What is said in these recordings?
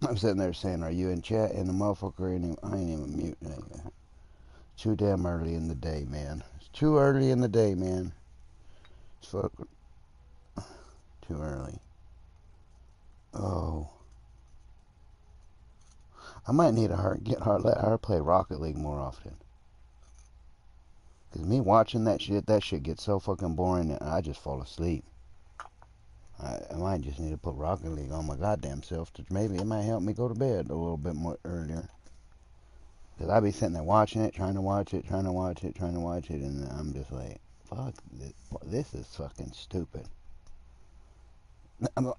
I'm sitting there saying, are you in chat? And the motherfucker I ain't even muting. Too damn early in the day, man. It's too early in the day, man. It's fucking too early. Oh. I might need to let her play Rocket League more often. Because me watching that shit gets so fucking boring that I just fall asleep. I might just need to put Rocket League on my goddamn self. Maybe it might help me go to bed a little bit more earlier. Because I be sitting there watching it, trying to watch it, and I'm just like, fuck, this is fucking stupid.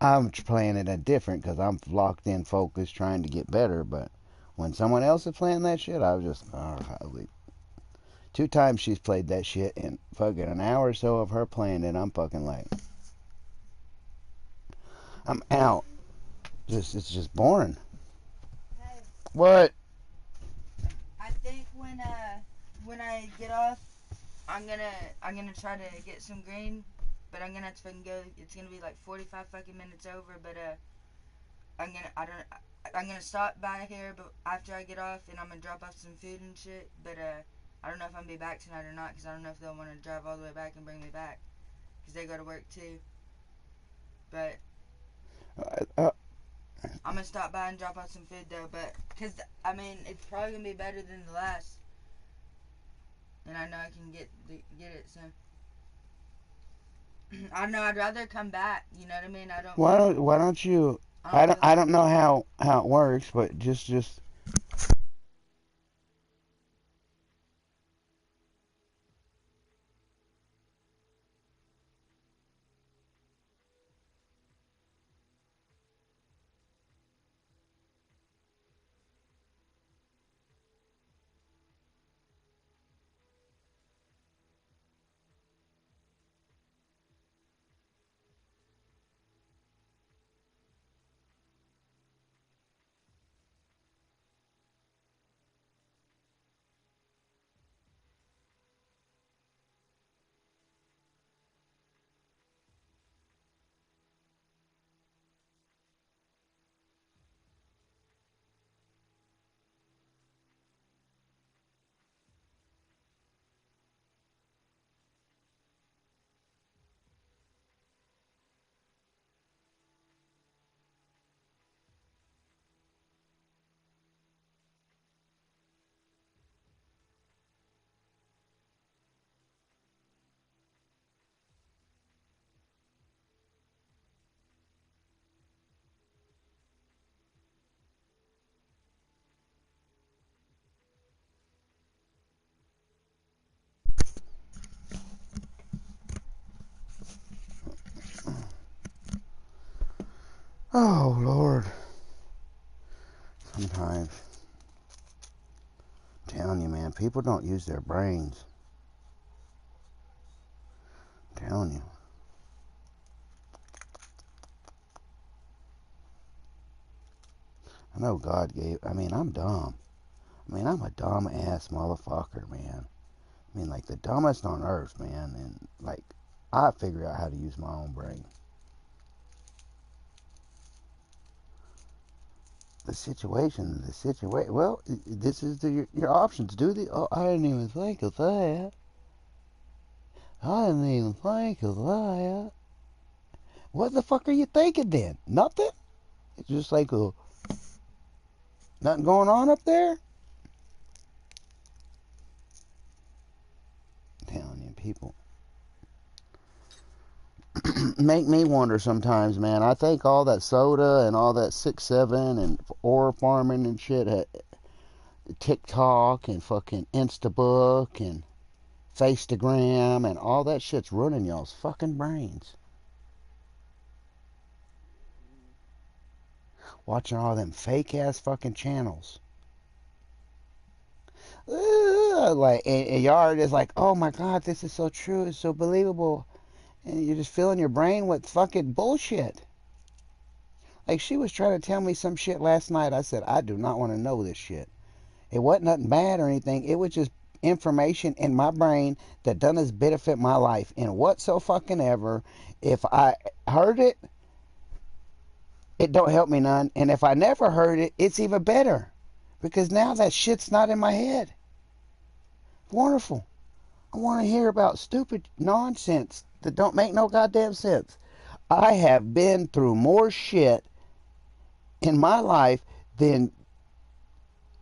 I'm playing it at different because I'm locked in, focused, trying to get better, but when someone else is playing that shit, I was just, oh, 2 times she's played that shit, and fucking an hour or so of her playing it, I'm fucking like, I'm out. It's just boring. Hey, What? I think when I get off, I'm gonna try to get some green, but I'm gonna have to fucking go. It's gonna be like 45 fucking minutes over, but I'm gonna stop by here, but after I get off, and I'm gonna drop off some food and shit. But I don't know if I'm gonna be back tonight or not, because I don't know if they'll want to drive all the way back and bring me back, because they go to work too. But I'm gonna stop by and drop off some food though, but because I mean it's probably gonna be better than the last, and I know I can get it. So I don't know. I'd rather come back. You know what I mean? I don't. Why don't you? I don't feel I like. don't know how it works, but just oh Lord. Sometimes, I'm telling you, man, people don't use their brains. I'm telling you. I know God gave. I mean, I'm dumb. I mean, I'm a dumb ass motherfucker, man. I mean, like the dumbest on earth, man. And like, I figure out how to use my own brain. The situation. Well, this is your options. Do the. Oh, I didn't even think of that. I didn't even think of that. What the fuck are you thinking then? Nothing? It's just like nothing going on up there? I'm telling you, people make me wonder sometimes, man. I think all that soda and all that 6-7 and ore farming and shit, TikTok and fucking Instabook and Facetagram and all that shit's ruining y'all's fucking brains. Watching all them fake ass fucking channels. Like, and y'all are just like, oh my god, this is so true, it's so believable. And you're just filling your brain with fucking bullshit. Like, she was trying to tell me some shit last night. I said, I do not want to know this shit. It wasn't nothing bad or anything. It was just information in my brain that doesn't benefit my life in what so fucking ever. If I heard it, It don't help me none. And if I never heard it, it's even better. Because now that shit's not in my head. Wonderful. I want to hear about stupid nonsense that don't make no goddamn sense. I have been through more shit in my life than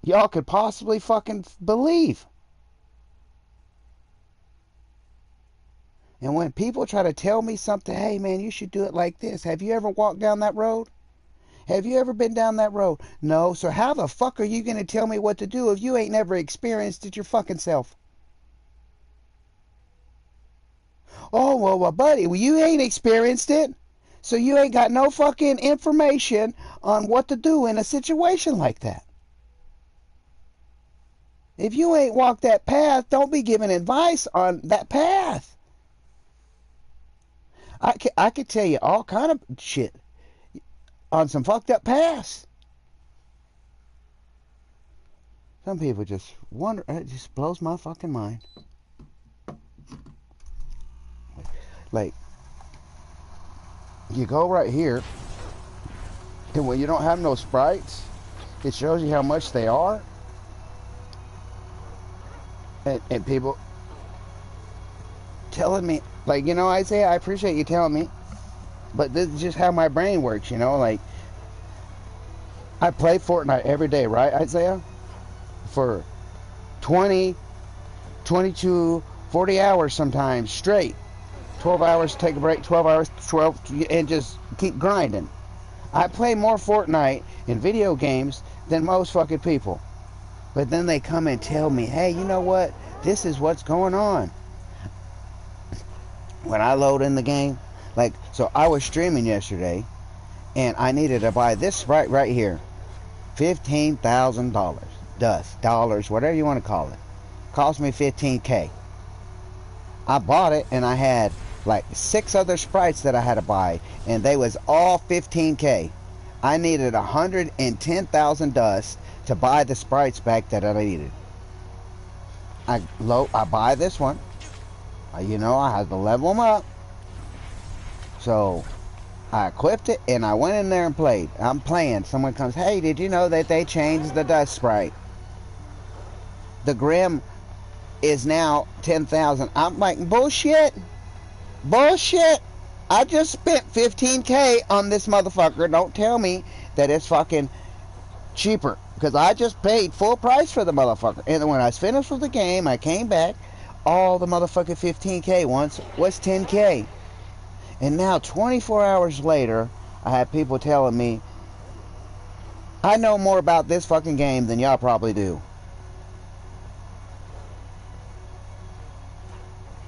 y'all could possibly fucking believe. And when people try to tell me something, hey man, you should do it like this. Have you ever walked down that road? Have you ever been down that road? No. So how the fuck are you going to tell me what to do if you ain't never experienced it your fucking self? Oh, well, buddy, you ain't experienced it. So you ain't got no fucking information on what to do in a situation like that. If you ain't walked that path, don't be giving advice on that path. I could tell you all kind of shit on some fucked up paths. Some people just wonder, it just blows my fucking mind. Like, you go right here, and when you don't have no sprites, it shows you how much they are. And people telling me, like, you know, Isaiah, I appreciate you telling me, but this is just how my brain works, you know, like, I play Fortnite every day, right, Isaiah? For 20, 22, 40 hours sometimes straight. 12 hours, take a break, 12 hours, 12, and just keep grinding. I play more Fortnite in video games than most fucking people. But then they come and tell me, hey, you know what? This is what's going on. When I load in the game, like, so I was streaming yesterday, and I needed to buy this Sprite right here. $15,000. Dollars, whatever you want to call it. Cost me $15K. I bought it, and I had like 6 other Sprites that I had to buy, and they was all $15K. I needed 110,000 dust to buy the Sprites back that I needed. I buy this one. You know, I had to level them up. So I equipped it, and I went in there and played. I'm playing. Someone comes, hey, did you know that they changed the dust Sprite? The Grim is now 10,000. I'm like, bullshit. Bullshit. I just spent $15K on this motherfucker. Don't tell me that it's fucking cheaper, because I just paid full price for the motherfucker. And when I was finished with the game, I came back. All the motherfucking $15K once was $10K. And now 24 hours later, I have people telling me I know more about this fucking game than y'all probably do.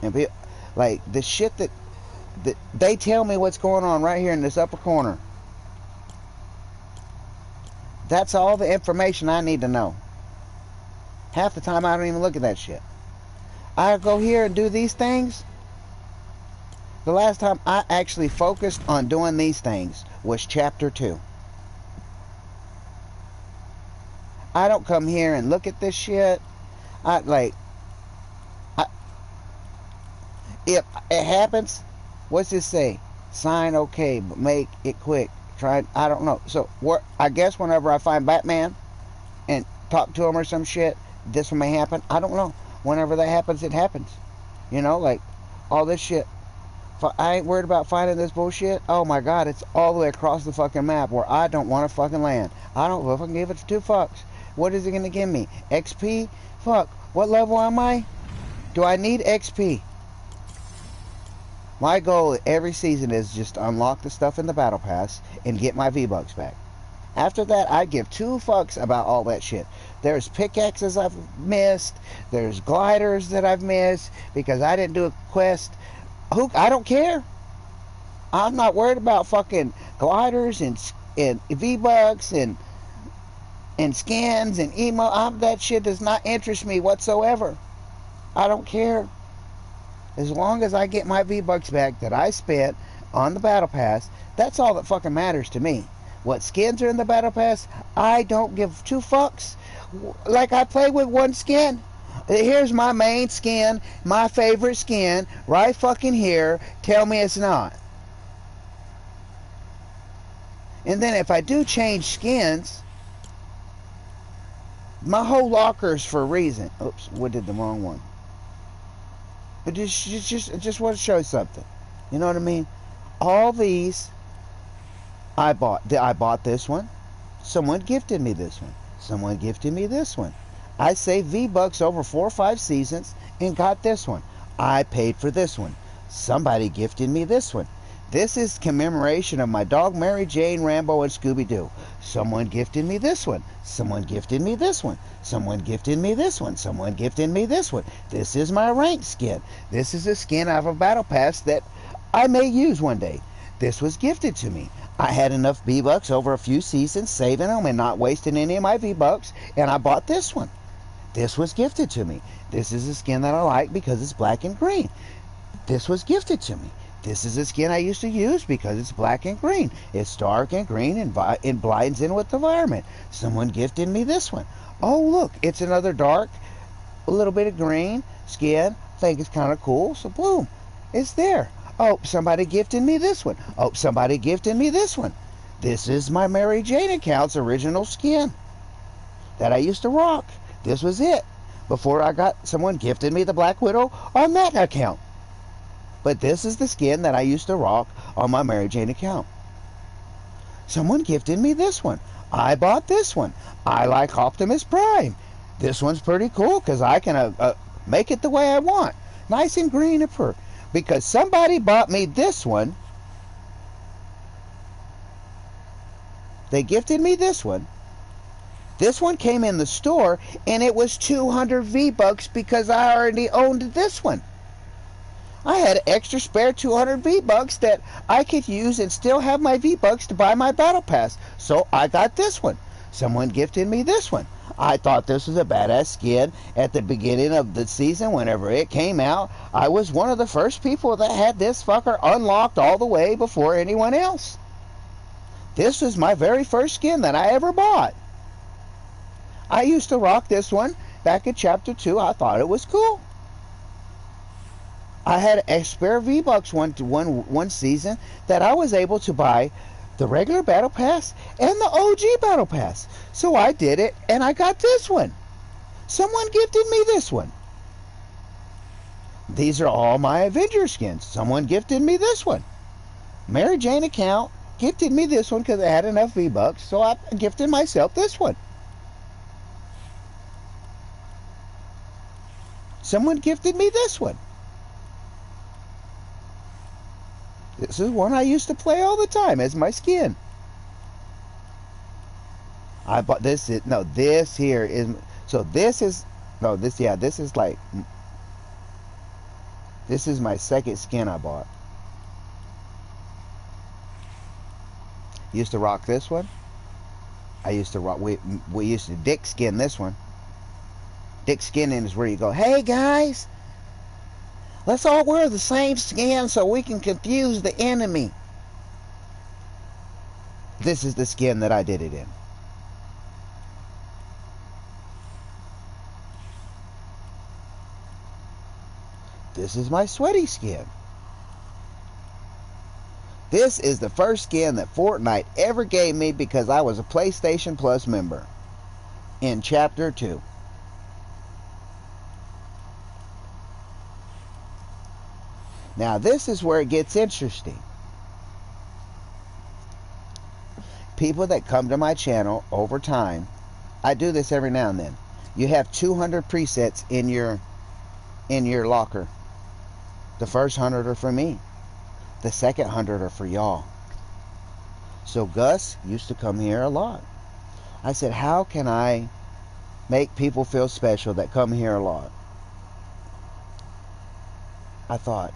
And people, like, the shit that they tell me what's going on right here in this upper corner. That's all the information I need to know. Half the time I don't even look at that shit. I go here and do these things. The last time I actually focused on doing these things was chapter 2. I don't come here and look at this shit. If it happens, what's this say? Sign okay, but make it quick. Try, I don't know. So I guess whenever I find Batman and talk to him or some shit, this may happen. I don't know. Whenever that happens, it happens. You know, like all this shit. I ain't worried about finding this bullshit. Oh my god, it's all the way across the fucking map where I don't want to fucking land. I don't fucking give it 2 fucks. What is it gonna give me? XP? Fuck. What level am I? Do I need XP? My goal every season is just to unlock the stuff in the battle pass and get my V-Bucks back. After that, I give 2 fucks about all that shit. There's pickaxes I've missed. There's gliders that I've missed because I didn't do a quest. I don't care. I'm not worried about fucking gliders and V-Bucks and skins and emo. That shit does not interest me whatsoever. I don't care. As long as I get my V-Bucks back that I spent on the battle pass, that's all that fucking matters to me. What skins are in the battle pass, I don't give 2 fucks. Like, I play with 1 skin. Here's my main skin, my favorite skin, right fucking here. Tell me it's not. And then if I do change skins, my whole locker is for a reason. Oops, we did the wrong one. But just want to show you something. You know what I mean? All these I bought. I bought this one. Someone gifted me this one. Someone gifted me this one. I saved V-Bucks over 4 or 5 seasons and got this one. I paid for this one. Somebody gifted me this one. This is commemoration of my dog Maryjane, Rambo, and Scooby-Doo. Someone gifted me this one. Someone gifted me this one. Someone gifted me this one. Someone gifted me this one. This is my rank skin. This is a skin out of a battle pass that I may use one day. This was gifted to me. I had enough V-Bucks over a few seasons, saving them and not wasting any of my V-Bucks, and I bought this one. This was gifted to me. This is a skin that I like because it's black and green. This was gifted to me. This is a skin I used to use because it's black and green. It's dark and green and blends in with the environment. Someone gifted me this one. Oh, look, it's another dark, a little bit of green skin. I think it's kind of cool, so boom, it's there. Oh, somebody gifted me this one. Oh, somebody gifted me this one. This is my Maryjane account's original skin that I used to rock. This was it. Before I got, someone gifted me the Black Widow on that account. But this is the skin that I used to rock on my Maryjane account. Someone gifted me this one. I bought this one. I like Optimus Prime. This one's pretty cool because I can make it the way I want. Nice and green and purr. Because somebody bought me this one. They gifted me this one. This one came in the store and it was 200 V-Bucks because I already owned this one. I had extra spare 200 V-Bucks that I could use and still have my V-Bucks to buy my battle pass. So I got this one. Someone gifted me this one. I thought this was a badass skin at the beginning of the season whenever it came out. I was one of the first people that had this fucker unlocked all the way before anyone else. This was my very first skin that I ever bought. I used to rock this one back in Chapter 2. I thought it was cool. I had a spare V-Bucks one season that I was able to buy the regular Battle Pass and the OG Battle Pass. So I did it, and I got this one. Someone gifted me this one. These are all my Avenger skins. Someone gifted me this one. Maryjane account gifted me this one because I had enough V-Bucks, so I gifted myself this one. Someone gifted me this one. This is one I used to play all the time as my skin. I bought this. This here is. So this is. No, this. Yeah, this is like. This is my second skin I bought. Used to rock this one. I used to rock. We used to dick skin this one. Dick skinning is where you go, hey guys, let's all wear the same skin so we can confuse the enemy. This is the skin that I did it in. This is my sweaty skin. This is the first skin that Fortnite ever gave me because I was a PlayStation Plus member in Chapter 2. Now this is where it gets interesting. People that come to my channel over time, I do this every now and then. You have 200 presets in your locker. The first 100 are for me. The second 100 are for y'all. So Gus used to come here a lot. I said, how can I make people feel special that come here a lot? I thought,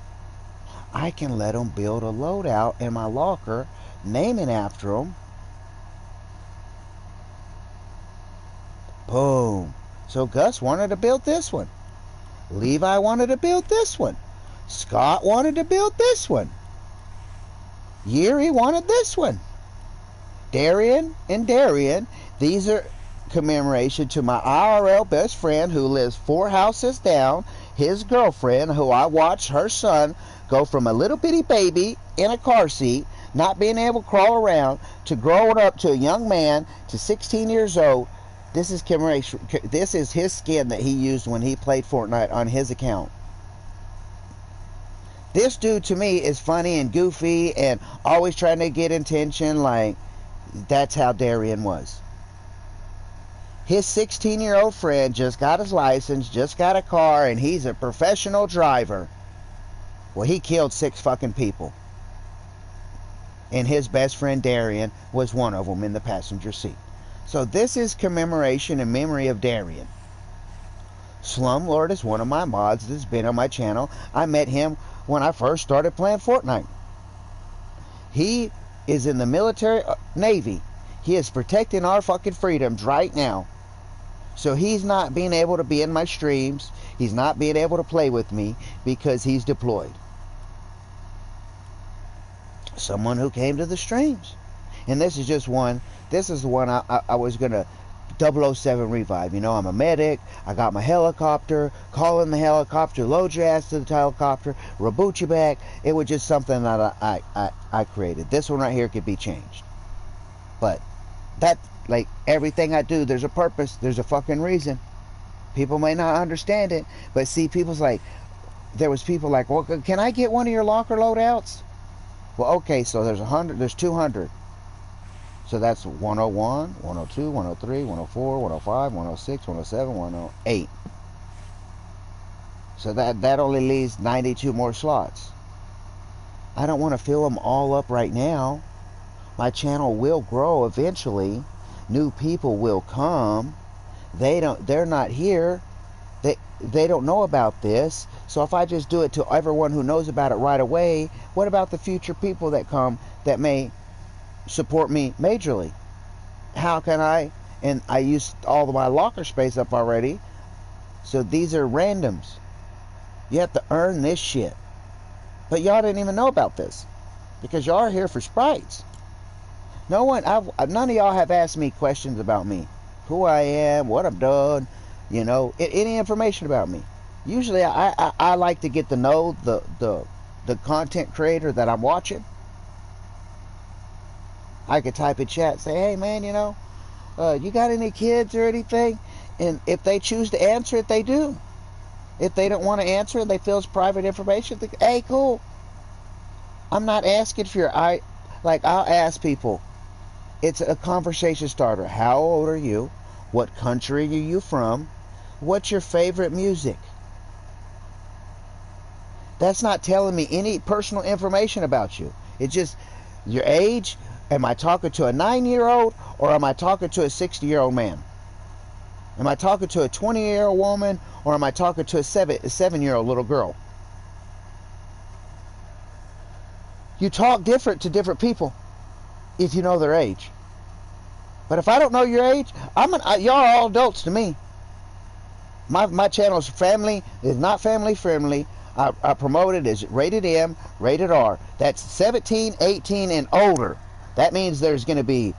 I can let them build a loadout in my locker, name it after them. Boom. So Gus wanted to build this one. Levi wanted to build this one. Scott wanted to build this one. Yuri wanted this one. Darian and Darian, these are commemoration to my IRL best friend who lives 4 houses down, his girlfriend who I watched her son go from a little bitty baby in a car seat not being able to crawl around, to growing up to a young man, to 16 years old. This is commemoration. This is his skin that he used when he played Fortnite on his account. This dude to me is funny and goofy and always trying to get attention. Like, that's how Darian was. His 16-year-old friend just got his license, just got a car, and he's a professional driver. Well, he killed 6 fucking people. And his best friend Darian was one of them in the passenger seat. So this is commemoration and memory of Darian. Slumlord is one of my mods that's been on my channel. I met him when I first started playing Fortnite. He is in the military, Navy. He is protecting our fucking freedoms right now. So he's not being able to be in my streams. He's not being able to play with me because he's deployed. Someone who came to the streams. And this is just one. This is the one I was going to 007 revive. You know, I'm a medic. I got my helicopter. Call in the helicopter. Load your ass to the helicopter. Reboot you back. It was just something that I created. This one right here could be changed. But that, like everything I do, there's a purpose. There's a fucking reason. People may not understand it. But see, people's like, there was people like, well, can I get one of your locker loadouts? Well, okay, so there's 100, there's 200. So that's 101, 102, 103, 104, 105, 106, 107, 108. So that only leaves 92 more slots. I don't want to fill them all up right now. My channel will grow eventually. New people will come. They're not here. They don't know about this. So if I just do it to everyone who knows about it right away, what about the future people that come that may support me majorly? How can I? And I used all of my locker space up already. So these are randoms. You have to earn this shit. But y'all didn't even know about this because y'all are here for sprites. No one, none of y'all have asked me questions about me, who I am, what I've done, you know, any information about me. Usually I like to get to know the content creator that I'm watching. I could type in chat, say, hey man, you know, you got any kids or anything? And if they choose to answer it, they do. If they don't want to answer it, they feel it's private information, they, hey, cool. I'm not asking for your, I'll ask people. It's a conversation starter. How old are you? What country are you from? What's your favorite music? That's not telling me any personal information about you. It's just your age. Am I talking to a 9-year-old or am I talking to a 60-year-old man? Am I talking to a 20-year-old woman or am I talking to a 7-year-old little girl? You talk different to different people if you know their age. But if I don't know your age, y'all are all adults to me. My channel's family is not family friendly. I promote it as rated M, rated R. That's 17, 18, and older. That means there's going to be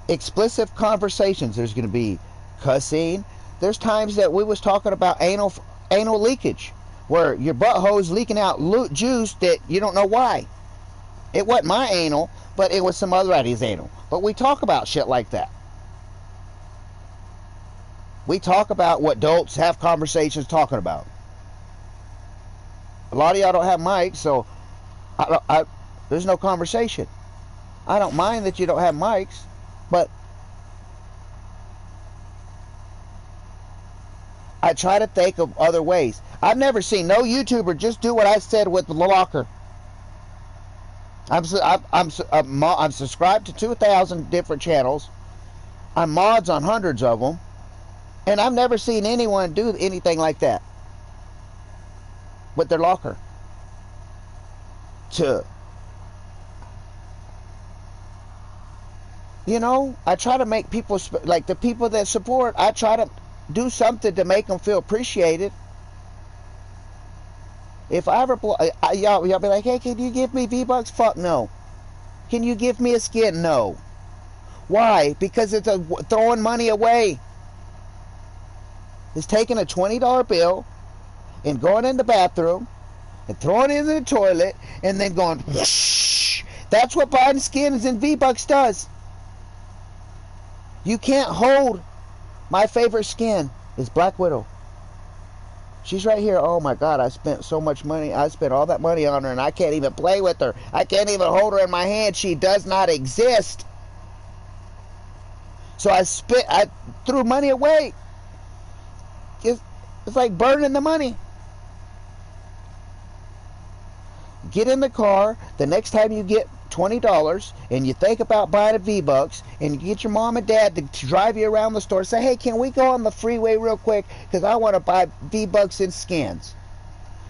explicit conversations. There's going to be cussing. There's times that we was talking about anal leakage, where your butthole's leaking out juice that you don't know why. It wasn't my anal, but it was some other lady's anal. But we talk about shit like that. We talk about what adults have conversations talking about. A lot of y'all don't have mics, so there's no conversation. I don't mind that you don't have mics, but I try to think of other ways. I've never seen no YouTuber just do what I said with the locker. I'm subscribed to 2,000 different channels. I'm mods on hundreds of them. And I've never seen anyone do anything like that with their locker. You know, I try to make people, like the people that support, I try to do something to make them feel appreciated. If I ever, y'all be like, hey, can you give me V-Bucks? Fuck no. Can you give me a skin? No. Why? Because it's throwing money away. It's taking a $20 bill and going in the bathroom and throwing it in the toilet and then going whoosh. That's what buying skins in V-Bucks does. You can't hold. My favorite skin is Black Widow. She's right here. Oh my God, I spent so much money. I spent all that money on her and I can't even play with her. I can't even hold her in my hand. She does not exist. So I threw money away. It's like burning the money. Get in the car the next time you get $20 and you think about buying a V-Bucks, and you get your mom and dad to drive you around the store, say, hey, can we go on the freeway real quick because I want to buy V-Bucks and skins.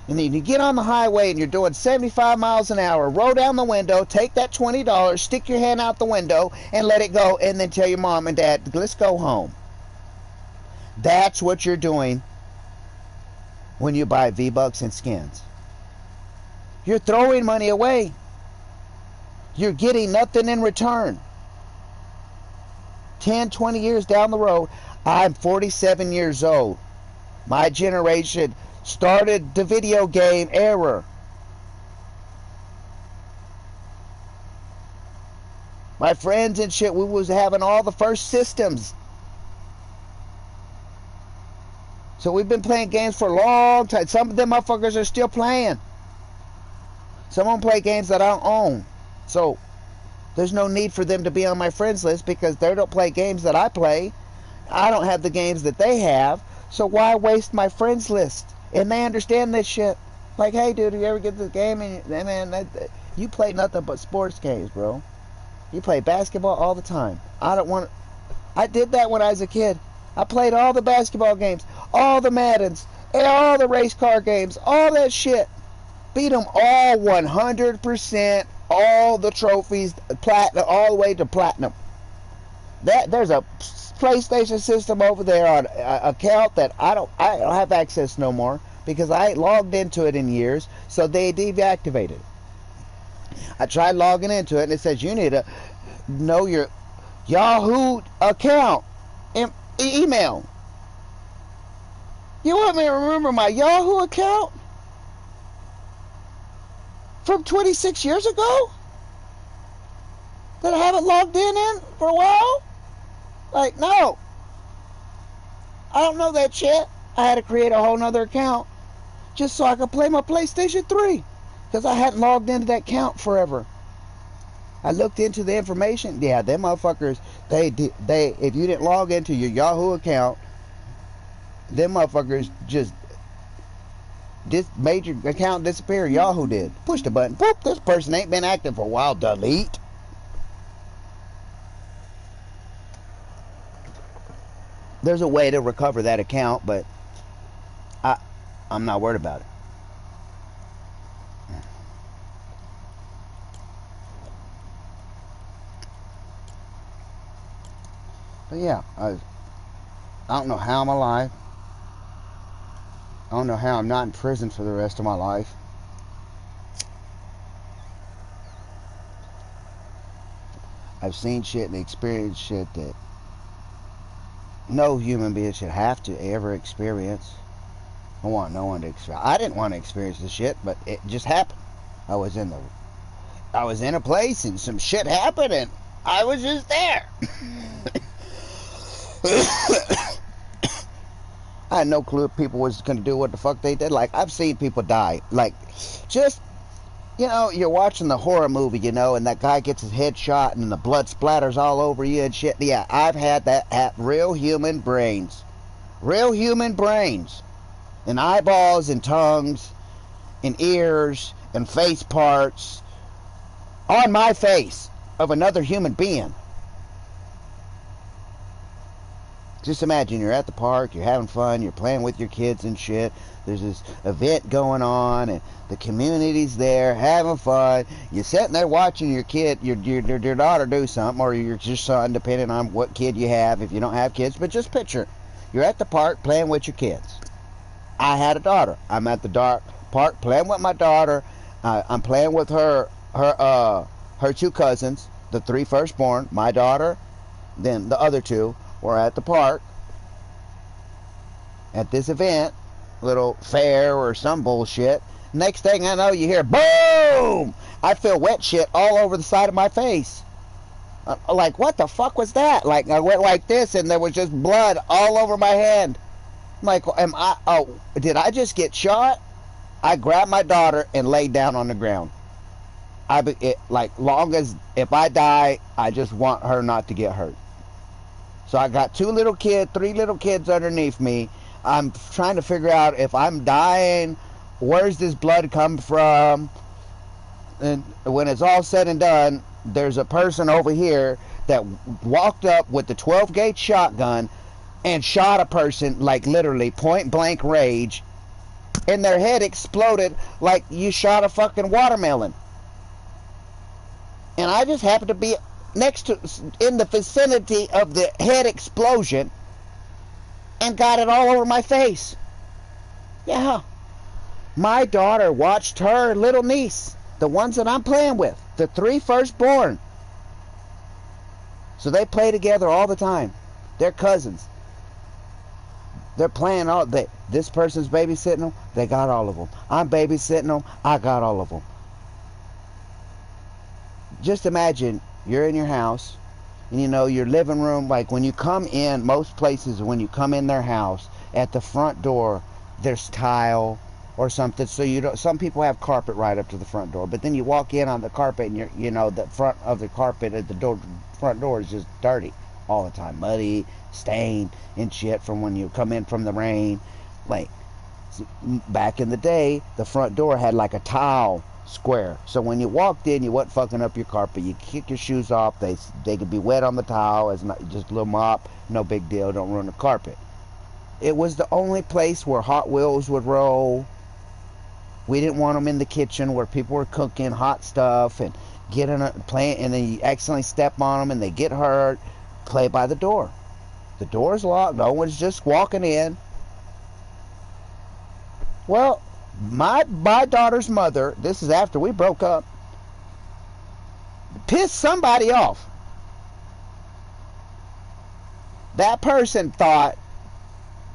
And then you get on the highway and you're doing 75 miles an hour, roll down the window, take that $20, stick your hand out the window and let it go, and then tell your mom and dad, let's go home. That's what you're doing when you buy V-Bucks and skins. You're throwing money away. You're getting nothing in return. 10, 20 years down the road, I'm 47 years old. My generation started the video game era. My friends and shit, we was having all the first systems. So we've been playing games for a long time. Some of them motherfuckers are still playing. Some of them play games that I don't own. So there's no need for them to be on my friends list because they don't play games that I play. I don't have the games that they have. So why waste my friends list? And they understand this shit. Like, hey, dude, you ever get this game? And man, you play nothing but sports games, bro. You play basketball all the time. I did that when I was a kid. I played all the basketball games, all the Maddens, all the race car games, all that shit. Beat them all 100%, all the trophies, platinum, all the way to platinum. There's a PlayStation system over there on account that I don't have access no more because I ain't logged into it in years, so they deactivated it. I tried logging into it and it says you need to know your Yahoo account and email. You want me to remember my Yahoo account from 26 years ago that I haven't logged in for a while? Like, no. I don't know that shit. I had to create a whole nother account just so I could play my PlayStation 3 because I hadn't logged into that account forever. I looked into the information. Yeah, them motherfuckers, they if you didn't log into your Yahoo account, them motherfuckers just made your account disappear. Yahoo did. Push the button. Boop, this person ain't been active for a while. Delete. There's a way to recover that account, but I'm not worried about it. But yeah, I don't know how I'm alive. I don't know how I'm not in prison for the rest of my life. I've seen shit and experienced shit that no human being should have to ever experience. I want no one to experience. I didn't want to experience the shit, but it just happened. I was in a place and some shit happened and I was just there. I had no clue if people was going to do what the fuck they did. Like, I've seen people die. Like, just, you're watching the horror movie, and that guy gets his head shot and the blood splatters all over you and shit. Yeah, I've had that at real human brains. Real human brains. And eyeballs and tongues and ears and face parts on my face of another human being. Just imagine you're at the park, you're having fun, you're playing with your kids and shit. There's this event going on and the community's there having fun. You're sitting there watching your kid, your daughter do something, or your son, depending on what kid you have, if you don't have kids. But just picture, you're at the park playing with your kids. I had a daughter. I'm at the park playing with my daughter. I'm playing with her two cousins, the 3 firstborn, my daughter, then the other 2. We're at the park at this event, little fair or some bullshit. Next thing I know, you hear boom, I feel wet shit all over the side of my face. Like, what the fuck was that? Like, I went like this, and there was just blood all over my hand. I'm like, did I just get shot? I grabbed my daughter and laid down on the ground. Long as if I die, I just want her not to get hurt. So I got 3 little kids underneath me. I'm trying to figure out if I'm dying, where's this blood come from? And when it's all said and done, there's a person over here that walked up with the 12-gauge shotgun and shot a person, like literally point blank range, and their head exploded like you shot a fucking watermelon. And I just happened to be in the vicinity of the head explosion and got it all over my face. Yeah. My daughter watched her little niece, the ones that I'm playing with, the 3 firstborn. So they play together all the time. They're cousins. They're playing this person's babysitting them, they got all of them. I'm babysitting them, I got all of them. Just imagine you're in your house, and your living room, like when you come in, most places when you come in their house, at the front door, there's tile or something, so some people have carpet right up to the front door, but then you walk in on the carpet and the front of the carpet at the front door is just dirty all the time, muddy, stained and shit from when you come in from the rain. Like, back in the day, the front door had like a tile square, so when you walked in, you wasn't fucking up your carpet. You kick your shoes off, they could be wet on the tile, it's not just a little mop, no big deal, don't ruin the carpet. It was the only place where Hot Wheels would roll. We didn't want them in the kitchen where people were cooking hot stuff and playing, and then you accidentally step on them and they get hurt. Play by the door. The door's locked, no one's just walking in. Well, my daughter's mother, this is after we broke up, pissed somebody off. That person thought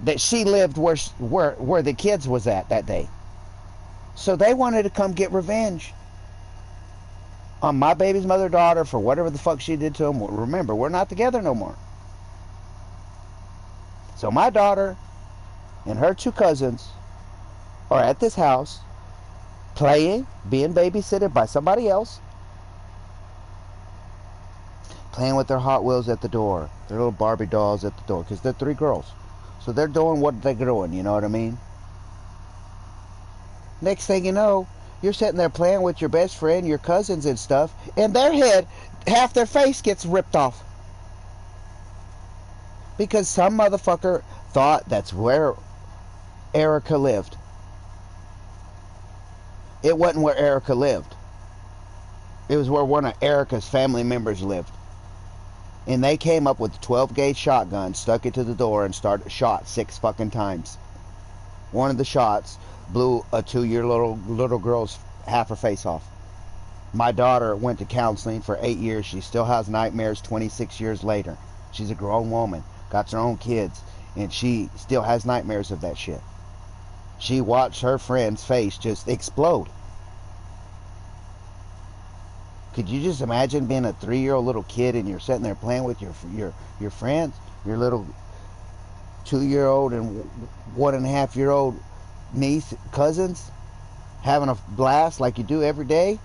that she lived where the kids was at that day. So they wanted to come get revenge on my baby's daughter for whatever the fuck she did to them. Remember, we're not together no more. So my daughter and her 2 cousins are at this house playing, being babysitted by somebody else, playing with their Hot Wheels at the door, their little Barbie dolls at the door, because they're 3 girls. So they're doing what they're doing, you know what I mean? Next thing you know, you're sitting there playing with your best friend, your cousins and stuff, and their head, half their face gets ripped off. Because some motherfucker thought that's where Erica lived. It wasn't where Erica lived. It was where one of Erica's family members lived. And they came up with a 12-gauge shotgun, stuck it to the door, and shot 6 fucking times. One of the shots blew a 2-year-old little girl's half her face off. My daughter went to counseling for 8 years. She still has nightmares 26 years later. She's a grown woman, got her own kids, and she still has nightmares of that shit. She watched her friend's face just explode. Could you just imagine being a 3-year-old little kid and you're sitting there playing with your friends, your little 2-year-old and 1.5-year-old niece, cousins, having a blast like you do every day,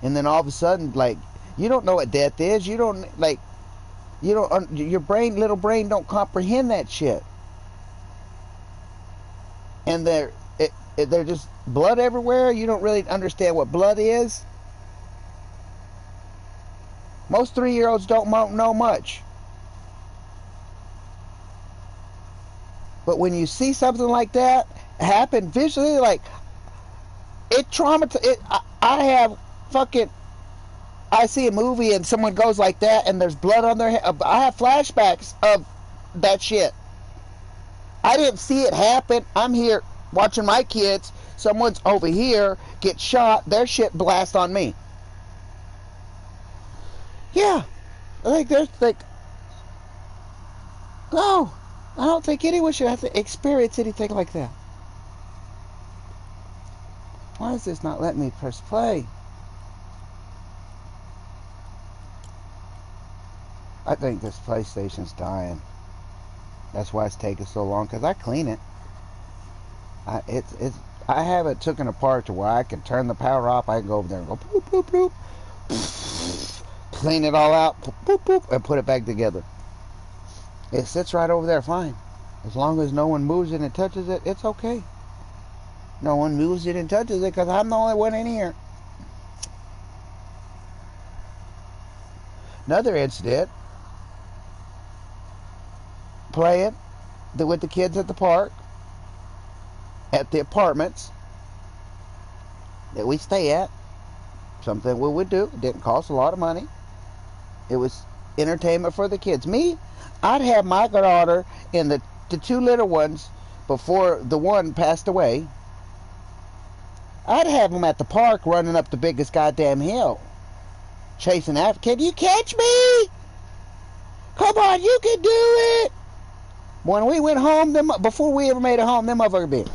and then all of a sudden, like, you don't know what death is. Your little brain don't comprehend that shit. And they're just blood everywhere. You don't really understand what blood is. Most 3-year-olds don't know much. But when you see something like that happen visually, like, it traumatizes. I see a movie and someone goes like that and there's blood on their head. I have flashbacks of that shit. I didn't see it happen. I'm here watching my kids. Someone's over here get shot. Their shit blast on me. Yeah. No. I don't think anyone should have to experience anything like that. Why is this not letting me press play? I think this PlayStation's dying. That's why it's taking so long, because I clean it. I have it taken apart to where I can turn the power off. I can go over there and go boop, boop, boop. Clean it all out, boop, boop, and put it back together. It sits right over there fine. As long as no one moves it and touches it, it's okay. No one moves it and touches it because I'm the only one in here. Another incident. Playing with the kids at the park, at the apartments that we stay at. Something we would do. It didn't cost a lot of money. It was entertainment for the kids. Me, I'd have my daughter and the two little ones before the one passed away. I'd have them at the park running up the biggest goddamn hill, chasing after. Can you catch me? Come on, you can do it. When we went home, before we ever made it home, them motherfuckers been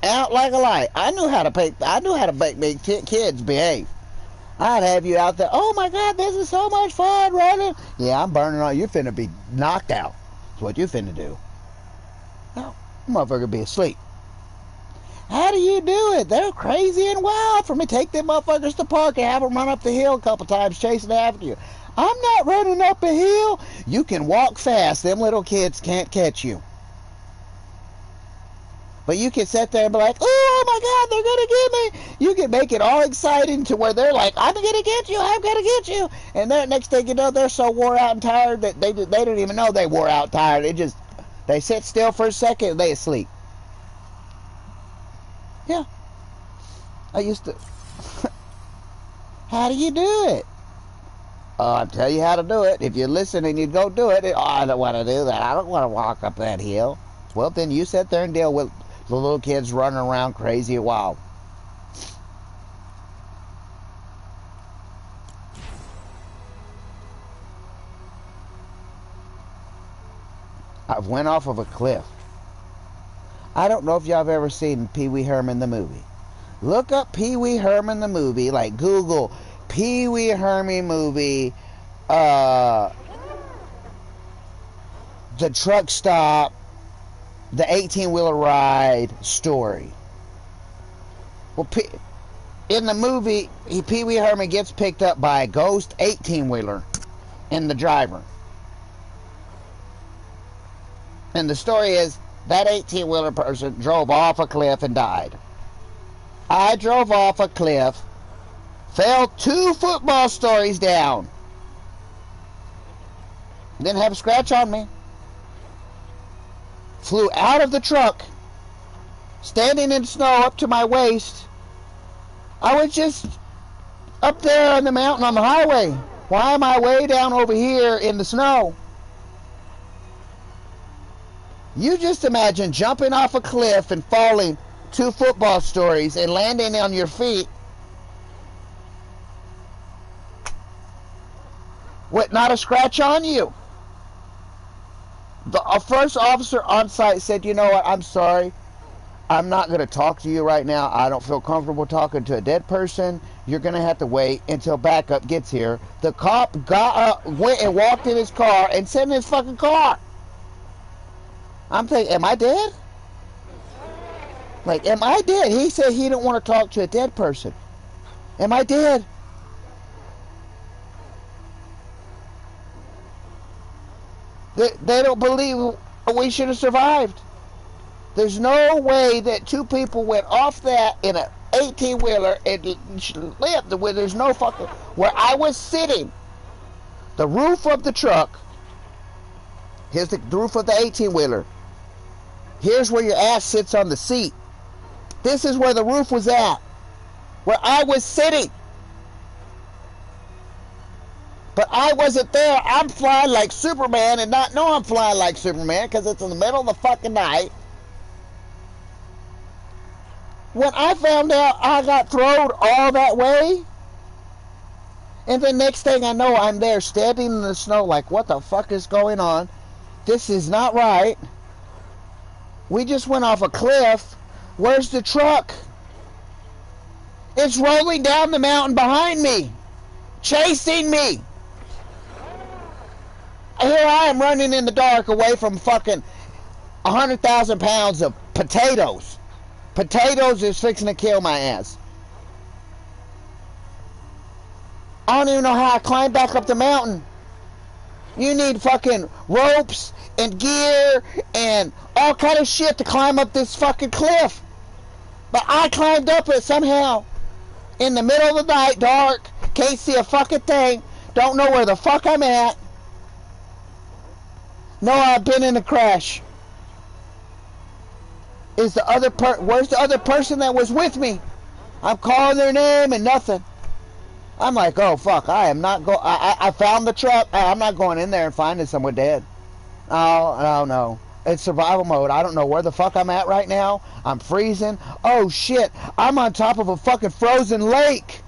out like a light. I knew how to make kids behave. I'd have you out there. Oh my God, this is so much fun running. Yeah, I'm burning on. You're finna be knocked out. That's what you finna do. No, motherfucker be asleep. How do you do it? They're crazy and wild for me. Take them motherfuckers to the park and have them run up the hill a couple times chasing after you. I'm not running up a hill. You can walk fast. Them little kids can't catch you. But you can sit there and be like, oh my God, they're going to get me. You can make it all exciting to where they're like, I'm going to get you. I'm going to get you. And then next thing you know, they're so wore out and tired that they don't even know they wore out and tired. They sit still for a second and they asleep. Yeah. I used to. How do you do it? I'll tell you how to do it. If you listen and you go do it, I don't want to do that. I don't want to walk up that hill. Well, then you sit there and deal with the little kids running around crazy and wild. I've went off of a cliff. I don't know if y'all have ever seen Pee Wee Herman the movie. Look up Pee Wee Herman the movie. Like Google Pee Wee Herman movie. The truck stop. The 18-wheeler ride story. Well, in the movie, Pee Wee Herman gets picked up by a ghost 18-wheeler and the driver. And the story is that 18-wheeler person drove off a cliff and died. I drove off a cliff, fell 2 football stories down. Didn't have a scratch on me. Flew out of the truck, standing in snow up to my waist. I was just up there on the mountain on the highway. Why am I way down over here in the snow? You just imagine jumping off a cliff and falling 2 football stories and landing on your feet. What, not a scratch on you? The first officer on site said, you know what, I'm sorry. I'm not going to talk to you right now. I don't feel comfortable talking to a dead person. You're going to have to wait until backup gets here. The cop got up, went and walked in his car and sat in his fucking car. I'm thinking, am I dead? Like, am I dead? He said he didn't want to talk to a dead person. Am I dead? They don't believe we should have survived. There's no way that 2 people went off that in an 18-wheeler and lived. Where there's no fucking... Where I was sitting, the roof of the truck, here's the roof of the 18-wheeler. Here's where your ass sits on the seat. This is where the roof was at, where I was sitting. But I wasn't there. I'm flying like Superman and not know I'm flying like Superman because it's in the middle of the fucking night. When I found out I got thrown all that way, and the next thing I know, I'm there standing in the snow like, what the fuck is going on? This is not right. We just went off a cliff. Where's the truck? It's rolling down the mountain behind me, chasing me. Here I am running in the dark away from fucking 100,000 pounds of potatoes. Potatoes is fixing to kill my ass. I don't even know how I climbed back up the mountain. You need fucking ropes and gear and all kind of shit to climb up this fucking cliff. But I climbed up it somehow. In the middle of the night, dark, can't see a fucking thing, don't know where the fuck I'm at. No, I've been in a crash. Where's the other person that was with me? I'm calling their name and nothing. I'm like, oh fuck, I am not go. I found the truck. I'm not going in there and finding someone dead. No. It's survival mode. I don't know where the fuck I'm at right now. I'm freezing. Oh shit, I'm on top of a fucking frozen lake.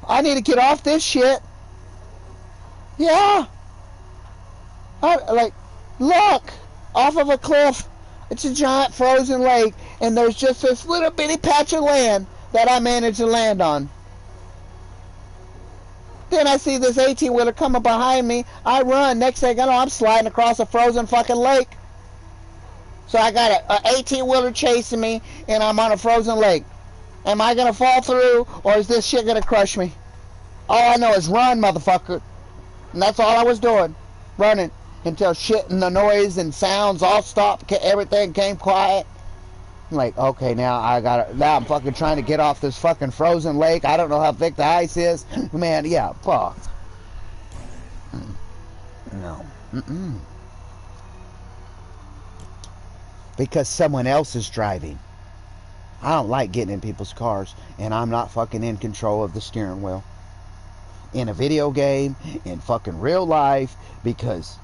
I need to get off this shit. Yeah. Look, off of a cliff. It's a giant frozen lake, and there's just this little bitty patch of land that I managed to land on. Then I see this 18-wheeler coming behind me. I run. Next thing I know, I'm sliding across a frozen fucking lake. So I got an 18-wheeler chasing me, and I'm on a frozen lake. Am I going to fall through, or is this shit going to crush me? All I know is run, motherfucker. And that's all I was doing. Running. Until shit and the noise and sounds all stopped. Everything came quiet. I'm like, okay, now I'm fucking trying to get off this fucking frozen lake. I don't know how thick the ice is. Man, yeah, fuck. No. Because someone else is driving. I don't like getting in people's cars, and I'm not fucking in control of the steering wheel. In a video game, in fucking real life, because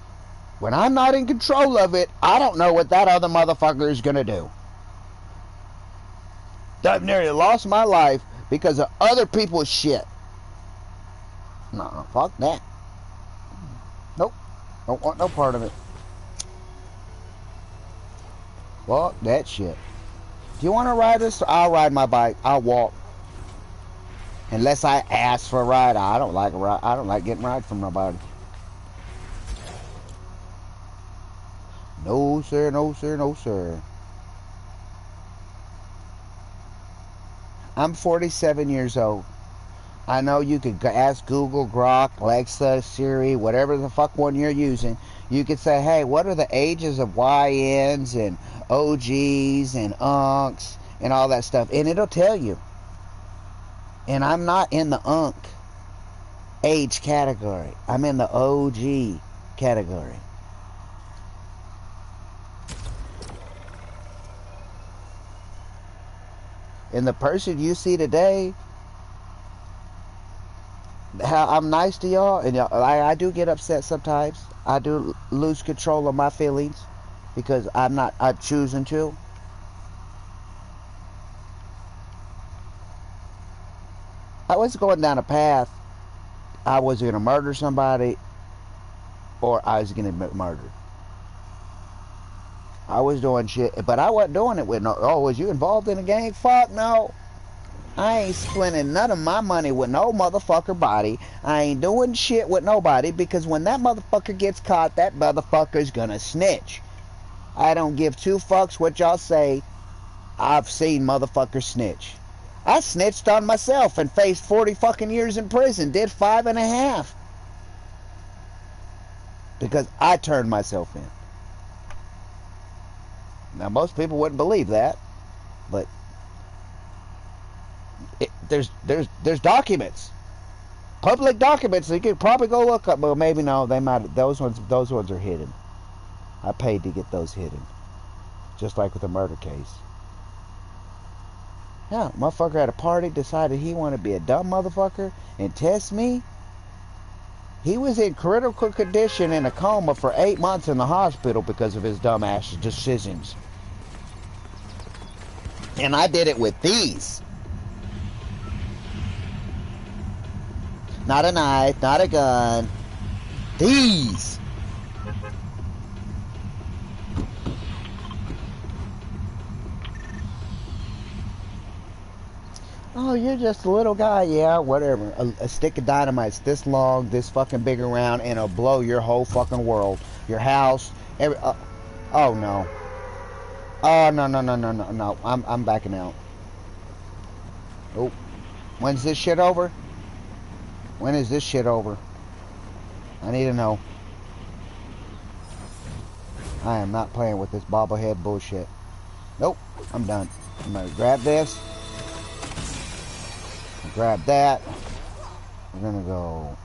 when I'm not in control of it, I don't know what that other motherfucker is gonna do. I've nearly lost my life because of other people's shit. No, fuck that. Nope. Don't want no part of it. Fuck that shit. Do you want to ride this? I'll ride my bike. I'll walk. Unless I ask for a ride. I don't like a ride. I don't like getting a ride from nobody. No, sir. No, sir. No, sir. I'm 47 years old. I know you could ask Google, Grok, Alexa, Siri, whatever the fuck one you're using. You could say, hey, what are the ages of YNs and OGs and UNCs and all that stuff? And it'll tell you. And I'm not in the UNC age category. I'm in the OG category. And the person you see today, how I'm nice to y'all, and y'all, I do get upset sometimes. I do lose control of my feelings because I'm choosing to. I was going down a path. I was going to murder somebody, or I was going to get murdered. I was doing shit, but I wasn't doing it with no, oh, was you involved in a gang? Fuck no. I ain't spending none of my money with no motherfucker body. I ain't doing shit with nobody, because when that motherfucker gets caught, that motherfucker's gonna snitch. I don't give two fucks what y'all say. I've seen motherfuckers snitch. I snitched on myself and faced 40 fucking years in prison. Did 5.5. Because I turned myself in. Now, most people wouldn't believe that, but there's documents, public documents. You could probably go look up, but maybe no. They might. Those ones are hidden. I paid to get those hidden, just like with a murder case. Yeah, motherfucker at a party decided he wanted to be a dumb motherfucker and test me. He was in critical condition in a coma for 8 months in the hospital because of his dumbass decisions. And I did it with these. Not a knife, not a gun. These. Oh, Oh, you're just a little guy. Yeah, whatever. A stick of dynamite's this long, this fucking big around, and it'll blow your whole fucking world. Your house. Oh, no. Oh, no, no, no, no, no, no. I'm backing out. Oh. When's this shit over? When is this shit over? I need to know. I am not playing with this bobblehead bullshit. Nope. I'm done. I'm gonna grab this. Grab that. We're gonna go.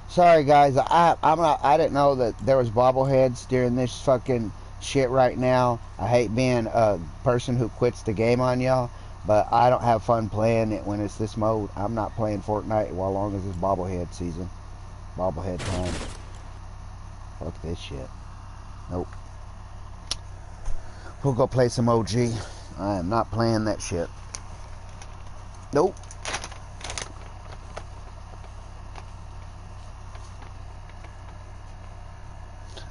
Sorry guys, I didn't know that there was bobbleheads during this fucking shit right now. I hate being a person who quits the game on y'all, but I don't have fun playing it when it's this mode. I'm not playing Fortnite while long as it's bobblehead season. Bobblehead time. Fuck this shit. Nope. We'll go play some OG. I am not playing that shit. Nope.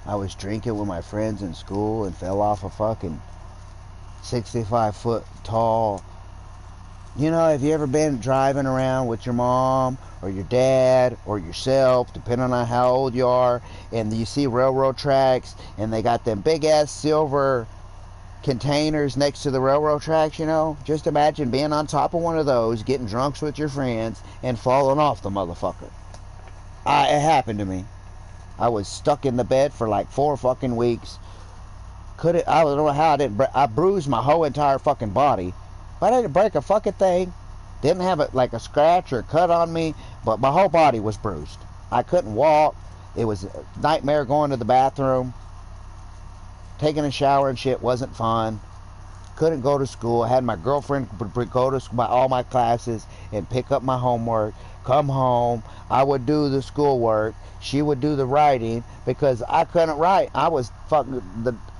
I was drinking with my friends in school and fell off a fucking 65-foot tall. You know, have you ever been driving around with your mom or your dad or yourself, depending on how old you are, and you see railroad tracks and they got them big ass silver containers next to the railroad tracks, you know? Just imagine being on top of one of those, getting drunks with your friends, and falling off the motherfucker. It happened to me. I was stuck in the bed for like 4 fucking weeks. I don't know how I didn't. I bruised my whole entire fucking body, but I didn't break a fucking thing. Didn't have it like a scratch or a cut on me, but my whole body was bruised. I couldn't walk. It was a nightmare going to the bathroom. Taking a shower and shit wasn't fun. Couldn't go to school. I had my girlfriend go to all my classes and pick up my homework. Come home. I would do the schoolwork. She would do the writing because I couldn't write. I was fucking.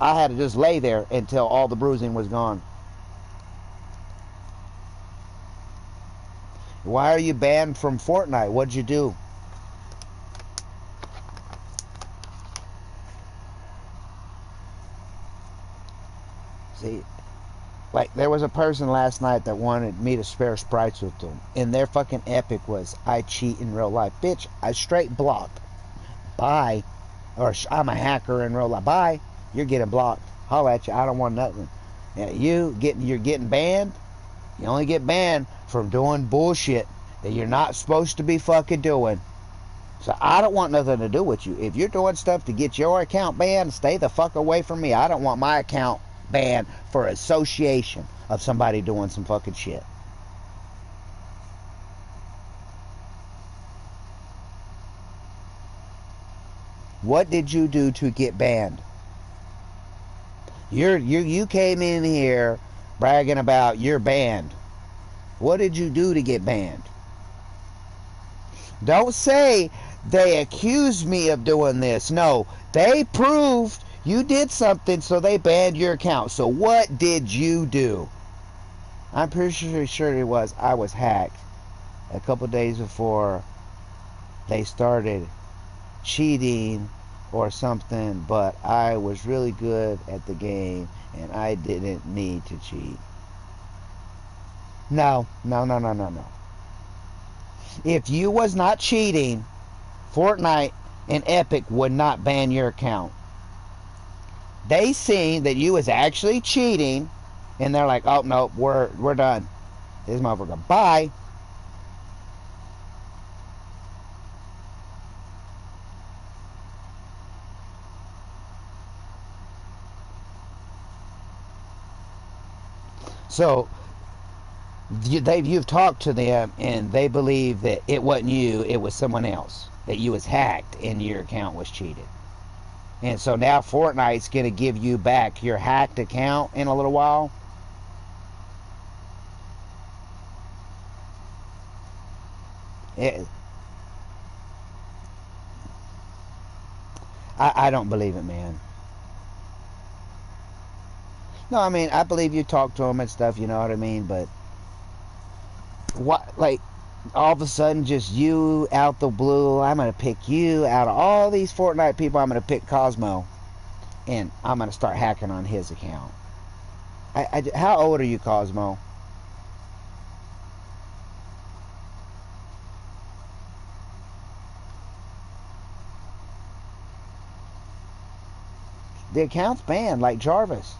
I had to just lay there until all the bruising was gone. Why are you banned from Fortnite? What'd you do? See, like there was a person last night that wanted me to spare sprites with them, and their fucking epic was I cheat in real life. Bitch, I straight blocked. Bye. Or I'm a hacker in real life. Bye. You're getting blocked. Holla at you. I don't want nothing. Yeah, you're getting banned. You only get banned from doing bullshit that you're not supposed to be fucking doing. So I don't want nothing to do with you. If you're doing stuff to get your account banned, stay the fuck away from me. I don't want my account banned for association of somebody doing some fucking shit. What did you do to get banned? You came in here bragging about you're banned. What did you do to get banned? Don't say they accused me of doing this. No, they proved you did something, so they banned your account. So what did you do? I'm pretty sure it was I was hacked a couple days before they started cheating or something, but I was really good at the game and I didn't need to cheat. No. If you was not cheating, Fortnite and Epic would not ban your account. They seen that you was actually cheating, and they're like, "Oh no, we're done. This motherfucker, bye." So you've talked to them, and they believe that it wasn't you, it was someone else. That you was hacked and your account was cheated. And so now Fortnite's going to give you back your hacked account in a little while. I don't believe it, man. No, I mean, I believe you talk to them and stuff, you know what I mean? But what, like, all of a sudden, just you out the blue, I'm going to pick you out of all these Fortnite people, I'm going to pick Cosmo, and I'm going to start hacking on his account. How old are you, Cosmo? The account's banned, like Jarvis.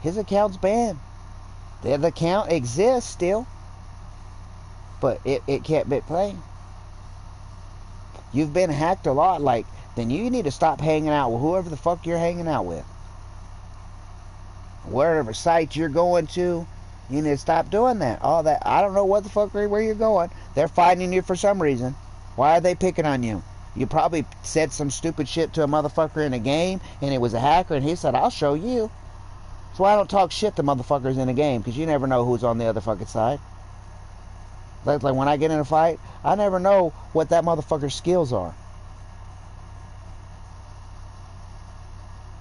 His account's banned. The account exists still, but it can't be played. You've been hacked a lot, like, then you need to stop hanging out with whoever the fuck you're hanging out with. Wherever site you're going to, you need to stop doing that. All that, I don't know what the fuck, where you're going. They're finding you for some reason. Why are they picking on you? You probably said some stupid shit to a motherfucker in a game, and it was a hacker, and he said, I'll show you. So I don't talk shit to motherfuckers in a game, because you never know who's on the other fucking side. Like when I get in a fight, I never know what that motherfucker's skills are.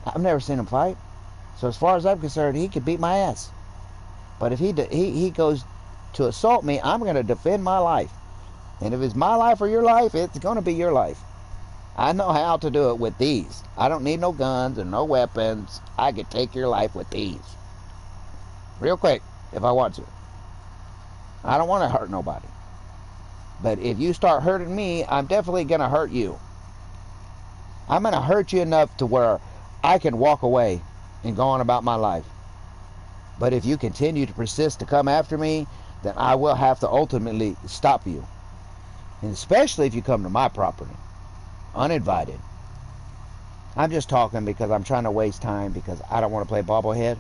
I've never seen him fight. So as far as I'm concerned, he could beat my ass. But if he goes to assault me, I'm going to defend my life. And if it's my life or your life, it's going to be your life. I know how to do it with these. I don't need no guns and no weapons. I could take your life with these. Real quick, if I want to. I don't want to hurt nobody. But if you start hurting me, I'm definitely going to hurt you. I'm going to hurt you enough to where I can walk away and go on about my life. But if you continue to persist to come after me, then I will have to ultimately stop you. And especially if you come to my property, uninvited. I'm just talking because I'm trying to waste time because I don't want to play bobblehead.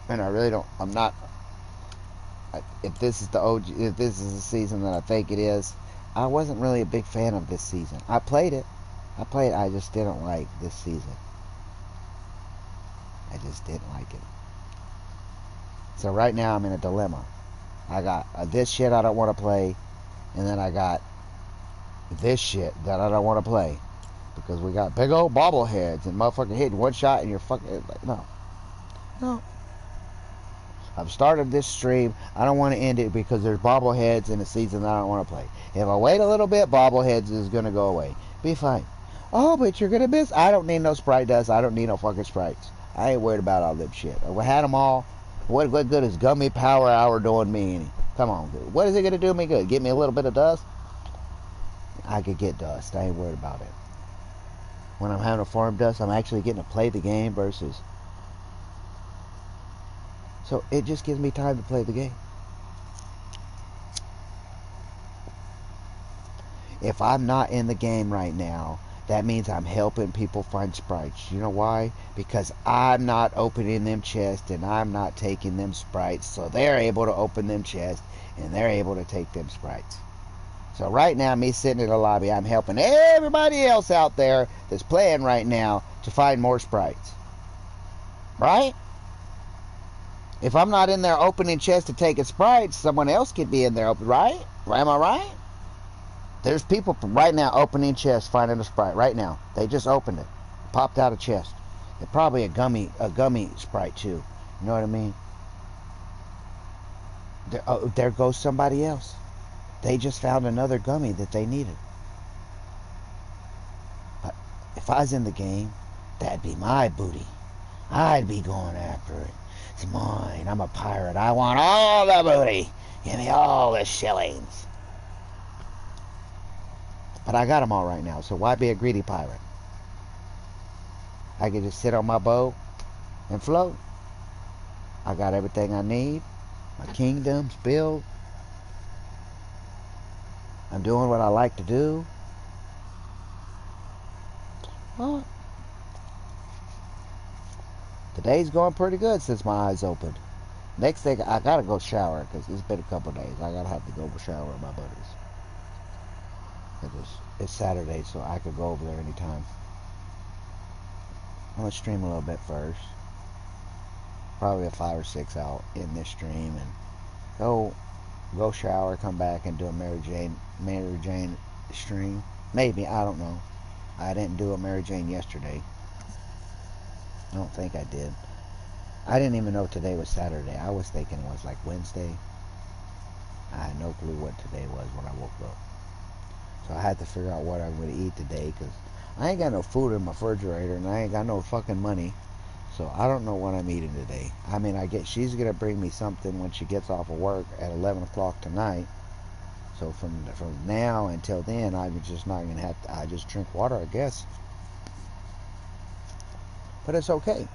And I really don't, I'm not, if this is the OG, if this is the season that I think it is, I wasn't really a big fan of this season. I played it, I just didn't like this season. I just didn't like it. So right now I'm in a dilemma. I got this shit I don't want to play, and then I got this shit that I don't want to play. Because we got big old bobbleheads and motherfucking hitting one shot and you're fucking, like, no. No. I've started this stream. I don't want to end it because there's bobbleheads in a season that I don't want to play. If I wait a little bit, bobbleheads is going to go away. Be fine. Oh, but you're going to miss. I don't need no sprite dust. I don't need no fucking sprites. I ain't worried about all them shit. We had them all. What good is Gummy Power Hour doing me any? Come on. What is it going to do me good? Get me a little bit of dust? I could get dust. I ain't worried about it. When I'm having a farm dust, I'm actually getting to play the game versus... So it just gives me time to play the game. If I'm not in the game right now, that means I'm helping people find sprites. You know why? Because I'm not opening them chests and I'm not taking them sprites. So they're able to open them chests and they're able to take them sprites. So right now, me sitting in the lobby, I'm helping everybody else out there that's playing right now to find more sprites. Right? If I'm not in there opening chests to take a sprite, someone else could be in there open, right? Am I right? There's people right now opening chests, finding a sprite right now. They just opened it, popped out a chest. It's probably a gummy sprite too. You know what I mean? There goes somebody else. They just found another gummy that they needed. But if I was in the game, that'd be my booty. I'd be going after it. It's mine. I'm a pirate. I want all the booty. Give me all the shillings. But I got them all right now, so why be a greedy pirate? I can just sit on my boat and float. I got everything I need. My kingdom's built. I'm doing what I like to do. Well, the day's going pretty good since my eyes opened. Next thing, I gotta go shower because it's been a couple days. I gotta have to go shower with my buddies. It's Saturday, so I could go over there anytime. I'm gonna stream a little bit first. Probably a 5 or 6 out in this stream and go shower, come back and do a Maryjane stream. Maybe, I don't know. I didn't do a Maryjane yesterday. I don't think I did. I didn't even know today was Saturday. I was thinking it was like Wednesday. I had no clue what today was when I woke up. So I had to figure out what I'm going to eat today, because I ain't got no food in my refrigerator and I ain't got no fucking money. So I don't know what I'm eating today. I mean, I guess she's going to bring me something when she gets off of work at 11 o'clock tonight. So from now until then, I'm just not going to have to, I just drink water, I guess. But it's okay.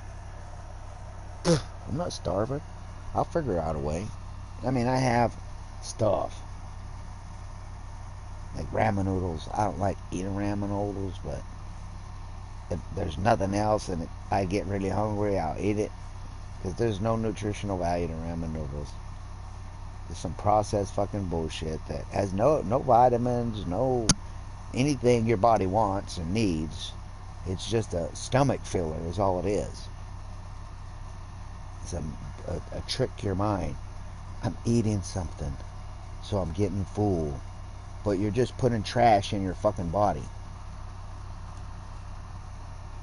I'm not starving. I'll figure out a way. I mean, I have stuff. Like ramen noodles. I don't like eating ramen noodles, but if there's nothing else and I get really hungry, I'll eat it. Because there's no nutritional value to ramen noodles. There's some processed fucking bullshit that has no vitamins, no anything your body wants and needs. It's just a stomach filler is all it is. It's a trick your mind. I'm eating something, so I'm getting full. But you're just putting trash in your fucking body.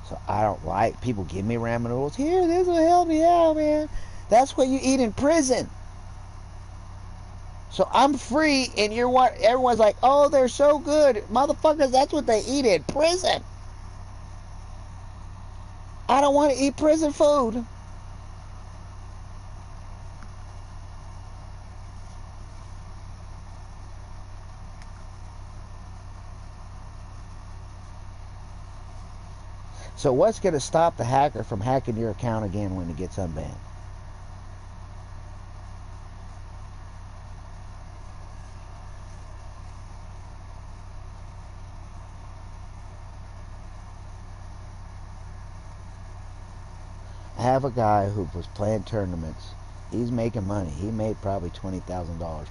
So I don't like, people give me ramen noodles. Here, this will help me out, man. That's what you eat in prison. So I'm free, and you're what? Everyone's like, oh, they're so good. Motherfuckers, that's what they eat in prison. I don't want to eat prison food. So what's going to stop the hacker from hacking your account again when it gets unbanned? I have a guy who was playing tournaments. He's making money. He made probably $20,000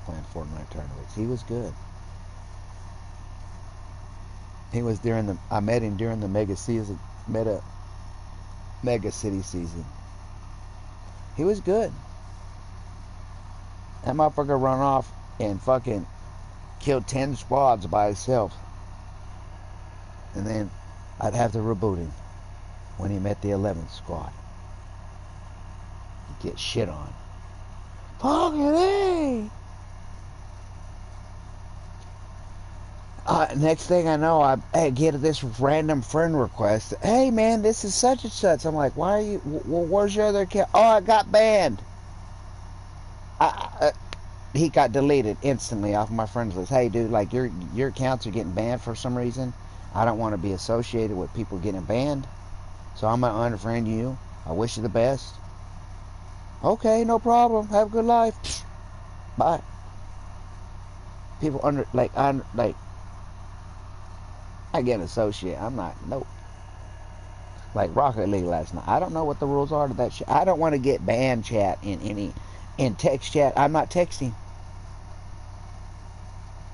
playing Fortnite tournaments. He was good. He was I met him during the mega city season. He was good. That motherfucker run off and fucking killed 10 squads by himself. And then I'd have to reboot him when he met the 11th squad. He'd get shit on. Fucking A! Next thing I know, I get this random friend request. Hey man, this is such and such. I'm like, why are you? Well, where's your other account? Oh, I got banned. He got deleted instantly off my friends list. Hey dude, like your accounts are getting banned for some reason. I don't want to be associated with people getting banned, so I'm gonna unfriend you. I wish you the best. Okay, no problem. Have a good life. Bye. People I get associate. I'm not, nope. Like Rocket League last night. I don't know what the rules are to that shit. I don't want to get banned chat in text chat. I'm not texting.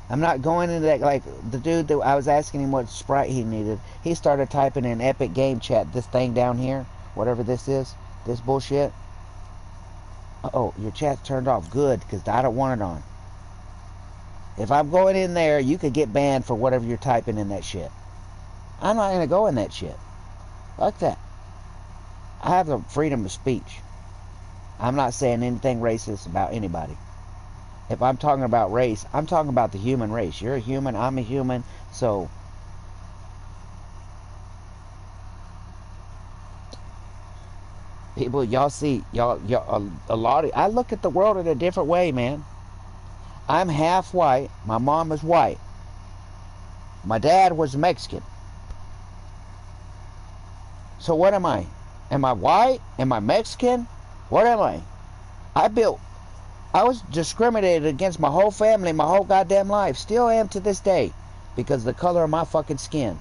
I'm not going into that. Like the dude that I was asking him what Sprite he needed, he started typing in Epic Game Chat, this thing down here, whatever this is, this bullshit. Oh, your chat's turned off. Good, because I don't want it on. If I'm going in there, you could get banned for whatever you're typing in that shit. I'm not going to go in that shit. Fuck that. I have the freedom of speech. I'm not saying anything racist about anybody. If I'm talking about race, I'm talking about the human race. You're a human, I'm a human, so people, y'all see, y'all a lot of, I look at the world in a different way, man. I'm half white. My mom is white. My dad was Mexican. So what am I? Am I white? Am I Mexican? What am I? I was discriminated against my whole family, my whole goddamn life. Still am to this day. Because of the color of my fucking skin.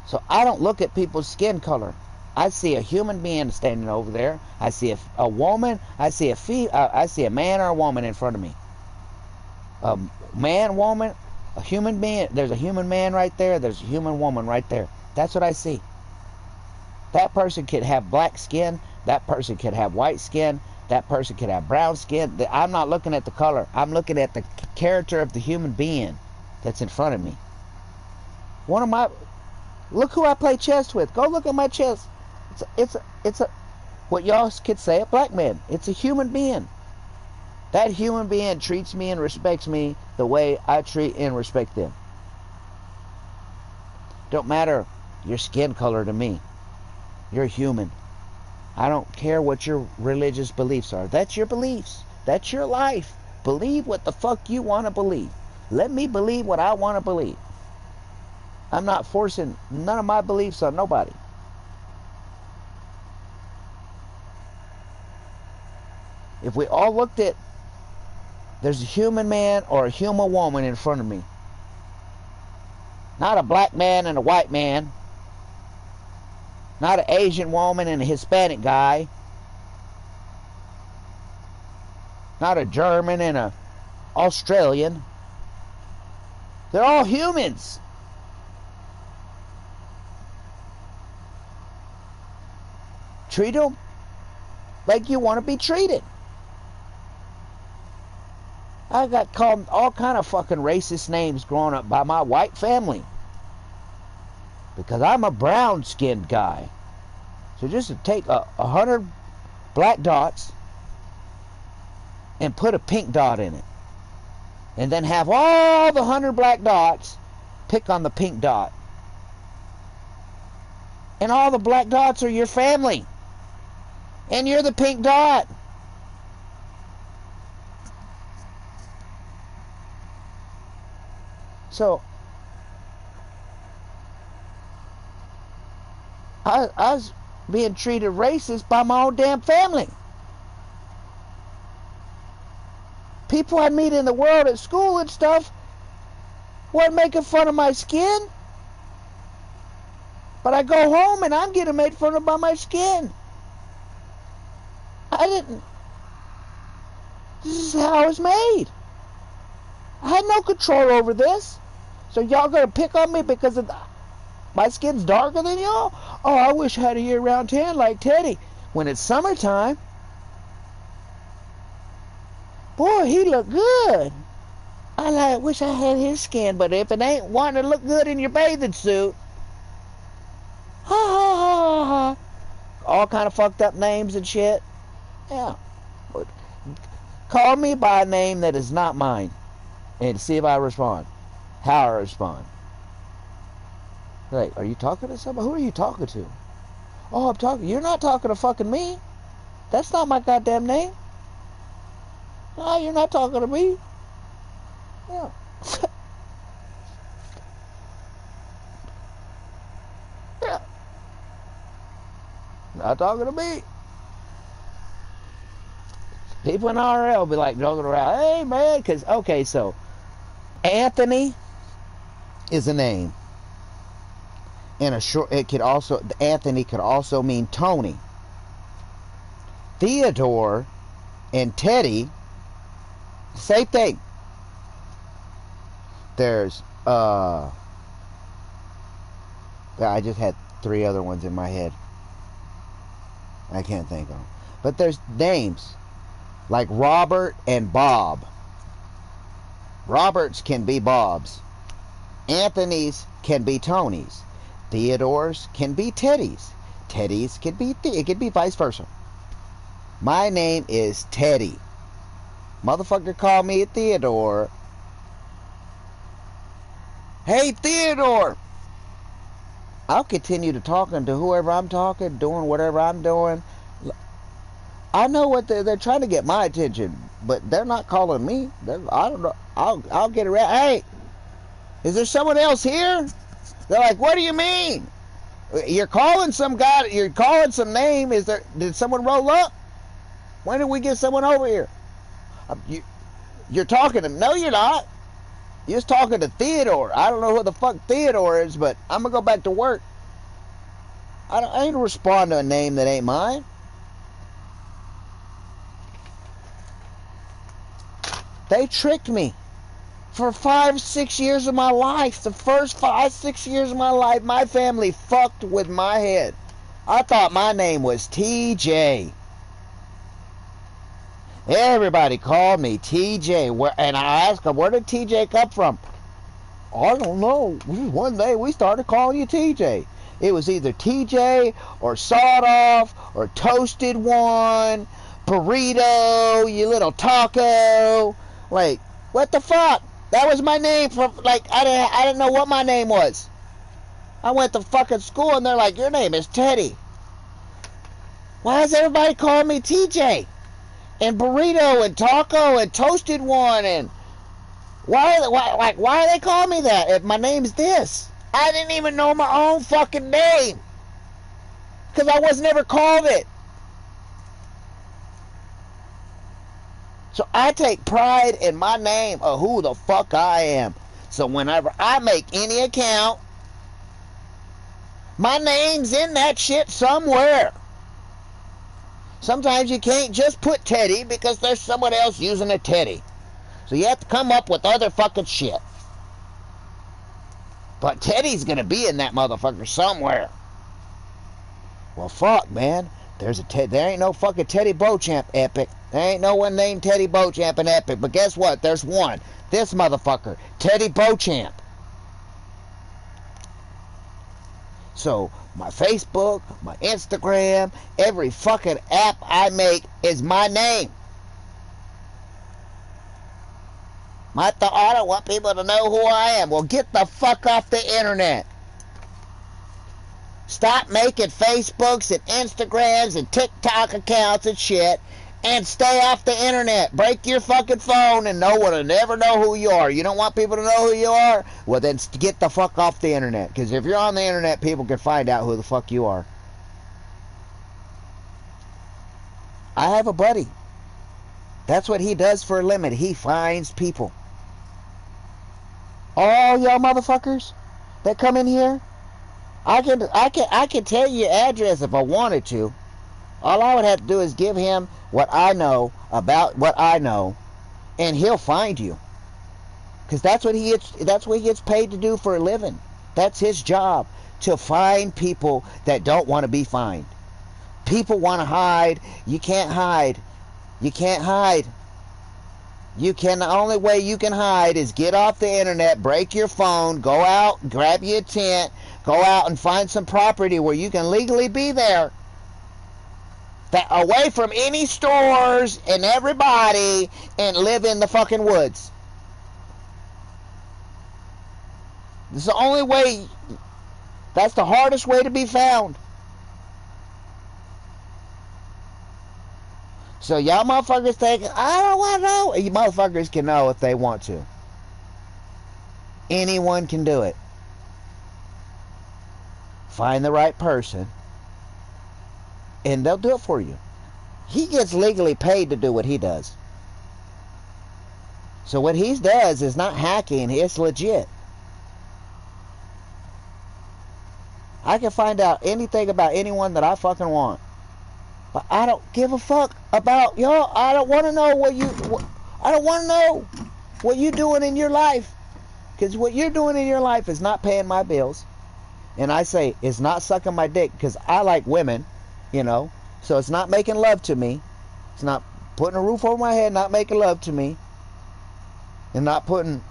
So I don't look at people's skin color. I see a human being standing over there. I see a woman. I see a man or a woman in front of me. A man, woman, a human being. There's a human man right there. There's a human woman right there. That's what I see. That person could have black skin. That person could have white skin. That person could have brown skin. I'm not looking at the color. I'm looking at the character of the human being that's in front of me. Look who I play chess with. Go look at my chess. It's a what y'all could say a black man. It's a human being. That human being treats me and respects me the way I treat and respect them. Don't matter your skin color to me. You're human. I don't care what your religious beliefs are. That's your beliefs. That's your life. Believe what the fuck you want to believe. Let me believe what I want to believe. I'm not forcing none of my beliefs on nobody. If we all looked at, there's a human man or a human woman in front of me. Not a black man and a white man. Not an Asian woman and a Hispanic guy. Not a German and a Australian. They're all humans. Treat them like you want to be treated. I got called all kind of fucking racist names growing up by my white family. Because I'm a brown-skinned guy. So just to take 100 black dots and put a pink dot in it. And then have all the 100 black dots pick on the pink dot. And all the black dots are your family. And you're the pink dot. So, I was being treated racist by my own damn family. People I meet in the world at school and stuff weren't making fun of my skin. But I go home and I'm getting made fun of by my skin. This is how I was made. I had no control over this. So y'all gonna pick on me because my skin's darker than y'all? Oh, I wish I had a year-round tan like Teddy. When it's summertime, boy, he looked good. I wish I had his skin, but if it ain't wanting to look good in your bathing suit, ha ha ha ha. All kind of fucked up names and shit. Yeah. Call me by a name that is not mine and see if I respond. How I respond. Like, are you talking to somebody? Who are you talking to? Oh, I'm talking. You're not talking to fucking me. That's not my goddamn name. No, you're not talking to me. Yeah. Yeah. Not talking to me. People in RL be like joking around. Hey, man, because, okay, so Anthony is a name. And Anthony could also mean Tony. Theodore and Teddy, same thing. There's, I just had 3 other ones in my head. I can't think of them. But there's names like Robert and Bob. Roberts can be Bobs. Anthony's can be Tony's. Theodore's can be Teddy's. Teddy's can be it can be vice versa. My name is Teddy. Motherfucker call me Theodore. Hey, Theodore! I'll continue to talking to whoever I'm talking, doing whatever I'm doing. I know what they're trying to get my attention, but they're not calling me. I don't know. I'll get around. Hey, is there someone else here? They're like, what do you mean? You're calling some guy. You're calling some name. Did someone roll up? When did we get someone over here? You're talking to. No, you're not. You're just talking to Theodore. I don't know who the fuck Theodore is, but I'm gonna go back to work. I ain't gonna respond to a name that ain't mine. They tricked me for 5-6 years of my life. The first 5-6 years of my life, my family fucked with my head. I thought my name was TJ. Everybody called me TJ. And I asked them, where did TJ come from? I don't know. One day we started calling you TJ. It was either TJ or Sawed Off or Toasted One, Burrito, you little taco. Like, what the fuck? That was my name for, like, I didn't know what my name was. I went to fucking school and they're like, your name is Teddy. Why is everybody calling me TJ? And Burrito and Taco and Toasted One, and why are they calling me that if my name's this? I didn't even know my own fucking name. Because I was never called it. So I take pride in my name of who the fuck I am. So whenever I make any account, my name's in that shit somewhere. Sometimes you can't just put Teddy because there's someone else using a Teddy. So you have to come up with other fucking shit. But Teddy's gonna be in that motherfucker somewhere. Well, fuck, man. There ain't no fucking Teddy Beauchamp epic. There ain't no one named Teddy Beauchamp in epic. But guess what? There's one. This motherfucker, Teddy Beauchamp. So my Facebook, my Instagram, every fucking app I make is my name. I don't want people to know who I am. Well, get the fuck off the internet. Stop making Facebooks and Instagrams and TikTok accounts and shit, and stay off the internet. Break your fucking phone and no one will never know who you are. You don't want people to know who you are? Well, then get the fuck off the internet. Because if you're on the internet, people can find out who the fuck you are. I have a buddy. That's what he does for a living. He finds people. All y'all motherfuckers that come in here, I can tell you your address if I wanted to. All I would have to do is give him what I know about what I know, and he'll find you. Because that's what he gets paid to do for a living. That's his job, to find people that don't want to be found. People want to hide. You can't hide. You can't hide. The only way you can hide is get off the internet, break your phone, go out, grab you a tent, go out and find some property where you can legally be there. Away from any stores and everybody, and live in the fucking woods. This is the only way. That's the hardest way to be found. So y'all motherfuckers think, I don't want to know. You motherfuckers can know if they want to. Anyone can do it. Find the right person, and they'll do it for you. He gets legally paid to do what he does. So what he does is not hacking, it's legit. I can find out anything about anyone that I fucking want. But I don't give a fuck about y'all. I don't want to know I don't want to know what you're doing in your life. Because what you're doing in your life is not paying my bills. And I say, it's not sucking my dick, because I like women, you know. So it's not making love to me. It's not putting a roof over my head, not making love to me. And not putting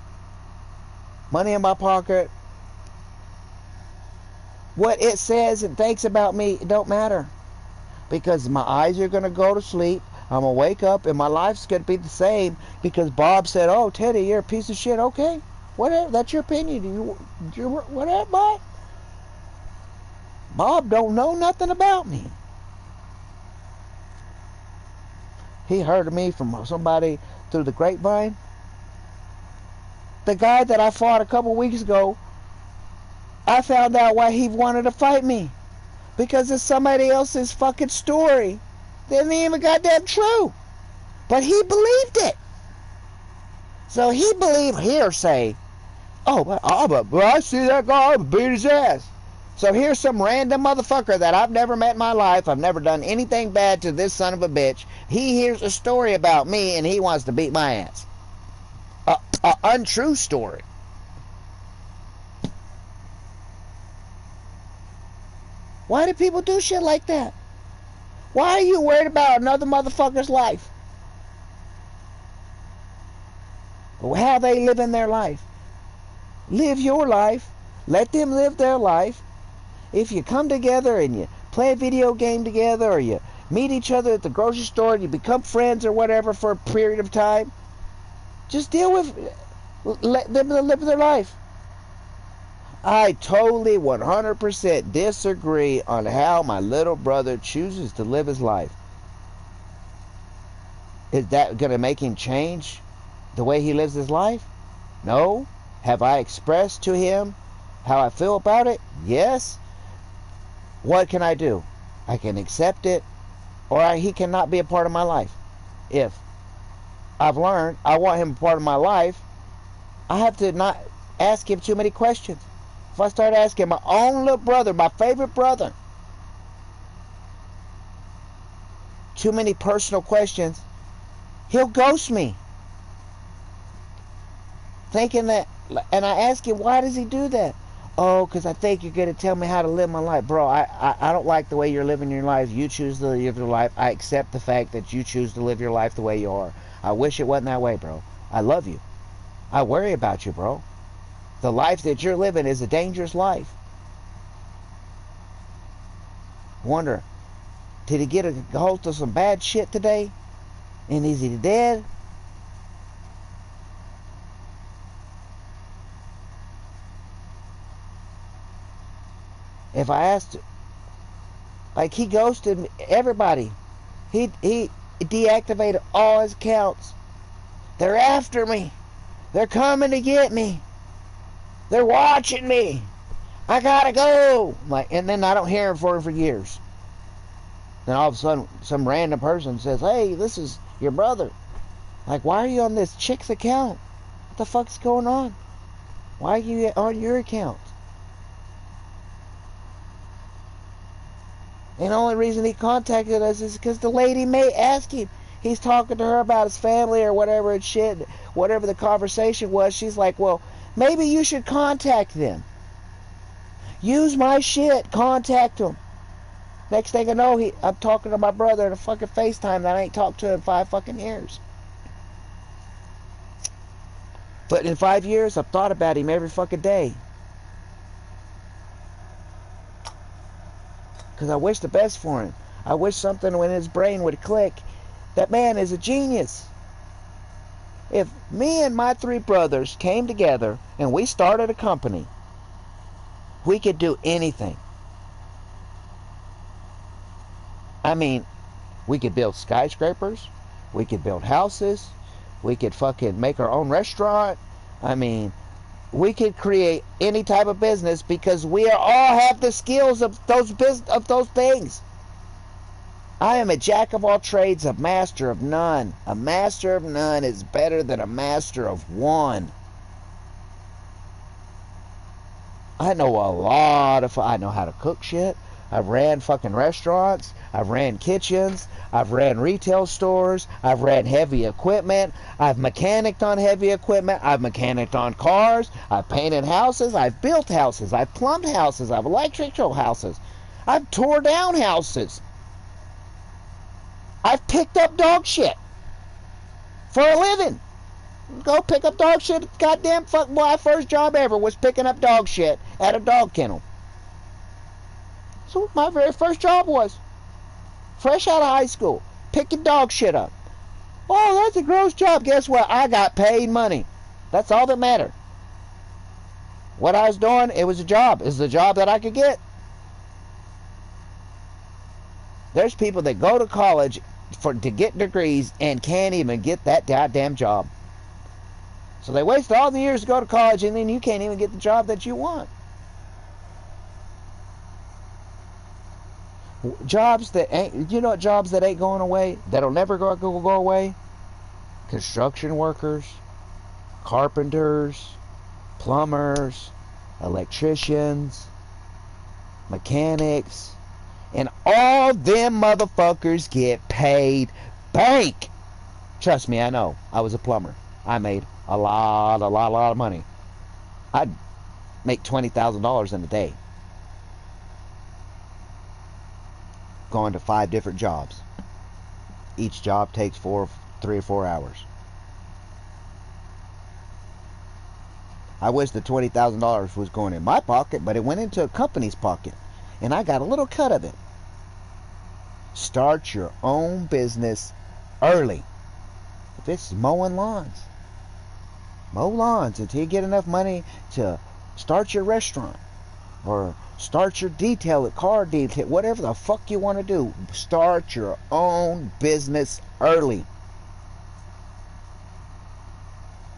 money in my pocket. What it says and thinks about me, it don't matter. Because my eyes are going to go to sleep. I'm going to wake up and my life's going to be the same. Because Bob said, oh, Teddy, you're a piece of shit. Okay, whatever. That's your opinion. Whatever, Bob. Bob don't know nothing about me. He heard of me from somebody through the grapevine. The guy that I fought a couple weeks ago, I found out why he wanted to fight me. Because it's somebody else's fucking story. That ain't even goddamn true. But he believed it. So he believed hearsay. Oh, but I see that guy, I beat his ass. So here's some random motherfucker that I've never met in my life. I've never done anything bad to this son of a bitch. He hears a story about me and he wants to beat my ass. A untrue story. Why do people do shit like that? Why are you worried about another motherfucker's life? How they live in their life. Live your life. Let them live their life. If you come together and you play a video game together, or you meet each other at the grocery store and you become friends or whatever for a period of time, just deal with, let them live their life. I totally 100% disagree on how my little brother chooses to live his life. Is that going to make him change the way he lives his life? No. Have I expressed to him how I feel about it? Yes. What can I do? I can accept it, or he cannot be a part of my life. If I've learned I want him a part of my life, I have to not ask him too many questions. If I start asking my own little brother, my favorite brother, too many personal questions, he'll ghost me. Thinking that, and I ask him, why does he do that? Oh, because I think you're going to tell me how to live my life. Bro, I don't like the way you're living your life. You choose to live your life. I accept the fact that you choose to live your life the way you are. I wish it wasn't that way, bro. I love you. I worry about you, bro. The life that you're living is a dangerous life. Wonder, did he get a hold of some bad shit today? And is he dead? If I asked, like, he ghosted everybody. He deactivated all his accounts. They're after me. They're coming to get me. They're watching me. I gotta go. Like, and then I don't hear from him for years. Then all of a sudden, some random person says, "Hey, this is your brother." Like, why are you on this chick's account? What the fuck's going on? Why are you on your account? And the only reason he contacted us is because the lady may ask him. He's talking to her about his family or whatever and shit. Whatever the conversation was, she's like, well, maybe you should contact them. Use my shit. Contact them. Next thing I know, I'm talking to my brother in a fucking FaceTime that I ain't talked to in 5 fucking years. But in 5 years, I've thought about him every fucking day. Because I wish the best for him. I wish something in his brain would click. That man is a genius. If me and my 3 brothers came together and we started a company, we could do anything. I mean, we could build skyscrapers. We could build houses. We could fucking make our own restaurant. I mean, we could create any type of business because we all have the skills of those things. I am a jack of all trades, a master of none. A master of none is better than a master of one. I know a lot of... I know how to cook shit. I've ran fucking restaurants. I've ran kitchens. I've ran retail stores. I've ran heavy equipment. I've mechanicked on heavy equipment. I've mechanicked on cars. I've painted houses. I've built houses. I've plumbed houses. I've electrical houses. I've tore down houses. I've picked up dog shit for a living. Go pick up dog shit. Goddamn fuck, my first job ever was picking up dog shit at a dog kennel. So my very first job was. Fresh out of high school. Picking dog shit up. Oh, that's a gross job. Guess what? I got paid money. That's all that mattered. What I was doing, it was a job. It was a job that I could get. There's people that go to college to get degrees and can't even get that goddamn job. So they waste all the years to go to college and then you can't even get the job that you want. Jobs that ain't, you know what jobs that ain't going away? That'll never go away? Construction workers, carpenters, plumbers, electricians, mechanics, and all them motherfuckers get paid bank. Trust me, I know. I was a plumber. I made a lot of money. I'd make $20,000 in a day. Going to 5 different jobs. Each job takes 3 or 4 hours. I wish the $20,000 was going in my pocket, but it went into a company's pocket. and I got a little cut of it. Start your own business early. If it's mowing lawns, mow lawns until you get enough money to start your restaurant or start your car detail, whatever the fuck you want to do. Start your own business early.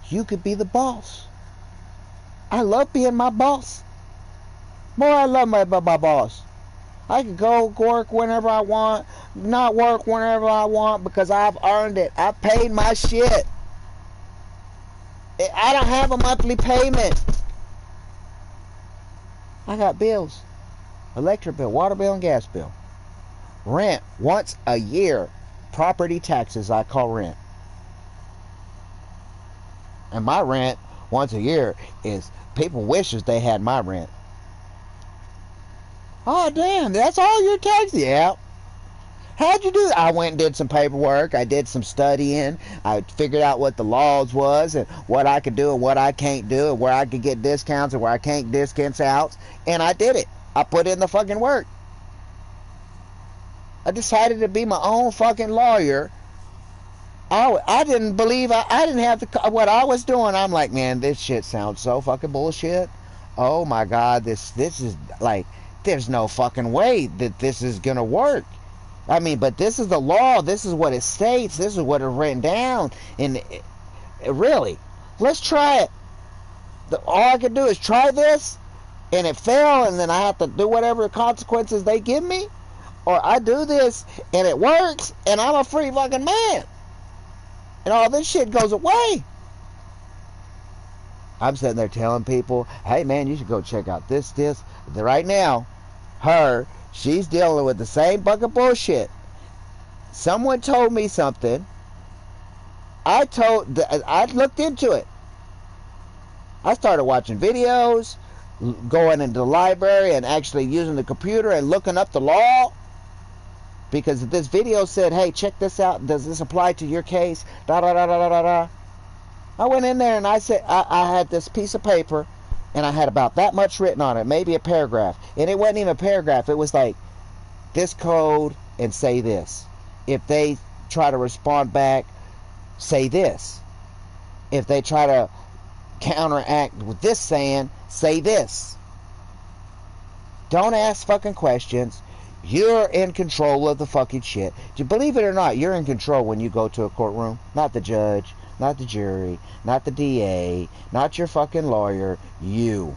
You could be the boss. I love being my boss. More, I love my boss. I can go work whenever I want, not work whenever I want, because I've earned it. I paid my shit. I don't have a monthly payment. I got bills. Electric bill, water bill, and gas bill. Rent once a year. Property taxes I call rent. And my rent once a year is, people wishes they had my rent. Oh, damn, that's all your tax? Yeah. How'd you do that? I went and did some paperwork. I did some studying. I figured out what the laws was and what I could do and what I can't do and where I could get discounts and where I can't discounts out. And I did it. I put in the fucking work. I decided to be my own fucking lawyer. I didn't believe I didn't have what I was doing. I'm like, man, this shit sounds so fucking bullshit. Oh my God, this is like, there's no fucking way that this is gonna work. I mean, but this is the law. This is what it states. This is what is written down. And really, let's try it. All I can do is try this, and it failed, and then I have to do whatever consequences they give me. Or I do this, and it works, and I'm a free fucking man. And all this shit goes away. I'm sitting there telling people, hey man, you should go check out this. Right now, she's dealing with the same bucket bullshit. Someone told me something. I looked into it. I started watching videos, going into the library and actually using the computer and looking up the law. Because this video said, hey, check this out. Does this apply to your case? Da da da da da da. I went in there and I said, I had this piece of paper and I had about that much written on it, maybe a paragraph. And it wasn't even a paragraph. It was like, this code and say this. If they try to respond back, say this. If they try to counteract with this saying, say this. Don't ask fucking questions. You're in control of the fucking shit. Do you believe it or not, you're in control when you go to a courtroom. Not the judge, not the jury, not the DA, not your fucking lawyer. You.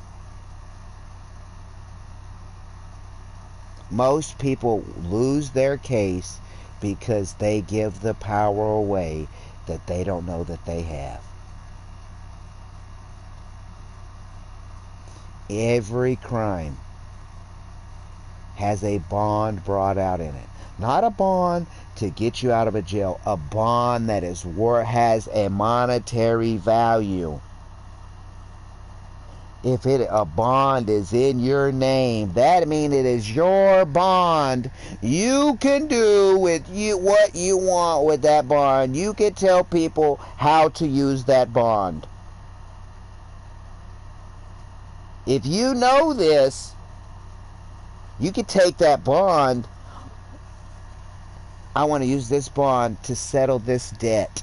Most people lose their case because they give the power away that they don't know that they have. Every crime has a bond brought out in it. Not a bond to get you out of a jail. A bond that has a monetary value. If a bond is in your name, that means it is your bond. You can do with what you want with that bond. You can tell people how to use that bond. If you know this, you could take that bond. I want to use this bond to settle this debt.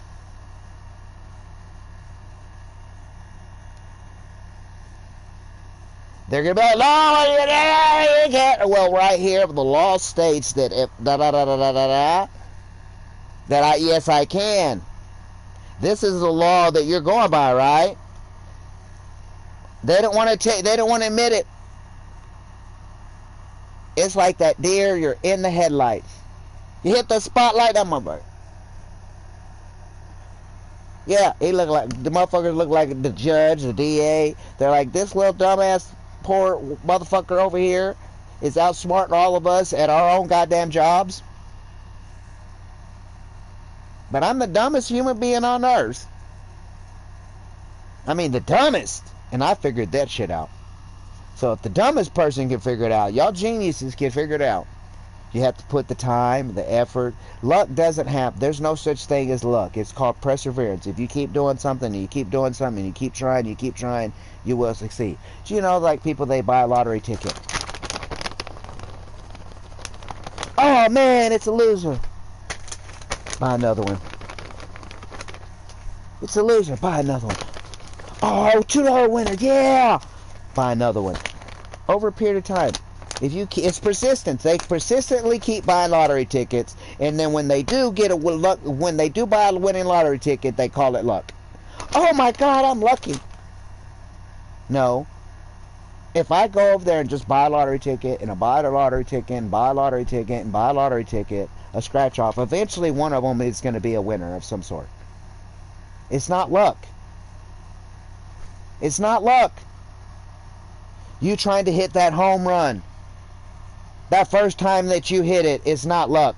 They're going to be like, no, you can't. Well, right here, the law states that if yes, I can. This is the law that you're going by, right? They don't want to admit it. It's like that deer, you're in the headlights. You hit the spotlight, that motherfucker. Yeah, the motherfuckers look like the judge, the DA. They're like, this little dumbass poor motherfucker over here is outsmarting all of us at our own goddamn jobs. But I'm the dumbest human being on earth. I mean, the dumbest. And I figured that shit out. So if the dumbest person can figure it out, y'all geniuses can figure it out. You have to put the time, the effort. Luck doesn't happen. There's no such thing as luck. It's called perseverance. If you keep doing something, and you keep doing something, and you keep trying, you will succeed. Do you know, like people, they buy a lottery ticket. Oh man, it's a loser. Buy another one. It's a loser. Buy another one. Oh, $2 winner. Yeah. Buy another one. Over a period of time. It's persistence. They persistently keep buying lottery tickets, and then when they do when they do buy a winning lottery ticket, they call it luck. Oh my God, I'm lucky. No. If I go over there and just buy a lottery ticket, and I buy a lottery ticket, and buy a lottery ticket, and buy a lottery ticket, a scratch off, eventually one of them is going to be a winner of some sort. It's not luck. It's not luck. You trying to hit that home run. That first time that you hit it, it's not luck.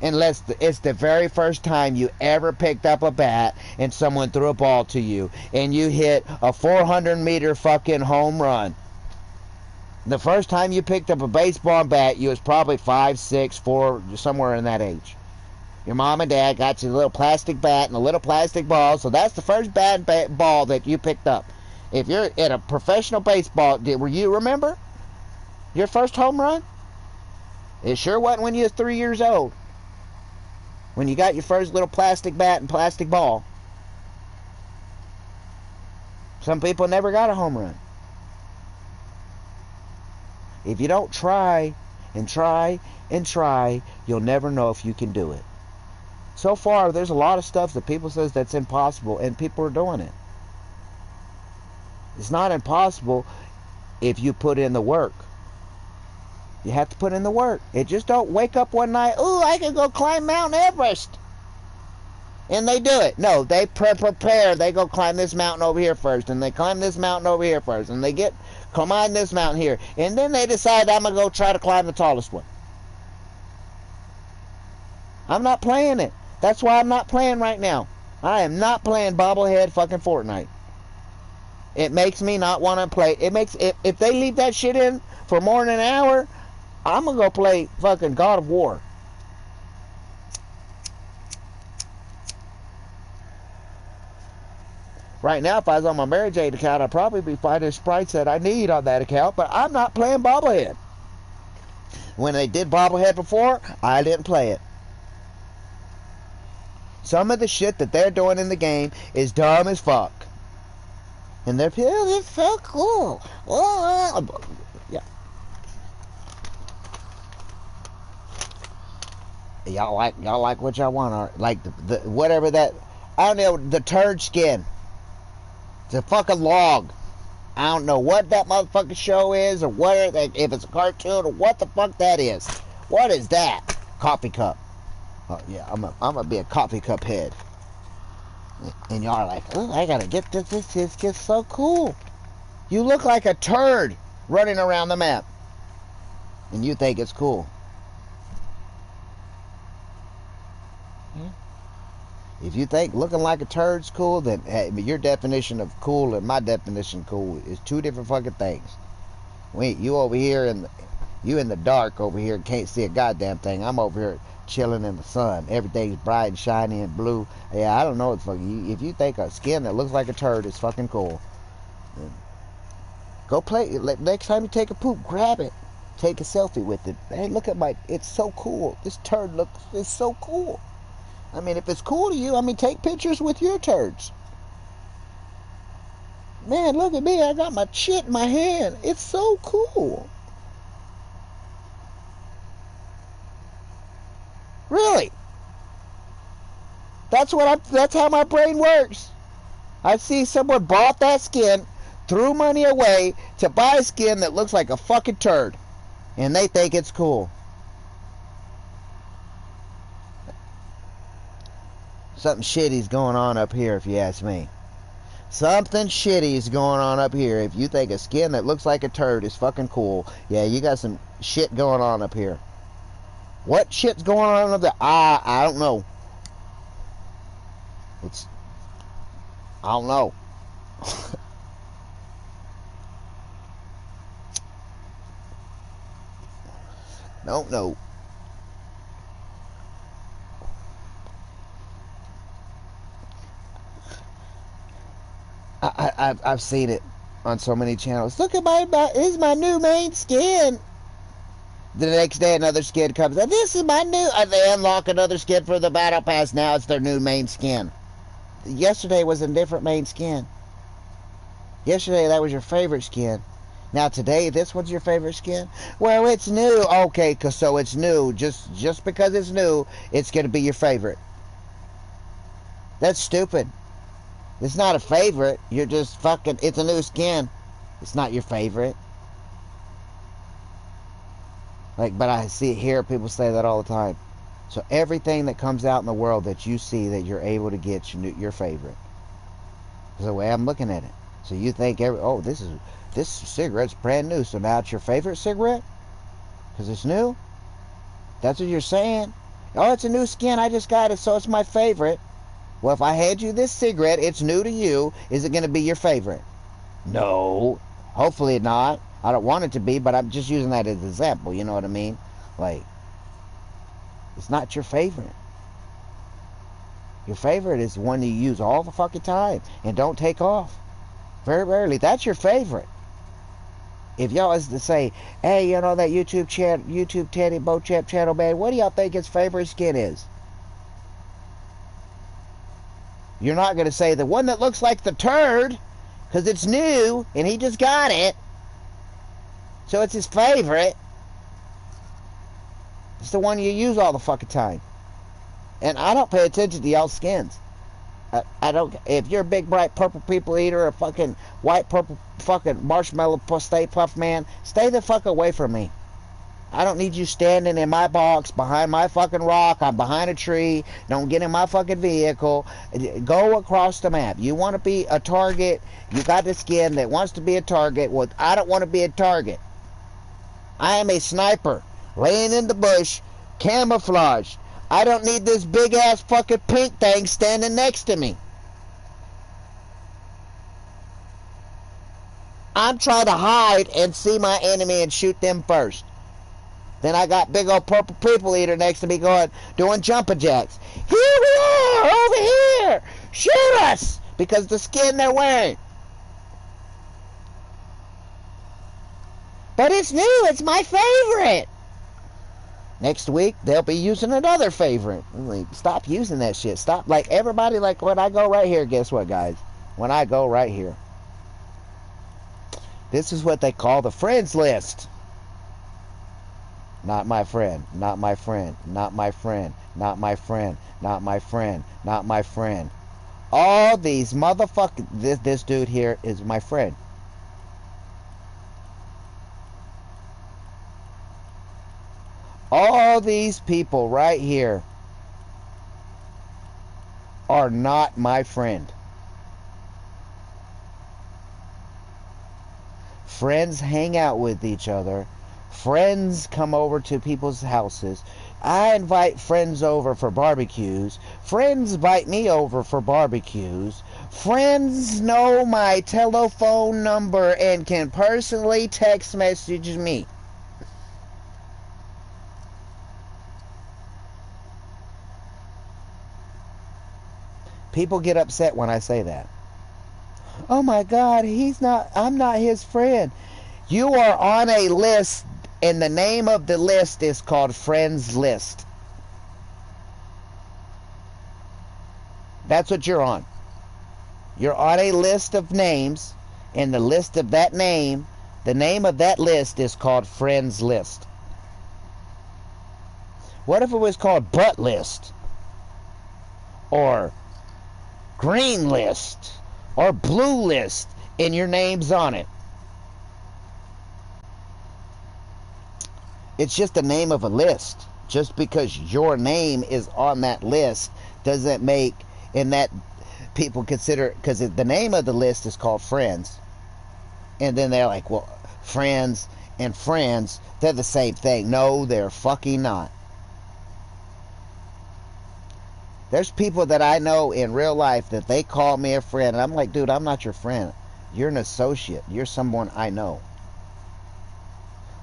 Unless it's the very first time you ever picked up a bat and someone threw a ball to you and you hit a 400-meter fucking home run. The first time you picked up a baseball bat, you was probably 5, 6, 4, somewhere in that age. Your mom and dad got you a little plastic bat and a little plastic ball, so that's the first ball that you picked up. If you're at a professional baseball, were you remember your first home run? It sure wasn't when you was 3 years old. When you got your first little plastic bat and plastic ball. Some people never got a home run. If you don't try and try and try, you'll never know if you can do it. So far, there's a lot of stuff that people says that's impossible, and people are doing it. It's not impossible if you put in the work. You have to put in the work. It just don't wake up one night, ooh, I can go climb Mount Everest. And they do it. No, they prepare. They go climb this mountain over here first, and they climb this mountain over here first, and they climb this mountain here. And then they decide, I'm going to go try to climb the tallest one. I'm not playing it. That's why I'm not playing right now. I am not playing bobblehead fucking Fortnite. It makes me not want to play. If they leave that shit in for more than an hour, I'm going to go play fucking God of War. Right now, if I was on my Maryjane account, I'd probably be finding sprites that I need on that account, but I'm not playing bobblehead. When they did bobblehead before, I didn't play it. Some of the shit that they're doing in the game is dumb as fuck. And they're, oh, it's so cool. Oh, yeah. Y'all like what y'all want, or like the whatever that, I don't know, the turd skin. It's a fucking log. I don't know what that motherfucking show is, or what, if it's a cartoon, or what the fuck that is. What is that? Coffee cup. Oh yeah, I'm gonna be a coffee cup head. And y'all are like, oh, I gotta get this. This gets so cool. You look like a turd running around the map, and you think it's cool. If you think looking like a turd's cool, then hey, your definition of cool and my definition of cool is two different fucking things. You over here you in the dark over here and can't see a goddamn thing. I'm over here chilling in the sun. Everything's bright and shiny and blue. Yeah, I don't know what the fuck. If you think a skin that looks like a turd is fucking cool, then go play. Next time you take a poop, grab it. Take a selfie with it. Hey, look at it's so cool. This turd it's so cool. I mean, if it's cool to you, I mean, take pictures with your turds. Man, look at me. I got my shit in my hand. It's so cool. Really? That's how my brain works. I see someone bought that skin, threw money away to buy a skin that looks like a fucking turd, and they think it's cool. Something shitty's going on up here, if you ask me. Something shitty's going on up here. If you think a skin that looks like a turd is fucking cool, yeah, you got some shit going on up here. What shit's going on up there? I don't know. I don't know. Don't know. I've seen it on so many channels. Look at this is my new main skin. The next day, another skin comes out. This is my new. They unlock another skin for the battle pass. Now it's their new main skin. Yesterday was a different main skin. Yesterday, that was your favorite skin. Now today, this one's your favorite skin? Well, it's new. Okay, so it's new. Just because it's new, it's going to be your favorite. That's stupid. It's not a favorite. You're just fucking... It's a new skin. It's not your favorite. Like, but I hear people say that all the time. So everything that comes out in the world that you see that you're able to get your favorite. That's the way I'm looking at it. So you think this cigarette's brand new, so now it's your favorite cigarette? Because it's new? That's what you're saying? Oh, it's a new skin, I just got it, so it's my favorite. Well, if I hand you this cigarette, it's new to you, is it going to be your favorite? No. Hopefully not. I don't want it to be, but I'm just using that as an example, you know what I mean? Like, it's not your favorite. Your favorite is one you use all the fucking time and don't take off. Very rarely. That's your favorite. If y'all is to say, hey, you know that YouTube Teddy Bochap channel, man, what do y'all think his favorite skin is? You're not going to say the one that looks like the turd, because it's new and he just got it. So it's his favorite. It's the one you use all the fucking time. And I don't pay attention to y'all's skins. I don't. If you're a big bright purple people eater or a fucking white purple fucking marshmallow stay puff man, stay the fuck away from me. I don't need you standing in my box behind my fucking rock. I'm behind a tree. Don't get in my fucking vehicle. Go across the map. You want to be a target. You got the skin that wants to be a target. Well, I don't want to be a target. I am a sniper laying in the bush, camouflaged. I don't need this big ass fucking pink thing standing next to me. I'm trying to hide and see my enemy and shoot them first. Then I got big old purple people eater next to me doing jumping jacks. Here we are, over here. Shoot us, because the skin they're wearing. But it's new. It's my favorite. Next week, they'll be using another favorite. Like, stop using that shit. Stop. Like, everybody, like, when I go right here, guess what, guys? When I go right here, this is what they call the friends list. Not my friend. Not my friend. Not my friend. Not my friend. Not my friend. Not my friend. All these motherfuckers. This dude here is my friend. All these people right here are not my friend. Friends hang out with each other. Friends come over to people's houses. I invite friends over for barbecues. Friends invite me over for barbecues. Friends know my telephone number and can personally text message me. People get upset when I say that. Oh my God, I'm not his friend. You are on a list, and the name of the list is called Friends List. That's what you're on. You're on a list of names, and the list of that name, the name of that list is called Friends List. What if it was called Butt List? Or Green List? Or Blue List, and your name's on it? It's just the name of a list. Just because your name is on that list doesn't make, and that people consider, because the name of the list is called Friends. And then they're like, well, friends and friends, they're the same thing. No, they're fucking not. There's people that I know in real life that they call me a friend. And I'm like, dude, I'm not your friend. You're an associate. You're someone I know.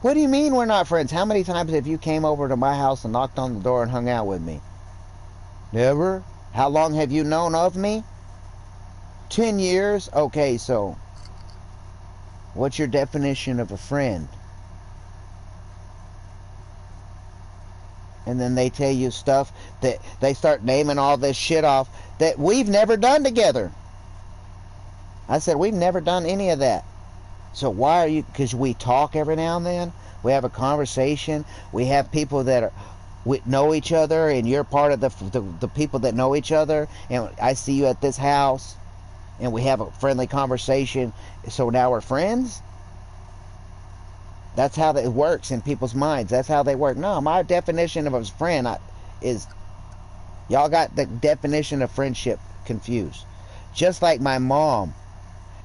What do you mean we're not friends? How many times have you came over to my house and knocked on the door and hung out with me? Never. How long have you known of me? 10 years? Okay, so what's your definition of a friend? And then they tell you stuff that they start naming all this shit off that we've never done together. I said, we've never done any of that. So why are you? Because we talk every now and then. We have a conversation. We have people that we know each other, and you're part of the people that know each other. And I see you at this house, and we have a friendly conversation. So now we're friends? That's how it works in people's minds. That's how they work. No, my definition of a friend is... Y'all got the definition of friendship confused. Just like my mom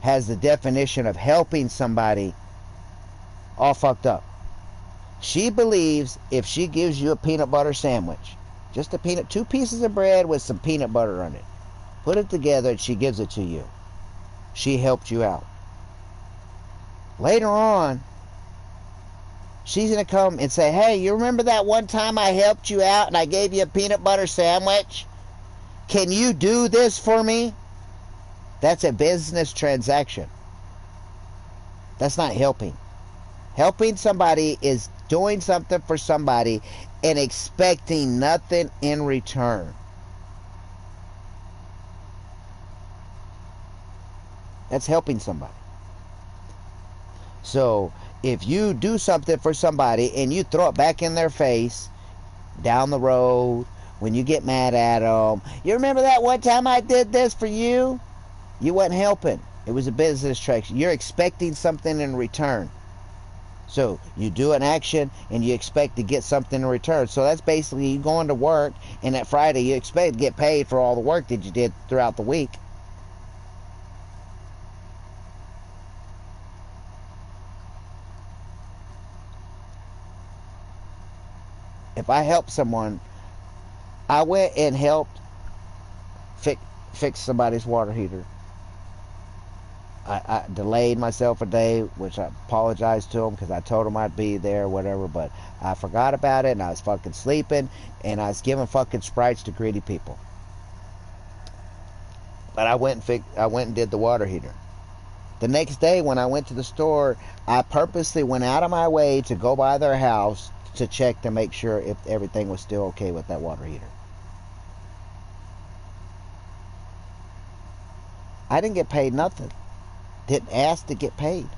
has the definition of helping somebody all fucked up. She believes if she gives you a peanut butter sandwich, just two pieces of bread with some peanut butter on it, put it together and she gives it to you, she helped you out. Later on, she's going to come and say, hey, you remember that one time I helped you out and I gave you a peanut butter sandwich? Can you do this for me? That's a business transaction. That's not helping. Helping somebody is doing something for somebody and expecting nothing in return. That's helping somebody. So if you do something for somebody and you throw it back in their face down the road, when you get mad at them, you remember that one time I did this for you? You wasn't helping. It was a business transaction. You're expecting something in return. So you do an action and you expect to get something in return. So that's basically you going to work, and that Friday you expect to get paid for all the work that you did throughout the week. If I help someone, I went and helped fix somebody's water heater. I delayed myself a day, which I apologized to them because I told them I'd be there or whatever, but I forgot about it and I was fucking sleeping and I was giving fucking Sprites to greedy people. But I went and did the water heater. The next day when I went to the store, I purposely went out of my way to go by their house to check to make sure if everything was still okay with that water heater. I didn't get paid nothing. Didn't ask to get paid.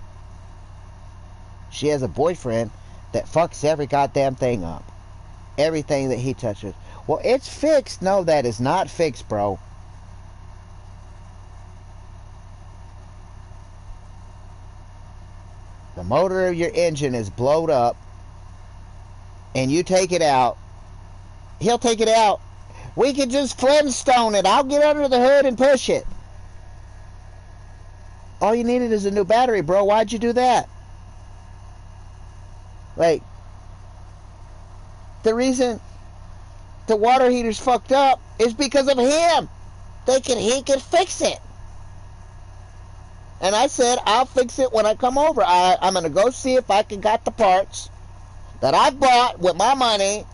She has a boyfriend that fucks every goddamn thing up. Everything that he touches. Well, it's fixed. No, that is not fixed, bro. The motor of your engine is blowed up and you take it out. He'll take it out. We could just Flintstone it. I'll get under the hood and push it. All you needed is a new battery, bro. Why'd you do that? Like, the reason the water heater's fucked up is because of him. He could fix it. And I said, I'll fix it when I come over. I'm going to go see if I can got the parts that I bought with my money.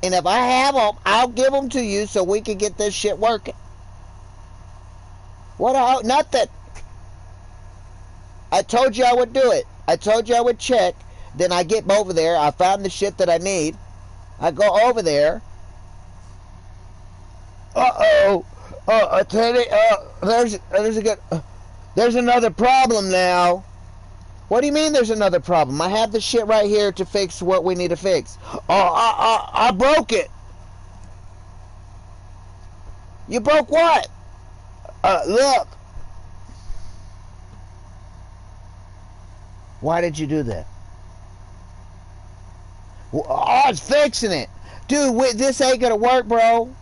And if I have them, I'll give them to you so we can get this shit working. What? Nothing. I told you I would do it. I told you I would check. Then I get over there. I found the shit that I need. I go over there. I tell you, there's another problem now. What do you mean there's another problem? I have the shit right here to fix what we need to fix. I broke it. You broke what? Look. Why did you do that? Well, I was fixing it. Dude, this ain't gonna work, bro.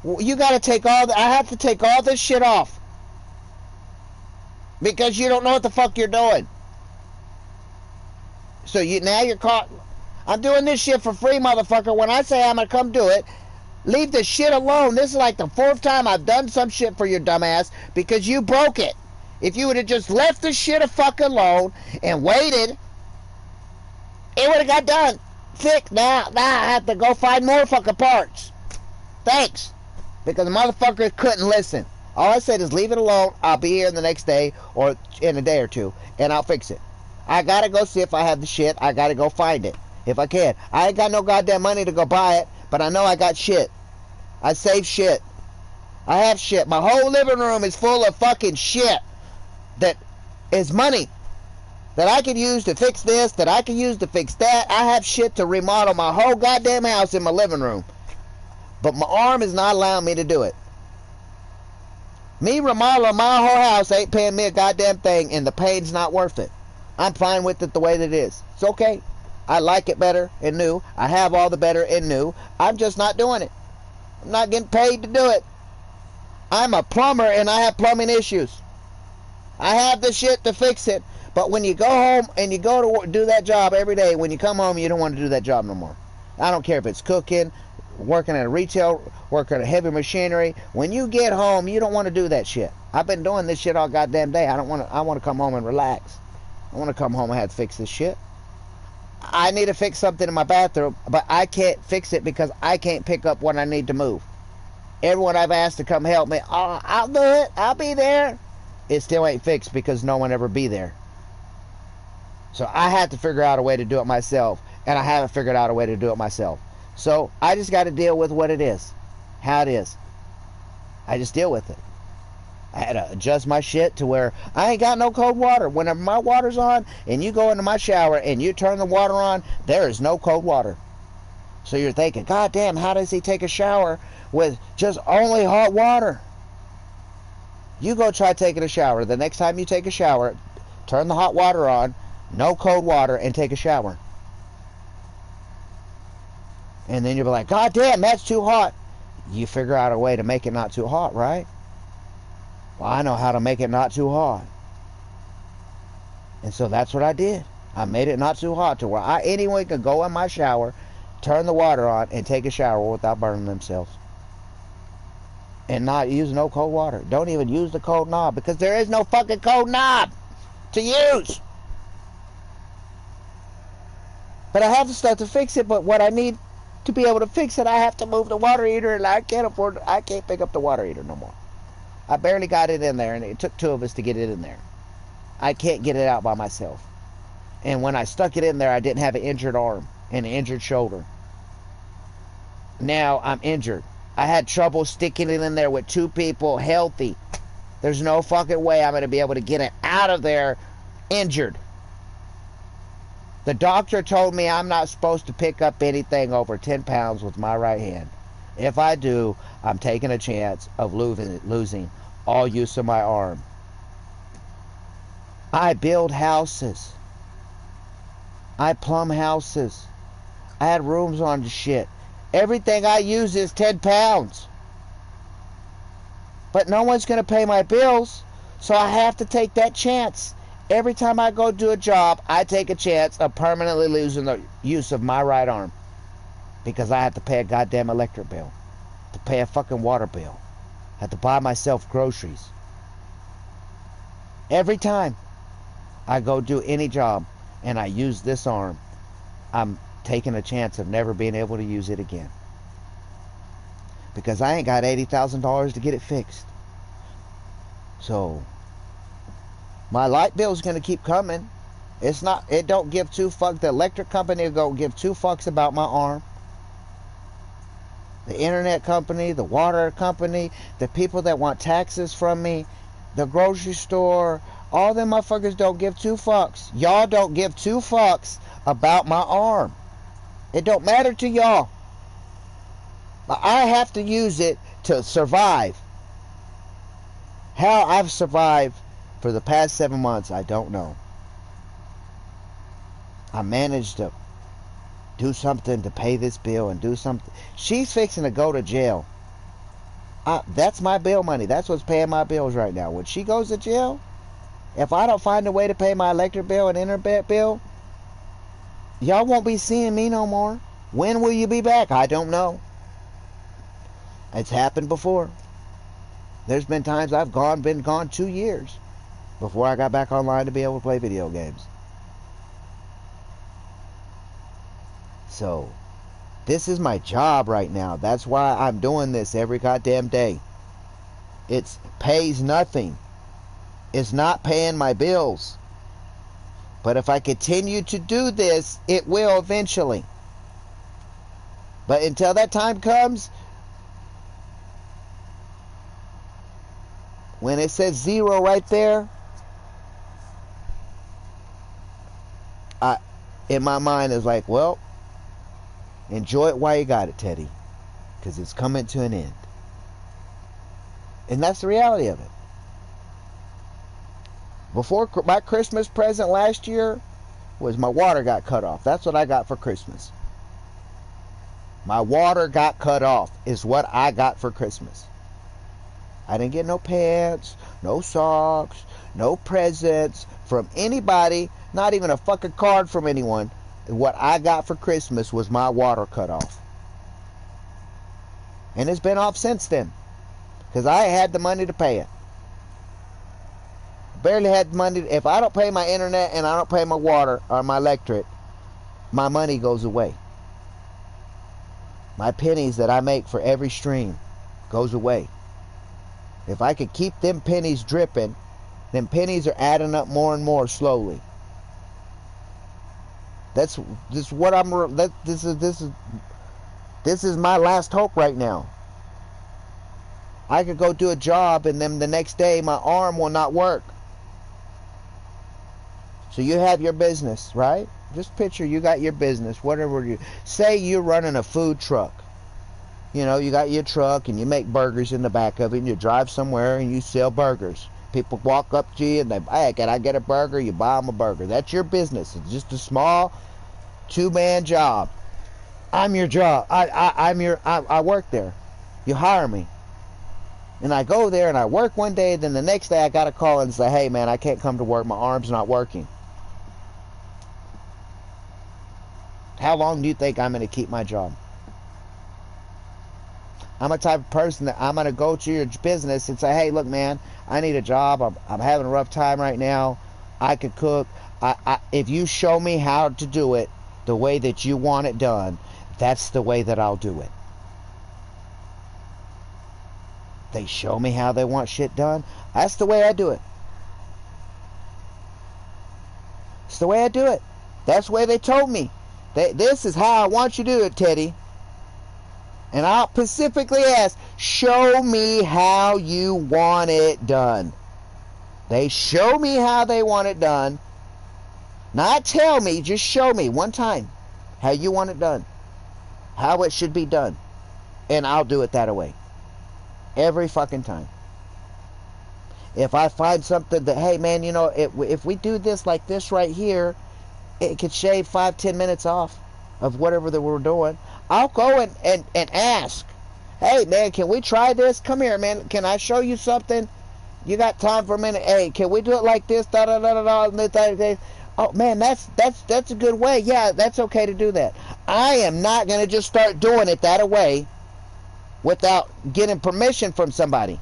You gotta take I have to take all this shit off. Because you don't know what the fuck you're doing. So now you're caught. I'm doing this shit for free, motherfucker. When I say I'm gonna come do it, leave the shit alone. This is like the 4th time I've done some shit for your dumbass because you broke it. If you would have just left the shit a fucking alone and waited, it would have got done. Fixed. Now I have to go find more fucking parts. Thanks. Because the motherfucker couldn't listen. All I said is leave it alone. I'll be here the next day or in a day or two and I'll fix it. I gotta go see if I have the shit. I gotta go find it. If I can. I ain't got no goddamn money to go buy it, but I know I got shit. I save shit. I have shit. My whole living room is full of fucking shit that is money that I could use to fix this, that I could use to fix that. I have shit to remodel my whole goddamn house in my living room. But my arm is not allowing me to do it. Me remodeling my whole house ain't paying me a goddamn thing, and the pain's not worth it. I'm fine with it the way that it is. It's okay. I like it better and new. I have all the better and new. I'm just not doing it. I'm not getting paid to do it. I'm a plumber and I have plumbing issues. I have the shit to fix it. But when you go home and you go to do that job every day, when you come home, you don't want to do that job no more. I don't care if it's cooking, working at a retail, working at heavy machinery. When you get home, you don't want to do that shit. I've been doing this shit all goddamn day. I want to come home and relax. I want to come home and have to fix this shit. I need to fix something in my bathroom, but I can't fix it because I can't pick up what I need to move. Everyone I've asked to come help me, oh, I'll do it. I'll be there. It still ain't fixed because no one ever be there. So I had to figure out a way to do it myself, and I haven't figured out a way to do it myself. So I just got to deal with what it is, how it is. I just deal with it. I had to adjust my shit to where I ain't got no cold water. Whenever my water's on and you go into my shower and you turn the water on, there is no cold water. So you're thinking, God damn, how does he take a shower with just only hot water? You go try taking a shower. The next time you take a shower, turn the hot water on, no cold water, and take a shower. And then you'll be like, God damn, that's too hot. You figure out a way to make it not too hot, right? Well, I know how to make it not too hot. And so that's what I did. I made it not too hot to where anyone could go in my shower, turn the water on, and take a shower without burning themselves. And not use no cold water. Don't even use the cold knob because there is no fucking cold knob to use. But I have the stuff to fix it, but what I need to be able to fix it, I have to move the water heater, and I can't pick up the water heater no more. I barely got it in there, and it took two of us to get it in there. I can't get it out by myself. And when I stuck it in there, I didn't have an injured arm and an injured shoulder. Now I'm injured. I had trouble sticking it in there with two people healthy. There's no fucking way I'm going to be able to get it out of there injured. The doctor told me I'm not supposed to pick up anything over 10 pounds with my right hand. If I do, I'm taking a chance of losing all use of my arm. I build houses. I plumb houses. I had rooms on the shit. Everything I use is 10 pounds. But no one's going to pay my bills, so I have to take that chance. Every time I go do a job, I take a chance of permanently losing the use of my right arm. Because I have to pay a goddamn electric bill. To pay a fucking water bill. I have to buy myself groceries. Every time I go do any job and I use this arm, I'm taking a chance of never being able to use it again. Because I ain't got $80,000 to get it fixed. So my light bill's gonna keep coming. It don't give two fucks. The electric company will go give two fucks about my arm. The internet company, the water company, the people that want taxes from me, the grocery store, all them motherfuckers don't give two fucks. Y'all don't give two fucks about my arm. It don't matter to y'all. I have to use it to survive. How I've survived for the past 7 months, I don't know. I managed to do something to pay this bill and do something. She's fixing to go to jail. That's my bill money. That's what's paying my bills right now. When she goes to jail, if I don't find a way to pay my electric bill and internet bill, y'all won't be seeing me no more. When will you be back? I don't know. It's happened before. There's been times I've been gone 2 years before I got back online to be able to play video games. So, this is my job right now. That's why I'm doing this every goddamn day. It pays nothing. It's not paying my bills. But if I continue to do this, it will eventually. But until that time comes, when it says 0 right there, in my mind is like, well, enjoy it while you got it, Teddy, because it's coming to an end. And that's the reality of it. Before, my Christmas present last year was my water got cut off. That's what I got for Christmas. My water got cut off is what I got for Christmas. I didn't get no pants, no socks, no presents from anybody, not even a fucking card from anyone. What I got for Christmas was my water cut off. And it's been off since then, because I had the money to pay it. Barely had money. If I don't pay my internet and I don't pay my water or my electric, my money goes away. My pennies that I make for every stream goes away. If I could keep them pennies dripping, them pennies are adding up more and more slowly. This is what I'm. This is my last hope right now. I could go do a job and then the next day my arm will not work. So you have your business, right? Just picture you got your business, whatever you say. You're running a food truck. You know, you got your truck and you make burgers in the back of it, and you drive somewhere and you sell burgers. People walk up to you and they, hey, can I get a burger? You buy them a burger. That's your business. It's just a small 2-man job. I'm your job. I work there. You hire me. And I go there and I work one day, then the next day I got to call and say, hey man, I can't come to work. My arm's not working. How long do you think I'm going to keep my job? I'm a type of person that I'm going to go to your business and say, hey, look, man, I need a job. I'm having a rough time right now. I could cook. If you show me how to do it the way that you want it done, that's the way that I'll do it. They show me how they want shit done. That's the way I do it. It's the way I do it. That's the way they told me. This is how I want you to do it, Teddy. And I'll specifically ask, show me how you want it done. They show me how they want it done. Not tell me, just show me one time how you want it done. How it should be done. And I'll do it that way. Every fucking time. If I find something that, hey man, you know, if we do this like this right here, it could shave 5-10 minutes off of whatever that we're doing. I'll go and ask, hey man, can we try this? Come here, man. Can I show you something? You got time for a minute? Hey, can we do it like this? Da da da da da. Oh man, that's a good way. Yeah, that's okay to do that. I am not gonna just start doing it that way without getting permission from somebody.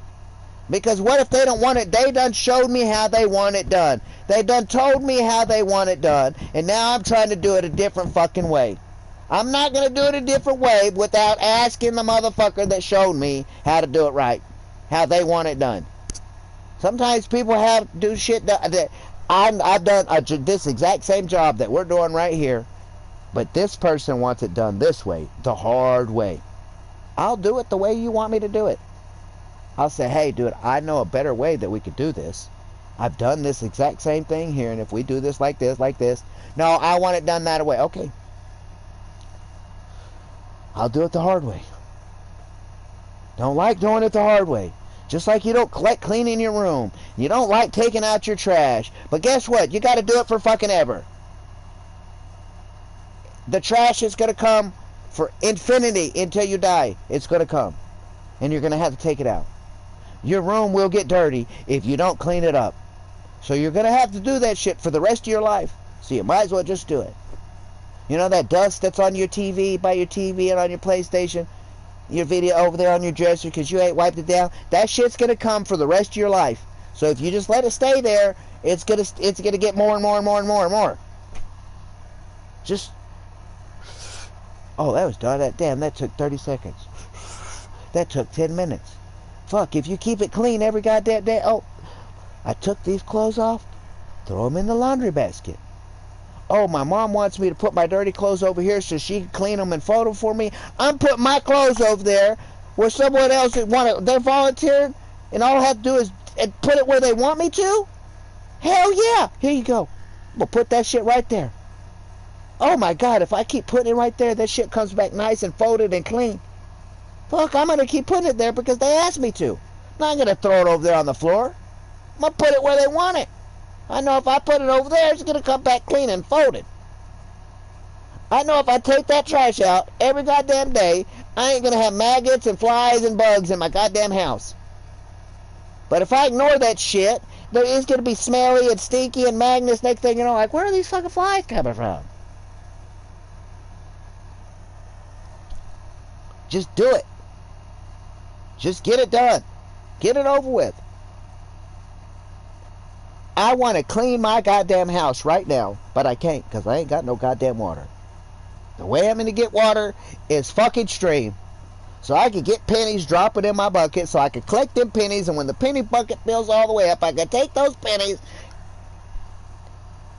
Because what if they don't want it? They done showed me how they want it done. They done told me how they want it done. And now I'm trying to do it a different fucking way. I'm not going to do it a different way without asking the motherfucker that showed me how to do it right. How they want it done. Sometimes people have to do shit that I've done this exact same job that we're doing right here. But this person wants it done this way. The hard way. I'll do it the way you want me to do it. I'll say, hey, dude, I know a better way that we could do this. I've done this exact same thing here, and if we do this, like this. No, I want it done that way. Okay. I'll do it the hard way. Don't like doing it the hard way. Just like you don't like cleaning your room. You don't like taking out your trash. But guess what? You got to do it for fucking ever. The trash is going to come for infinity until you die. It's going to come. And you're going to have to take it out. Your room will get dirty if you don't clean it up. So you're going to have to do that shit for the rest of your life. So you might as well just do it. You know that dust that's on your TV, by your TV and on your PlayStation, your video over there on your dresser because you ain't wiped it down? That shit's going to come for the rest of your life. So if you just let it stay there, it's going to get more and more and more and more and more. Just... Oh, that was done. That took 30 seconds. That took 10 minutes. Fuck, if you keep it clean every goddamn day. Oh, I took these clothes off, throw them in the laundry basket. Oh, my mom wants me to put my dirty clothes over here so she can clean them and fold them for me. I'm putting my clothes over there where someone else they're volunteering, and all I have to do is put it where they want me to? Hell yeah! Here you go. We'll put that shit right there. Oh my God, if I keep putting it right there, that shit comes back nice and folded and clean. Fuck, I'm gonna keep putting it there because they asked me to. I'm not gonna throw it over there on the floor. I'm gonna put it where they want it. I know if I put it over there, it's gonna come back clean and folded. I know if I take that trash out every goddamn day, I ain't gonna have maggots and flies and bugs in my goddamn house. But if I ignore that shit, there is gonna be smelly and stinky and magnets. Next thing you know, like, where are these fucking flies coming from? Just do it. Just get it done. Get it over with. I want to clean my goddamn house right now, but I can't because I ain't got no goddamn water. The way I'm going to get water is fucking stream. So I can get pennies, drop it in my bucket, so I can collect them pennies, and when the penny bucket fills all the way up, I can take those pennies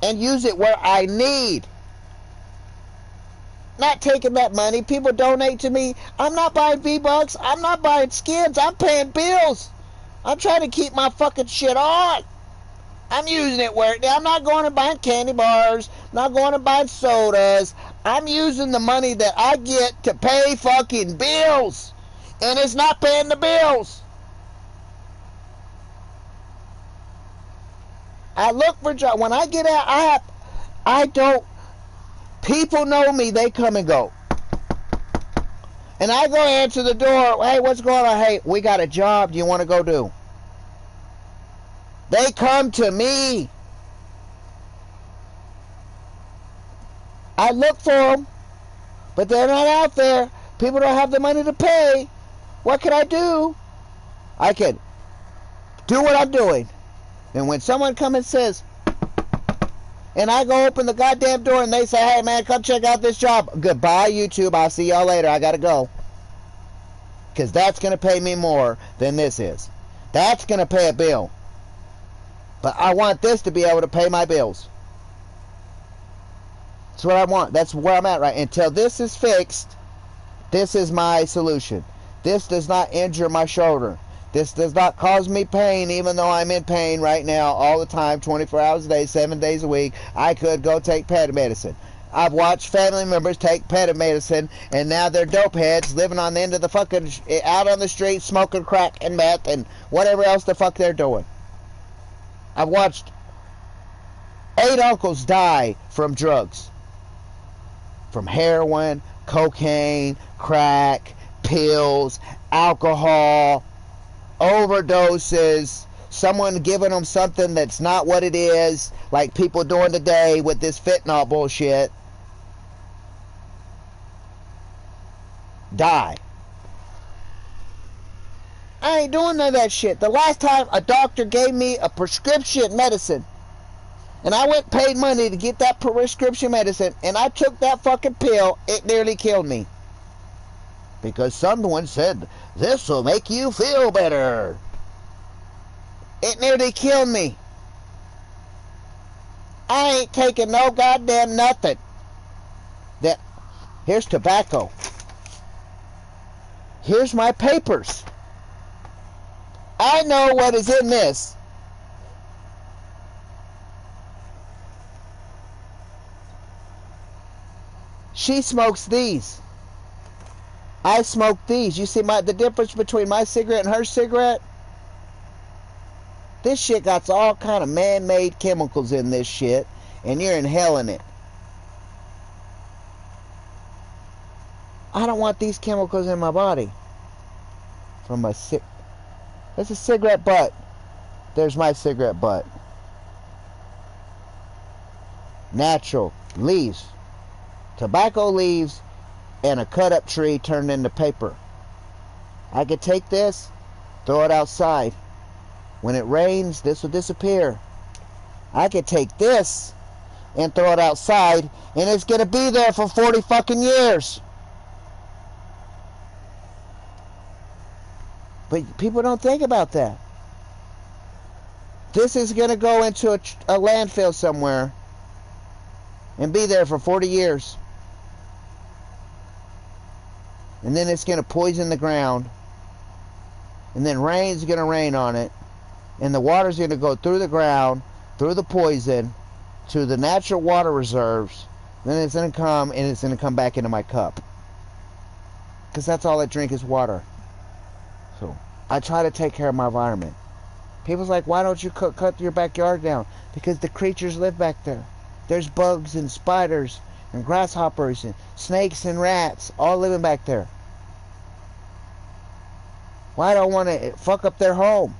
and use it where I need. Not taking that money. People donate to me. I'm not buying V-Bucks. I'm not buying skins. I'm paying bills. I'm trying to keep my fucking shit on. I'm using it where I'm not going and buying candy bars. I'm not going and buying sodas. I'm using the money that I get to pay fucking bills. And it's not paying the bills. I look for jobs. When I get out, I don't. People know me. They come and go. And I go answer the door. Hey, what's going on? Hey, we got a job. Do you want to go do? They come to me. I look for them, but they're not out there. People don't have the money to pay. What can I do? I can do what I'm doing. And when someone comes and says, and I go open the goddamn door and they say, hey man, come check out this job. Goodbye, YouTube. I'll see y'all later. I gotta go. Because that's going to pay me more than this is. That's going to pay a bill. But I want this to be able to pay my bills. That's what I want. That's where I'm at right. Until this is fixed, this is my solution. This does not injure my shoulder. This does not cause me pain, even though I'm in pain right now all the time, 24 hours a day, 7 days a week. I could go take pain medicine. I've watched family members take pain medicine, and now they're dope heads living on the end of the fucking, out on the street, smoking crack and meth and whatever else the fuck they're doing. I've watched 8 uncles die from drugs. From heroin, cocaine, crack, pills, alcohol, overdoses, someone giving them something that's not what it is, like people doing today with this fentanyl bullshit. Die. I ain't doing none of that shit. The last time a doctor gave me a prescription medicine, and I went and paid money to get that prescription medicine, and I took that fucking pill, it nearly killed me. Because someone said, this will make you feel better. It nearly killed me. I ain't taking no goddamn nothing. Here's tobacco. Here's my papers. I know what is in this. She smokes these. I smoke these. You see the difference between my cigarette and her cigarette? This shit got all kind of man-made chemicals in this shit, and you're inhaling it. I don't want these chemicals in my body. From my That's a cigarette butt. There's my cigarette butt. Natural leaves. Tobacco leaves and a cut up tree turned into paper. I could take this, throw it outside. When it rains, this will disappear. I could take this and throw it outside, and it's gonna be there for 40 fucking years. But people don't think about that. This is gonna go into a landfill somewhere. and be there for 40 years. And then it's going to poison the ground. And then rain's going to rain on it. And the water's going to go through the ground, through the poison, to the natural water reserves. Then it's going to come, and it's going to come back into my cup. Because that's all I drink is water. So I try to take care of my environment. People's like, why don't you cut your backyard down? Because the creatures live back there. There's bugs and spiders and grasshoppers and snakes and rats all living back there. Why don't I want to fuck up their home?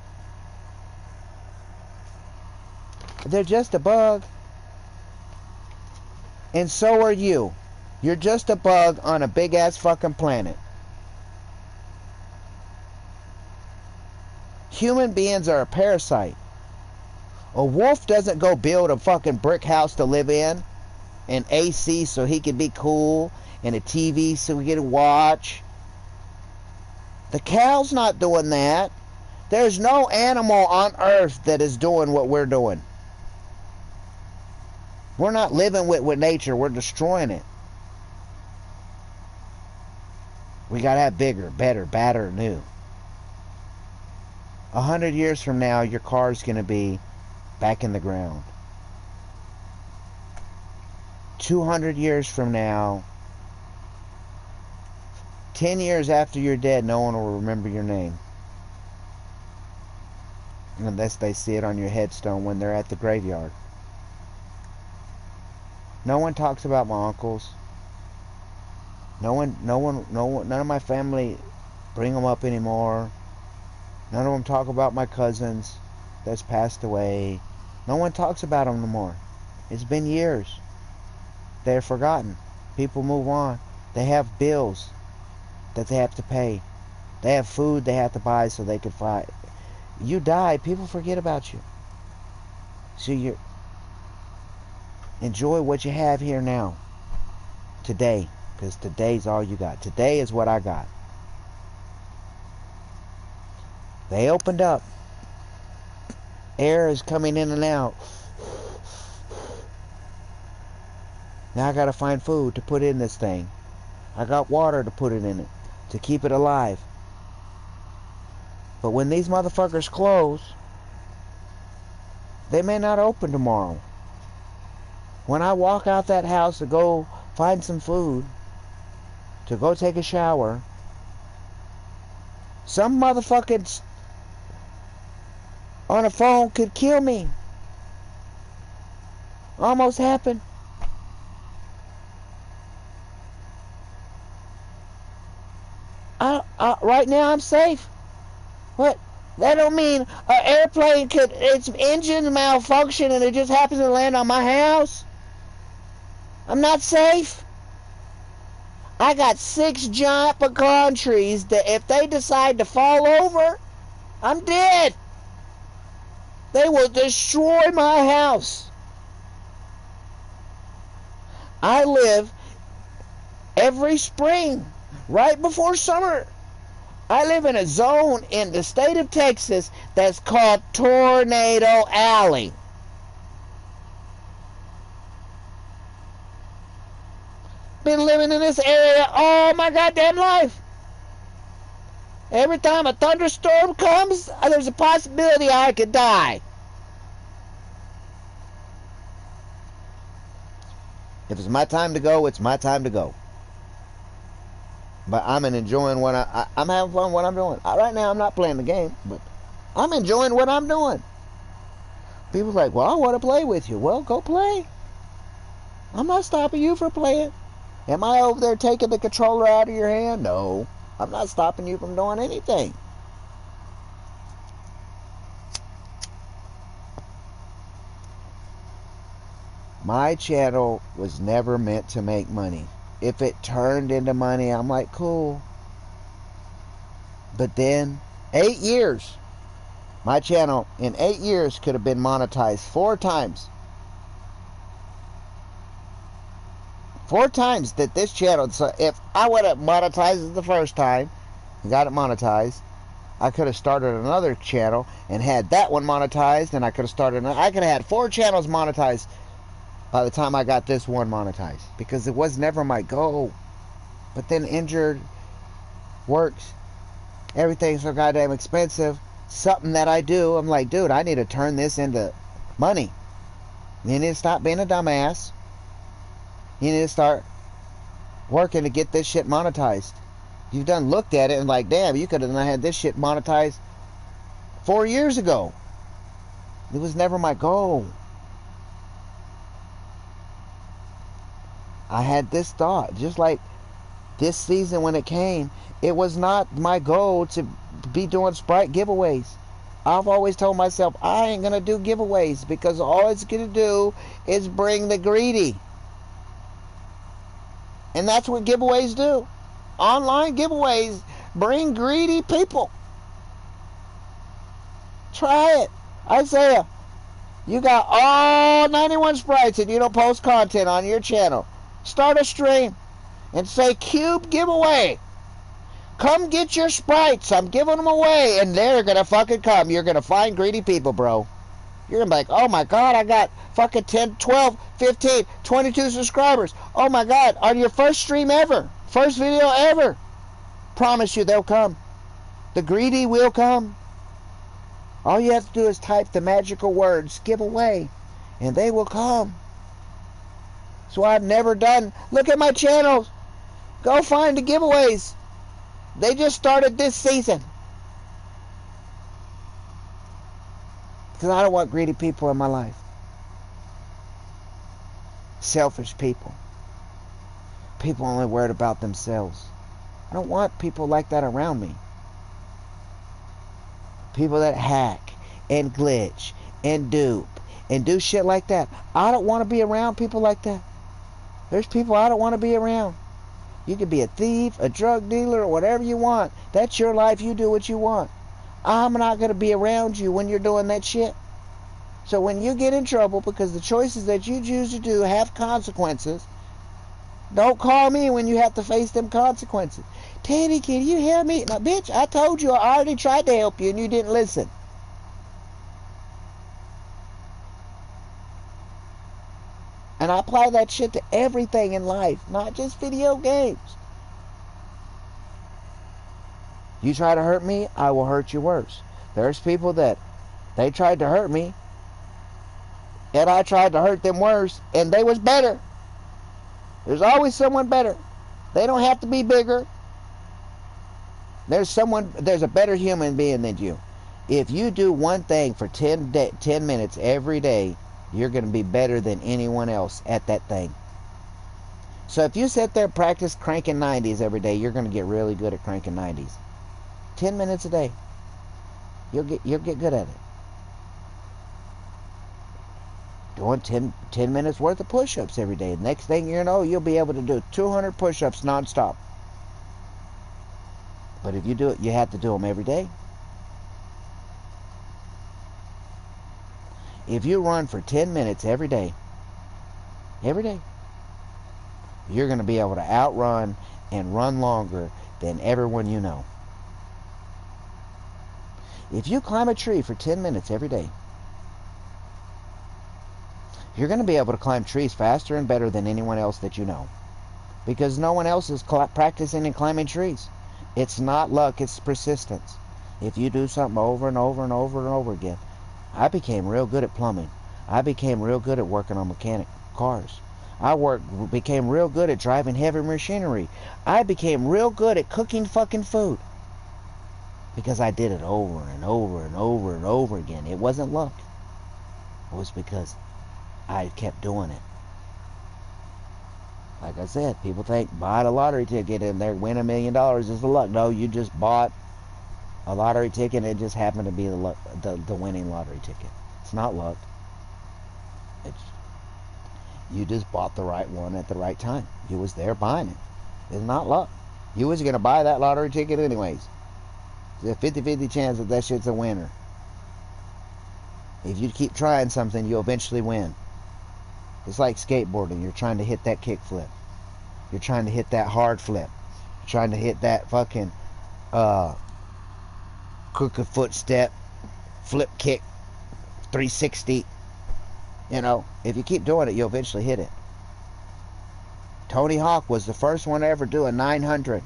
They're just a bug. And so are you. You're just a bug on a big ass fucking planet. Human beings are a parasite. A wolf doesn't go build a fucking brick house to live in, and AC so he can be cool, and a TV so he can watch. The cow's not doing that. There's no animal on earth that is doing what we're doing. We're not living with nature. We're destroying it. We gotta have bigger, better, badder, new. 100 years from now, your car's gonna be back in the ground. 200 years from now, 10 years after you're dead, no one will remember your name. Unless they see it on your headstone when they're at the graveyard. No one talks about my uncles. None of my family bring them up anymore. None of them talk about my cousins that's passed away. No one talks about them no more. It's been years. They're forgotten. People move on. They have bills that they have to pay. They have food they have to buy so they can fight. You die, people forget about you. So you enjoy what you have here now. Today. Because today's all you got. Today is what I got. They opened up. Air is coming in and out. Now I gotta find food to put in this thing. I got water to put it in it. To keep it alive. But when these motherfuckers close, they may not open tomorrow. When I walk out that house to go find some food, to go take a shower, some motherfuckers on a phone could kill me. Almost happened. Right now I'm safe. What? That don't mean an airplane could, its engine malfunction and it just happens to land on my house. I'm not safe. I got 6 giant pecan trees that if they decide to fall over, I'm dead. They will destroy my house. I live every spring, right before summer. I live in a zone in the state of Texas that's called Tornado Alley. Been living in this area all my goddamn life. Every time a thunderstorm comes, there's a possibility I could die. If it's my time to go, it's my time to go. But I'm enjoying what I'm having fun what I'm doing. Right now I'm not playing the game, but I'm enjoying what I'm doing. People's like, well, I want to play with you. Well, go play. I'm not stopping you from playing. Am I over there taking the controller out of your hand? No. I'm not stopping you from doing anything. My channel was never meant to make money. If it turned into money, I'm like, cool. But then, 8 years. My channel, in 8 years, could have been monetized 4 times. 4 times that this channel, so if I would have monetized it the first time, got it monetized, I could have started another channel and had that one monetized, and I could have started, I could have had 4 channels monetized by the time I got this one monetized, because it was never my goal. But then injured, works, everything's so goddamn expensive. Something that I do, I'm like, dude, I need to turn this into money. You need to stop being a dumbass. You need to start working to get this shit monetized. You've done looked at it and like, damn, you could have had this shit monetized 4 years ago. It was never my goal. I had this thought, just like this season when it came, it was not my goal to be doing Sprite giveaways. I've always told myself I ain't gonna do giveaways because all it's gonna do is bring the greedy. And that's what giveaways do. Online giveaways bring greedy people. Try it. Isaiah, you got all 91 sprites and you don't post content on your channel. Start a stream and say Cube giveaway. Come get your sprites. I'm giving them away. And they're going to fucking come. You're going to find greedy people, bro. You're going to be like, oh my God, I got fucking 10, 12, 15, 22 subscribers. Oh my God, on your first stream ever. First video ever. Promise you they'll come. The greedy will come. All you have to do is type the magical words, giveaway, and they will come. So I've never done. Look at my channels. Go find the giveaways. They just started this season. Because I don't want greedy people in my life. Selfish people. People only worried about themselves. I don't want people like that around me. People that hack and glitch and dupe and do shit like that. I don't want to be around people like that. There's people I don't want to be around. You can be a thief, a drug dealer, or whatever you want. That's your life. You do what you want. I'm not going to be around you when you're doing that shit. So when you get in trouble because the choices that you choose to do have consequences, don't call me when you have to face them consequences. Teddy, can you help me? Now, bitch, I told you I already tried to help you and you didn't listen. And I apply that shit to everything in life, not just video games. You try to hurt me, I will hurt you worse. There's people that they tried to hurt me, and I tried to hurt them worse, and they was better. There's always someone better. They don't have to be bigger. There's a better human being than you. If you do one thing for 10 minutes every day, you're going to be better than anyone else at that thing. So if you sit there and practice cranking 90s every day, you're going to get really good at cranking 90s. 10 minutes a day. You'll get good at it. Doing 10 minutes worth of push-ups every day. The next thing you know, you'll be able to do 200 push-ups nonstop. But if you do it, you have to do them every day. If you run for 10 minutes every day, you're going to be able to outrun and run longer than everyone you know. If you climb a tree for 10 minutes every day, you're going to be able to climb trees faster and better than anyone else that you know. Because no one else is practicing and climbing trees. It's not luck, it's persistence. If you do something over and over and over and over again. I became real good at plumbing. I became real good at working on mechanic cars. Became real good at driving heavy machinery. I became real good at cooking fucking food. Because I did it over and over and over and over again. It wasn't luck. It was because I kept doing it. Like I said, people think buying a lottery ticket and they're winning $1 million is the luck. No, you just bought a lottery ticket and it just happened to be the winning lottery ticket. It's not luck. You just bought the right one at the right time. You was there buying it. It's not luck. You was going to buy that lottery ticket anyways. There's a 50-50 chance that shit's a winner. If you keep trying something, you'll eventually win. It's like skateboarding. You're trying to hit that kick flip. You're trying to hit that hard flip. You're trying to hit that fucking crooked foot step, flip kick, 360. You know, if you keep doing it, you'll eventually hit it. Tony Hawk was the first one to ever do a 900.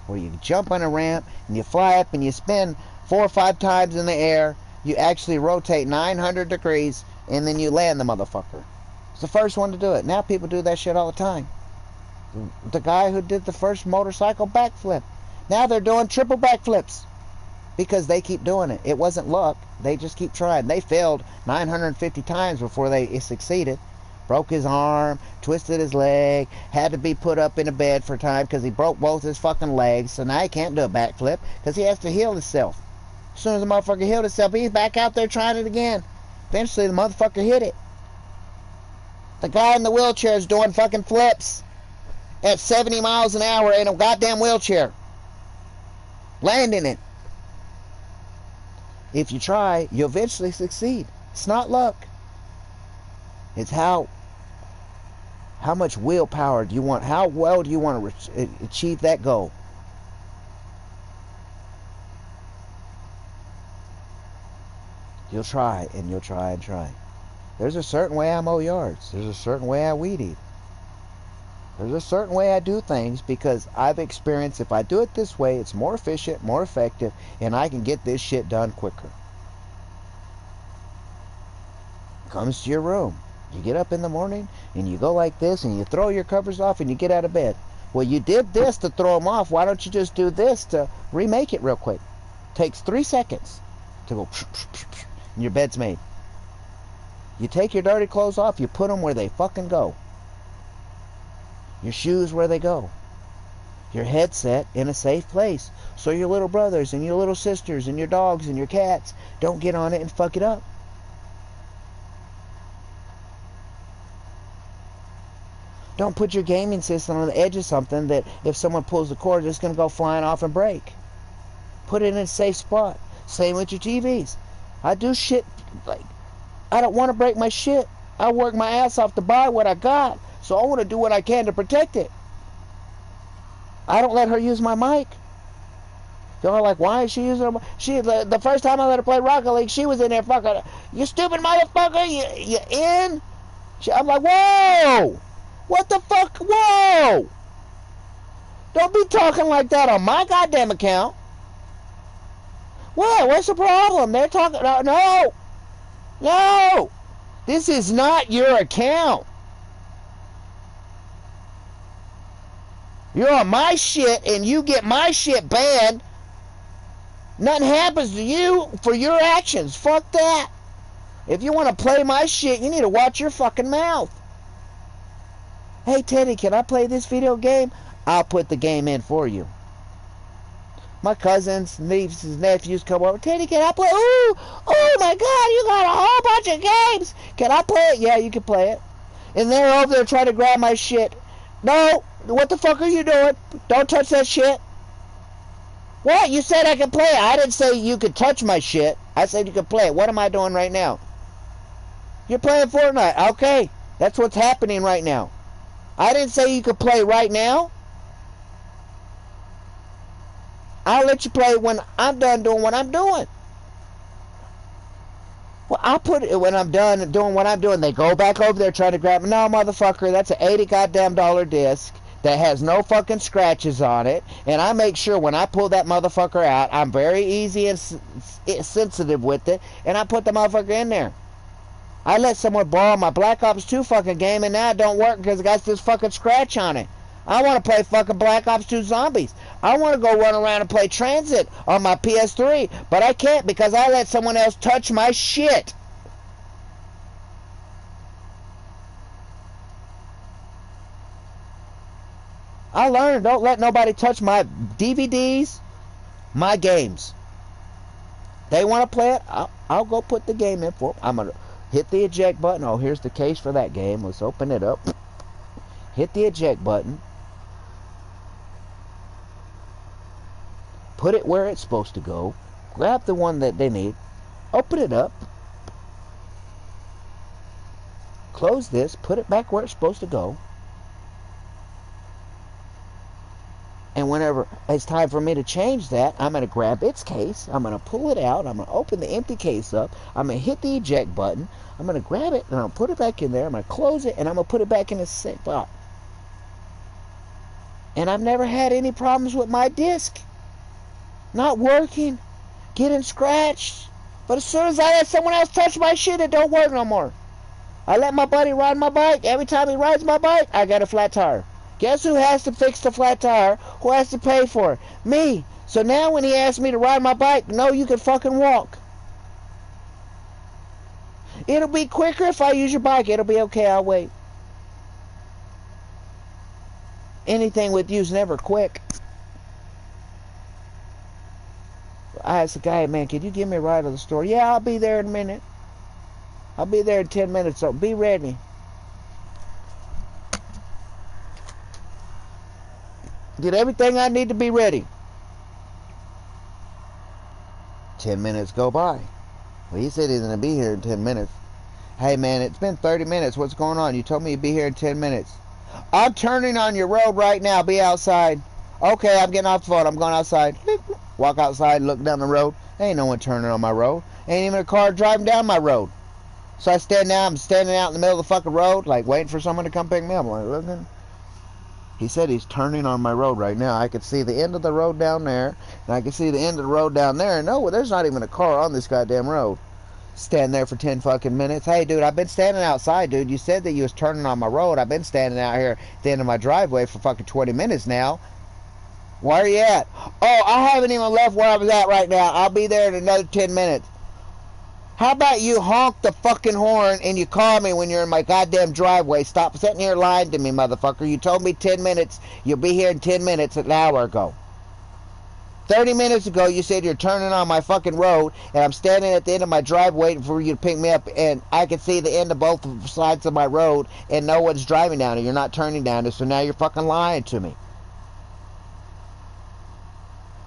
Where you jump on a ramp and you fly up and you spin 4 or 5 times in the air. You actually rotate 900 degrees and then you land the motherfucker. It's the first one to do it. Now people do that shit all the time. The guy who did the first motorcycle backflip. Now they're doing triple backflips. Because they keep doing it. It wasn't luck. They just keep trying. They failed 950 times before they succeeded. Broke his arm, twisted his leg, had to be put up in a bed for time because he broke both his fucking legs. So now he can't do a backflip because he has to heal himself. As soon as the motherfucker healed himself, he's back out there trying it again. Eventually the motherfucker hit it. The guy in the wheelchair is doing fucking flips at 70 miles an hour in a goddamn wheelchair. Landing it. If you try, you'll eventually succeed. It's not luck. It's how much willpower do you want? How well do you want to achieve that goal? You'll try and you'll try and try. There's a certain way I mow yards. There's a certain way I weed eat. There's a certain way I do things because I've experienced if I do it this way, it's more efficient, more effective, and I can get this shit done quicker. Comes to your room. You get up in the morning and you go like this and you throw your covers off and you get out of bed. Well, you did this to throw them off. Why don't you just do this to remake it real quick? Takes 3 seconds to go and your bed's made. You take your dirty clothes off, you put them where they fucking go. Your shoes where they go. Your headset in a safe place so your little brothers and your little sisters and your dogs and your cats don't get on it and fuck it up. Don't put your gaming system on the edge of something that if someone pulls the cord, it's going to go flying off and break. Put it in a safe spot. Same with your TVs. I do shit like, I don't want to break my shit. I work my ass off to buy what I got. So I want to do what I can to protect it. I don't let her use my mic. Y'all are like, why is she using her mic? The first time I let her play Rocket League, she was in there fucking, you stupid motherfucker, you in? I'm like, whoa! What the fuck? Whoa! Don't be talking like that on my goddamn account. What? What's the problem? They're talking, no! No! This is not your account. You're on my shit and you get my shit banned. Nothing happens to you for your actions. Fuck that. If you want to play my shit, you need to watch your fucking mouth. Hey Teddy, can I play this video game? I'll put the game in for you. My cousins, nieces, nephews come over. Teddy, can I play? Ooh, oh my God, you got a whole bunch of games. Can I play it? Yeah, you can play it. And they're over there trying to grab my shit. No, what the fuck are you doing? Don't touch that shit. What? You said I could play it. I didn't say you could touch my shit. I said you could play it. What am I doing right now? You're playing Fortnite. Okay, that's what's happening right now. I didn't say you could play right now. I'll let you play when I'm done doing what I'm doing. Well, I'll put it when I'm done doing what I'm doing. They go back over there trying to grab me. No, motherfucker, that's an $80 goddamn disc that has no fucking scratches on it. And I make sure when I pull that motherfucker out, I'm very easy and sensitive with it. And I put the motherfucker in there. I let someone borrow my Black Ops 2 fucking game and now it don't work because it got this fucking scratch on it. I want to play fucking Black Ops 2 Zombies. I want to go run around and play Transit on my PS3, but I can't because I let someone else touch my shit. I learned don't let nobody touch my DVDs, my games. They want to play it, I'll go put the game in for them. I'm going to hit the eject button. Oh, here's the case for that game. Let's open it up. Hit the eject button. Put it where it's supposed to go. Grab the one that they need. Open it up. Close this. Put it back where it's supposed to go. And whenever it's time for me to change that, I'm going to grab its case. I'm going to pull it out. I'm going to open the empty case up. I'm going to hit the eject button. I'm going to grab it, and I'm going to put it back in there. I'm going to close it, and I'm going to put it back in the spot. And I've never had any problems with my disc not working, getting scratched. But as soon as I let someone else touch my shit, it don't work no more. I let my buddy ride my bike. Every time he rides my bike, I got a flat tire. Guess who has to fix the flat tire? Who has to pay for it? Me. So now when he asks me to ride my bike, no, you can fucking walk. It'll be quicker if I use your bike. It'll be okay. I'll wait. Anything with you's never quick. I asked the guy, man, can you give me a ride to the store? Yeah, I'll be there in a minute. I'll be there in 10 minutes, so be ready. Get everything I need to be ready. 10 minutes go by. Well, he said he's going to be here in 10 minutes. Hey, man, it's been 30 minutes. What's going on? You told me you'd be here in 10 minutes. I'm turning on your road right now. Be outside. Okay, I'm getting off the phone. I'm going outside. Walk outside, look down the road. Ain't no one turning on my road. Ain't even a car driving down my road. So I'm standing out in the middle of the fucking road, like waiting for someone to come pick me up. I'm like, looking. He said he's turning on my road right now. I could see the end of the road down there, and I could see the end of the road down there. And no, there's not even a car on this goddamn road. Stand there for 10 fucking minutes. Hey, dude, I've been standing outside, dude. You said that you was turning on my road. I've been standing out here at the end of my driveway for fucking 20 minutes now. Where are you at? Oh, I haven't even left where I was at right now. I'll be there in another 10 minutes. How about you honk the fucking horn and you call me when you're in my goddamn driveway? Stop sitting here lying to me, motherfucker. You told me 10 minutes. You'll be here in 10 minutes an hour ago. 30 minutes ago, you said you're turning on my fucking road, and I'm standing at the end of my driveway waiting for you to pick me up, and I can see the end of both sides of my road, and no one's driving down it. You're not turning down it, so now you're fucking lying to me.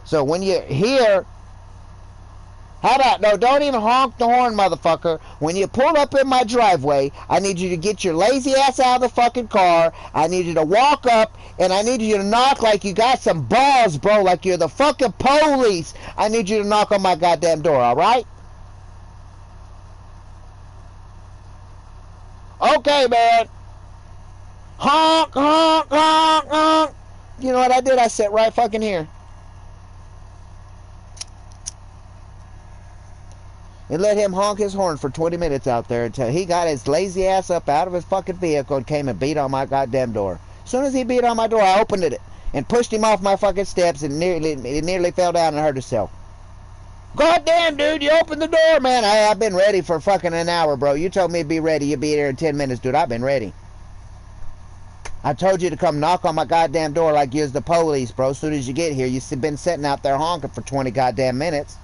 So when you're here, how about, no, don't even honk the horn, motherfucker. When you pull up in my driveway, I need you to get your lazy ass out of the fucking car. I need you to walk up, and I need you to knock like you got some balls, bro, like you're the fucking police. I need you to knock on my goddamn door, alright? Okay, man. Honk, honk, honk, honk. You know what I did? I sat right fucking here. And let him honk his horn for 20 minutes out there until he got his lazy ass up out of his fucking vehicle and came and beat on my goddamn door. As soon as he beat on my door, I opened it and pushed him off my fucking steps and nearly fell down and hurt himself. Goddamn, dude, you opened the door, man. I've been ready for fucking an hour, bro. You told me to be ready. You'd be here in 10 minutes, dude. I've been ready. I told you to come knock on my goddamn door like you was the police, bro. As soon as you get here, you've been sitting out there honking for 20 goddamn minutes.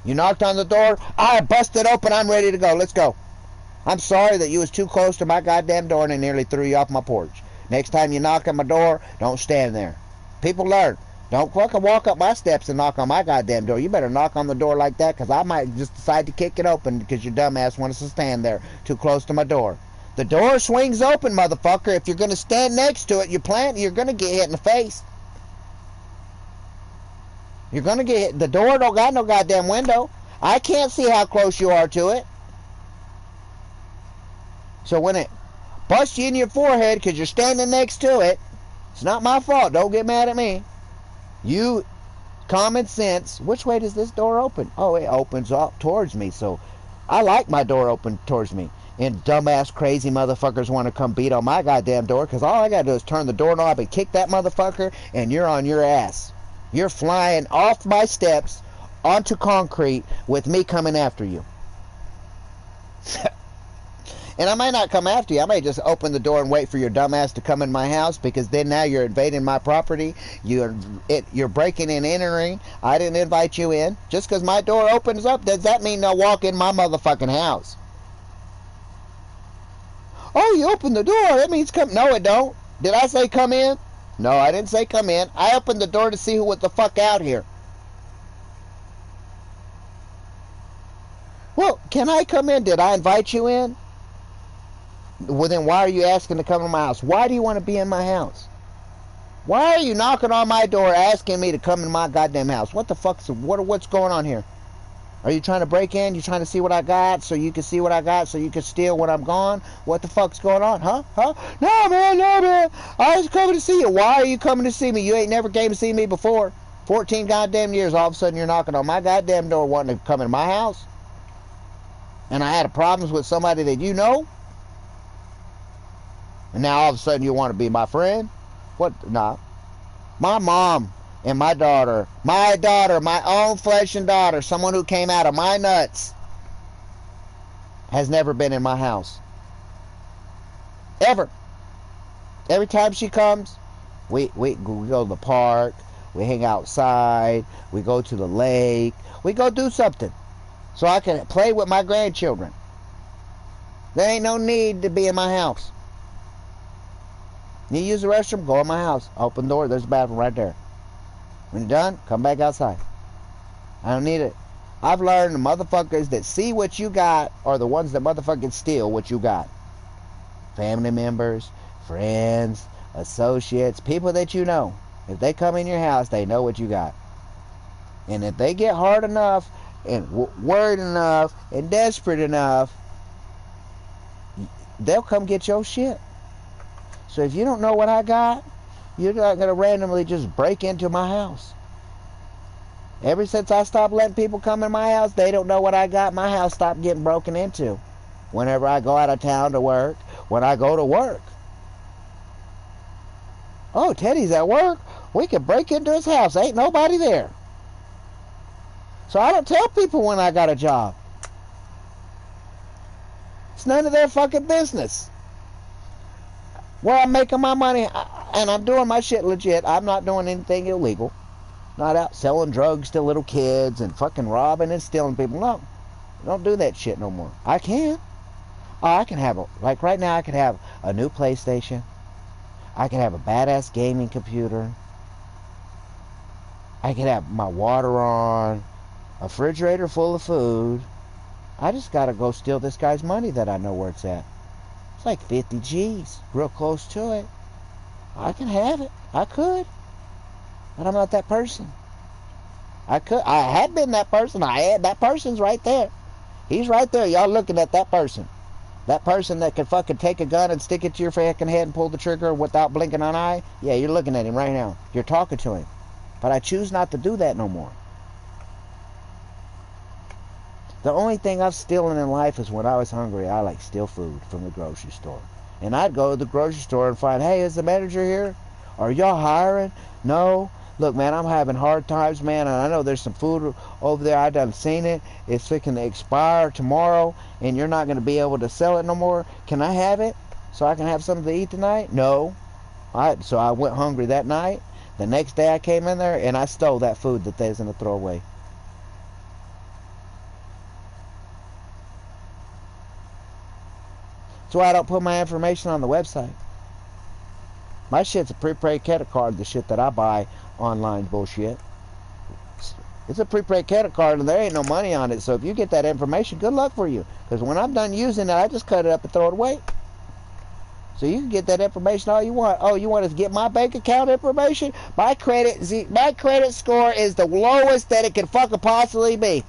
You knocked on the door. I busted open. I'm ready to go. Let's go. I'm sorry that you was too close to my goddamn door and I nearly threw you off my porch. Next time you knock on my door, don't stand there. People learn. Don't fucking walk up my steps and knock on my goddamn door. You better knock on the door like that, because I might just decide to kick it open because your dumbass wants to stand there too close to my door. The door swings open, motherfucker. If you're going to stand next to it, you're going to get hit in the face. You're going to get hit. The door don't got no goddamn window. I can't see how close you are to it. So when it busts you in your forehead because you're standing next to it, it's not my fault. Don't get mad at me. You, common sense. Which way does this door open? Oh, it opens up towards me. So I like my door open towards me. And dumbass crazy motherfuckers want to come beat on my goddamn door because all I got to do is turn the doorknob and kick that motherfucker and you're on your ass. You're flying off my steps onto concrete with me coming after you. And I might not come after you. I may just open the door and wait for your dumbass to come in my house, because then now you're invading my property. You're breaking and entering. I didn't invite you in. Just because my door opens up, does that mean they'll walk in my motherfucking house? Oh, you opened the door. That means come. No, it don't. Did I say come in? No, I didn't say come in. I opened the door to see who what the fuck out here. Well, can I come in? Did I invite you in? Well, then why are you asking to come to my house? Why do you want to be in my house? Why are you knocking on my door asking me to come in my goddamn house? What the fuck's what's going on here? Are you trying to break in? You trying to see what I got so you can see what I got so you can steal when I'm gone? What the fuck's going on? Huh? No, man. I was coming to see you. Why are you coming to see me? You ain't never came to see me before. 14 goddamn years, all of a sudden you're knocking on my goddamn door wanting to come in my house? And I had problems with somebody that you know? And now all of a sudden you want to be my friend? What? Nah. My mom and my daughter, my own flesh and daughter, someone who came out of my nuts, has never been in my house. Ever. Every time she comes, we go to the park, we hang outside, we go to the lake, we go do something so I can play with my grandchildren. There ain't no need to be in my house. You use the restroom, go in my house. Open the door, there's a bathroom right there. When you're done, come back outside. I don't need it. I've learned the motherfuckers that see what you got are the ones that motherfucking steal what you got. Family members, friends, associates, people that you know. If they come in your house, they know what you got. And if they get hard enough and worried enough and desperate enough, they'll come get your shit. So if you don't know what I got, you're not going to randomly just break into my house. Ever since I stopped letting people come in my house, they don't know what I got. My house stopped getting broken into. Whenever I go out of town to work, when I go to work. Oh, Teddy's at work? We can break into his house. Ain't nobody there. So I don't tell people when I got a job. It's none of their fucking business. Where I'm making my money, and I'm doing my shit legit. I'm not doing anything illegal. Not out selling drugs to little kids and fucking robbing and stealing people. No, don't do that shit no more. I can. Oh, I can have like right now I could have a new PlayStation. I could have a badass gaming computer. I could have my water on, a refrigerator full of food. I just gotta go steal this guy's money that I know where it's at. It's like 50 G's, real close to it. I can have it. I could. But I'm not that person. I had been that person. That person's right there. He's right there. Y'all looking at that person. That person that can fucking take a gun and stick it to your fucking head and pull the trigger without blinking an eye. Yeah, you're looking at him right now. You're talking to him. But I choose not to do that no more. The only thing I've stolen in life is when I was hungry. I like steal food from the grocery store. And I'd go to the grocery store and find, hey, is the manager here? Are y'all hiring? No. Look, man, I'm having hard times, man, and I know there's some food over there. I done seen it. It's fixing to expire tomorrow, and you're not going to be able to sell it no more. Can I have it so I can have something to eat tonight? No. So I went hungry that night. The next day I came in there, and I stole that food that they was going to throw away. That's why I don't put my information on the website. My shit's a prepaid credit card, the shit that I buy online bullshit. It's a prepaid credit card and there ain't no money on it. So if you get that information, good luck for you. Because when I'm done using it, I just cut it up and throw it away. So you can get that information all you want. Oh, you want to get my bank account information? My credit score is the lowest that it can fucking possibly be.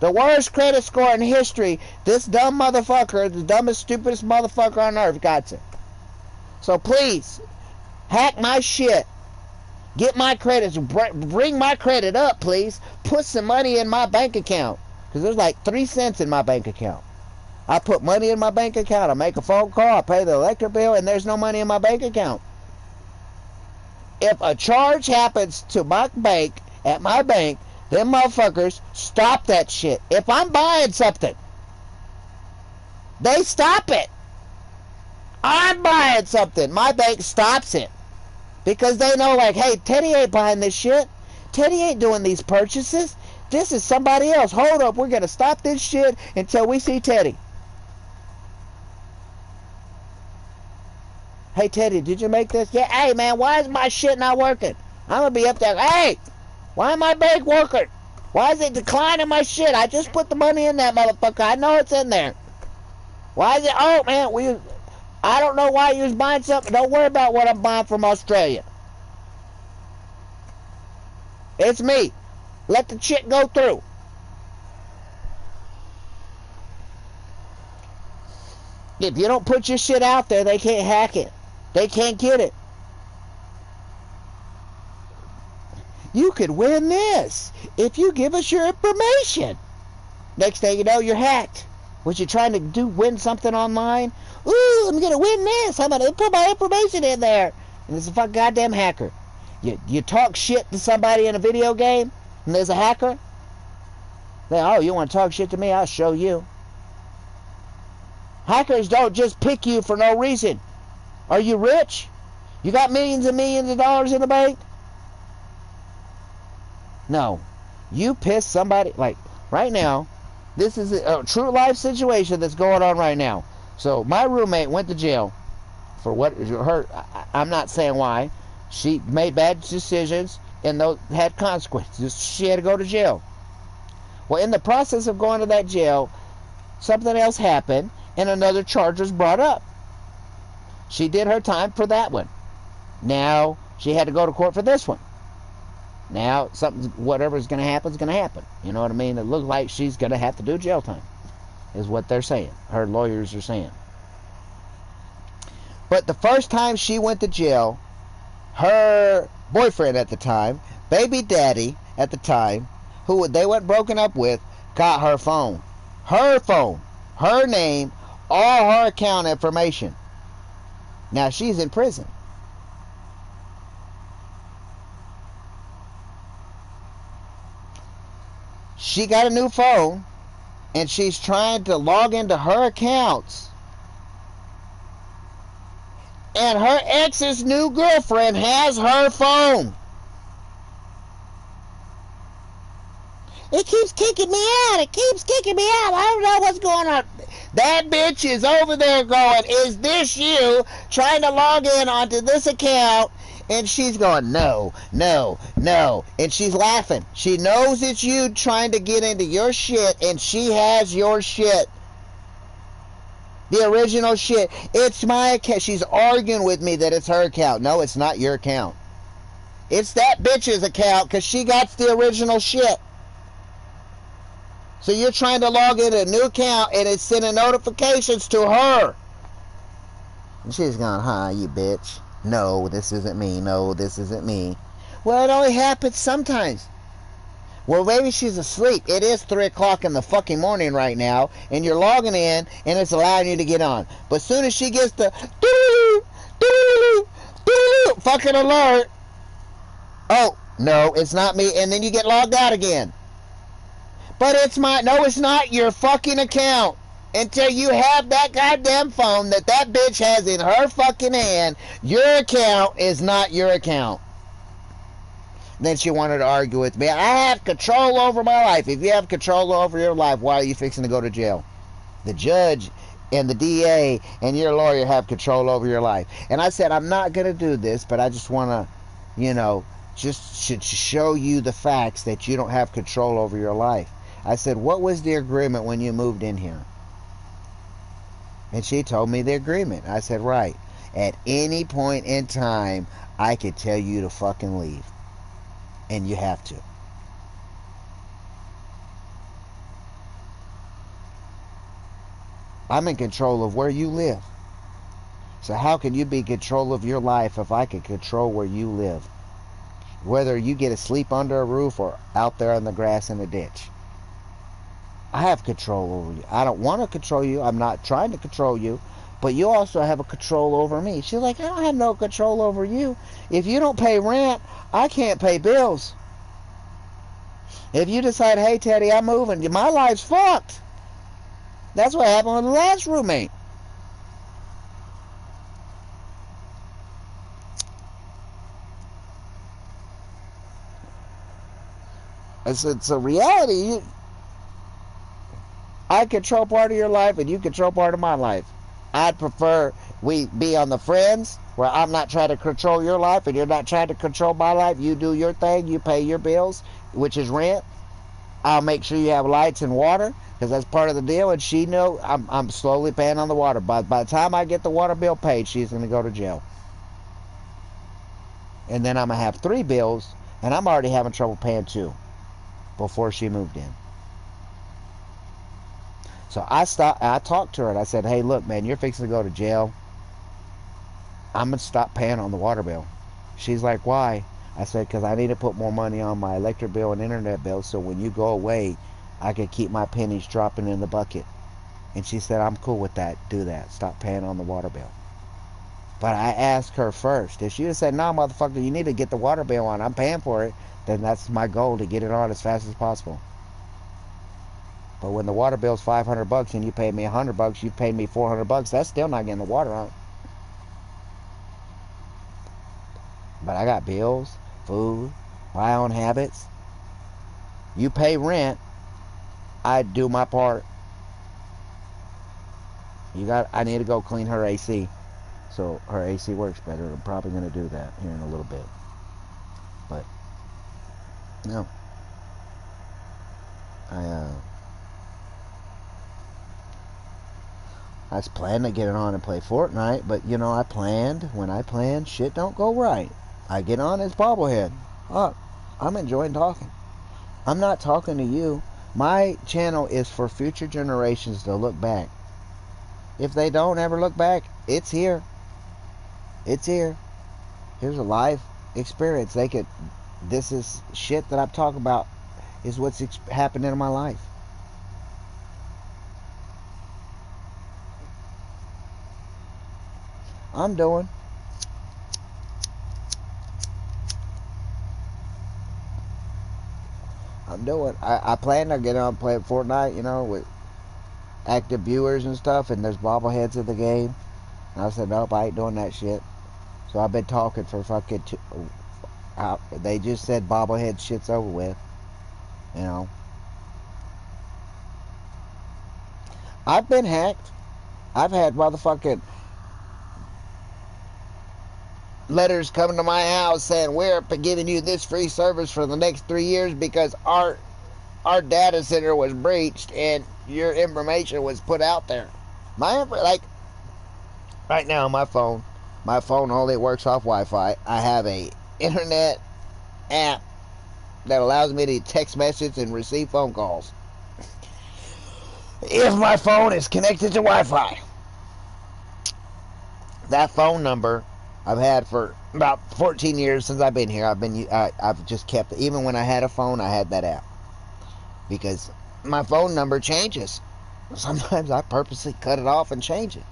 The worst credit score in history. This dumb motherfucker, the dumbest, stupidest motherfucker on earth, got it. So please, hack my shit. Get my credits. Bring my credit up, please. Put some money in my bank account. Because there's like 3 cents in my bank account. I put money in my bank account. I make a phone call. I pay the electric bill. And there's no money in my bank account. If a charge happens to my bank, at my bank, them motherfuckers stop that shit. If I'm buying something, they stop it. I'm buying something. My bank stops it. Because they know, like, hey, Teddy ain't buying this shit. Teddy ain't doing these purchases. This is somebody else. Hold up. We're going to stop this shit until we see Teddy. Hey, Teddy, did you make this? Yeah. Hey, man, why is my shit not working? I'm going to be up there. Hey, why am my bank working? Why is it declining my shit? I just put the money in that motherfucker. I know it's in there. Why is it? Oh, man, I don't know why you're buying something. Don't worry about what I'm buying from Australia. It's me. Let the shit go through. If you don't put your shit out there, they can't hack it. They can't get it. You could win this if you give us your information. Next thing you know, you're hacked. Was you trying to win something online? Ooh, I'm going to win this. I'm going to put my information in there. And it's a fucking goddamn hacker. You talk shit to somebody in a video game, and there's a hacker? Then, oh, you want to talk shit to me? I'll show you. Hackers don't just pick you for no reason. Are you rich? You got millions and millions of dollars in the bank? No. You piss somebody, like, right now, this is a true life situation that's going on right now. So, my roommate went to jail for what her, I'm not saying why. She made bad decisions, and those had consequences. She had to go to jail. Well, in the process of going to that jail, something else happened, and another charge was brought up. She did her time for that one. Now she had to go to court for this one. Now whatever's going to happen is going to happen. You know what I mean? It looks like she's going to have to do jail time, is what they're saying. Her lawyers are saying. But the first time she went to jail, her boyfriend at the time, baby daddy at the time, who they went broken up with, got her phone. Her phone. Her name. All her account information. Now she's in prison. She got a new phone, and she's trying to log into her accounts. And her ex's new girlfriend has her phone. It keeps kicking me out. It keeps kicking me out. I don't know what's going on. That bitch is over there going, is this you trying to log in onto this account? And she's going, no, no, no. And she's laughing. She knows it's you trying to get into your shit, and she has your shit. The original shit. It's my account. She's arguing with me that it's her account. No, it's not your account. It's that bitch's account because she got the original shit. So you're trying to log in a new account, and it's sending notifications to her. And she's going, huh, you bitch. No, this isn't me. No, this isn't me. Well, it only happens sometimes. Well, maybe she's asleep. It is 3 o'clock in the fucking morning right now, and you're logging in, and it's allowing you to get on. But as soon as she gets the fucking alert, oh, no, it's not me, and then you get logged out again. But it's no, it's not your fucking account. Until you have that goddamn phone that bitch has in her fucking hand, your account is not your account. Then she wanted to argue with me. I have control over my life. If you have control over your life, why are you fixing to go to jail? The judge and the DA and your lawyer have control over your life. And I said, I'm not going to do this, but I just want to, just should show you the facts that you don't have control over your life. I said, what was the agreement when you moved in here? And she told me the agreement. I said, right. At any point in time, I could tell you to fucking leave. And you have to. I'm in control of where you live. So how can you be in control of your life if I can control where you live? Whether you get to sleep under a roof or out there on the grass in a ditch. I have control over you. I don't want to control you. I'm not trying to control you. But you also have a control over me. She's like, I don't have no control over you. If you don't pay rent, I can't pay bills. If you decide, hey, Teddy, I'm moving, my life's fucked. That's what happened with the last roommate. It's a reality. I control part of your life and you control part of my life. I'd prefer we be on the friends where I'm not trying to control your life and you're not trying to control my life. You do your thing, you pay your bills, which is rent, I'll make sure you have lights and water, because that's part of the deal. And she know I'm slowly paying on the water. But by the time I get the water bill paid, she's going to go to jail. And then I'm going to have 3 bills, and I'm already having trouble paying 2 before she moved in. So I talked to her, and I said, hey, look, man, you're fixing to go to jail. I'm going to stop paying on the water bill. She's like, why? I said, because I need to put more money on my electric bill and internet bill, so when you go away, I can keep my pennies dropping in the bucket. And she said, I'm cool with that. Do that. Stop paying on the water bill. But I asked her first. If she had said, no, motherfucker, you need to get the water bill on, I'm paying for it, then that's my goal, to get it on as fast as possible. But when the water bill's $500 and you paid me $100, you paid me $400, that's still not getting the water on. But I got bills, food, my own habits. You pay rent, I do my part. I need to go clean her AC, so her AC works better. I'm probably going to do that here in a little bit. But no, I was planning to get it on and play Fortnite, but when I planned, shit don't go right. I get on as bobblehead. Oh, I'm enjoying talking. I'm not talking to you. My channel is for future generations to look back. If they don't ever look back, it's here. It's here. Here's a live experience. This is shit that I'm talking about, is what's happening in my life. I'm doing. I plan to get on and play Fortnite, with active viewers and stuff, and there's bobbleheads in the game. And I said, nope, I ain't doing that shit. So I've been talking for fucking they just said bobblehead shit's over with. I've been hacked. I've had motherfucking letters coming to my house saying, we're giving you this free service for the next 3 years because our data center was breached and your information was put out there. Right now, my phone only works off Wi-Fi. I have a internet app that allows me to text message and receive phone calls if my phone is connected to Wi-Fi. That phone number I've had for about 14 years since I've been here. I've just kept it. Even when I had a phone, I had that app, because my phone number changes. Sometimes I purposely cut it off and change it.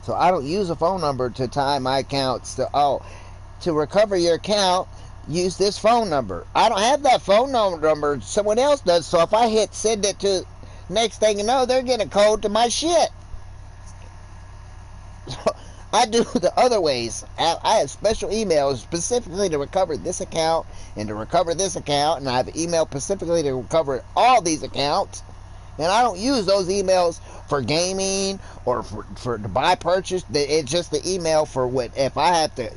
So I don't use a phone number to tie my accounts to recover your account, use this phone number. I don't have that phone number. Someone else does. So if I hit send it to, next thing you know, they're getting a code to my shit. So I do the other ways. I have special emails specifically to recover this account and to recover this account, and I have email specifically to recover all these accounts. And I don't use those emails for gaming or for to buy purchase. It's just the email for what, if I have to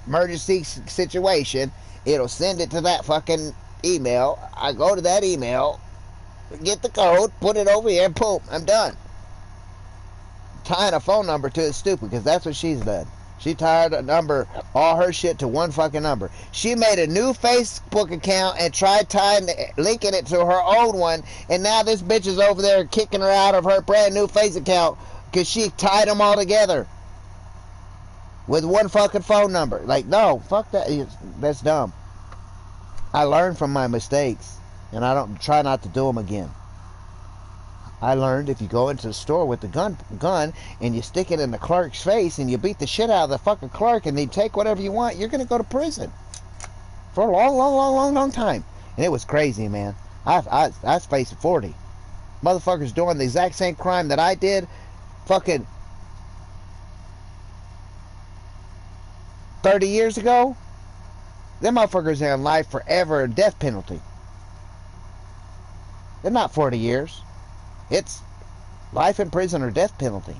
emergency situation, it'll send it to that fucking email. I go to that email, get the code, put it over here, boom, I'm done. Tying a phone number to it is stupid, because that's what she's done. She tied all her shit to one fucking number. She made a new Facebook account and tried linking it to her old one, and now this bitch is over there kicking her out of her brand new face account because she tied them all together with one fucking phone number. Like, no, fuck that. That's dumb. I learned from my mistakes, and I don't try not to do them again. I learned if you go into the store with the gun and you stick it in the clerk's face and you beat the shit out of the fucking clerk and they take whatever you want, you're going to go to prison for a long time. And it was crazy, man. I was facing 40. Motherfuckers doing the exact same crime that I did fucking 30 years ago. Them motherfuckers are in life forever, death penalty. They're not 40 years. It's life in prison or death penalty.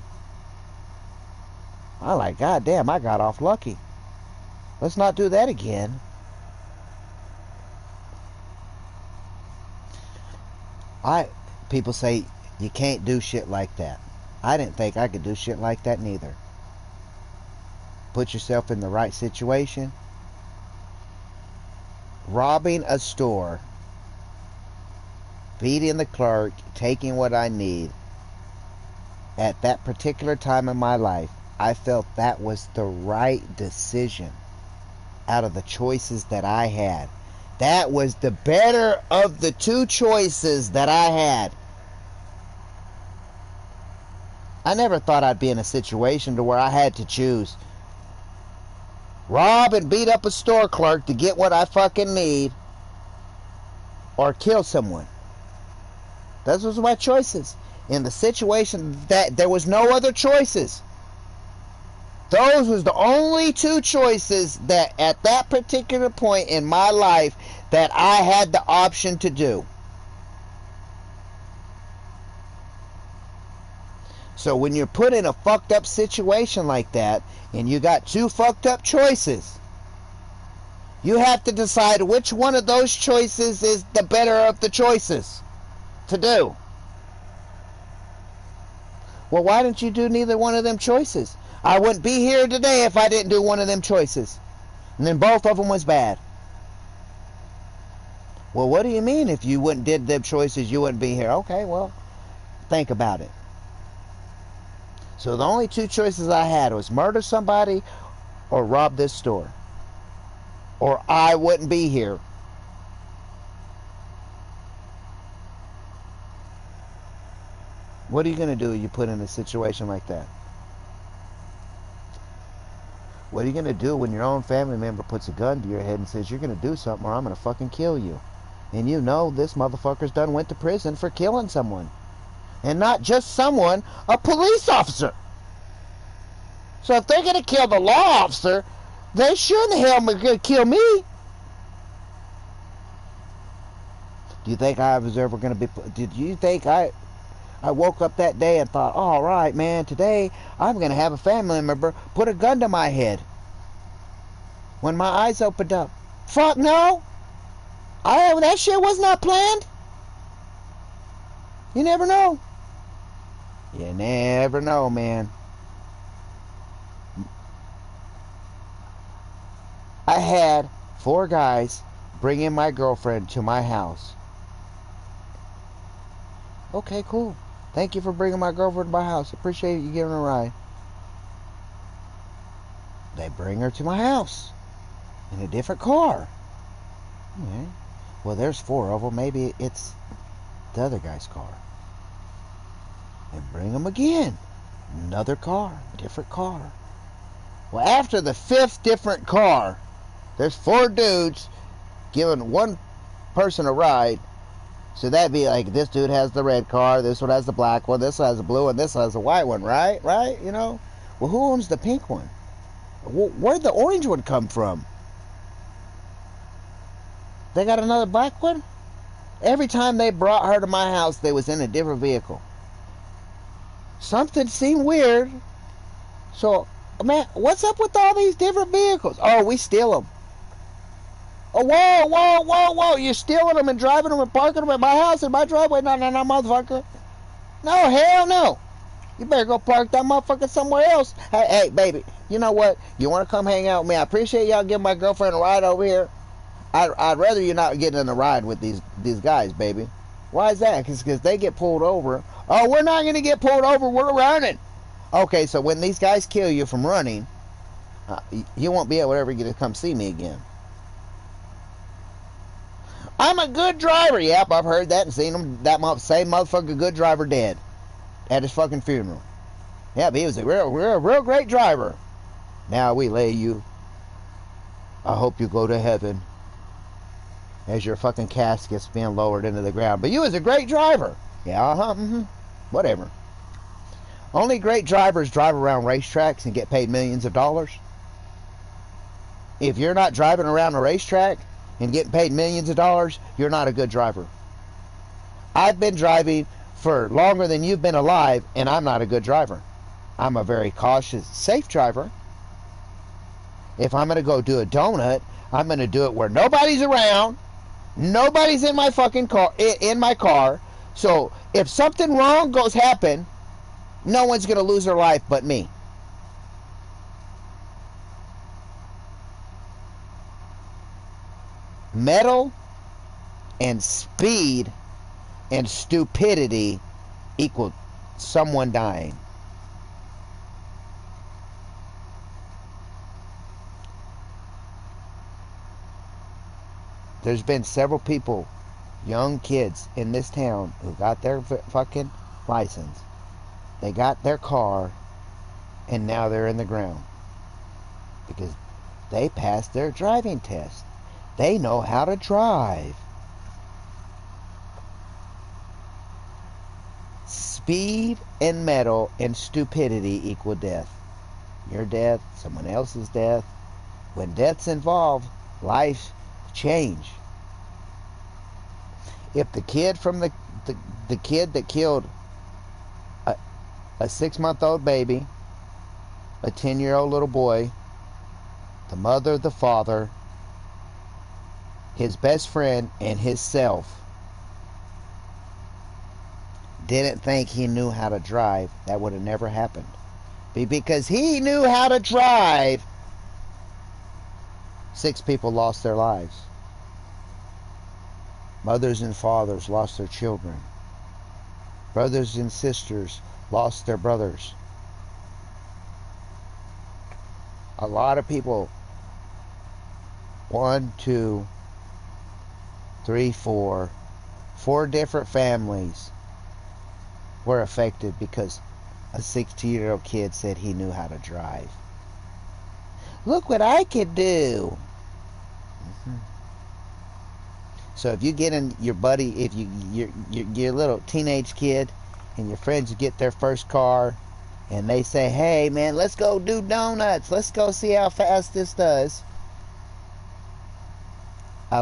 I'm like, God damn, I got off lucky. Let's not do that again. I People say you can't do shit like that. I didn't think I could do shit like that neither. Put yourself in the right situation. Robbing a store, beating the clerk, taking what I need. At that particular time in my life, I felt that was the right decision out of the choices that I had. That was the better of the two choices that I had. I never thought I'd be in a situation to where I had to choose rob and beat up a store clerk to get what I fucking need, or kill someone. Those was my choices. In the situation that there was no other choices. Those was the only two choices that at that particular point in my life that I had the option to do. So when you're put in a fucked up situation like that and you got two fucked up choices, you have to decide which one of those choices is the better of the choices to do. Well, why didn't you do neither one of them choices? I wouldn't be here today if I didn't do one of them choices. And then both of them was bad. Well, what do you mean if you wouldn't did them choices, you wouldn't be here? Okay, well, think about it. So the only two choices I had was murder somebody or rob this store. Or I wouldn't be here. What are you going to do if you put in a situation like that? What are you going to do when your own family member puts a gun to your head and says, you're going to do something or I'm going to fucking kill you? And you know this motherfucker's done went to prison for killing someone. And not just someone, a police officer. So if they're going to kill the law officer, they sure in the hell are going to kill me. Do you think I was ever going to be... Did you think I woke up that day and thought, all right, man, today I'm going to have a family member put a gun to my head when my eyes opened up? Fuck no. That shit was not planned. You never know. You never know, man. I had 4 guys bring in my girlfriend to my house. Okay, cool. Thank you for bringing my girlfriend to my house. Appreciate you giving her a ride. They bring her to my house in a different car. Okay. Well, there's 4 of them. Maybe it's the other guy's car. And bring them again. Another car. Different car. Well, after the 5th different car, there's 4 dudes giving one person a ride. So that'd be like, this dude has the red car, this one has the black one, this one has the blue one, this one has the white one, right? Right? You know? Well, who owns the pink one? Where'd the orange one come from? They got another black one? Every time they brought her to my house, they was in a different vehicle. Something seemed weird. So, man, what's up with all these different vehicles? Oh, we steal them. Oh, whoa, whoa, whoa, whoa. You're stealing them and driving them and parking them at my house in my driveway? No, no, no, motherfucker. No, hell no. You better go park that motherfucker somewhere else. Hey, baby, you know what? You want to come hang out with me? I appreciate y'all giving my girlfriend a ride over here. I'd rather you not getting in a ride with these guys, baby. Why is that? Because they get pulled over. Oh, we're not going to get pulled over. We're running. Okay, so when these guys kill you from running, you won't be able to ever get to come see me again. I'm a good driver. Yep, I've heard that and seen him. That same motherfucker, good driver, dead at his fucking funeral. Yeah, but he was a real great driver. Now we lay you. I hope you go to heaven as your fucking casket's being lowered into the ground. But you was a great driver. Yeah, whatever. Only great drivers drive around racetracks and get paid millions of dollars. If you're not driving around a racetrack and getting paid millions of dollars, you're not a good driver. I've been driving for longer than you've been alive, and I'm not a good driver. I'm a very cautious, safe driver. If I'm going to go do a donut, I'm going to do it where nobody's around, nobody's in my fucking car, in my car, So if something wrong goes happen, no one's going to lose their life but me. Metal and speed and stupidity equal someone dying. There's been several people, young kids in this town, who got their fucking license. They got their car, and now they're in the ground because they passed their driving test. They know how to drive. Speed and metal and stupidity equal death. Your death, someone else's death. When death's involved, life change. If the kid from the kid that killed a 6-month-old baby, a 10-year-old little boy, the mother, the father, his best friend, and himself didn't think he knew how to drive, that would have never happened. Because he knew how to drive, 6 people lost their lives. Mothers and fathers lost their children. Brothers and sisters lost their brothers. A lot of people, 1, 2, 3, 4 different families were affected because a 16-year-old kid said he knew how to drive. Look what I could do. So if you get in your buddy, if you're a little teenage kid and your friends get their first car and they say, hey man, let's go do donuts, let's go see how fast this does, I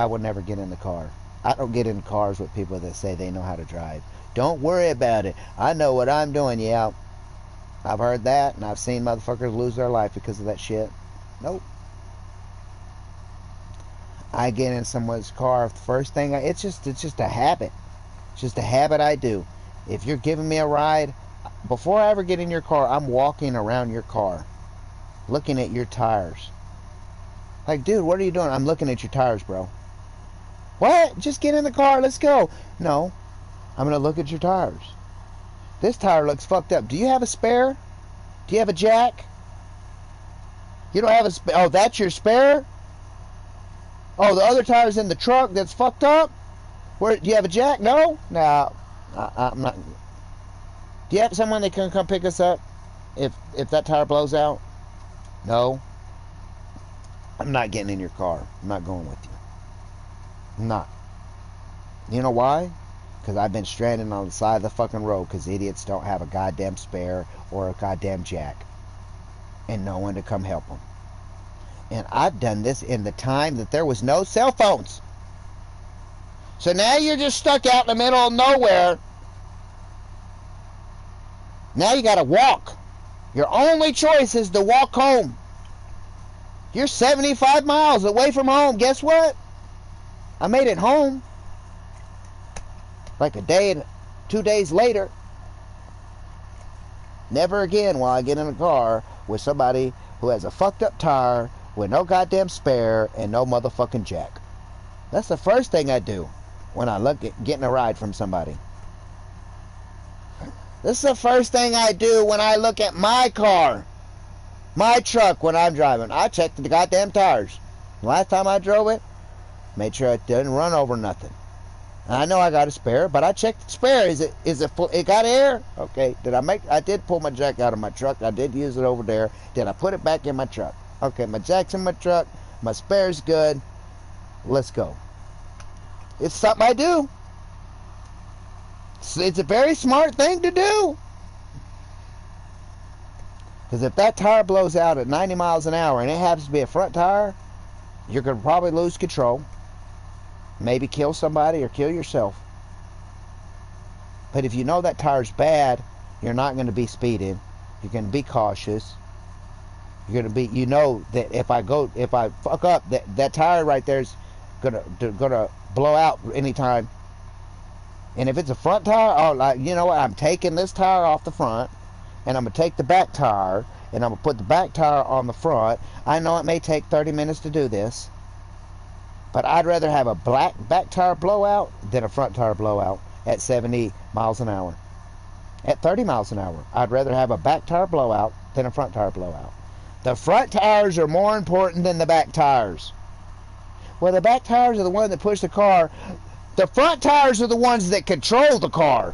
would never get in the car. I don't get in cars with people that say they know how to drive. Don't worry about it, I know what I'm doing. Yeah, I've heard that, and I've seen motherfuckers lose their life because of that shit. Nope. I get in someone's car, the first thing it's just a habit. It's just a habit I do. If you're giving me a ride, before I ever get in your car, I'm walking around your car, looking at your tires. Like, dude, what are you doing? I'm looking at your tires, bro. What? Just get in the car, let's go. No, I'm gonna look at your tires. This tire looks fucked up. Do you have a spare? Do you have a jack? You don't have a spare? Oh, that's your spare? Oh, the other tire's in the truck that's fucked up? Where, do you have a jack? No? No, I'm not. Do you have someone that can come pick us up if that tire blows out? No. I'm not getting in your car. I'm not going with you. I'm not. You know why? Because I've been stranded on the side of the fucking road because idiots don't have a goddamn spare or a goddamn jack. And no one to come help them. And I've done this in the time that there was no cell phones. So now you're just stuck out in the middle of nowhere. Now you gotta walk. Your only choice is to walk home. You're 75 miles away from home. Guess what? I made it home. Like a day and 2 days later. Never again will I get in a car with somebody who has a fucked up tire with no goddamn spare and no motherfucking jack. That's the first thing I do when I look at getting a ride from somebody. This is the first thing I do when I look at my car, my truck when I'm driving. I check the goddamn tires. Last time I drove it, made sure it didn't run over nothing. And I know I got a spare, but I checked the spare. Is it full? It got air? Okay. I did pull my jack out of my truck. I did use it over there. Did I put it back in my truck? Okay, my jack's in my truck. My spare's good. Let's go. It's something I do. It's a very smart thing to do. Because if that tire blows out at 90 miles an hour and it happens to be a front tire, you're going to probably lose control. Maybe kill somebody or kill yourself. But if you know that tire's bad, you're not going to be speeding. You're going to be cautious. You're going to be, you know that if I fuck up, that tire right there is gonna blow out anytime. And if it's a front tire, oh, like, you know what? I'm taking this tire off the front, and I'm going to take the back tire, and I'm going to put the back tire on the front. I know it may take 30 minutes to do this, but I'd rather have a black back tire blowout than a front tire blowout at 70 miles an hour. At 30 miles an hour, I'd rather have a back tire blowout than a front tire blowout. The front tires are more important than the back tires. Well, the back tires are the ones that push the car. The front tires are the ones that control the car.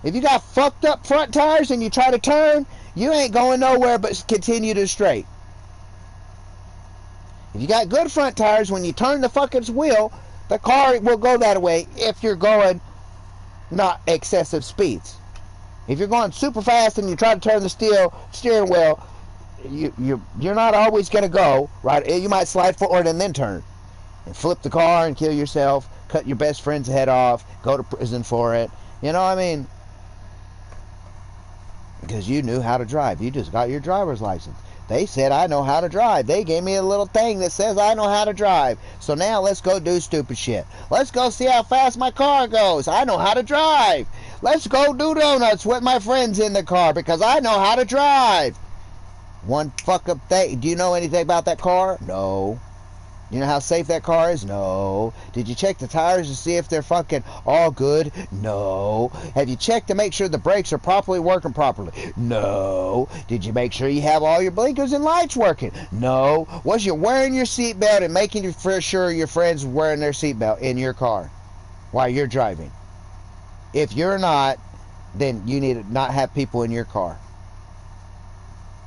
If you got fucked up front tires and you try to turn, you ain't going nowhere but continue to straight. If you got good front tires, when you turn the fucking wheel, the car will go that way if you're going not excessive speeds. If you're going super fast and you try to turn the steering wheel, you're not always going to go right. You might slide forward and then turn and flip the car and kill yourself, cut your best friend's head off, go to prison for it. You know what I mean? Because you knew how to drive. You just got your driver's license. They said, I know how to drive. They gave me a little thing that says I know how to drive. So now let's go do stupid shit. Let's go see how fast my car goes. I know how to drive. Let's go do donuts with my friends in the car because I know how to drive. One fuck up thing. Do you know anything about that car? No. You know how safe that car is? No. Did you check the tires to see if they're fucking all good? No. Have you checked to make sure the brakes are properly working properly? No. Did you make sure you have all your blinkers and lights working? No. Was you wearing your seatbelt and making sure your friends are wearing their seatbelt in your car while you're driving? If you're not, then you need to not have people in your car.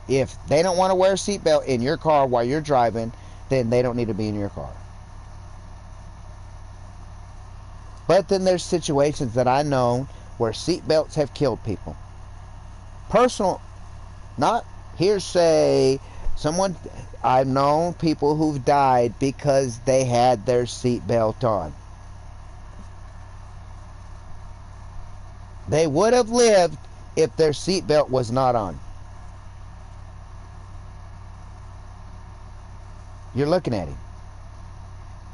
If they don't want to wear a seatbelt in your car while you're driving, then they don't need to be in your car. But then there's situations that I know where seatbelts have killed people. Personal, not hearsay. I've known people who've died because they had their seatbelt on. They would have lived if their seatbelt was not on. You're looking at him.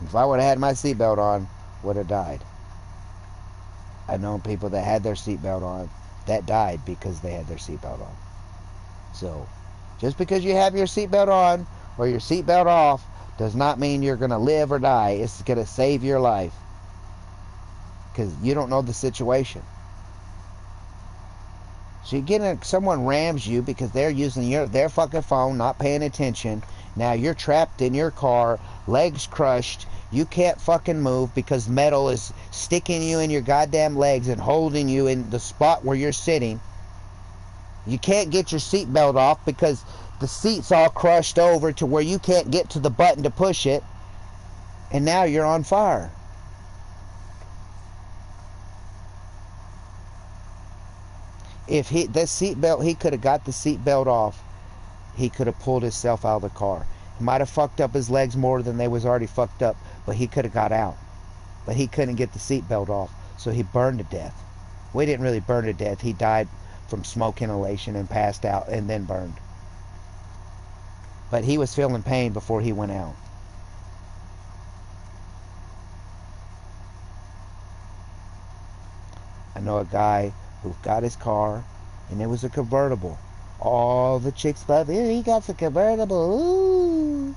If I would have had my seatbelt on, would have died. I've known people that had their seatbelt on that died because they had their seatbelt on. So, just because you have your seatbelt on or your seatbelt off does not mean you're going to live or die. It's going to save your life. Because you don't know the situation. So you get in, someone rams you because they're using their fucking phone, not paying attention. Now you're trapped in your car, legs crushed. You can't fucking move because metal is sticking you in your goddamn legs and holding you in the spot where you're sitting. You can't get your seatbelt off because the seat's all crushed over to where you can't get to the button to push it. And now you're on fire. If he could have got the seatbelt off, he could have pulled himself out of the car. He might have fucked up his legs more than they was already fucked up, but he could have got out. But he couldn't get the seatbelt off, so he burned to death. Well, he didn't really burn to death. He died from smoke inhalation and passed out and then burned. But he was feeling pain before he went out. I know a guy who got his car, and it was a convertible. All the chicks love it. He got the convertible. Ooh.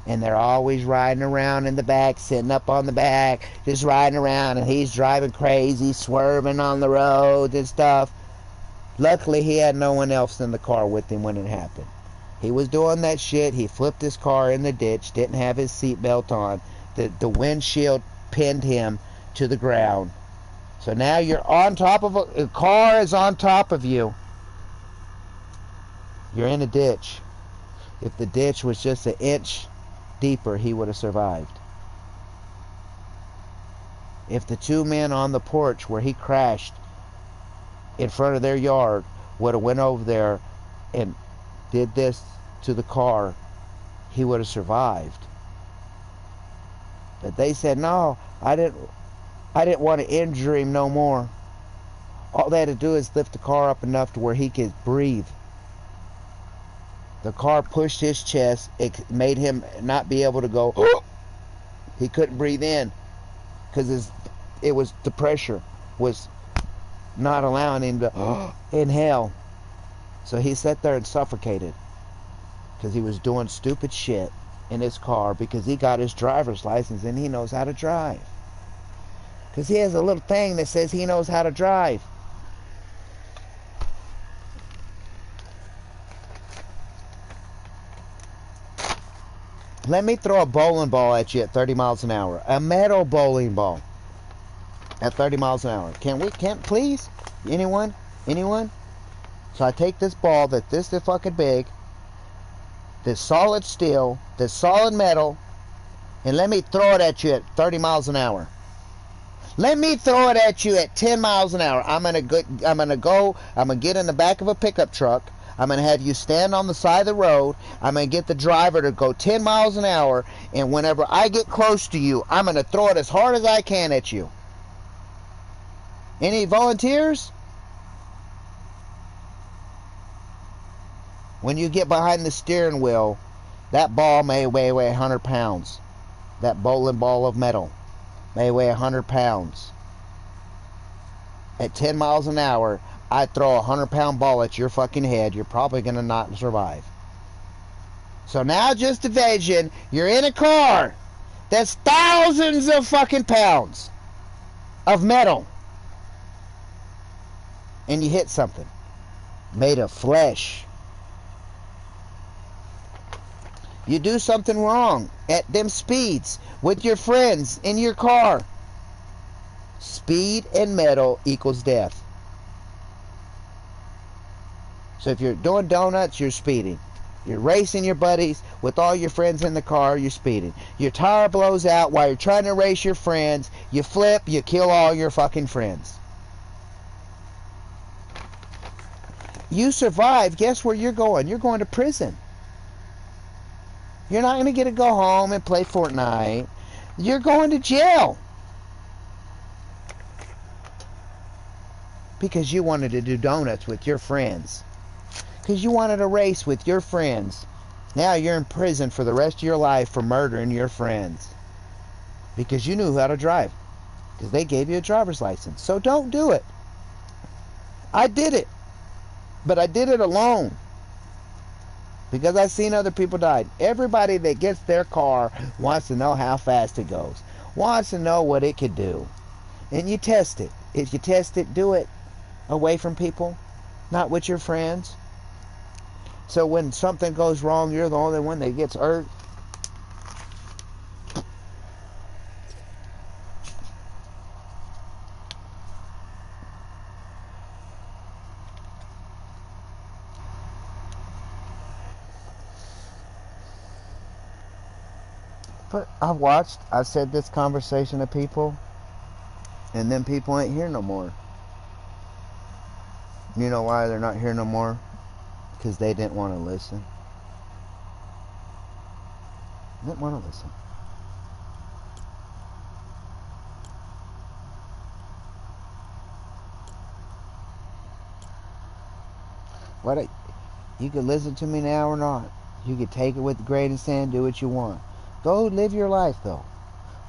And they're always riding around in the back, sitting up on the back, just riding around, and he's driving crazy, swerving on the road and stuff. Luckily, he had no one else in the car with him when it happened. He was doing that shit. He flipped his car in the ditch, didn't have his seatbelt on. The windshield pinned him to the ground. So now you're on top of a car is on top of you. You're in a ditch. If the ditch was just an inch deeper, he would have survived. If the two men on the porch where he crashed in front of their yard would have went over there and did this to the car, he would have survived. But they said, no, I didn't want to injure him no more. All they had to do is lift the car up enough to where he could breathe. The car pushed his chest. It made him not be able to go. He couldn't breathe in because his it was the pressure was not allowing him to inhale. So he sat there and suffocated because he was doing stupid shit in his car because he got his driver's license and he knows how to drive. Because he has a little thing that says he knows how to drive. Let me throw a bowling ball at you at 30 miles an hour. A metal bowling ball at 30 miles an hour. Can't please? Anyone? Anyone? So I take this ball that's this fucking big, this solid steel, this solid metal, and let me throw it at you at 30 miles an hour. Let me throw it at you at 10 miles an hour. I'm gonna get in the back of a pickup truck. I'm going to have you stand on the side of the road. I'm going to get the driver to go 10 miles an hour. And whenever I get close to you, I'm going to throw it as hard as I can at you. Any volunteers? When you get behind the steering wheel, that ball may weigh 100 pounds. That bowling ball of metal may weigh 100 pounds. At 10 miles an hour, I throw a 100-pound ball at your fucking head, you're probably going to not survive. So now just imagine you're in a car that's thousands of fucking pounds of metal. And you hit something made of flesh. You do something wrong at them speeds with your friends in your car. Speed and metal equals death. So if you're doing donuts, you're speeding. You're racing your buddies with all your friends in the car, you're speeding. Your tire blows out while you're trying to race your friends. You flip, you kill all your fucking friends. You survive, guess where you're going? You're going to prison. You're not going to get to go home and play Fortnite. You're going to jail. Because you wanted to do donuts with your friends. Because you wanted to race with your friends. Now you're in prison for the rest of your life for murdering your friends. Because you knew how to drive. Because they gave you a driver's license. So don't do it. I did it. But I did it alone. Because I've seen other people die. Everybody that gets their car wants to know how fast it goes. Wants to know what it could do. And you test it. If you test it, do it away from people. Not with your friends. So when something goes wrong, you're the only one that gets hurt. But I've said this conversation to people, and then people ain't here no more. You know why they're not here no more? Because they didn't want to listen. They didn't want to listen. You could listen to me now or not. You could take it with a grain of sand, do what you want. Go live your life, though.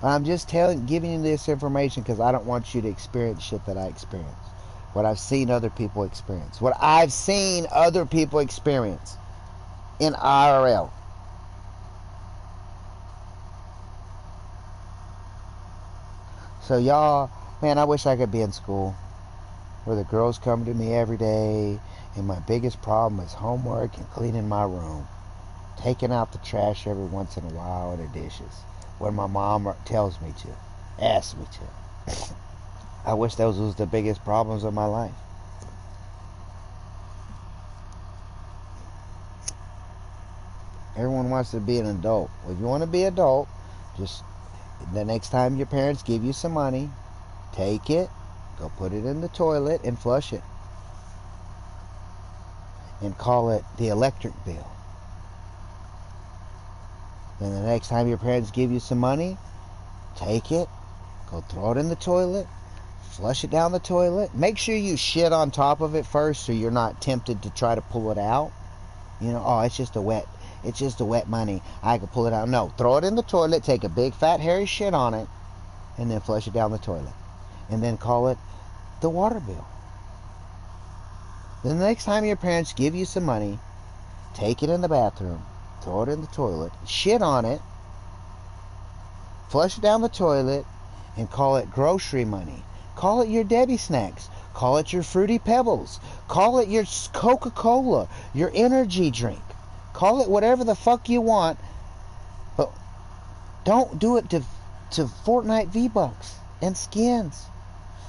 But I'm just giving you this information because I don't want you to experience shit that I experienced. What I've seen other people experience. What I've seen other people experience in IRL. So y'all, man, I wish I could be in school where the girls come to me every day and my biggest problem is homework and cleaning my room. Taking out the trash every once in a while and the dishes. When my mom tells me to. Asks me to. I wish those was the biggest problems of my life. Everyone wants to be an adult. Well, if you want to be an adult, just the next time your parents give you some money, take it, go put it in the toilet and flush it. And call it the electric bill. Then the next time your parents give you some money, take it, go throw it in the toilet, flush it down the toilet. Make sure you shit on top of it first so you're not tempted to try to pull it out. You know, oh, it's just a wet money. I can pull it out. No, throw it in the toilet, take a big fat hairy shit on it, and then flush it down the toilet. and then call it the water bill. Then the next time your parents give you some money, take it in the bathroom, throw it in the toilet, shit on it, flush it down the toilet, and call it grocery money. Call it your Debbie snacks. Call it your Fruity Pebbles. Call it your Coca-Cola, your energy drink. Call it whatever the fuck you want, but don't do it to Fortnite V-Bucks and skins.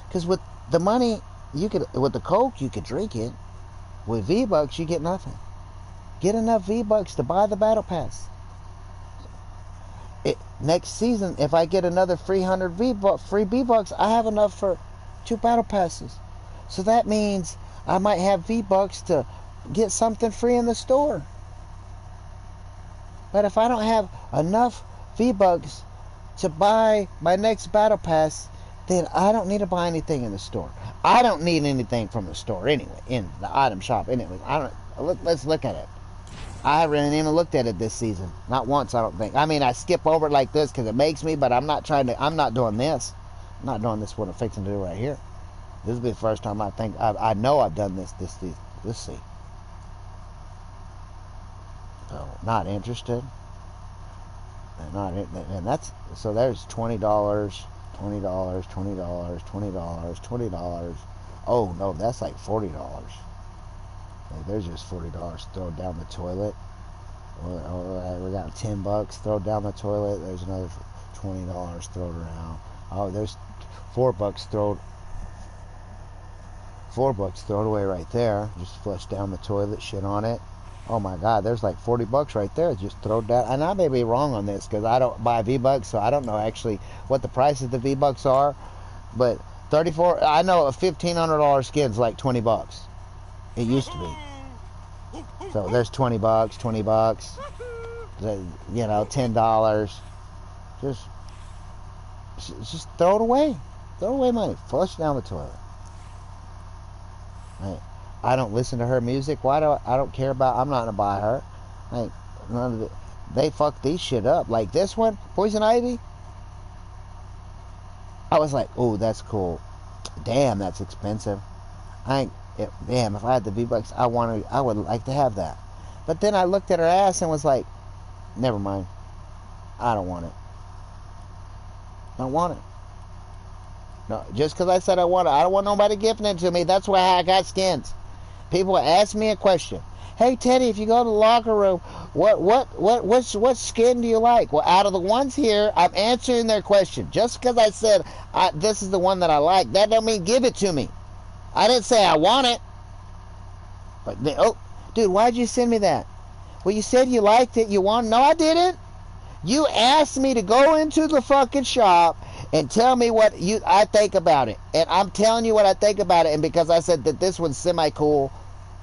Because with the money, with the Coke, you could drink it. With V-Bucks, you get nothing. Get enough V-Bucks to buy the Battle Pass. Next season, if I get another 300 free V-Bucks, I have enough for 2 Battle Passes. So that means I might have V-Bucks to get something free in the store. But if I don't have enough V-Bucks to buy my next Battle Pass, then I don't need to buy anything in the store. I don't need anything from the store anyway, in the item shop anyway. Let's look at it. I haven't even looked at it this season. Not once, I don't think. I mean, I skip over it like this because it makes me, but I'm not doing this. I'm not doing this what I'm fixing to do right here. This will be the first time I know I've done this season. Let's see. So, not interested. And that's, so there's $20, $20, $20, $20, $20. Oh, no, that's like $40. There's just $40 thrown down the toilet. We got $10 thrown down the toilet. There's another $20 thrown around. Oh, there's $4 thrown away right there. Just flush down the toilet, shit on it. Oh my God, there's like $40 right there just thrown down. And I may be wrong on this because I don't buy V-Bucks, so I don't know actually what the price of the V-Bucks are. But I know a $1,500 skin's like $20. It used to be. So there's $20, $20, $10. Just throw it away. Throw away money. Flush it down the toilet. Right. I don't listen to her music. I don't care about. I'm not gonna buy her. They fuck these shit up. Like this one, Poison Ivy. I was like, oh, that's cool. Damn, that's expensive. Damn, if I had the V-Bucks, I would like to have that. But then I looked at her ass and was like, never mind. I don't want it. Don't want it. No, just because I said I want it, I don't want nobody gifting it to me. That's why I got skins. People ask me a question. Hey Teddy, if you go to the locker room, what skin do you like? Well, out of the ones here, I'm answering their question. Just because I said this is the one that I like, that don't mean give it to me. I didn't say I want it. But dude, why'd you send me that? Well, you said you liked it. You want? No, I didn't. You asked me to go into the fucking shop and tell me what I think about it, and I'm telling you what I think about it. And because I said that this one's semi cool,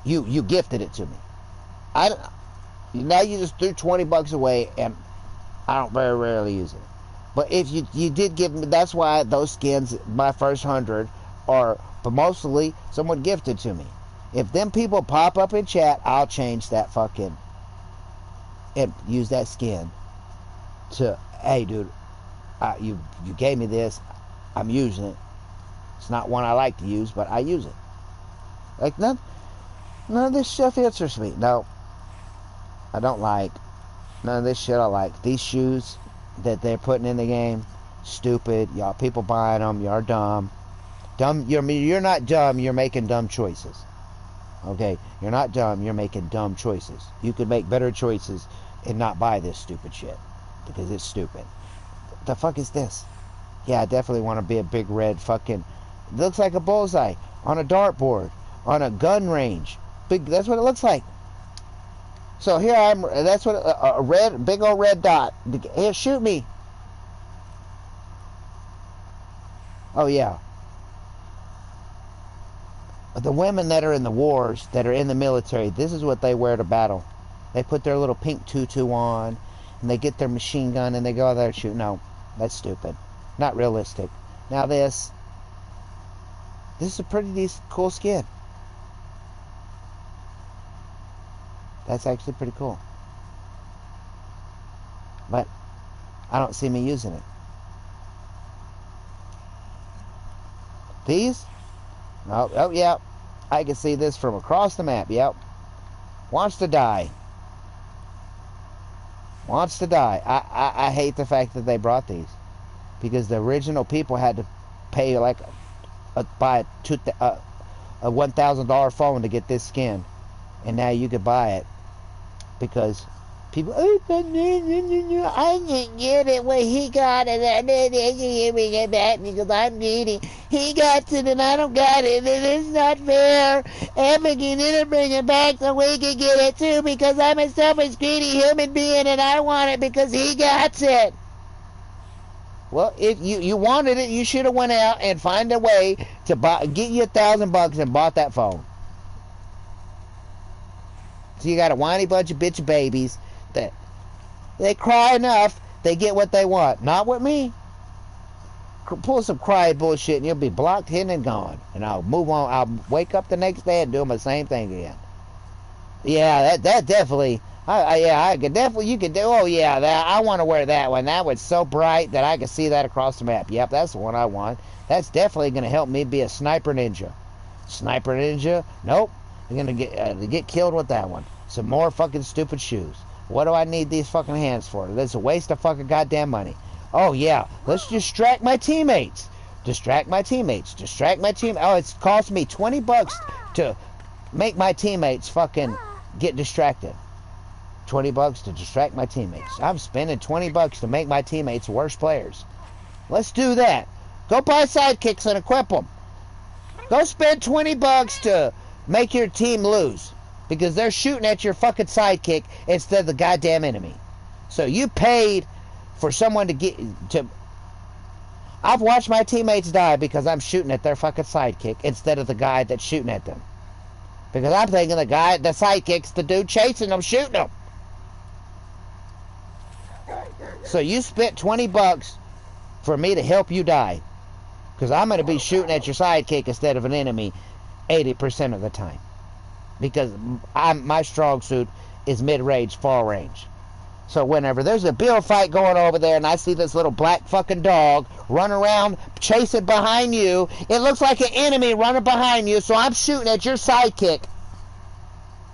you gifted it to me. Now you just threw $20 away, and I don't very rarely use it. But if you did give me, that's why those skins, my first 100, are mostly someone gifted to me. If them people pop up in chat, I'll change that fucking and use that skin to, hey dude, you gave me this, I'm using it. It's not one I like to use, but I use it. Like none of this stuff interests me. No, I don't like none of this shit. I like these shoes that they're putting in the game. Stupid, y'all. People buying them. You're dumb. You're not dumb. You're making dumb choices. Okay, you're not dumb. You're making dumb choices. You could make better choices and not buy this stupid shit because it's stupid. The fuck is this? Yeah, I definitely want to be a big red fucking. It looks like a bullseye on a dartboard on a gun range. That's what it looks like. So here I'm. That's what a red, big old red dot. Here, shoot me. Oh yeah. The women that are in the wars, that are in the military, this is what they wear to battle. They put their little pink tutu on, and they get their machine gun, and they go out there and shoot. No, that's stupid. Not realistic. Now this is a pretty decent, cool skin. That's actually pretty cool. But I don't see me using it. These? Oh, yeah. I can see this from across the map. Yep. Wants to die. Wants to die. I hate the fact that they brought these. Because the original people had to pay like buy a $1,000 phone to get this skin. And now you could buy it. Because people, oh, I didn't get it when he got it. I didn't give me it back because I'm needy. He got it and I don't got it, and it's not fair. Emma, you need to bring it back so we can get it too because I'm a selfish, greedy human being and I want it because he got it. Well, if you wanted it, you should have went out and find a way to get you $1,000 and bought that phone. So you got a whiny bunch of bitch babies that they cry enough, they get what they want. Not with me. Pull some cry bullshit and you'll be blocked, hidden, and gone. And I'll move on. I'll wake up the next day and do the same thing again. Yeah, that definitely. I could definitely. You could do. Oh yeah, that I want to wear that one. That was so bright that I could see that across the map. Yep, that's the one I want. That's definitely going to help me be a sniper ninja. Sniper ninja? Nope. I'm gonna get killed with that one. Some more fucking stupid shoes. What do I need these fucking hands for? That's a waste of fucking goddamn money. Oh yeah, let's distract my teammates. Distract my teammates. Distract my team. Oh, it's cost me $20 to make my teammates fucking get distracted. $20 to distract my teammates. I'm spending $20 to make my teammates worse players. Let's do that. Go buy sidekicks and equip them. Go spend $20 to make your team lose because they're shooting at your fucking sidekick instead of the goddamn enemy. So you paid for someone to get to. I've watched my teammates die because I'm shooting at their fucking sidekick instead of the guy that's shooting at them. Because I'm thinking the sidekick's the dude chasing them, shooting them. So you spent $20 for me to help you die. Because I'm going to be shooting at your sidekick instead of an enemy 80% of the time. Because my strong suit is mid-range, far range. So whenever there's a build fight going over there and I see this little black fucking dog run around chasing behind you, it looks like an enemy running behind you, so I'm shooting at your sidekick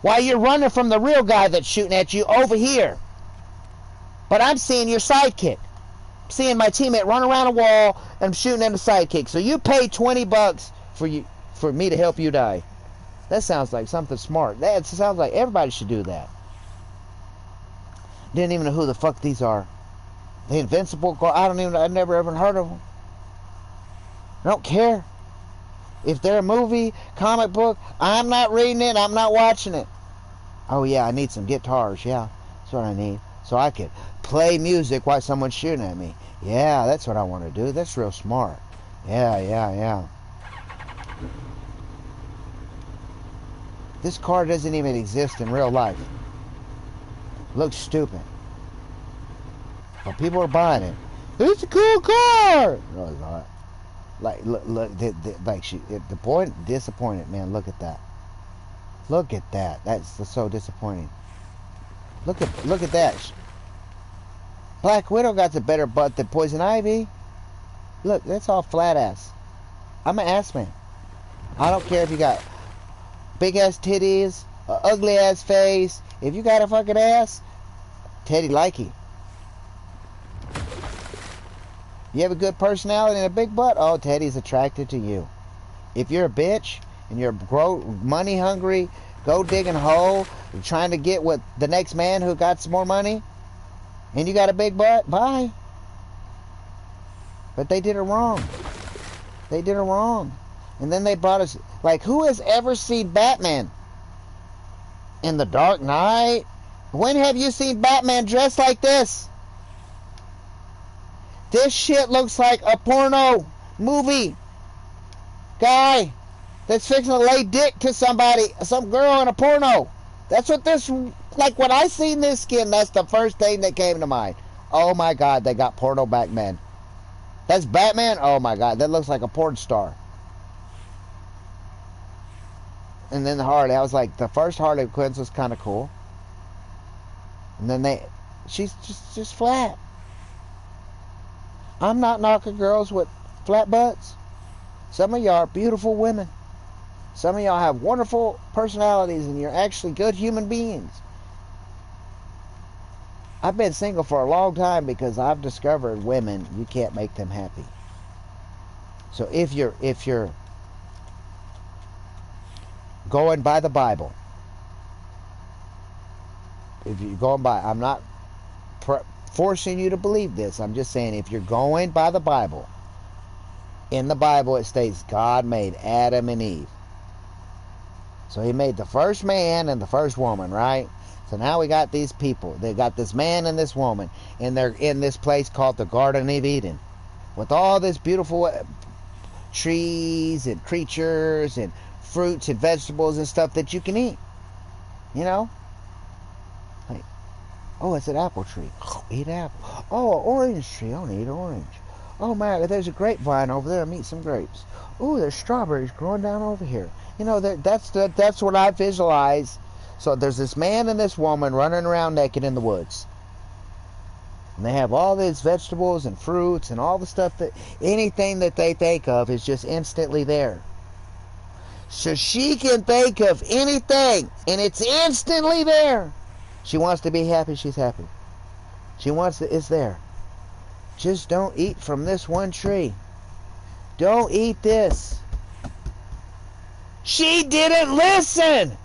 while you're running from the real guy that's shooting at you over here. But I'm seeing your sidekick. I'm seeing my teammate run around a wall and I'm shooting at the sidekick. So you paid $20 for me to help you die. That sounds like something smart. That sounds like everybody should do that. Didn't even know who the fuck these are. The Invincible. I never even heard of them. I don't care. If they're a movie, comic book, I'm not reading it. I'm not watching it. Oh yeah, I need some guitars. Yeah, that's what I need. So I could play music while someone's shooting at me. Yeah, that's what I want to do. That's real smart. Yeah. This car doesn't even exist in real life. Looks stupid. But people are buying it. It's a cool car! No, it's not. Like, look, the point, disappointed, man. Look at that. Look at that. That's so disappointing. Look at that. Black Widow got the better butt than Poison Ivy. Look, that's all flat ass. I'm an ass man. I don't care if you got big ass titties, a ugly ass face. If you got a fucking ass, Teddy like you. You have a good personality and a big butt, oh, Teddy's attracted to you. If you're a bitch and you're money hungry, go digging a hole, trying to get with the next man who got some more money, and you got a big butt, bye. But they did it wrong. They did it wrong. And then they brought us, like, who has ever seen Batman in The Dark Knight? When have you seen Batman dressed like this? This shit looks like a porno movie guy that's fixing to lay dick to somebody, some girl in a porno. That's what this, like when I seen this skin, that's the first thing that came to mind. Oh my God, they got porno Batman. That's Batman? Oh my God, that looks like a porn star. And then the Harley, I was like, the first Harley Quinn was kind of cool. And then she's just flat. I'm not knocking girls with flat butts. Some of y'all are beautiful women. Some of y'all have wonderful personalities and you're actually good human beings. I've been single for a long time because I've discovered women, you can't make them happy. So if you're going by the Bible, if you're going by, I'm not forcing you to believe this. I'm just saying if you're going by the Bible, in the Bible it states God made Adam and Eve. So he made the first man and the first woman, right? So now we got these people. They got this man and this woman, and they're in this place called the Garden of Eden, with all this beautiful trees and creatures and fruits and vegetables and stuff that you can eat. You know? Like, oh, it's an apple tree. Eat apple. Oh, an orange tree. I'll eat orange. Oh, man, there's a grapevine over there. I'll eat some grapes. Oh, there's strawberries growing down over here. You know, that's what I visualize. So there's this man and this woman running around naked in the woods. And they have all these vegetables and fruits and all the stuff that, anything that they think of is just instantly there. So she can think of anything and it's instantly there. She wants to be happy, she's happy. She wants to, it's there. Just don't eat from this one tree. Don't eat this. She didn't listen.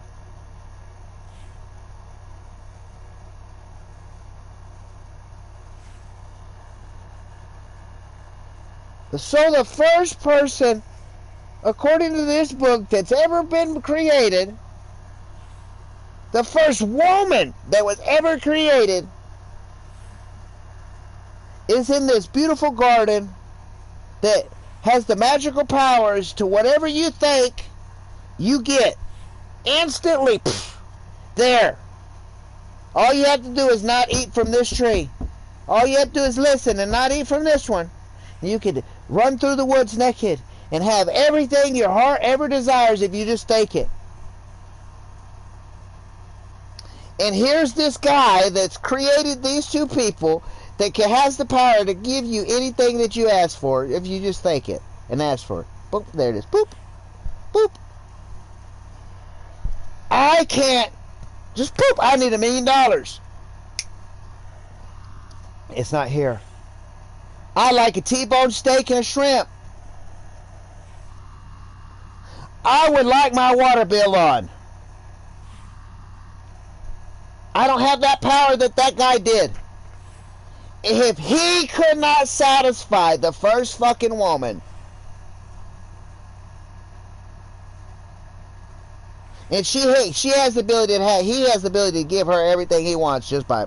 So the first person, according to this book, that's ever been created, the first woman that was ever created, is in this beautiful garden that has the magical powers to whatever you think, you get instantly. There. All you have to do is not eat from this tree. All you have to do is listen and not eat from this one. You could run through the woods naked and have everything your heart ever desires if you just take it. And here's this guy that's created these two people that has the power to give you anything that you ask for if you just think it and ask for it. Boop, there it is. Boop. Boop. I can't. Just boop. I need $1 million. It's not here. I like a T-bone steak and a shrimp. I would like my water bill on. I don't have that power that guy did. If he could not satisfy the first fucking woman, and she has the ability to have, he has the ability to give her everything he wants just by.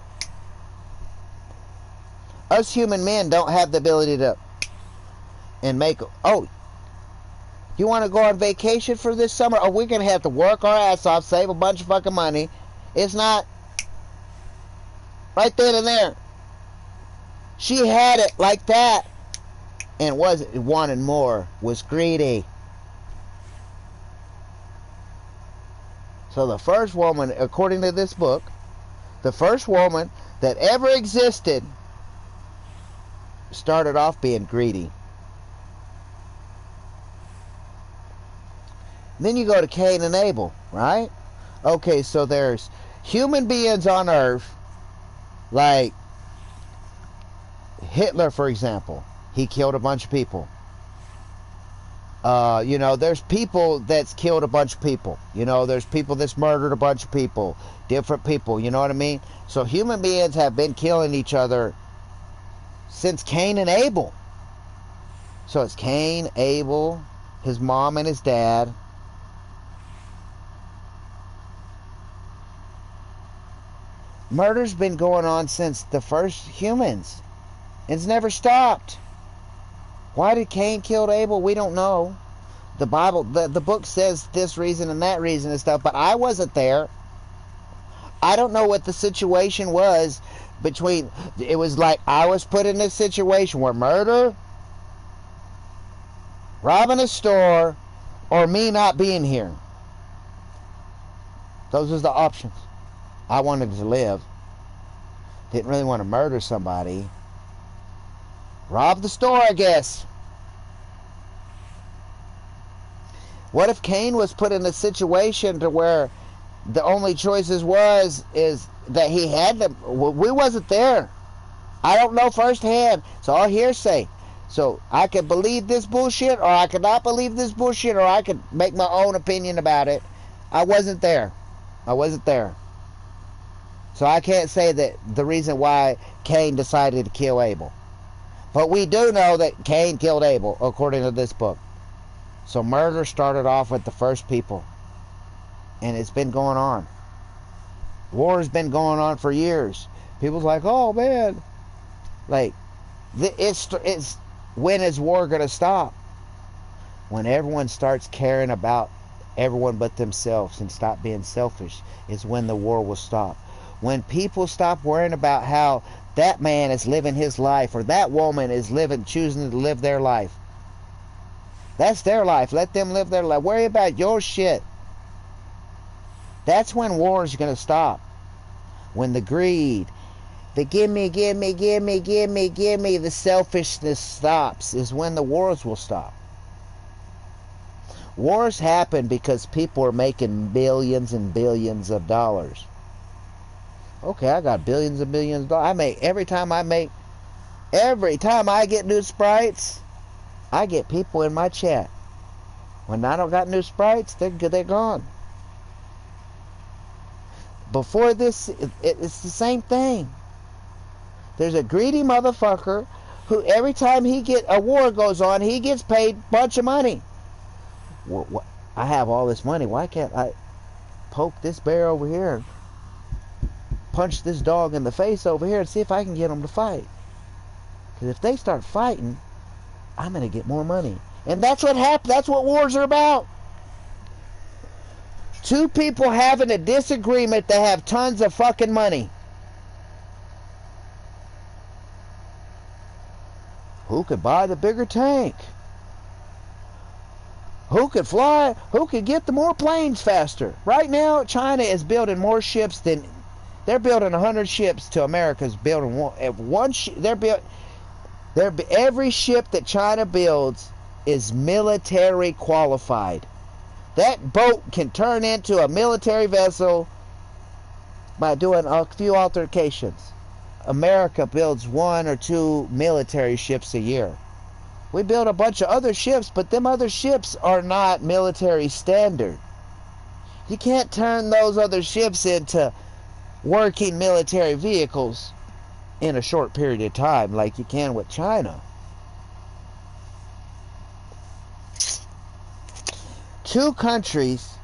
Us human men don't have the ability to and make. Oh, you want to go on vacation for this summer? Oh, we're gonna have to work our ass off, save a bunch of fucking money. It's not right then and there. She had it like that and wanted more, was greedy. So the first woman, according to this book, the first woman that ever existed started off being greedy. Then you go to Cain and Abel, right? Okay, so there's human beings on earth like Hitler, for example. He killed a bunch of people. You know, there's people that's killed a bunch of people. You know, there's people that's murdered a bunch of people. Different people, you know what I mean? So human beings have been killing each other since Cain and Abel. So it's Cain, Abel, his mom and his dad. Murder's been going on since the first humans. It's never stopped. Why did Cain kill Abel? We don't know. The Bible, the book says this reason and that reason and stuff, but I wasn't there. I don't know what the situation was between. It was like I was put in this situation where murder, robbing a store, or me not being here. Those was the options. I wanted to live. Didn't really want to murder somebody. Rob the store, I guess. What if Cain was put in a situation to where the only choices is that he had to? We wasn't there. I don't know firsthand. It's all hearsay. So I could believe this bullshit, or I could not believe this bullshit, or I could make my own opinion about it. I wasn't there. I wasn't there. So I can't say that the reason why Cain decided to kill Abel. But we do know that Cain killed Abel, according to this book. So murder started off with the first people. And it's been going on. War's been going on for years. People's like, oh man. Like, it's when is war going to stop? When everyone starts caring about everyone but themselves and stop being selfish is when the war will stop. When people stop worrying about how that man is living his life or that woman is choosing to live their life. That's their life. Let them live their life. Worry about your shit. That's when war is going to stop. When the greed, the give me, the selfishness stops is when the wars will stop. Wars happen because people are making billions and billions of dollars. Okay, I got billions and billions of dollars. Every time I get new sprites, I get people in my chat. When I don't got new sprites, they're gone. Before this, it's the same thing. There's a greedy motherfucker who every time a war goes on, he gets paid a bunch of money. I have all this money. Why can't I poke this bear over here and punch this dog in the face over here and see if I can get them to fight? Because if they start fighting, I'm going to get more money. And that's what happens. That's what wars are about. Two people having a disagreement that have tons of fucking money. Who could buy the bigger tank? Who could fly? Who could get the more planes faster? Right now, China is building more ships than... They're building 100 ships to America's building one ship. Every ship that China builds is military qualified. That boat can turn into a military vessel by doing a few altercations. America builds 1 or 2 military ships a year. We build a bunch of other ships, but them other ships are not military standard. You can't turn those other ships into working military vehicles in a short period of time like you can with China. Two countries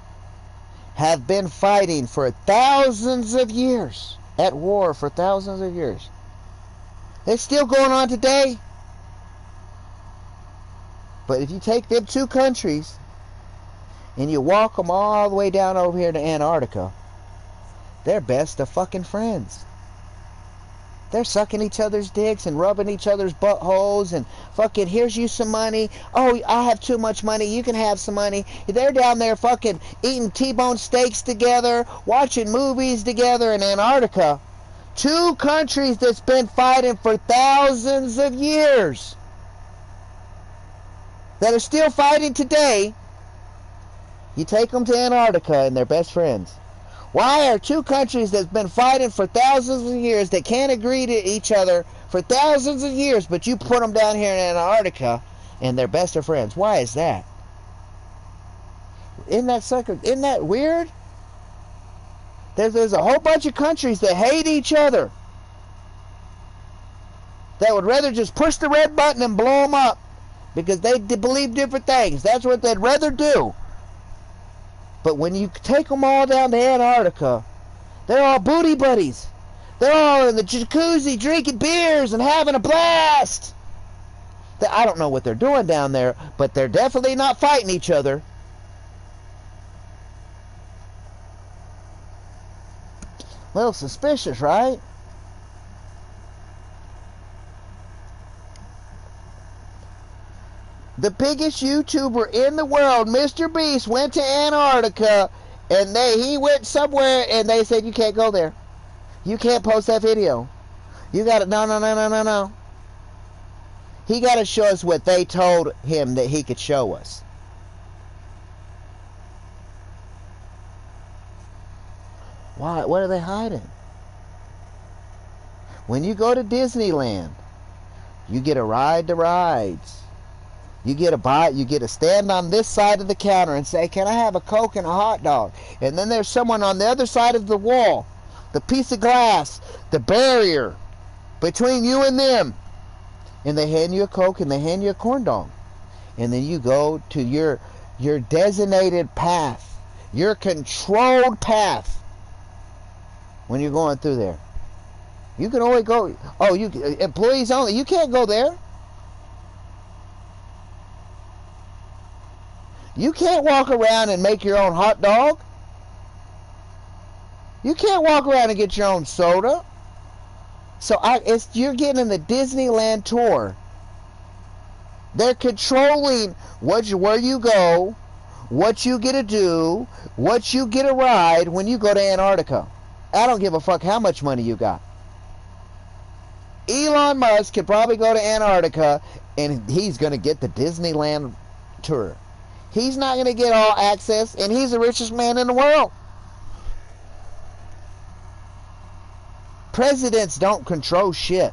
have been fighting for thousands of years, at war for thousands of years. It's still going on today. But if you take them two countries and you walk them all the way down over here to Antarctica, they're best of fucking friends. They're sucking each other's dicks and rubbing each other's buttholes and fucking, here's you some money. Oh, I have too much money. You can have some money. They're down there fucking eating T-bone steaks together, watching movies together in Antarctica. Two countries that's been fighting for thousands of years, that are still fighting today. You take them to Antarctica and they're best friends. Why are two countries that's been fighting for thousands of years, that can't agree to each other for thousands of years, but you put them down here in Antarctica and they're best of friends? Why is that? Isn't that weird? There's a whole bunch of countries that hate each other, that would rather just push the red button and blow them up because they believe different things. That's what they'd rather do. But when you take them all down to Antarctica, they're all booty buddies. They're all in the jacuzzi drinking beers and having a blast. I don't know what they're doing down there, but they're definitely not fighting each other. A little suspicious, right? The biggest YouTuber in the world, Mr. Beast, went to Antarctica, and he went somewhere, and they said, you can't go there. You can't post that video. You got to, no. He got to show us what they told him that he could show us. Why? What are they hiding? When you go to Disneyland, you get a ride to rides. You get a bite. You get to stand on this side of the counter and say, "Can I have a Coke and a hot dog?" And then there's someone on the other side of the wall, the piece of glass, the barrier between you and them, and they hand you a Coke and they hand you a corn dog, and then you go to your designated path, your controlled path. When you're going through there, you can only go. Oh, you employees only. You can't go there. You can't walk around and make your own hot dog. You can't walk around and get your own soda. So you're getting the Disneyland tour. They're controlling where you go, what you get to do, what you get to ride when you go to Antarctica. I don't give a fuck how much money you got. Elon Musk could probably go to Antarctica and he's going to get the Disneyland tour. He's not going to get all access, and he's the richest man in the world. Presidents don't control shit.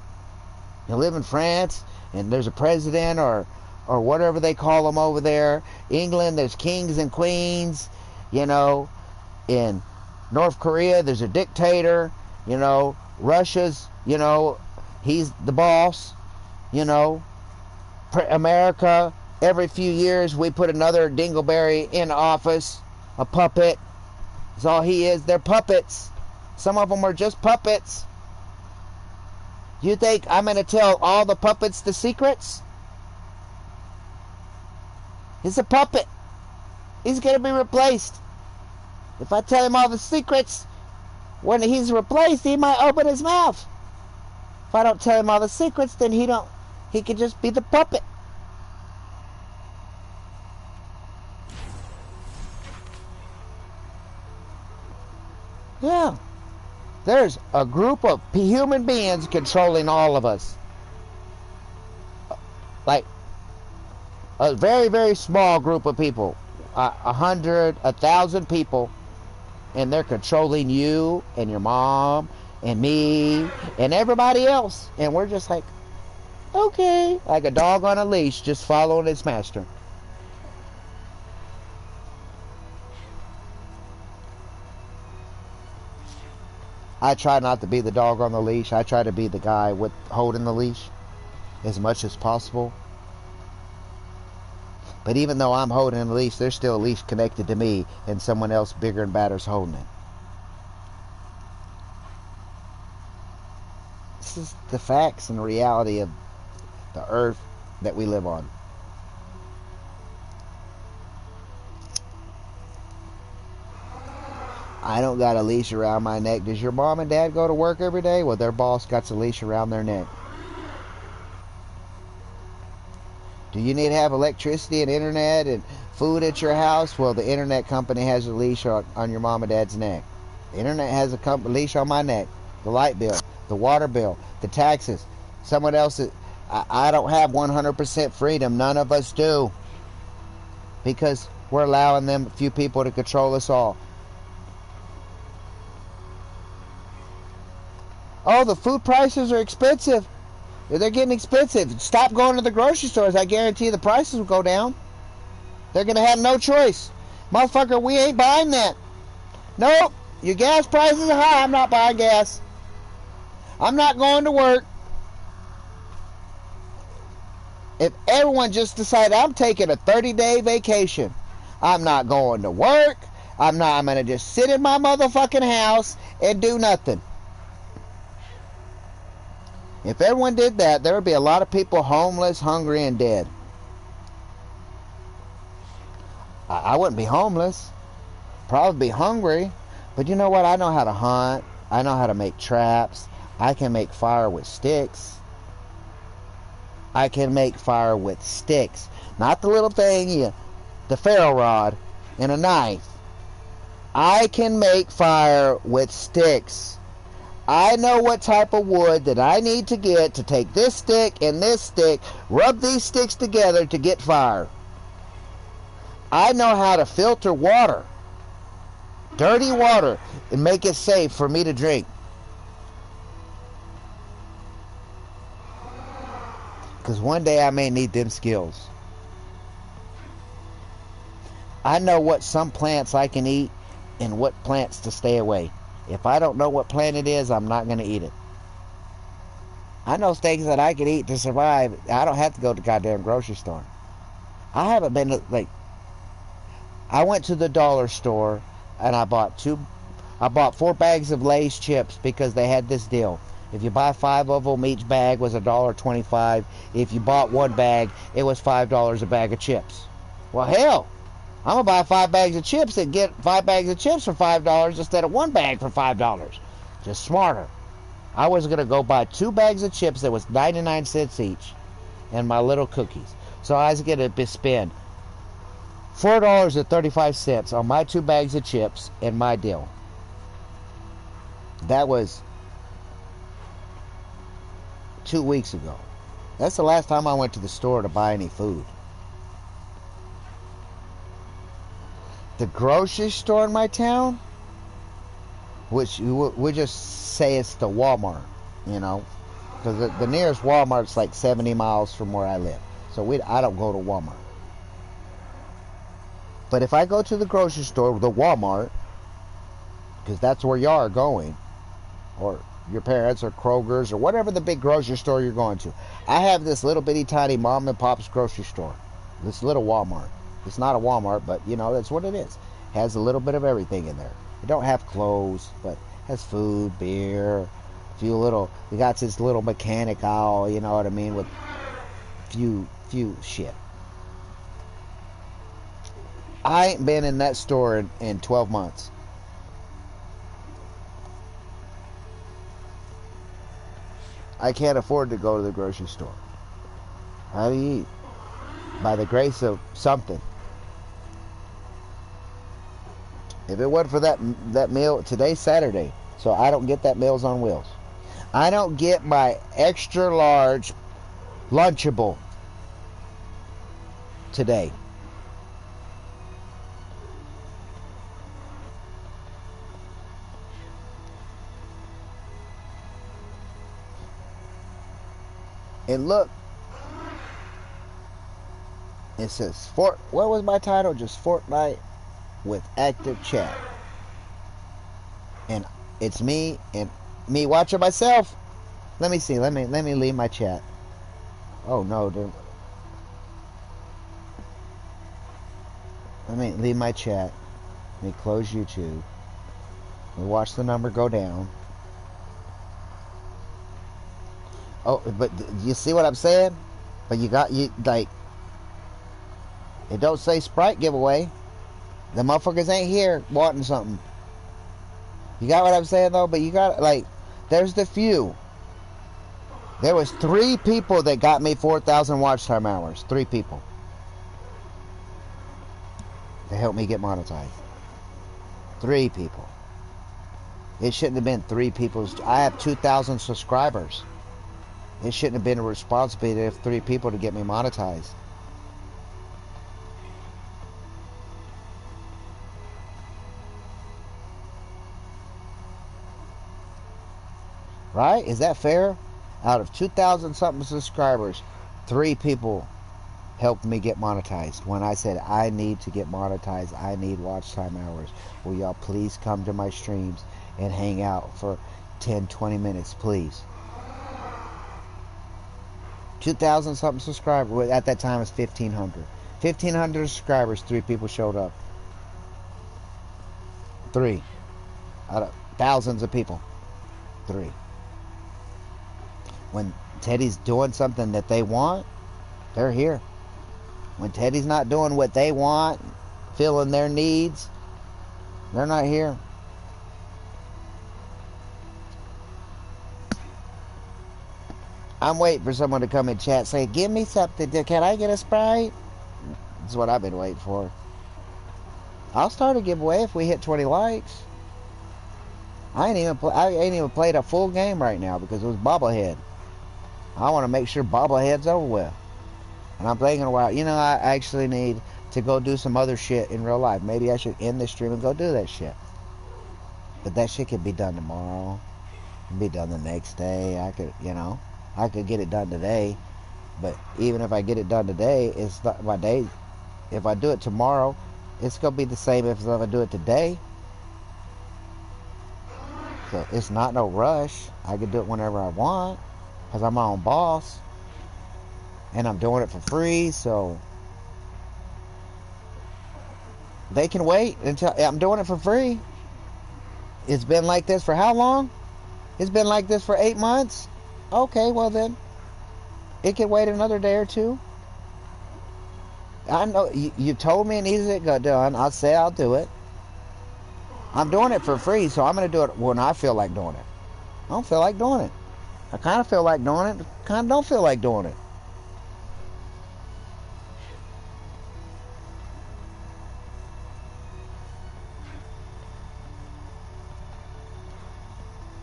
You live in France, and there's a president or whatever they call them over there. England, there's kings and queens. You know, in North Korea, there's a dictator. You know, Russia's, you know, he's the boss. You know, America, every few years we put another dingleberry in office, a puppet. That's all he is. They're puppets. Some of them are just puppets. You think I'm going to tell all the puppets the secrets? He's a puppet. He's going to be replaced. If I tell him all the secrets, when he's replaced, he might open his mouth. If I don't tell him all the secrets, then he could just be the puppet. Yeah. There's a group of human beings controlling all of us. Like a very, very small group of people. 100, 1,000 people. And they're controlling you and your mom and me and everybody else. And we're just like, okay. Like a dog on a leash just following its master. I try not to be the dog on the leash. I try to be the guy with holding the leash as much as possible. But even though I'm holding the leash, there's still a leash connected to me and someone else bigger and badder's holding it. This is the facts and the reality of the earth that we live on. I don't got a leash around my neck. Does your mom and dad go to work every day? Well, their boss got a leash around their neck. Do you need to have electricity and internet and food at your house? Well, the internet company has a leash on your mom and dad's neck. The internet has a leash on my neck. The light bill, the water bill, the taxes. Someone else, I don't have 100% freedom. None of us do. Because we're allowing them, a few people, to control us all. Oh, the food prices are expensive. They're getting expensive. Stop going to the grocery stores. I guarantee the prices will go down. They're going to have no choice. Motherfucker, we ain't buying that. Nope. Your gas prices are high. I'm not buying gas. I'm not going to work. If everyone just decided I'm taking a 30-day vacation, I'm not going to work. I'm going to just sit in my motherfucking house and do nothing. If everyone did that, there would be a lot of people homeless, hungry, and dead. I wouldn't be homeless. Probably be hungry. But you know what? I know how to hunt. I know how to make traps. I can make fire with sticks. I can make fire with sticks. Not the little thing, the ferro rod and a knife. I can make fire with sticks. I know what type of wood that I need to get to take this stick and this stick, rub these sticks together to get fire. I know how to filter water. dirty water and make it safe for me to drink. Because one day I may need them skills. I know what some plants I can eat and what plants to stay away. If I don't know what plant it is, I'm not going to eat it. I know things that I can eat to survive. I don't have to go to the goddamn grocery store. I haven't been to, like, I went to the dollar store and I bought 4 bags of Lay's chips because they had this deal. If you buy 5 of them, each bag was $1.25. If you bought 1 bag, it was $5 a bag of chips. Well, hell, I'm going to buy 5 bags of chips and get 5 bags of chips for $5 instead of 1 bag for $5. Just smarter. I was going to go buy 2 bags of chips that was 99 cents each and my little cookies. So I was going to spend $4.35 on my 2 bags of chips and my deal. That was 2 weeks ago. That's the last time I went to the store to buy any food. The grocery store in my town, which we just say it's the Walmart, you know, because the nearest Walmart's like 70 miles from where I live. So I don't go to Walmart. But if I go to the grocery store, the Walmart, because that's where y'all are going, or your parents or Kroger's or whatever the big grocery store you're going to. I have this little bitty tiny mom and pop's grocery store. This little Walmart. It's not a Walmart, but you know, that's what it is. Has a little bit of everything in there. It don't have clothes, but has food, beer, we got this little mechanic aisle, you know what I mean, with few shit. I ain't been in that store in 12 months. I can't afford to go to the grocery store. How do you eat? By the grace of something. If it wasn't for that meal, today's Saturday, so I don't get that Meals on Wheels. I don't get my extra large Lunchable today. And look, it says what was my title? Just Fortnite with active chat. And it's me and me watching myself. Let me see. Let me leave my chat. Oh no, dude. Let me leave my chat. Let me close YouTube. Let me watch the number go down. Oh, but you see what I'm saying? But you like, it don't say Sprite giveaway. The motherfuckers ain't here wanting something. You got what I'm saying though? But you got, like, there's the few. There was 3 people that got me 4,000 watch time hours. 3 people. To help me get monetized. 3 people. It shouldn't have been 3 people. I have 2,000 subscribers. It shouldn't have been a responsibility of 3 people to get me monetized. Right? Is that fair? Out of 2,000 something subscribers, 3 people helped me get monetized. When I said I need to get monetized, I need watch time hours. Will y'all please come to my streams and hang out for 10-20 minutes, please? 2,000 something subscribers. At that time, it's 1,500. 1,500 subscribers, 3 people showed up. 3 out of thousands of people. 3. When Teddy's doing something that they want, they're here. When Teddy's not doing what they want, filling their needs, they're not here. I'm waiting for someone to come in chat and say, give me something. Can I get a Sprite? That's what I've been waiting for. I'll start a giveaway if we hit 20 likes. I ain't even played a full game right now because it was bobblehead. I want to make sure bobblehead's over with. And I'm thinking, well, you know, I actually need to go do some other shit in real life. Maybe I should end this stream and go do that shit. But that shit could be done tomorrow. Be done the next day. I could get it done today. But even if I get it done today, it's not my day. If I do it tomorrow, it's gonna be the same as if I do it today. So it's not no rush. I can do it whenever I want because I'm my own boss and I'm doing it for free. So they can wait until I'm doing it for free. It's been like this for how long? It's been like this for 8 months. Okay, well then, it can wait another day or two. I know you told me it needs to get done. I'll say I'll do it. I'm doing it for free, so I'm going to do it when I feel like doing it. I don't feel like doing it. I kind of feel like doing it. Kind of don't feel like doing it.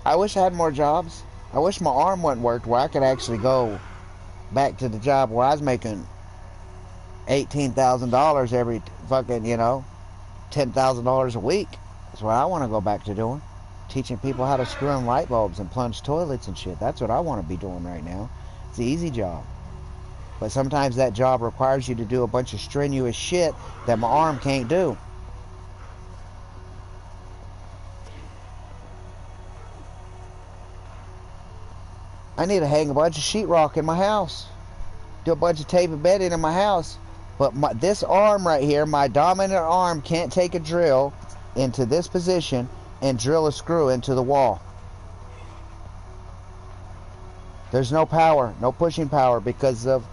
I wish I had more jobs. I wish my arm wouldn't work where I could actually go back to the job where I was making $18,000 every fucking, $10,000 a week. That's what I want to go back to doing. Teaching people how to screw in light bulbs and plunge toilets and shit. That's what I want to be doing right now. It's an easy job. But sometimes that job requires you to do a bunch of strenuous shit that my arm can't do. I need to hang a bunch of sheetrock in my house. Do a bunch of tape and bedding in my house. But this arm right here, my dominant arm, can't take a drill into this position and drill a screw into the wall. There's no power, no pushing power because of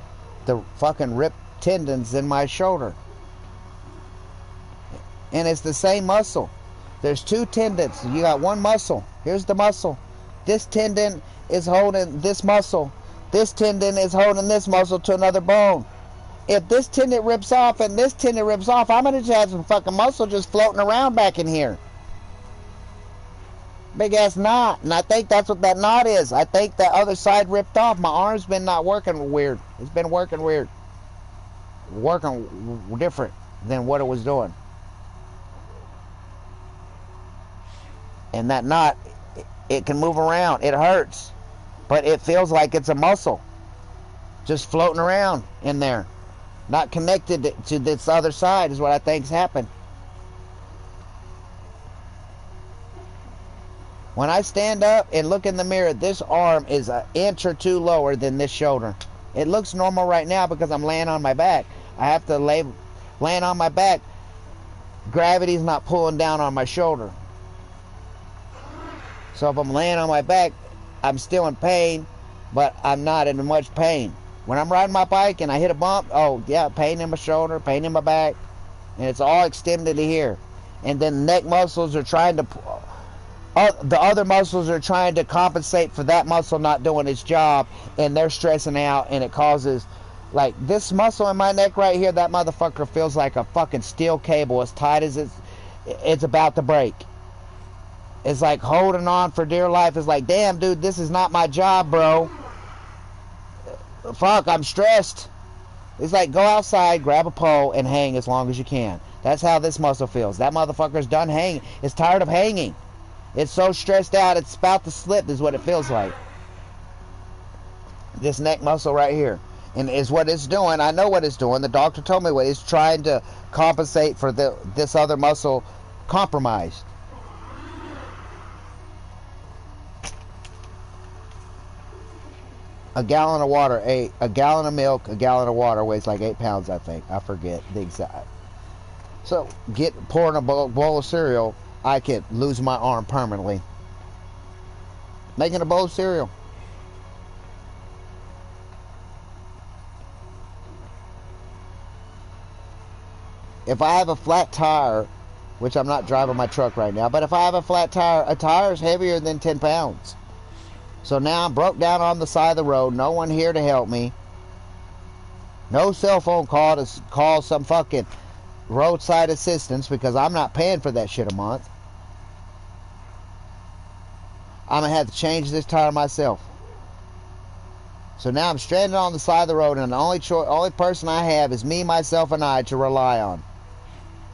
the fucking ripped tendons in my shoulder. And it's the same muscle. There's two tendons. You got one muscle. Here's the muscle. This tendon is holding this muscle. This tendon is holding this muscle to another bone. If this tendon rips off and this tendon rips off, I'm going to just have some fucking muscle just floating around back in here. Big ass knot. And I think that's what that knot is. I think that other side ripped off. My arm's been not working weird. It's been working weird. Working different than what it was doing. And that knot, it can move around. It hurts. But it feels like it's a muscle. Just floating around in there. Not connected to this other side is what I think's happened. When I stand up and look in the mirror, this arm is an inch or two lower than this shoulder. It looks normal right now because I'm laying on my back. I have to laying on my back. Gravity's not pulling down on my shoulder. So if I'm laying on my back, I'm still in pain, but I'm not in much pain. When I'm riding my bike and I hit a bump, oh yeah, pain in my shoulder, pain in my back, and it's all extended to here. And then the neck muscles are trying to, the other muscles are trying to compensate for that muscle not doing its job, and they're stressing out, and it causes, like this muscle in my neck right here, that motherfucker feels like a fucking steel cable as tight as it's about to break. It's like holding on for dear life. It's like, damn, dude, this is not my job, bro. Fuck, I'm stressed. It's like, go outside, grab a pole, and hang as long as you can. That's how this muscle feels. That motherfucker's done hanging. It's tired of hanging. It's so stressed out, it's about to slip is what it feels like. This neck muscle right here. And is what it's doing. I know what it's doing. The doctor told me what it's trying to compensate for this other muscle compromised. A gallon of water, a gallon of milk, a gallon of water weighs like 8 pounds, I think. I forget the exact. So, pouring a bowl of cereal, I could lose my arm permanently. Making a bowl of cereal. If I have a flat tire, which I'm not driving my truck right now, but if I have a flat tire, a tire is heavier than 10 pounds. So now I'm broke down on the side of the road. No one here to help me. No cell phone call to call some fucking roadside assistance because I'm not paying for that shit a month. I'm going to have to change this tire myself. So now I'm stranded on the side of the road and the only person I have is me, myself, and I to rely on.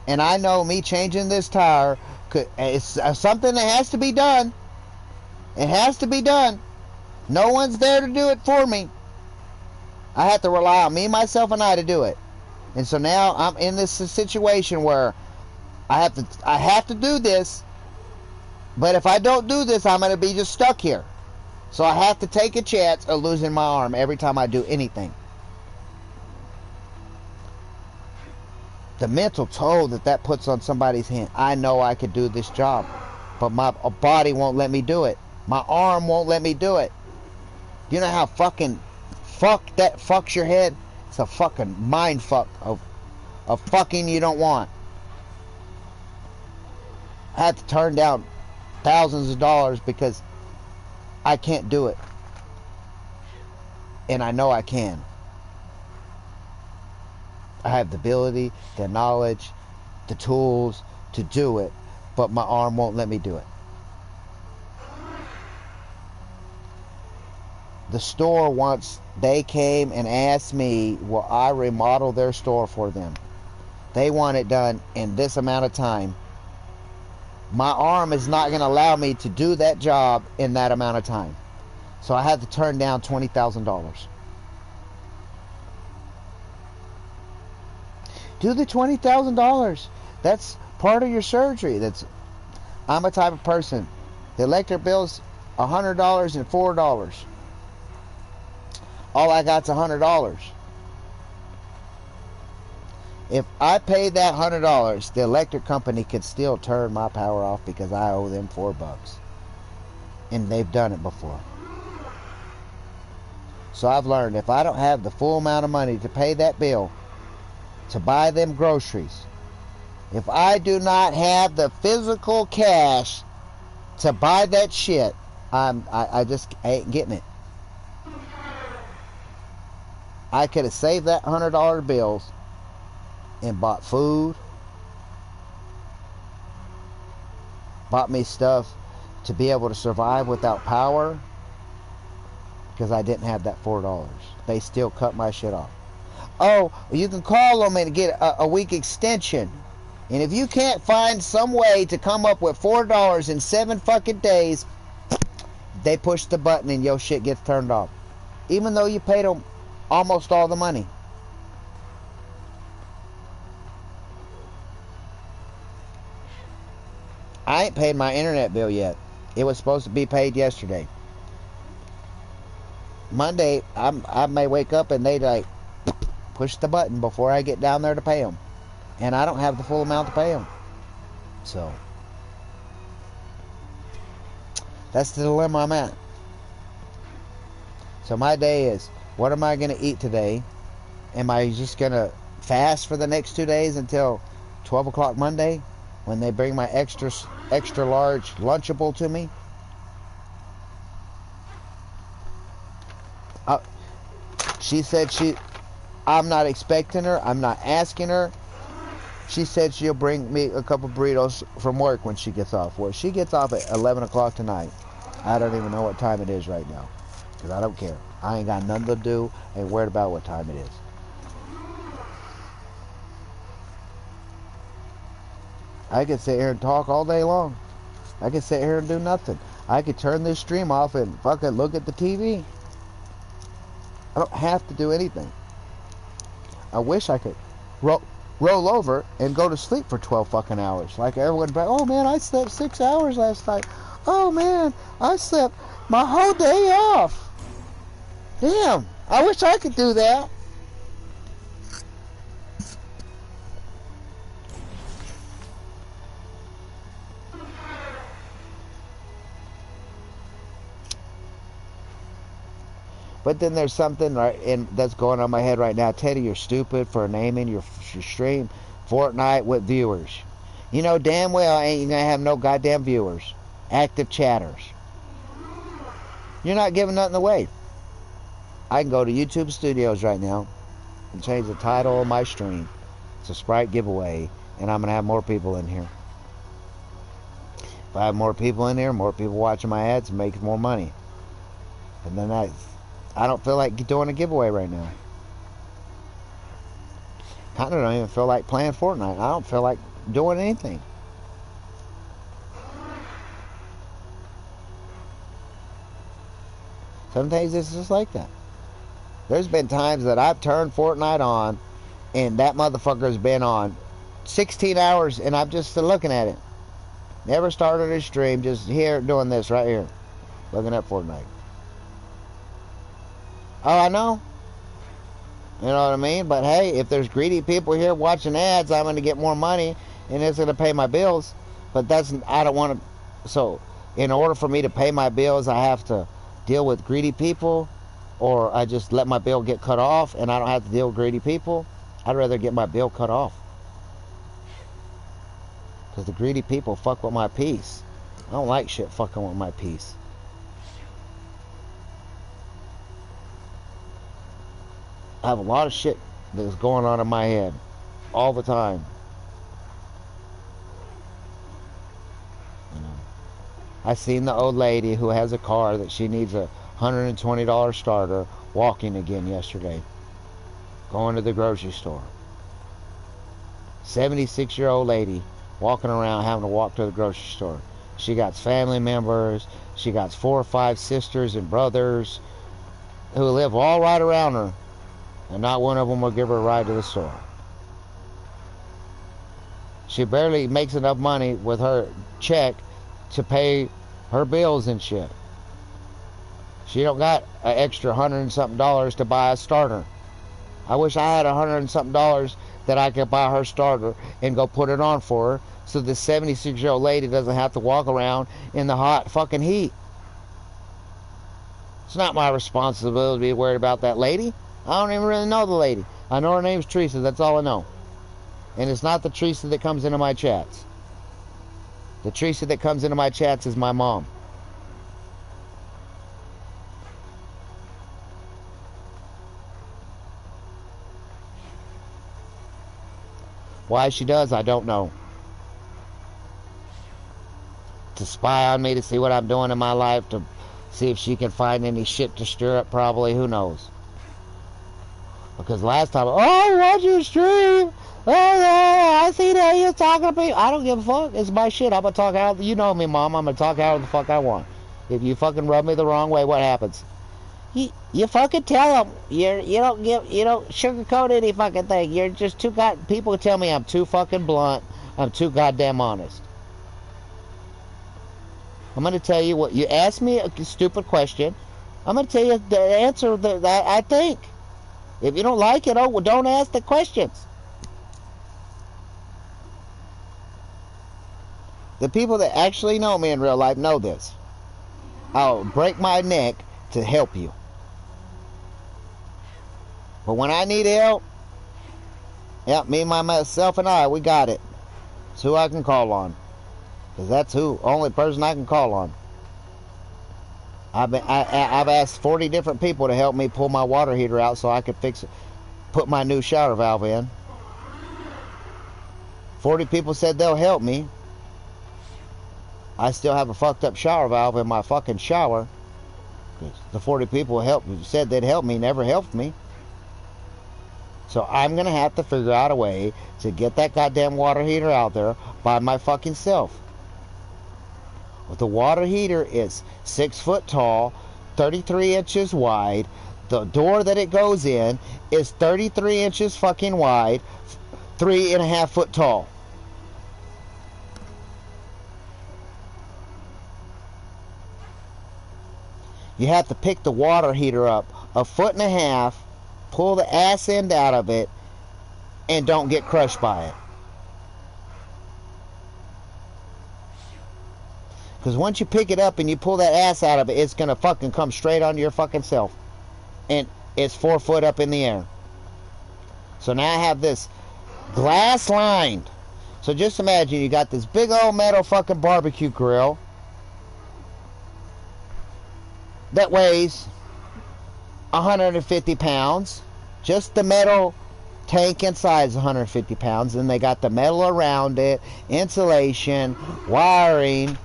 And I know me changing this tire It's something that has to be done. It has to be done. No one's there to do it for me. I have to rely on me, myself, and I to do it. And so now I'm in this situation where I have to do this. But if I don't do this, I'm going to be just stuck here. So I have to take a chance of losing my arm every time I do anything. The mental toll that puts on somebody's hand. I know I could do this job, but my body won't let me do it. My arm won't let me do it. You know how fucking fucks your head? It's a fucking mind fuck of fucking you don't want. I had to turn down thousands of dollars because I can't do it. And I know I can. I have the ability, the knowledge, the tools to do it, but my arm won't let me do it. The store once, they came and asked me, will I remodel their store for them? They want it done in this amount of time. My arm is not going to allow me to do that job in that amount of time. So I had to turn down $20,000. Do the $20,000. That's part of your surgery. I'm a type of person. The electric bill's $100 and $4. All I got's $100. If I pay that $100, the electric company could still turn my power off because I owe them $4. And they've done it before. So I've learned if I don't have the full amount of money to pay that bill, to buy them groceries, if I do not have the physical cash to buy that shit, I just ain't getting it. I could have saved that $100 bills and bought food, bought me stuff to be able to survive without power, because I didn't have that $4. They still cut my shit off. Oh, you can call them and get a week extension. And if you can't find some way to come up with $4 in 7 fucking days, they push the button and your shit gets turned off. Even though you paid them almost all the money. I ain't paid my internet bill yet. It was supposed to be paid yesterday. Monday, I may wake up and they like push the button before I get down there to pay them. And I don't have the full amount to pay them. So, that's the dilemma I'm at. So my day is, what am I going to eat today? Am I just going to fast for the next 2 days until 12 o'clock Monday when they bring my extra large Lunchable to me? She said I'm not expecting her. I'm not asking her. She said she'll bring me a couple burritos from work when she gets off. Well, she gets off at 11 o'clock tonight. I don't even know what time it is right now, because I don't care. I ain't got nothing to do. I ain't worried about what time it is. I could sit here and talk all day long. I could sit here and do nothing. I could turn this stream off and fucking look at the TV. I don't have to do anything. I wish I could roll over and go to sleep for 12 fucking hours. Like everyone, oh man, I slept 6 hours last night. Oh man, I slept my whole day off. Damn, I wish I could do that. But then there's something that's going on in my head right now. Teddy, you're stupid for naming your stream Fortnite with viewers. You know damn well I ain't going to have no goddamn viewers. Active chatters. You're not giving nothing away. I can go to YouTube Studios right now and change the title of my stream. It's a Sprite giveaway, and I'm going to have more people in here. If I have more people in here, more people watching my ads, make more money. And then I don't feel like doing a giveaway right now. I don't even feel like playing Fortnite. I don't feel like doing anything. Some days it's just like that. There's been times that I've turned Fortnite on and that motherfucker's been on 16 hours and I'm just looking at it. Never started a stream, just here doing this right here. Looking at Fortnite. Oh, I know. You know what I mean? But hey, if there's greedy people here watching ads, I'm going to get more money and it's going to pay my bills. But I don't want to. So, in order for me to pay my bills, I have to deal with greedy people, or I just let my bill get cut off and I don't have to deal with greedy people. I'd rather get my bill cut off. Because the greedy people fuck with my peace. I don't like shit fucking with my peace. I have a lot of shit that's going on in my head all the time. You know, I seen the old lady who has a car that she needs a $120 starter walking again yesterday, going to the grocery store. 76-year-old lady walking around having to walk to the grocery store. She got family members. She got 4 or 5 sisters and brothers who live all right around her, and not one of them will give her a ride to the store. She barely makes enough money with her check to pay her bills and shit. She don't got an extra $100 and something to buy a starter. I wish I had $100 and something that I could buy her starter and go put it on for her, so this 76-year-old lady doesn't have to walk around in the hot fucking heat. It's not my responsibility to be worried about that lady. I don't even really know the lady. I know her name's Teresa. That's all I know. And it's not the Teresa that comes into my chats. The Teresa that comes into my chats is my mom. Why she does, I don't know. To spy on me, to see what I'm doing in my life, to see if she can find any shit to stir up, probably. Who knows? Because last time, oh, watch your stream. Oh, yeah, I see that you're talking to people. I don't give a fuck. It's my shit. I'm going to talk out. You know me, Mom. I'm going to talk out the fuck I want. If you fucking rub me the wrong way, what happens? You fucking tell them. You don't sugarcoat any fucking thing. You're just people tell me I'm too fucking blunt. I'm too goddamn honest. I'm going to tell you what. You ask me a stupid question. I'm going to tell you the answer that I think. If you don't like it, well, don't ask the questions. The people that actually know me in real life know this. I'll break my neck to help you. But when I need help, me, myself, and I, we got it. It's who I can call on. Because that's only person I can call on. I've asked 40 different people to help me pull my water heater out so I could put my new shower valve in. 40 people said they'll help me. I still have a fucked up shower valve in my fucking shower. The 40 people said they'd help me, never helped me. So I'm going to have to figure out a way to get that goddamn water heater out there by my fucking self. The water heater is 6 foot tall, 33 inches wide. The door that it goes in is 33 inches fucking wide, 3.5 foot tall. You have to pick the water heater up 1.5 foot, pull the ass end out of it, and don't get crushed by it. Because once you pick it up and you pull that ass out of it, it's going to fucking come straight onto your fucking self. And it's 4 foot up in the air. So now I have this glass lined. So just imagine you got this big old metal fucking barbecue grill that weighs 150 pounds. Just the metal tank inside is 150 pounds. And they got the metal around it, insulation, wiring.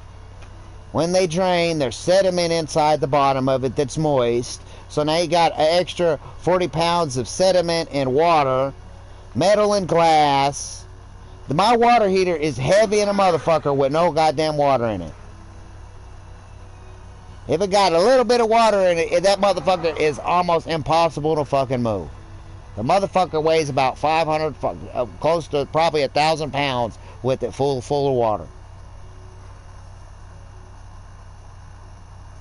When they drain, there's sediment inside the bottom of it that's moist. So now you got an extra 40 pounds of sediment and water, metal and glass. My water heater is heavy in a motherfucker with no goddamn water in it. If it got a little bit of water in it, that motherfucker is almost impossible to fucking move. The motherfucker weighs about 500, close to probably 1,000 pounds with it full of water.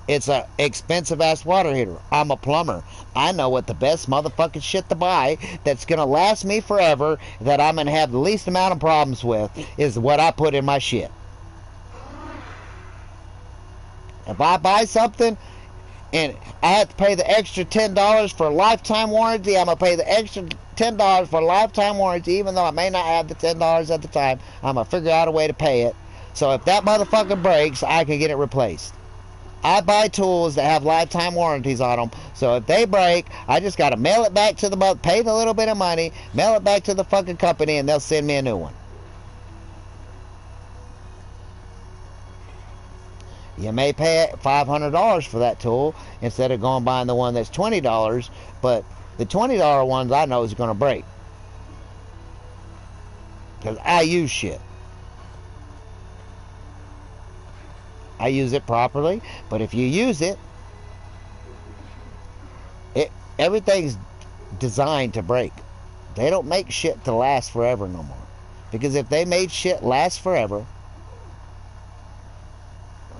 It's a expensive ass water heater. I'm a plumber. I know what the best motherfucking shit to buy that's gonna last me forever, that I'm gonna have the least amount of problems with, is what I put in my shit. If I buy something and I have to pay the extra $10 for a lifetime warranty, I'm gonna pay the extra $10 for a lifetime warranty, even though I may not have the $10 at the time. I'm gonna figure out a way to pay it. So if that motherfucker breaks, I can get it replaced. I buy tools that have lifetime warranties on them, so if they break, I just gotta mail it back to the pay the little bit of money, mail it back to the fucking company, and they'll send me a new one. You may pay $500 for that tool instead of going buying the one that's $20, but the $20 ones I know is gonna break, because I use shit. I use it properly, but if you use it, everything's designed to break. They don't make shit to last forever no more. Because if they made shit last forever,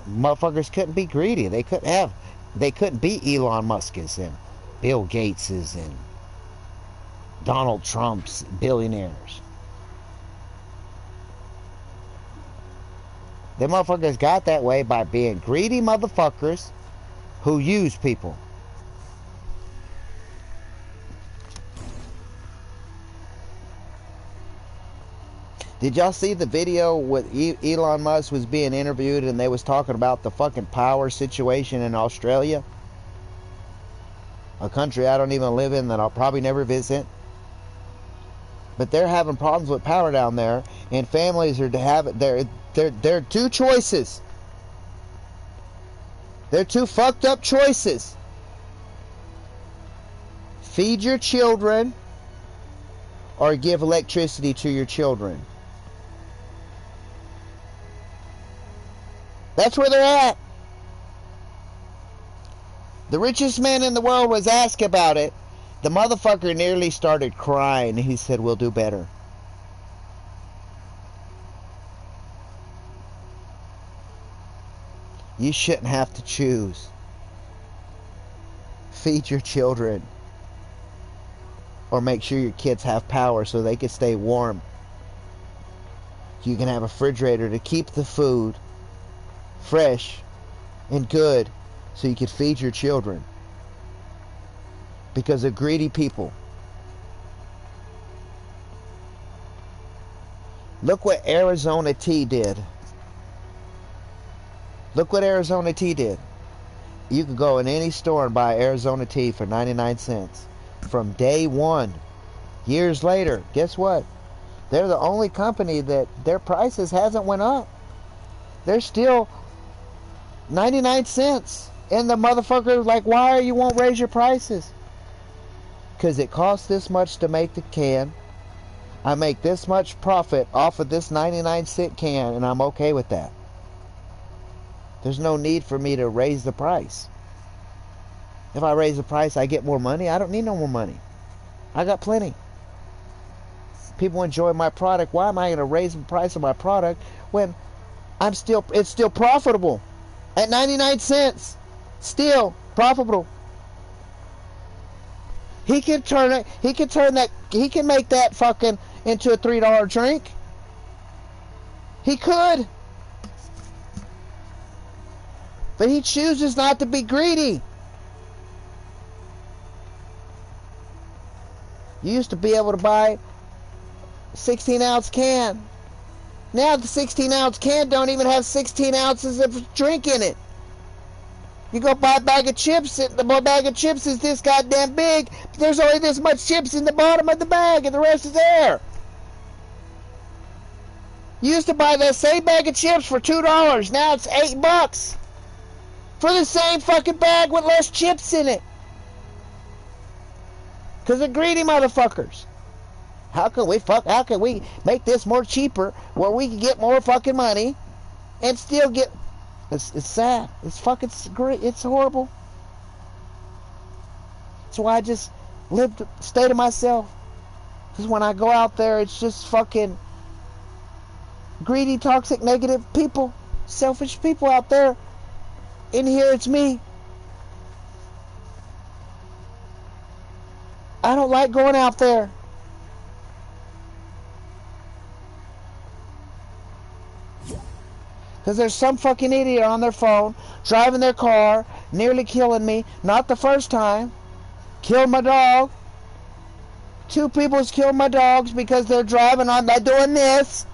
motherfuckers couldn't be greedy. They couldn't be Elon Musk's and Bill Gates's and Donald Trump's billionaires. Them motherfuckers got that way by being greedy motherfuckers who use people. Did y'all see the video with Elon Musk was being interviewed and they was talking about the fucking power situation in Australia? A country I don't even live in, that I'll probably never visit. But they're having problems with power down there, and families are to have it. There are two choices. They're two fucked up choices. Feed your children or give electricity to your children. That's where they're at. The richest man in the world was asked about it. The motherfucker nearly started crying. He said, "We'll do better." You shouldn't have to choose. Feed your children, or make sure your kids have power so they can stay warm. You can have a refrigerator to keep the food fresh and good so you can feed your children. Because of greedy people. Look what Arizona Tea did. Look what Arizona Tea did. You can go in any store and buy Arizona Tea for 99 cents. From day one. Years later, guess what? They're the only company that their prices hasn't went up. They're still 99 cents. And the motherfucker like, why you won't raise your prices? Because it costs this much to make the can. I make this much profit off of this 99-cent can, and I'm okay with that. There's no need for me to raise the price. If I raise the price, I get more money. I don't need no more money. I got plenty. People enjoy my product. Why am I going to raise the price of my product when it's still profitable at 99 cents? Still profitable. He can make that fucking into a $3 drink. He could. But he chooses not to be greedy. You used to be able to buy a 16-ounce can. Now the 16-ounce can don't even have 16 ounces of drink in it. You go buy a bag of chips, the bag of chips is this goddamn big, but there's only this much chips in the bottom of the bag and the rest is air. You used to buy that same bag of chips for $2, now it's $8 for the same fucking bag with less chips in it. Because of greedy motherfuckers. How can we make this more cheaper where we can get more fucking money and still get It's sad. It's fucking great. It's horrible. That's why I just stay to myself. Because when I go out there, it's just fucking greedy, toxic, negative people. Selfish people out there. In here, it's me. I don't like going out there. Because there's some fucking idiot on their phone, driving their car, nearly killing me. Not the first time. Killed my dog. 2 people's killed my dogs because they're driving on, they're doing this.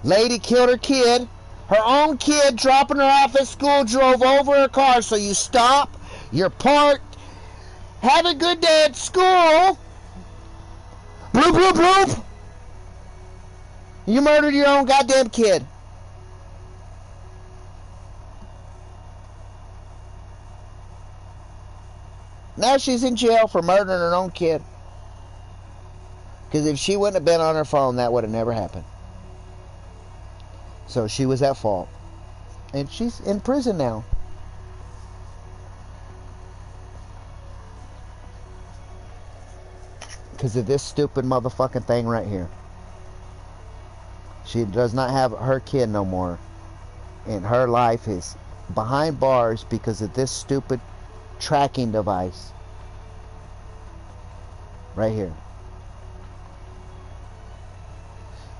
Lady killed her kid. Her own kid dropping her off at school, drove over her car. So you stop, you're parked, have a good day at school. Bloop, bloop, bloop. You murdered your own goddamn kid. Now she's in jail for murdering her own kid. Because if she wouldn't have been on her phone, that would have never happened. So she was at fault. And she's in prison now. Because of this stupid motherfucking thing right here. She does not have her kid no more. And her life is behind bars because of this stupid tracking device. Right here.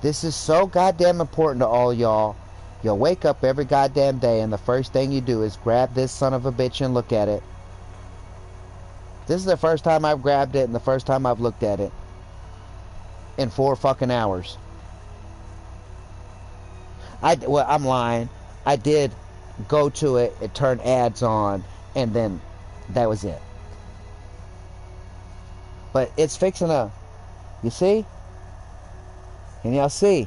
This is so goddamn important to all y'all. You'll wake up every goddamn day and the first thing you do is grab this son of a bitch and look at it. This is the first time I've grabbed it and the first time I've looked at it. In 4 fucking hours. Well, I'm lying. I did go to it, it turned ads on, and then that was it. But it's fixing to, you see? Can y'all see?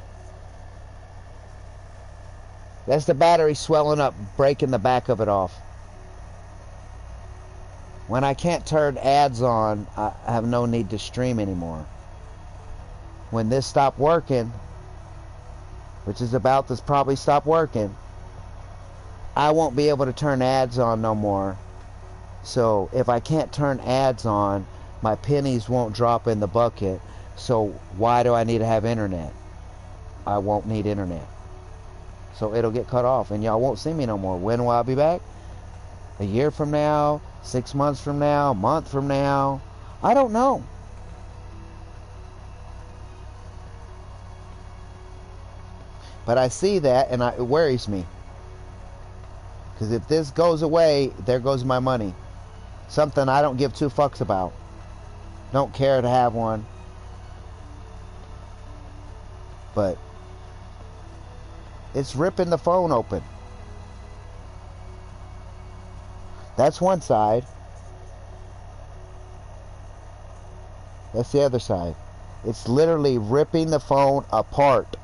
That's the battery swelling up, breaking the back of it off. When I can't turn ads on, I have no need to stream anymore. When this stopped working, which is about to probably stop working, I won't be able to turn ads on no more. So if I can't turn ads on, my pennies won't drop in the bucket. So why do I need to have internet? I won't need internet. So it'll get cut off and y'all won't see me no more. When will I be back? A year from now? 6 months from now? A month from now? I don't know. But I see that and it worries me. Because if this goes away, there goes my money. Something I don't give 2 fucks about. Don't care to have one. But it's ripping the phone open. That's one side. That's the other side. It's literally ripping the phone apart.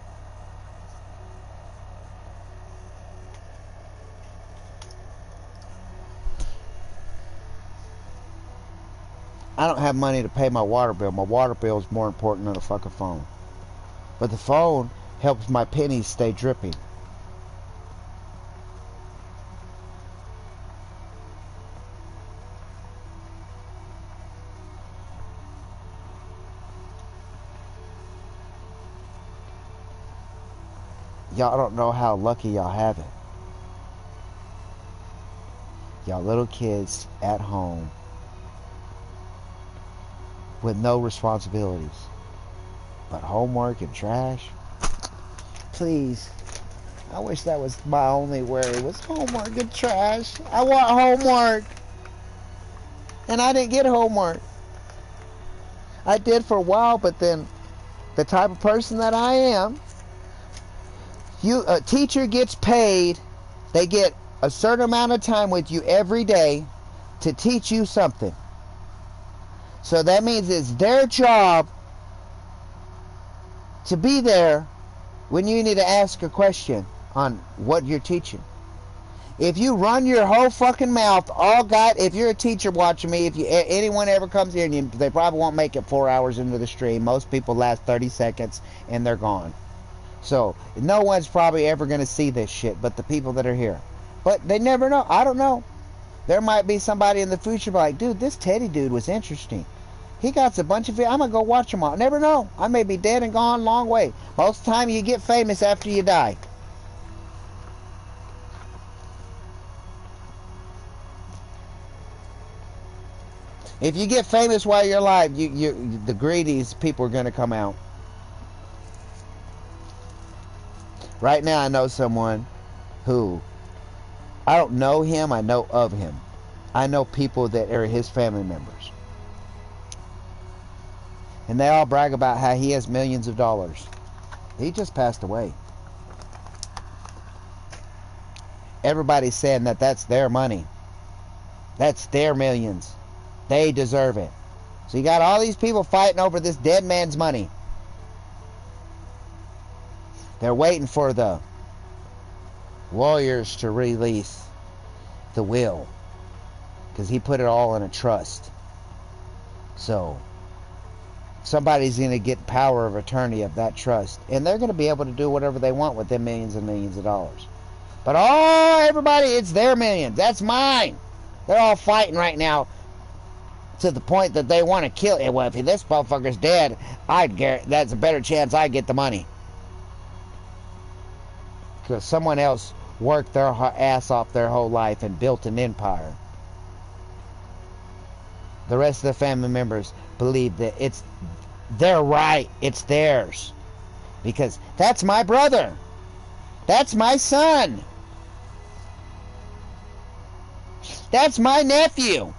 I don't have money to pay my water bill. My water bill is more important than the fucking phone. But the phone helps my pennies stay dripping. Y'all don't know how lucky y'all have it. Y'all little kids at home with no responsibilities but homework and trash. Please, I wish that was my only worry, was homework and trash. I want homework, and I didn't get homework. I did for a while, but then the type of person that I am, a teacher gets paid, they get a certain amount of time with you every day to teach you something. So that means it's their job to be there when you need to ask a question on what you're teaching. If you run your whole fucking mouth, all God, if you're a teacher watching me, if anyone ever comes here, and they probably won't make it 4 hours into the stream. Most people last 30 seconds and they're gone. So no one's probably ever going to see this shit but the people that are here. But they never know. I don't know. There might be somebody in the future like, dude, this Teddy dude was interesting. He got a bunch of it. I'm going to go watch him all. Never know. I may be dead and gone a long way. Most of the time you get famous after you die. If you get famous while you're alive, the greediest people are going to come out. Right now I know someone who, I don't know him, I know of him. I know people that are his family members. And they all brag about how he has millions of dollars. He just passed away. Everybody's saying that that's their money. That's their millions. They deserve it. So you got all these people fighting over this dead man's money. They're waiting for the lawyers to release the will, because he put it all in a trust. So somebody's going to get power of attorney of that trust, and they're going to be able to do whatever they want with them millions and millions of dollars. But everybody, it's their millions. That's mine. They're all fighting right now to the point that they want to kill it. Well, if this motherfucker's dead, that's a better chance I get the money. Because someone else worked their ass off their whole life and built an empire. The rest of the family members believe that it's their right, it's theirs. Because that's my brother. That's my son. That's my nephew.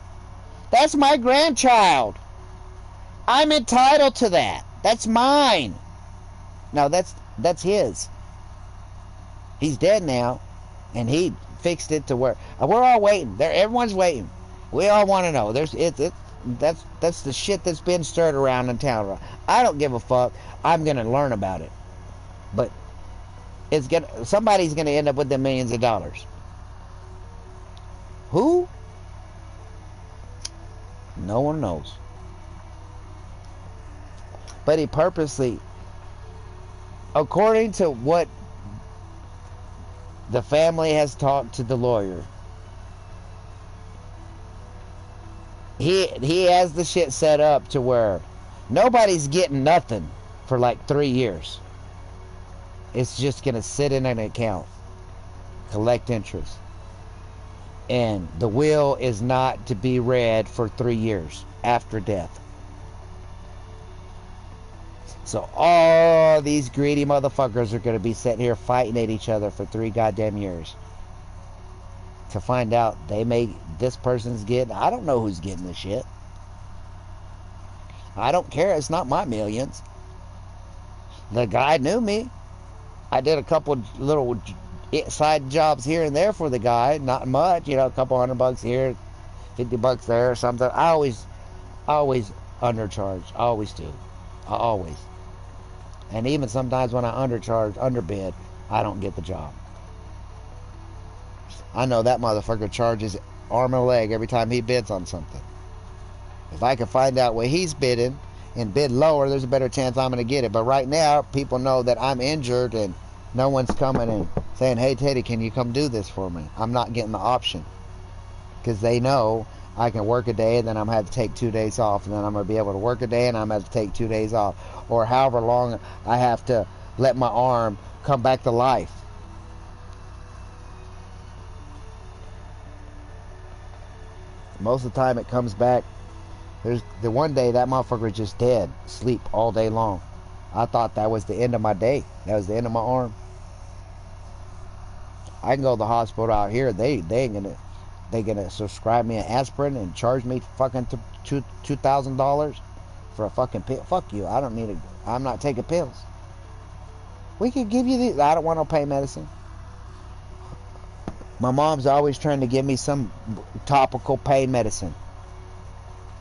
That's my grandchild. I'm entitled to that. That's mine. No, that's his. He's dead now, and he fixed it to where we're all waiting. Everyone's waiting. We all want to know. That's the shit that's been stirred around in town. I don't give a fuck. I'm gonna learn about it, but somebody's gonna end up with the millions of dollars. Who? No one knows. But he purposely, according to what the family has talked to the lawyer, he has the shit set up to where nobody's getting nothing for like 3 years. It's just gonna sit in an account, collect interest. And the will is not to be read for 3 years after death. So all these greedy motherfuckers are going to be sitting here fighting at each other for 3 goddamn years to find out this person's getting. I don't know who's getting the shit. I don't care. It's not my millions. The guy knew me. I did a couple little side jobs here and there for the guy. Not much, a couple $100 here, $50 there or something. I always undercharge. I always do. I always. And even sometimes when I underbid, I don't get the job. I know that motherfucker charges arm and a leg every time he bids on something. If I can find out what he's bidding and bid lower, there's a better chance I'm going to get it. But right now, people know that I'm injured and no one's coming and saying, hey, Teddy, can you come do this for me? I'm not getting the option. Because they know I can work a day and then I'm going to have to take 2 days off. And then I'm going to be able to work a day and I'm going to have to take 2 days off. Or however long I have to let my arm come back to life. Most of the time it comes back. There's the one day that motherfucker was just dead. Sleep all day long. I thought that was the end of my day. That was the end of my arm. I can go to the hospital out here. They gonna subscribe me an aspirin and charge me fucking $2,000 for a fucking pill. Fuck you. I don't need it. I'm not taking pills. We could give you these. I don't want no pain medicine. My mom's always trying to give me some topical pain medicine.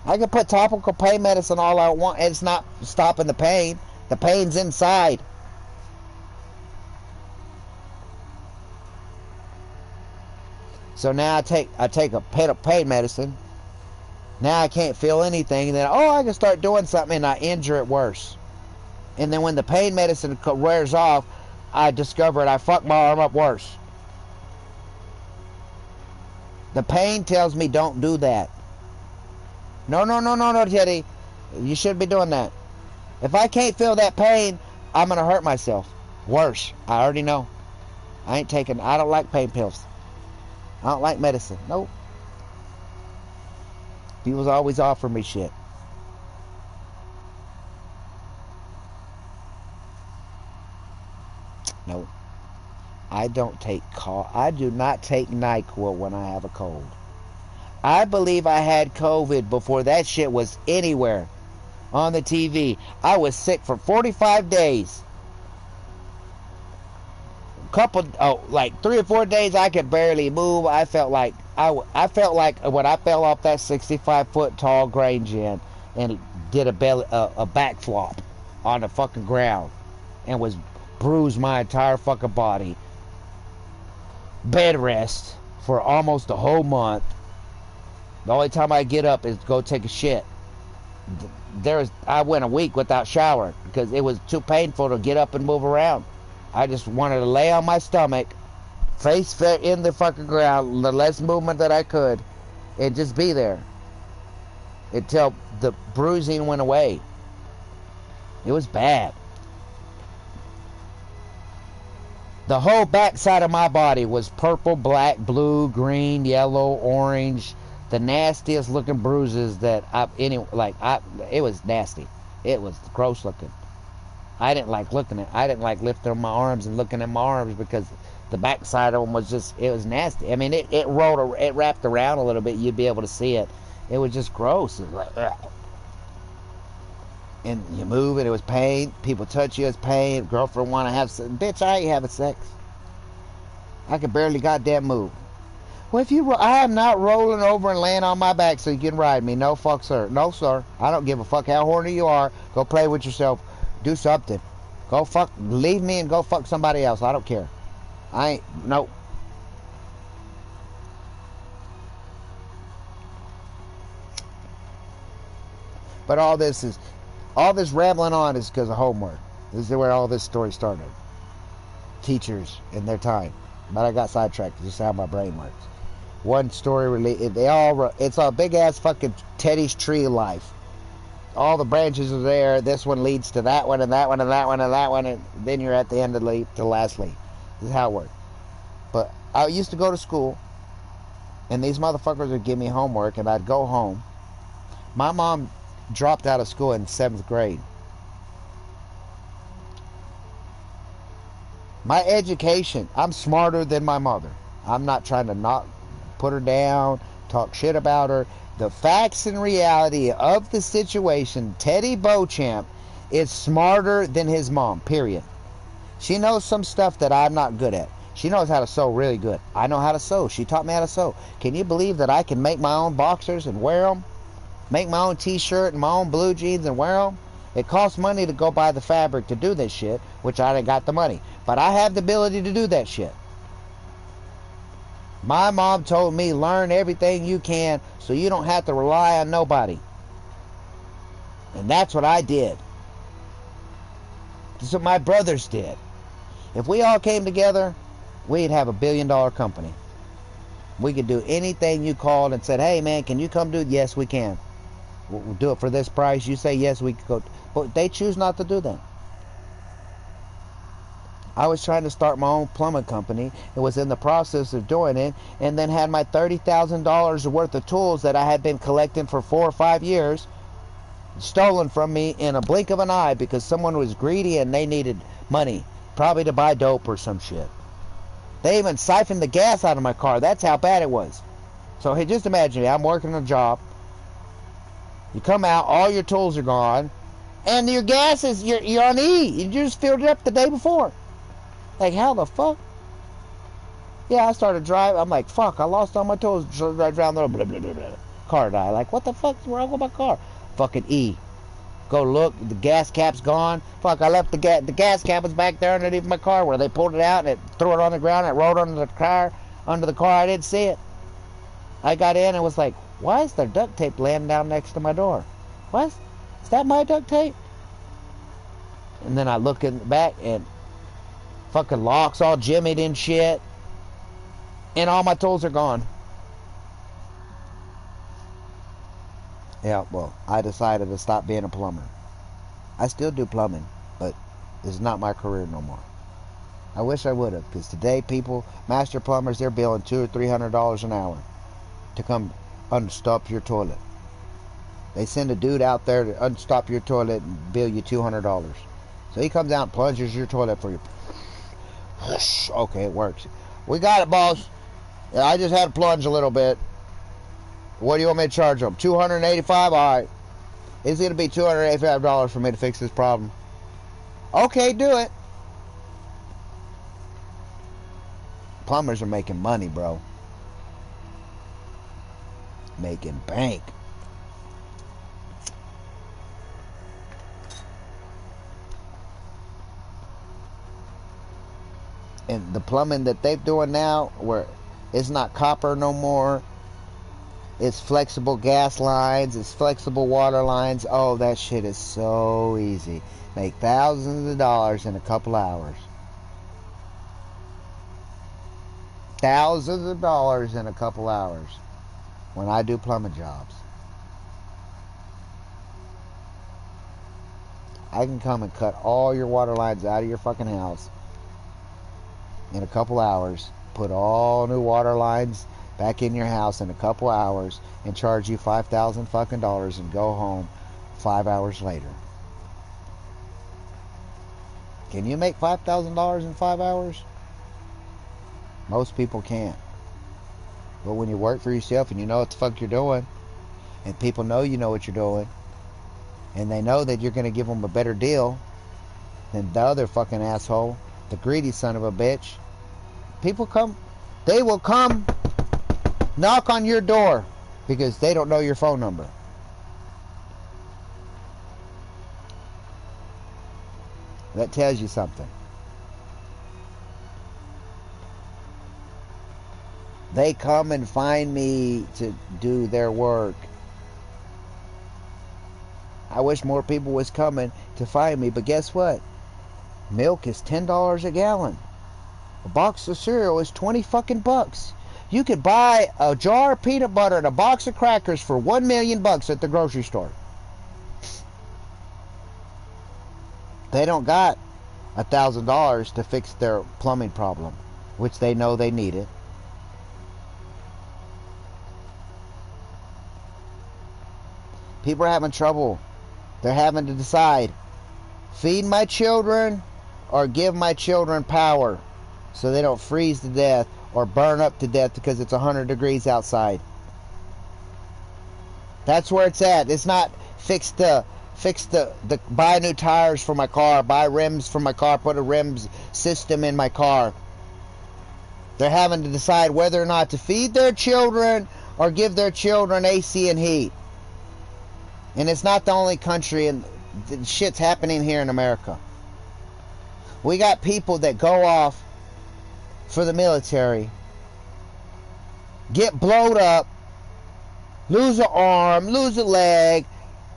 I can put topical pain medicine all I want. It's not stopping the pain. The pain's inside. So now I take a pain medicine. Now I can't feel anything. And then, I can start doing something and I injure it worse. And then when the pain medicine wears off, I discover I fuck my arm up worse. The pain tells me don't do that. No, Teddy. You shouldn't be doing that. If I can't feel that pain, I'm going to hurt myself. Worse. I already know. I don't like pain pills. I don't like medicine. Nope. People's always offer me shit. Nope. I do not take NyQuil when I have a cold. I believe I had COVID before that shit was anywhere on the TV. I was sick for 45 days. Like 3 or 4 days I could barely move. I felt like when I fell off that 65-foot tall Grange and did a backflop on the fucking ground and was bruised my entire fucking body. Bed rest for almost a whole month. The only time I get up is to go take a shit. I went a week without showering because it was too painful to get up and move around. I just wanted to lay on my stomach, face in the fucking ground, the less movement that I could, and just be there until the bruising went away. It was bad. The whole backside of my body was purple, black, blue, green, yellow, orange. The nastiest looking bruises that it was nasty. It was gross looking. I didn't like looking at. I didn't like lifting my arms and looking at my arms because the backside of them was it was nasty. I mean, it wrapped around a little bit. You'd be able to see it. It was just gross. It was like, ugh. And you move and it was pain. People touch you, it's pain. Girlfriend want to have sex. Bitch, I ain't having sex. I could barely goddamn move. Well, I am not rolling over and laying on my back so you can ride me. No, fuck, sir. No, sir. I don't give a fuck how horny you are. Go play with yourself. Do something. Go fuck. Leave me and go fuck somebody else. I don't care. I ain't. Nope. But all this rambling on is because of homework. This is where all this story started. Teachers in their time. But I got sidetracked. This is how my brain works. One story it's a big ass fucking Teddy's tree of life. All the branches are there. This one leads to that one and that one and that one and that one, and then you're at the end of the last lead. This is how it works. But I used to go to school, and these motherfuckers would give me homework, and I'd go home. My mom dropped out of school in 7th grade. My education, I'm smarter than my mother. I'm not trying to not put her down, talk shit about her. The facts and reality of the situation, Teddy Beauchamp is smarter than his mom, period. She knows some stuff that I'm not good at. She knows how to sew really good. I know how to sew. She taught me how to sew. Can you believe that I can make my own boxers and wear them? Make my own t-shirt and my own blue jeans and wear them? It costs money to go buy the fabric to do this shit, which I didn't got the money. But I have the ability to do that shit. My mom told me, learn everything you can so you don't have to rely on nobody. And that's what I did. That's what my brothers did. If we all came together, we'd have $1 billion company. We could do anything you called and said, hey man, can you come do it? Yes, we can. We'll do it for this price. You say yes, we could go. But they choose not to do that. I was trying to start my own plumbing company. It was in the process of doing it, and then had my $30,000 worth of tools that I had been collecting for 4 or 5 years stolen from me in a blink of an eye because someone was greedy and they needed money, probably to buy dope or some shit. They even siphoned the gas out of my car. That's how bad it was. So hey, just imagine, I'm working a job. You come out, all your tools are gone, and your gas is, you're on E. You just filled it up the day before. Like, how the fuck? Yeah, I started driving. I'm like, fuck, I lost all my tools. Drive down the road. Blah, blah, blah, blah. Car died. Like, what the fuck's wrong with my car? Fucking E. Go look. The gas cap's gone. Fuck, I left the gas cap was back there underneath my car where they pulled it out and it threw it on the ground and it rolled under the car. I didn't see it. I got in and was like, why is there duct tape laying down next to my door? What? Is that my duct tape? And then I look in the back and fucking locks all jimmied and shit. And all my tools are gone. Yeah, well, I decided to stop being a plumber. I still do plumbing, but it's not my career no more. I wish I would have, because today people, master plumbers, they're billing $200 or $300 an hour to come unstop your toilet. They send a dude out there to unstop your toilet and bill you $200. So he comes out and plunges your toilet for you. Okay, it works. We got it, boss. Yeah, I just had to plunge a little bit. What do you want me to charge them? $285? All right. It's going to be $285 for me to fix this problem. Okay, do it. Plumbers are making money, bro. Making bank. And the plumbing that they're doing now, where it's not copper no more, it's flexible gas lines, it's flexible water lines. Oh, that shit is so easy. Make thousands of dollars in a couple hours. Thousands of dollars in a couple hours when I do plumbing jobs. I can come and cut all your water lines out of your fucking house in a couple hours, put all new water lines back in your house in a couple hours, and charge you $5,000 fucking dollars and go home 5 hours later. Can you make $5,000 in 5 hours? Most people can't. But when you work for yourself and you know what the fuck you're doing, and people know you know what you're doing, and they know that you're going to give them a better deal than the other fucking asshole, the greedy son of a bitch, people come, they will come knock on your door because they don't know your phone number. That tells you something. They come and find me to do their work. I wish more people was coming to find me, but guess what? Milk is $10 a gallon. A box of cereal is 20 fucking bucks. You could buy a jar of peanut butter and a box of crackers for $1 million at the grocery store. They don't got $1,000 to fix their plumbing problem, which they know they need it. People are having trouble. They're having to decide, feed my children or give my children power so they don't freeze to death or burn up to death because it's 100 degrees outside. That's where it's at. It's not fix the buy new tires for my car, buy rims for my car, put a rims system in my car. They're having to decide whether or not to feed their children or give their children AC and heat. And it's not the only country, and the shit's happening here in America. We got people that go off for the military, get blowed up, lose an arm, lose a leg,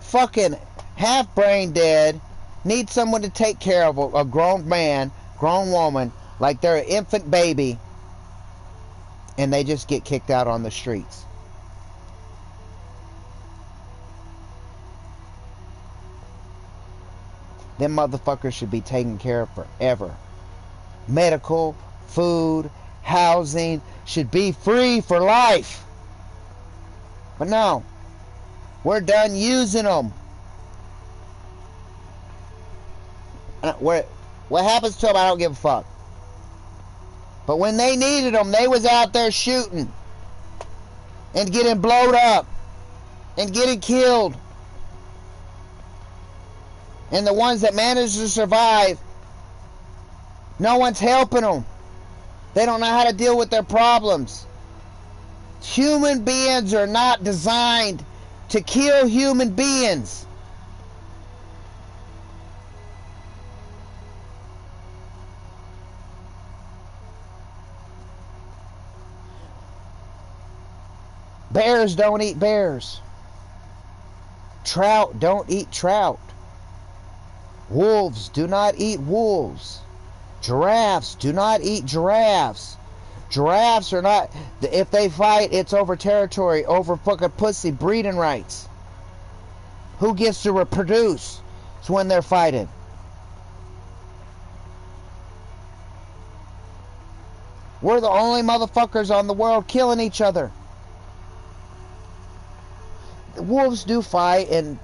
fucking half brain dead, need someone to take care of a grown man, grown woman, like they're an infant baby, and they just get kicked out on the streets. Them motherfuckers should be taken care of forever. Medical, food, housing should be free for life. But no, we're done using them. What happens to them, I don't give a fuck. But when they needed them, they was out there shooting and getting blowed up and getting killed. And the ones that manage to survive, no one's helping them. They don't know how to deal with their problems. Human beings are not designed to kill human beings. Bears don't eat bears. Trout don't eat trout. Wolves do not eat wolves. Giraffes do not eat giraffes. Giraffes are not... If they fight, it's over territory, over fucking pussy, breeding rights. Who gets to reproduce? It's when they're fighting. We're the only motherfuckers on the world killing each other. The wolves do fight and,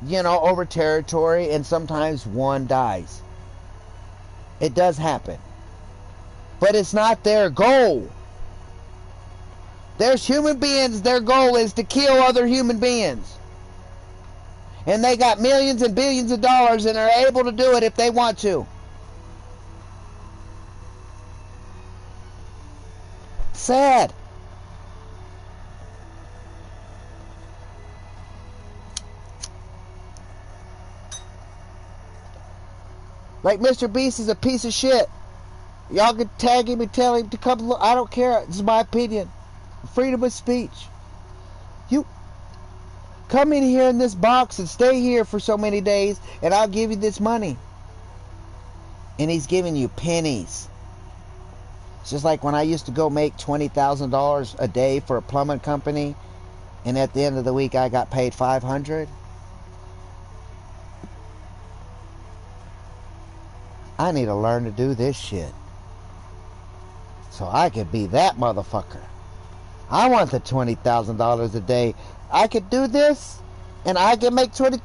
you know, over territory, and sometimes one dies. It does happen. But it's not their goal. There's human beings, their goal is to kill other human beings. And they got millions and billions of dollars and are able to do it if they want to. Sad. Like Mr. Beast is a piece of shit. Y'all can tag him and tell him to come look. I don't care. This is my opinion. Freedom of speech. You come in here in this box and stay here for so many days and I'll give you this money. And he's giving you pennies. It's just like when I used to go make $20,000 a day for a plumbing company, and at the end of the week I got paid $500. I need to learn to do this shit so I could be that motherfucker. I want the $20,000 a day. I could do this, and I can make $20,000,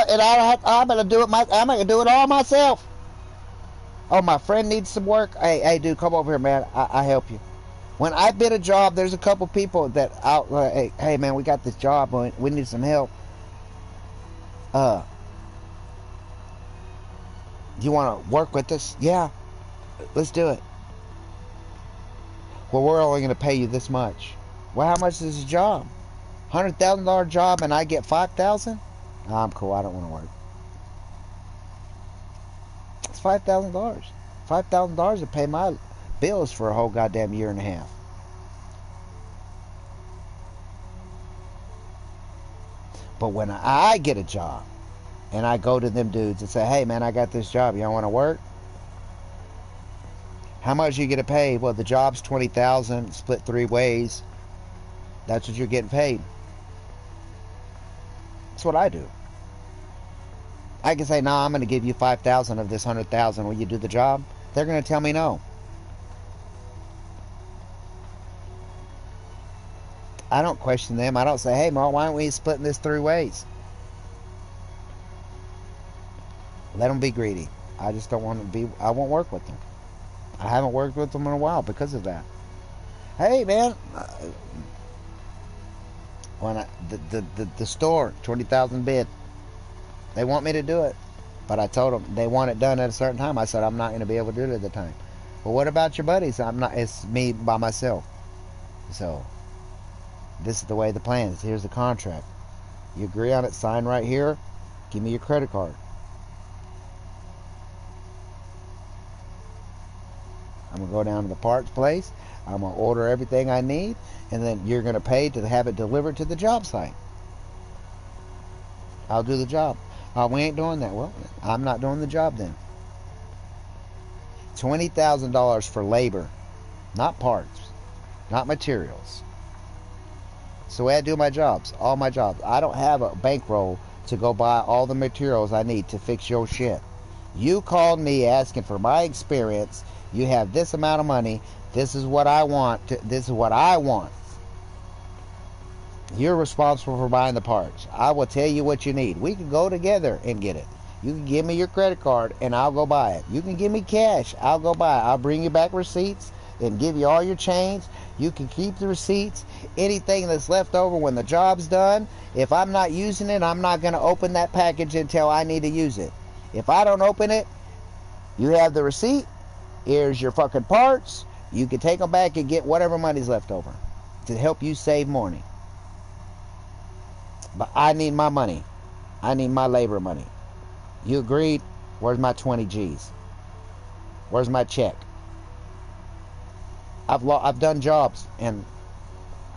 and I'm gonna do it. I'm gonna do it all myself. Oh, my friend needs some work. Hey, dude, come over here, man. I help you. When I bid a job, there's a couple people that out. Hey, man, we got this job. We need some help. You want to work with us? Yeah, let's do it. Well, we're only going to pay you this much. Well, how much is the job? $100,000 job, and I get $5,000? I'm cool. I don't want to work. It's $5,000. $5,000 to pay my bills for a whole goddamn year and a half. But when I get a job and I go to them dudes and say, hey man, I got this job, y'all want to work? How much you get to pay? Well, the job's $20,000 split 3 ways. That's what you're getting paid. That's what I do. I can say, nah, I'm going to give you $5,000 of this $100,000. Will you do the job? They're going to tell me no. I don't question them. I don't say, hey, Mark, why aren't we splitting this 3 ways? Let them be greedy. I just don't want to be, I won't work with them. I haven't worked with them in a while because of that. Hey, man. When the store, 20,000 bid. They want me to do it. But I told them they want it done at a certain time. I said, I'm not going to be able to do it at the time. Well, what about your buddies? I'm not. It's me by myself. So, this is the way the plan is. Here's the contract. You agree on it, sign right here. Give me your credit card. I'm going to go down to the parts place. I'm going to order everything I need. And then you're going to pay to have it delivered to the job site. I'll do the job. We ain't doing that. Well, I'm not doing the job then. $20,000 for labor. Not parts. Not materials. It's the way I do my jobs. All my jobs. I don't have a bankroll to go buy all the materials I need to fix your shit. You called me asking for my experience. You have this amount of money. This is what I want. This is what I want. You're responsible for buying the parts. I will tell you what you need. We can go together and get it. You can give me your credit card and I'll go buy it. You can give me cash. I'll go buy it. I'll bring you back receipts and give you all your change. You can keep the receipts. Anything that's left over when the job's done, if I'm not using it, I'm not going to open that package until I need to use it. If I don't open it, you have the receipt. Here's your fucking parts. You can take them back and get whatever money's left over to help you save money. But I need my money. I need my labor money. You agreed? Where's my 20 G's? Where's my check? I've done jobs and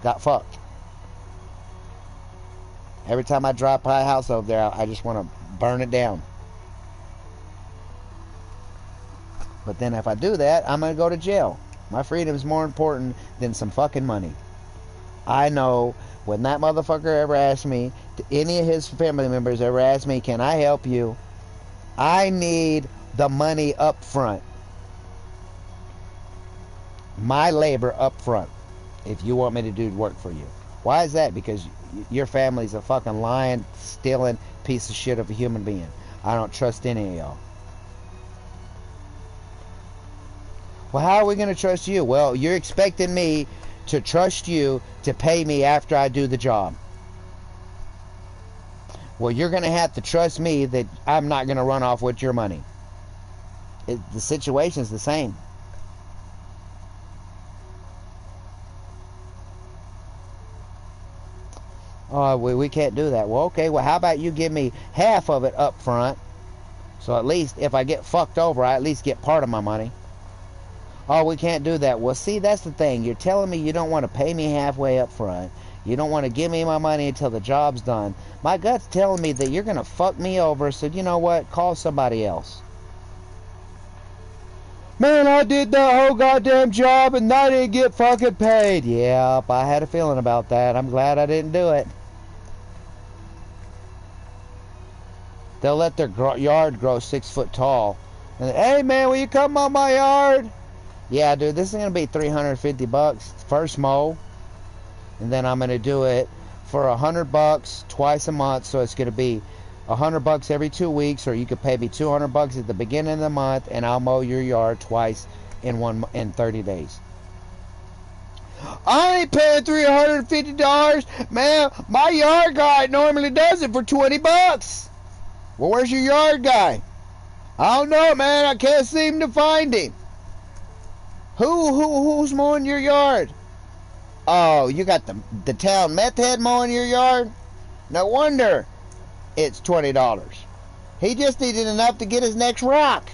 got fucked. Every time I drive by a house over there, I just want to burn it down. But then if I do that, I'm going to go to jail. My freedom is more important than some fucking money. I know when that motherfucker ever asked me, any of his family members ever asked me, can I help you? I need the money up front. My labor up front. If you want me to do work for you. Why is that? Because your family's a fucking lying, stealing piece of shit of a human being. I don't trust any of y'all. Well, how are we going to trust you? Well, you're expecting me to trust you to pay me after I do the job. Well, you're going to have to trust me that I'm not going to run off with your money. The situation's the same. Oh, we can't do that. Well, okay, well, how about you give me half of it up front? So at least if I get fucked over, I at least get part of my money. Oh, we can't do that. Well, see, that's the thing. You're telling me you don't want to pay me halfway up front. You don't want to give me my money until the job's done. My gut's telling me that you're going to fuck me over, so you know what? Call somebody else. Man, I did that whole goddamn job and I didn't get fucking paid. Yep, I had a feeling about that. I'm glad I didn't do it. They'll let their yard grow 6 foot tall. And, hey, man, will you come on my yard? Yeah, dude, this is going to be $350 first mow. And then I'm going to do it for $100 twice a month. So it's going to be $100 every 2 weeks. Or you could pay me $200 at the beginning of the month. And I'll mow your yard twice in 30 days. I ain't paying $350. Man, my yard guy normally does it for $20. Well, where's your yard guy? I don't know, man. I can't seem to find him. Who's mowing your yard? Oh, you got the town meth head mowing your yard? No wonder it's $20. He just needed enough to get his next rock.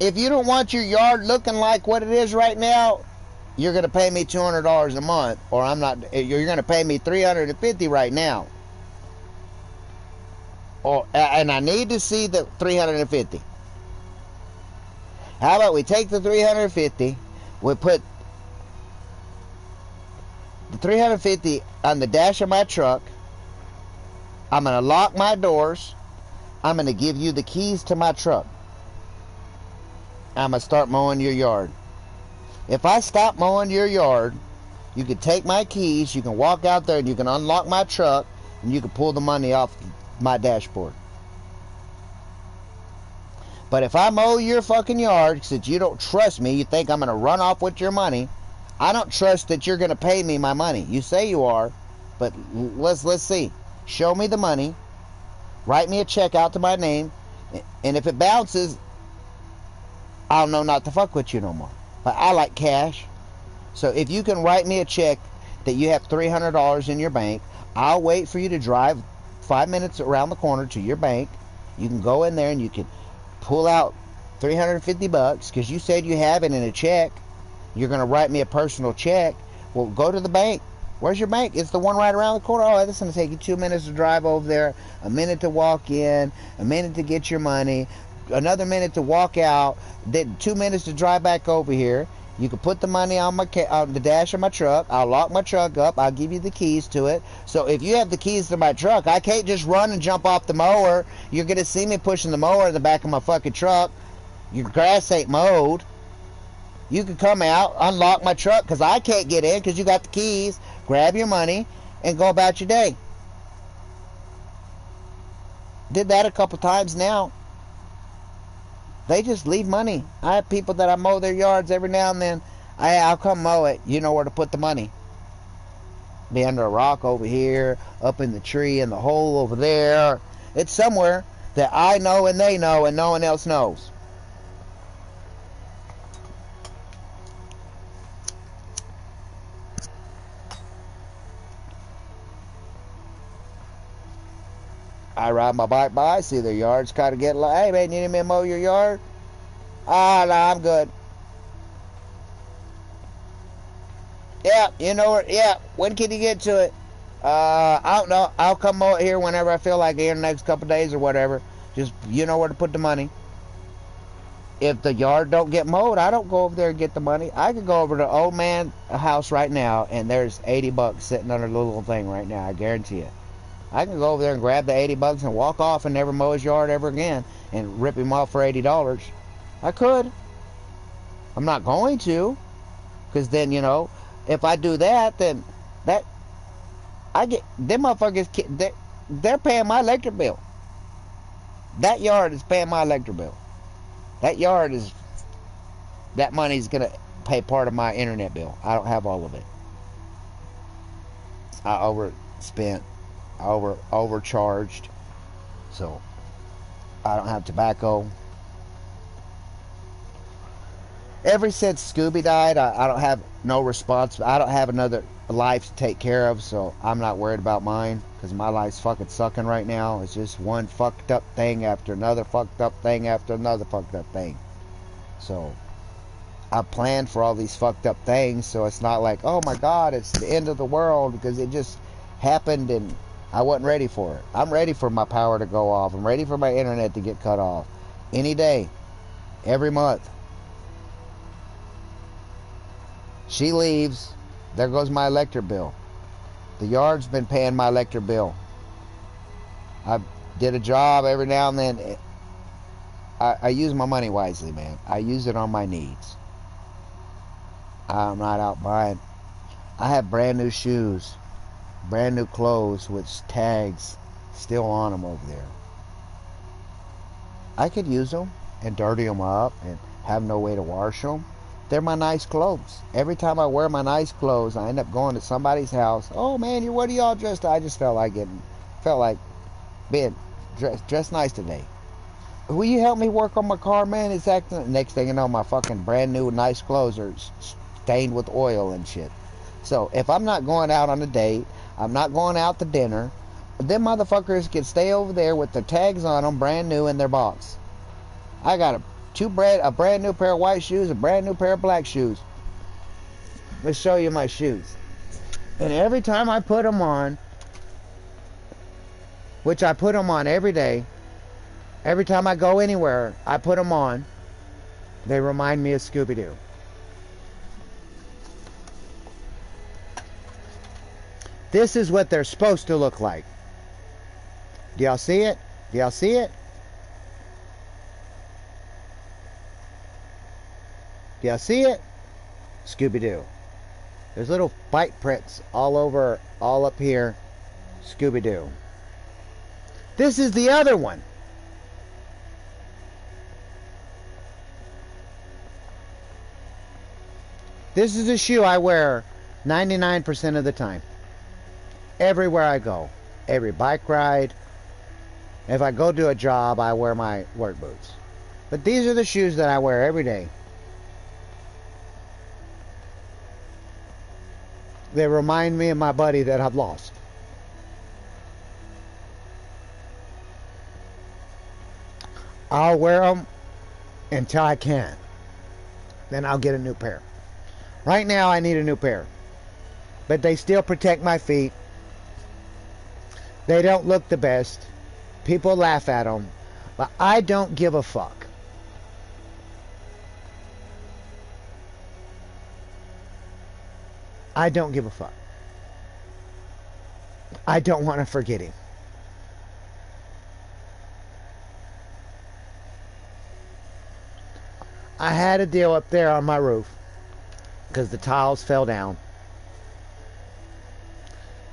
If you don't want your yard looking like what it is right now, you're going to pay me $200 a month, or I'm not. You're going to pay me $350 right now. And I need to see the $350. How about we take the $350, we put the $350 on the dash of my truck. I'm going to lock my doors. I'm going to give you the keys to my truck. I'm going to start mowing your yard. If I stop mowing your yard, you can take my keys, you can walk out there and you can unlock my truck and you can pull the money off my dashboard. But if I mow your fucking yard, since you don't trust me, you think I'm going to run off with your money, I don't trust that you're going to pay me my money. You say you are, but let's see. Show me the money. Write me a check out to my name. And if it bounces, I'll know not to fuck with you no more. But I like cash. So if you can write me a check that you have $300 in your bank, I'll wait for you to drive 5 minutes around the corner to your bank. You can go in there and you can pull out $350 because you said you have it in a check. You're going to write me a personal check. Well, go to the bank. Where's your bank? It's the one right around the corner. Oh, this is going to take you 2 minutes to drive over there, a minute to walk in, a minute to get your money, another minute to walk out, then 2 minutes to drive back over here. You can put the money on the dash of my truck. I'll lock my truck up. I'll give you the keys to it. So if you have the keys to my truck, I can't just run and jump off the mower. You're going to see me pushing the mower in the back of my fucking truck. Your grass ain't mowed. You can come out, unlock my truck because I can't get in because you got the keys. Grab your money and go about your day. Did that a couple times now. They just leave money. I have people that I mow their yards every now and then. I'll come mow it. You know where to put the money. Be under a rock over here, up in the tree, in the hole over there. It's somewhere that I know and they know and no one else knows. I ride my bike by, see their yards kind of get like, hey man, you need me to mow your yard? Ah, no, I'm good. Yeah, you know it. Yeah, when can you get to it? I don't know. I'll come over here whenever I feel like here in the next couple of days or whatever. Just, you know where to put the money. If the yard don't get mowed, I don't go over there and get the money. I could go over to old man house right now, and there's $80 sitting under the little thing right now. I guarantee it. I can go over there and grab the $80 and walk off and never mow his yard ever again and rip him off for $80. I could. I'm not going to, because then, you know, if I do that, then that I get them motherfuckers. They're paying my electric bill. That yard is paying my electric bill. That money's gonna pay part of my internet bill. I don't have all of it. I overspent, overcharged, so I don't have tobacco. Ever since Scooby died, I don't have no response. I don't have another life to take care of, so I'm not worried about mine, because my life's fucking sucking right now. It's just one fucked up thing after another fucked up thing after another fucked up thing. So I planned for all these fucked up things, so it's not like, oh my god, it's the end of the world, because it just happened and I wasn't ready for it. I'm ready for my power to go off. I'm ready for my internet to get cut off any day, every month. She leaves, there goes my electric bill. The yard's been paying my electric bill. I did a job every now and then. I use my money wisely, man. I use it on my needs. I'm not out buying. I have brand new shoes, brand new clothes with tags still on them over there. I could use them and dirty them up and have no way to wash them. They're my nice clothes. Every time I wear my nice clothes, I end up going to somebody's house. Oh man, what are y'all dressed? I just felt like being dressed nice today. Will you help me work on my car, man? It's acting. Next thing you know, my fucking brand new nice clothes are stained with oil and shit. So if I'm not going out on a date, I'm not going out to dinner, them motherfuckers can stay over there with the tags on them, brand new in their box. I got a brand new pair of white shoes, a brand new pair of black shoes. Let's show you my shoes. And every time I put them on, which I put them on every day, every time I go anywhere, I put them on, they remind me of Scooby-Doo. This is what they're supposed to look like. Do y'all see it? Do y'all see it? Do y'all see it? Scooby-Doo. There's little bite prints all over, all up here. Scooby-Doo. This is the other one. This is a shoe I wear 99% of the time. Everywhere I go. Every bike ride. If I go do a job, I wear my work boots. But these are the shoes that I wear every day. They remind me of my buddy that I've lost. I'll wear them until I can. Then I'll get a new pair. Right now I need a new pair. But they still protect my feet. They don't look the best. People laugh at them. But I don't give a fuck. I don't give a fuck. I don't want to forget him. I had a deal up there on my roof because the tiles fell down.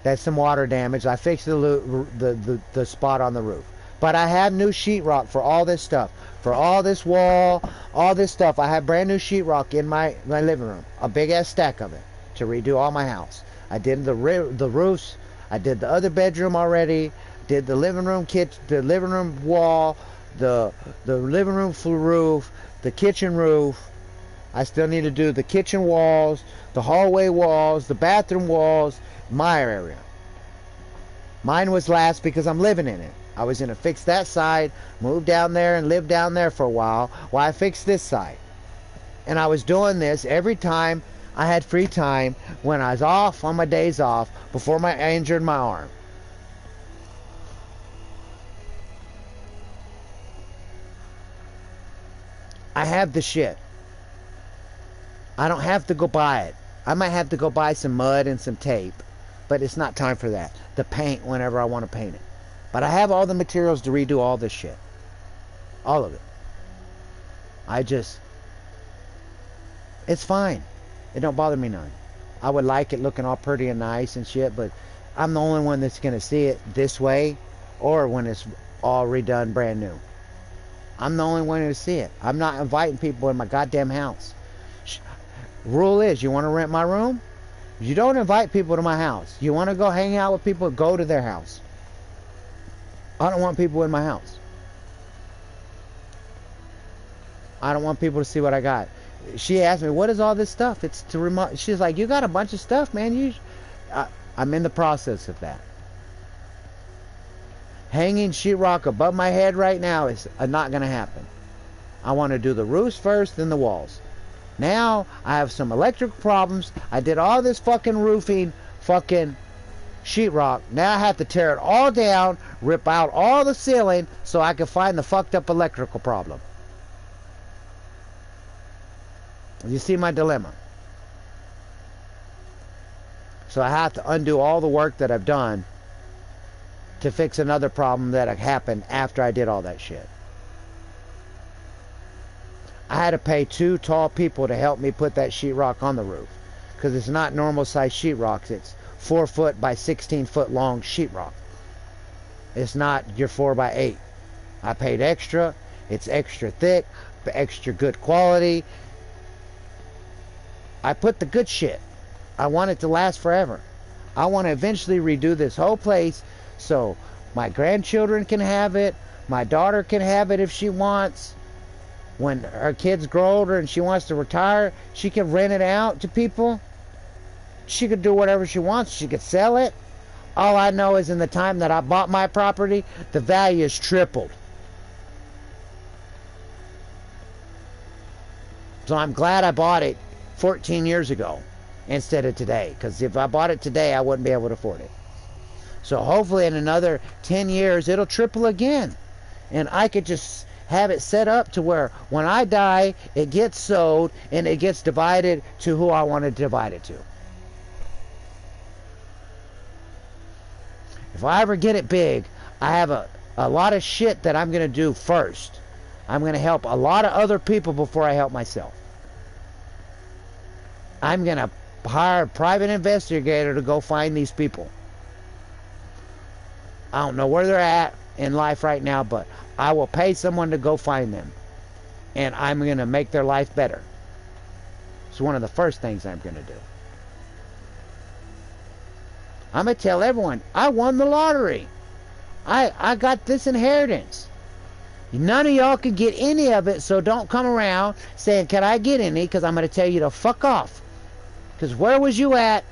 That's some water damage. I fixed the spot on the roof. But I have new sheetrock for all this stuff. For all this wall, all this stuff. I have brand new sheetrock in my living room. A big ass stack of it to redo all my house. I did the roofs. I did the other bedroom already. Did the living room the living room wall, the living room roof, the kitchen roof. I still need to do the kitchen walls, the hallway walls, the bathroom walls, my area. Mine was last because I'm living in it. I was going to fix that side, move down there and live down there for a while I fixed this side. And I was doing this every time I had free time when I was off on my days off before I injured my arm. I have the shit. I don't have to go buy it. I might have to go buy some mud and some tape, but it's not time for that. The paint whenever I want to paint it. But I have all the materials to redo all this shit. All of it. It's fine. It don't bother me none. I would like it looking all pretty and nice and shit, but I'm the only one that's going to see it this way or when it's all redone brand new. I'm the only one to see it. I'm not inviting people in my goddamn house. Rule is, you want to rent my room? You don't invite people to my house. You want to go hang out with people? Go to their house. I don't want people in my house. I don't want people to see what I got. She asked me, what is all this stuff? It's to remote. She's like, you got a bunch of stuff, man. I'm in the process of that. Hanging sheetrock above my head right now is not going to happen. I want to do the roofs first, then the walls. Now, I have some electric problems. I did all this fucking roofing, fucking sheetrock. Now I have to tear it all down, rip out all the ceiling so I can find the fucked up electrical problem. You see my dilemma. So I have to undo all the work that I've done to fix another problem that happened after I did all that shit. I had to pay 2 tall people to help me put that sheetrock on the roof. Because it's not normal size sheetrock. It's 4 foot by 16 foot long sheetrock. It's not your 4 by 8. I paid extra. It's extra thick, extra good quality. I put the good shit. I want it to last forever. I want to eventually redo this whole place so my grandchildren can have it. My daughter can have it if she wants. When her kids grow older and she wants to retire, she can rent it out to people. She could do whatever she wants. She could sell it. All I know is in the time that I bought my property, the value has tripled. So I'm glad I bought it 14 years ago instead of today. Because if I bought it today, I wouldn't be able to afford it. So hopefully in another 10 years, it'll triple again. And I could just have it set up to where when I die, it gets sold and it gets divided to who I want to divide it to. If I ever get it big, I have a lot of shit that I'm going to do first. I'm going to help a lot of other people before I help myself. I'm going to hire a private investigator to go find these people. I don't know where they're at in life right now, but I will pay someone to go find them. And I'm going to make their life better. It's one of the first things I'm going to do. I'm going to tell everyone, I won the lottery. I got this inheritance. None of y'all can get any of it, so don't come around saying, can I get any? Because I'm going to tell you to fuck off. Because where was you at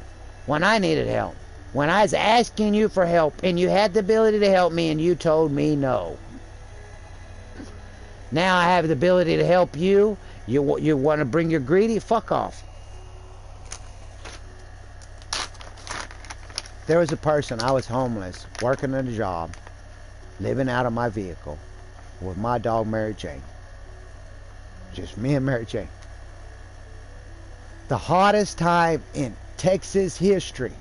when I needed help? When I was asking you for help and you had the ability to help me and you told me no. Now I have the ability to help you. You want to bring your greedy? Fuck off. There was a person, I was homeless, working at a job, living out of my vehicle with my dog Maryjane. Just me and Maryjane. The hottest time in Texas history.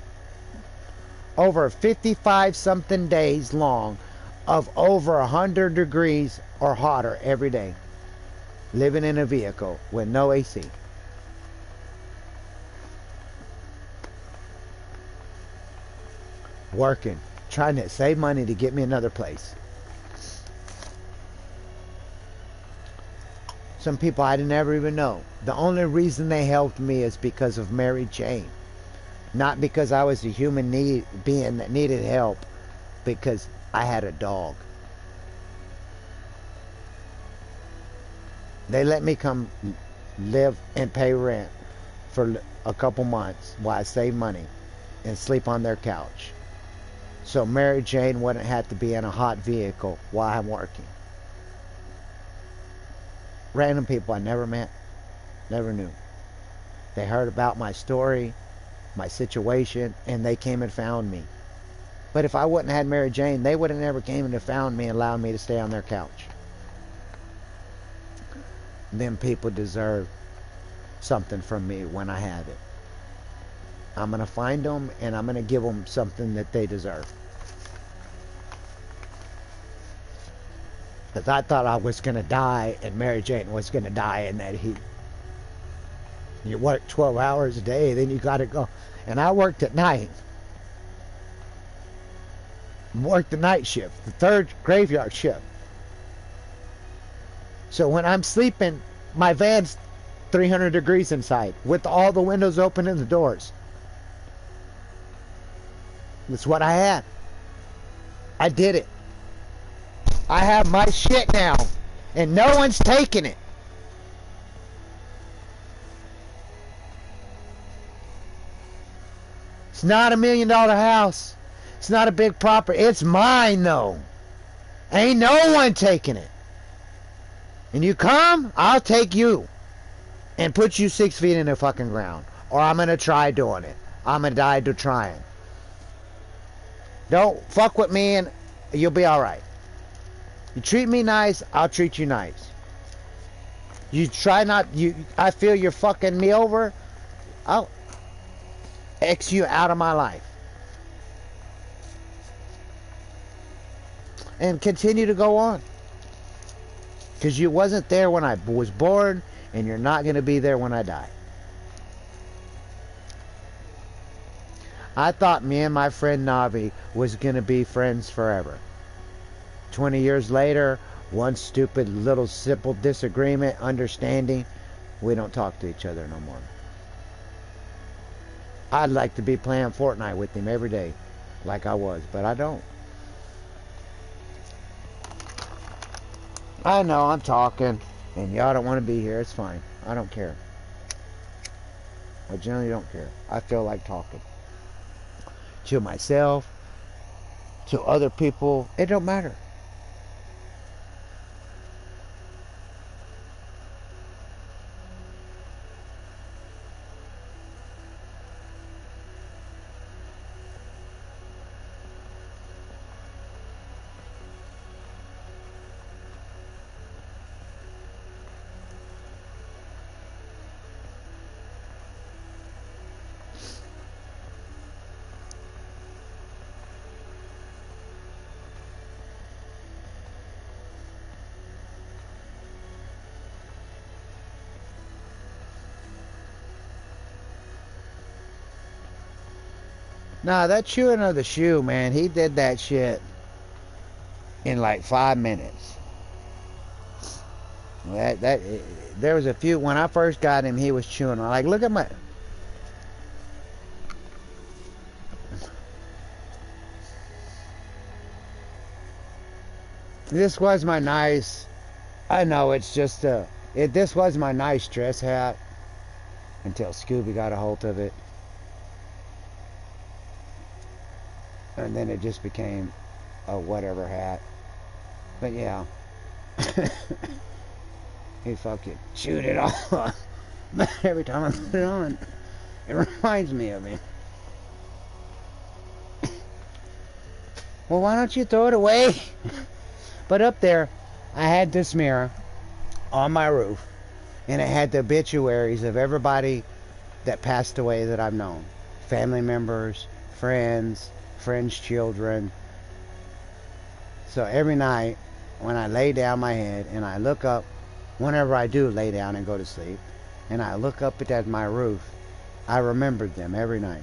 Over 55 something days long of over 100 degrees or hotter every day. Living in a vehicle with no AC. Working, trying to save money to get me another place. Some people I didn't ever even know. The only reason they helped me is because of Maryjane. Not because I was a human being that needed help. Because I had a dog. They let me come live and pay rent for a couple months while I saved money and sleep on their couch. So Maryjane wouldn't have to be in a hot vehicle while I'm working. Random people I never met, never knew. They heard about my story, my situation, and they came and found me. But if I wouldn't have had Mary Jane, they would have never came and found me and allowed me to stay on their couch. Them people deserve something from me when I have it. I'm going to find them and I'm going to give them something that they deserve. Because I thought I was going to die and Mary Jane was going to die in that heat. You work 12 hours a day, then you got to go. And I worked at night. Worked the night shift, the third graveyard shift. So when I'm sleeping, my van's 300 degrees inside with all the windows open and the doors. That's what I had. I did it. I have my shit now, and no one's taking it. It's not $1 million house. It's not a big property. It's mine, though. Ain't no one taking it. And you come, I'll take you and put you 6 feet in the fucking ground. Or I'm going to try doing it. I'm going to die to trying. Don't fuck with me and you'll be alright. You treat me nice, I'll treat you nice. You try not, I feel you're fucking me over, I'll X you out of my life. And continue to go on. Because you wasn't there when I was born, and you're not going to be there when I die. I thought me and my friend Navi was going to be friends forever. 20 years later, one stupid little simple disagreement, understanding, we don't talk to each other no more. I'd like to be playing Fortnite with him every day, like I was, but I don't. I know I'm talking, and y'all don't want to be here. It's fine. I don't care. I generally don't care. I feel like talking. To myself, to other people, it don't matter. Nah, that chewing of the shoe, man, he did that shit in like 5 minutes. There was a few, when I first got him, he was chewing. I'm like, look at my... This was my nice... I know, it's just this was my nice dress hat until Scooby got a hold of it. And then it just became a whatever hat. But yeah. He fucking chewed it off. But every time I put it on, it reminds me of him. Well, why don't you throw it away? But up there, I had this mirror on my roof. And it had the obituaries of everybody that passed away that I've known. Family members, friends, children. So every night when I lay down my head and I look up, whenever I do lay down and go to sleep, and I look up at my roof, I remembered them every night.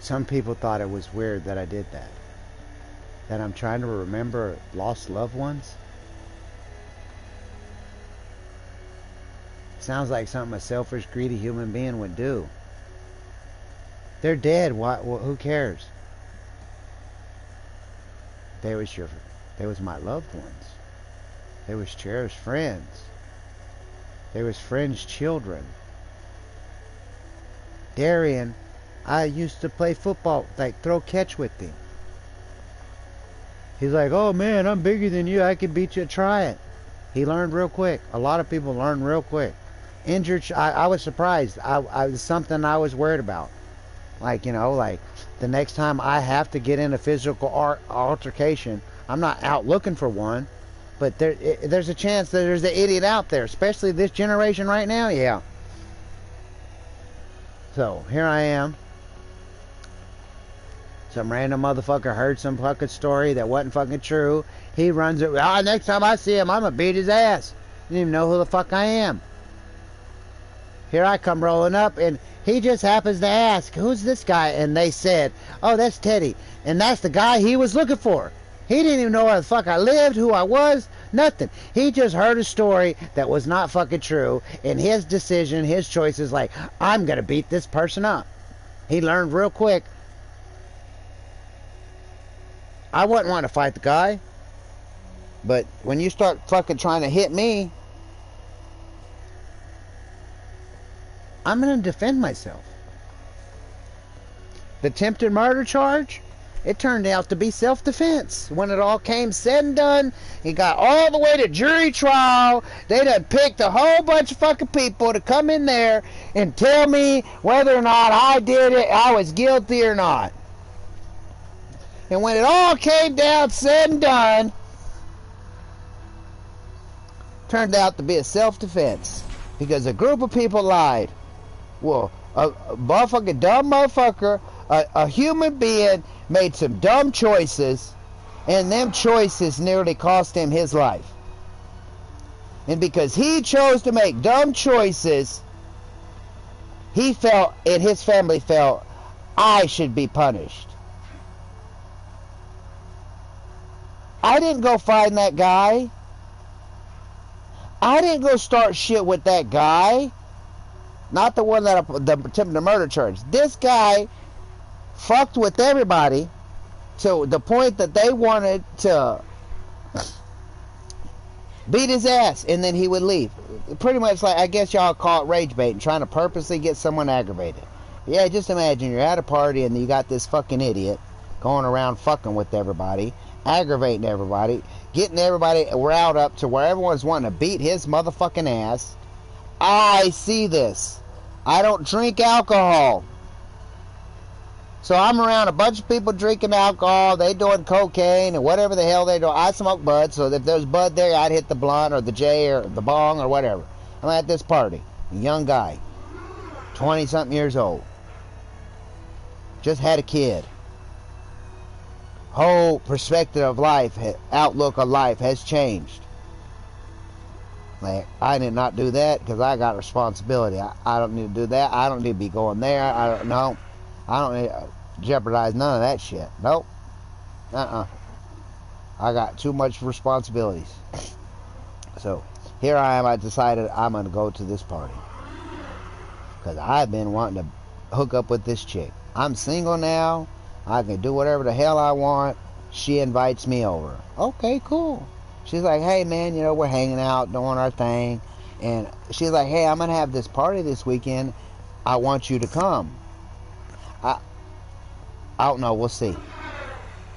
Some people thought it was weird that I did that. That I'm trying to remember lost loved ones. Sounds like something a selfish, greedy human being would do. They're dead. Who cares? They was my loved ones. They was cherished friends. They was friends' children. Darian, I used to play football, like throw catch with him. He's like, oh man, I'm bigger than you. I can beat you. Try it. He learned real quick. A lot of people learn real quick. Injured. I was surprised. I was something I was worried about. Like, you know, like the next time I have to get in a physical altercation, I'm not out looking for one, but there's a chance that there's an idiot out there, especially this generation right now. Yeah. So here I am. Some random motherfucker heard some fucking story that wasn't fucking true. He runs it. Oh, next time I see him, I'm gonna beat his ass. Didn't even know who the fuck I am. Here I come rolling up, and he just happens to ask, who's this guy? And they said, oh, that's Teddy. And that's the guy he was looking for. He didn't even know where the fuck I lived, who I was, nothing. He just heard a story that was not fucking true, and his decision, his choice is like, I'm gonna beat this person up. He learned real quick. I wouldn't want to fight the guy, but when you start fucking trying to hit me, I'm going to defend myself. The attempted murder charge, it turned out to be self-defense. When it all came said and done, it got all the way to jury trial. They done picked a whole bunch of fucking people to come in there and tell me whether or not I did it, I was guilty or not. And when it all came down, said and done, turned out to be a self-defense. Because a group of people lied. Well, a motherfucking dumb motherfucker, a human being made some dumb choices, and them choices nearly cost him his life. And because he chose to make dumb choices, he felt, and his family felt, I should be punished. I didn't go find that guy. I didn't go start shit with that guy. Not the one that attempted the murder charge. This guy fucked with everybody to the point that they wanted to beat his ass, and then he would leave. Pretty much like, I guess y'all call it rage baiting, trying to purposely get someone aggravated. Yeah, just imagine you're at a party and you got this fucking idiot going around fucking with everybody, aggravating everybody, getting everybody riled up to where everyone's wanting to beat his motherfucking ass. I see this. I don't drink alcohol. So I'm around a bunch of people drinking alcohol, they doing cocaine and whatever the hell they do. I smoke bud, so if there's bud there, I'd hit the blunt or the J or the bong or whatever. I'm at this party. A young guy, 20-something years old. Just had a kid. Whole perspective of life, outlook of life has changed. Like, I did not do that because I got responsibility. I don't need to do that. I don't need to be going there. I don't know. I don't need to jeopardize none of that shit. Nope. I got too much responsibilities. So here I am. I decided I'm going to go to this party because I've been wanting to hook up with this chick. I'm single now. I can do whatever the hell I want. She invites me over. Okay, cool. She's like, hey man, you know, we're hanging out, doing our thing. And she's like, hey, I'm going to have this party this weekend. I want you to come. I don't know. We'll see.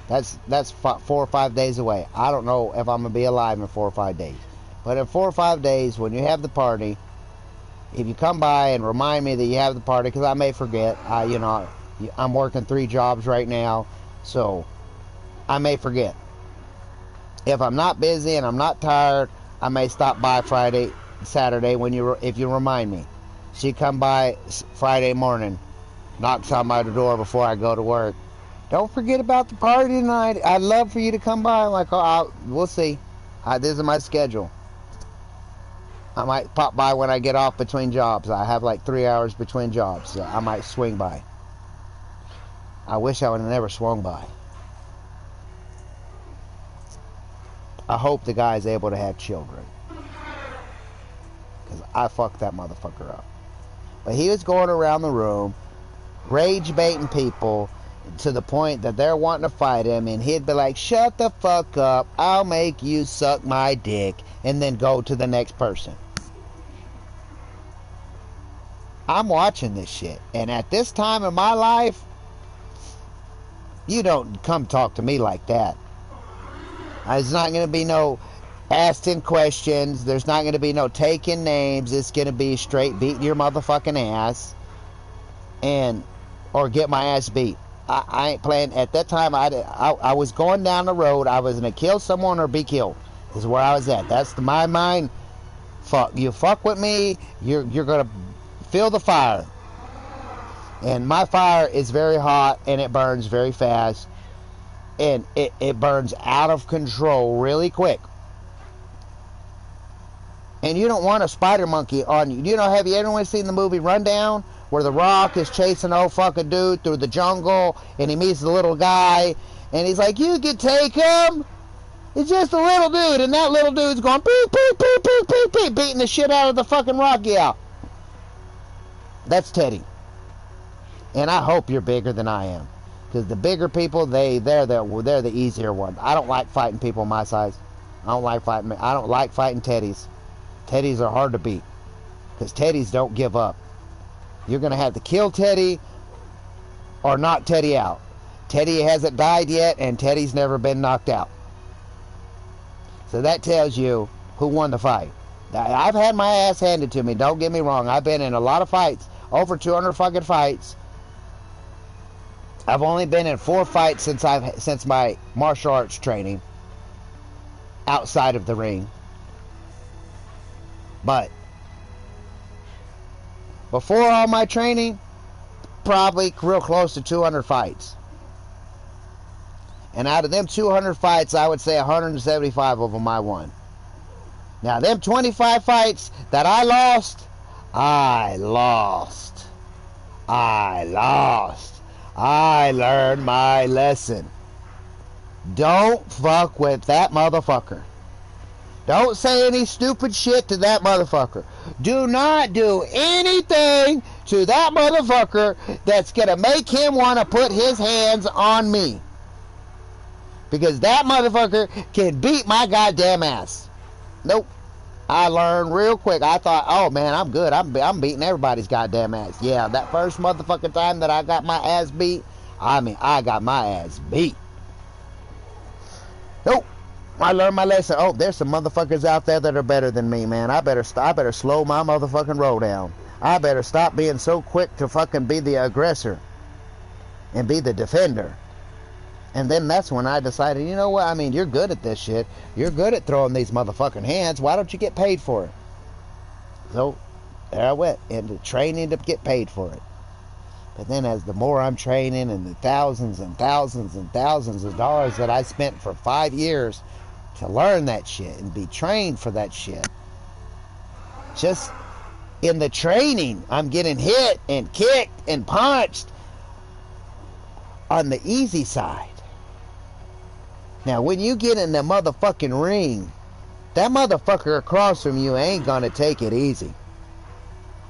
That's 4 or 5 days away. I don't know if I'm going to be alive in 4 or 5 days. But in 4 or 5 days, when you have the party, if you come by and remind me that you have the party, because I may forget. You know, I'm working 3 jobs right now, so I may forget. If I'm not busy and I'm not tired, I may stop by Friday, Saturday if you remind me. She come by Friday morning, knocks on my door before I go to work. Don't forget about the party tonight. I'd love for you to come by. I'm like, oh, we'll see. This is my schedule. I might pop by when I get off between jobs. I have like 3 hours between jobs, so I might swing by. I wish I would have never swung by. I hope the guy's able to have children, because I fucked that motherfucker up. But he was going around the room rage baiting people to the point that they're wanting to fight him, and he'd be like, shut the fuck up, I'll make you suck my dick, and then go to the next person. I'm watching this shit, and at this time in my life, you don't come talk to me like that. There's not going to be no asking questions. There's not going to be no taking names. It's going to be straight beating your motherfucking ass, and or get my ass beat. I ain't playing. At that time, I was going down the road. I was going to kill someone or be killed. Is where I was at. That's my mind. Fuck you. Fuck with me. You're going to feel the fire. And my fire is very hot, and it burns very fast. And it burns out of control really quick. And you don't want a spider monkey on you. You know, have you ever seen the movie Rundown? Where The Rock is chasing old fucking dude through the jungle, and he meets the little guy, and he's like, you can take him. It's just a little dude, and that little dude's going beep, beep, beep, beep, beep, beep, beating the shit out of the fucking Rocky out. That's Teddy. And I hope you're bigger than I am. Because the bigger people, they're the easier ones. I don't like fighting people my size. I don't like fighting Teddies. Teddies are hard to beat. Because Teddies don't give up. You're going to have to kill Teddy or knock Teddy out. Teddy hasn't died yet, and Teddy's never been knocked out. So that tells you who won the fight. I've had my ass handed to me. Don't get me wrong. I've been in a lot of fights. Over 200 fucking fights. I've only been in 4 fights since my martial arts training. Outside of the ring. But before all my training, probably real close to 200 fights. And out of them 200 fights, I would say 175 of them I won. Now, them 25 fights that I lost. I learned my lesson. Don't fuck with that motherfucker. Don't say any stupid shit to that motherfucker. Do not do anything to that motherfucker that's going to make him want to put his hands on me. Because that motherfucker can beat my goddamn ass. Nope. I learned real quick. I thought, oh man, I'm good. I'm beating everybody's goddamn ass. Yeah, that first motherfucking time that I got my ass beat, I got my ass beat. Nope. I learned my lesson. Oh, there's some motherfuckers out there that are better than me, man. I better slow my motherfucking roll down. I better stop being so quick to fucking be the aggressor and be the defender. And then that's when I decided, you know what? I mean, you're good at this shit. You're good at throwing these motherfucking hands. Why don't you get paid for it? So there I went into training to get paid for it. But then as the more I'm training and the thousands and thousands and thousands of dollars that I spent for 5 years to learn that shit and be trained for that shit. Just in the training, I'm getting hit and kicked and punched on the easy side. Now, when you get in the motherfucking ring, that motherfucker across from you ain't gonna take it easy.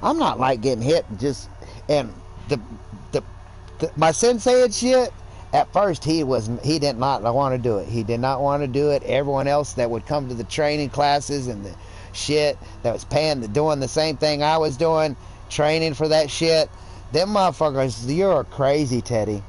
I'm not like getting hit and my sensei and shit. At first, he did not want to do it. He did not want to do it. Everyone else that would come to the training classes and the shit that was doing the same thing I was doing, training for that shit. Them motherfuckers, you're crazy, Teddy.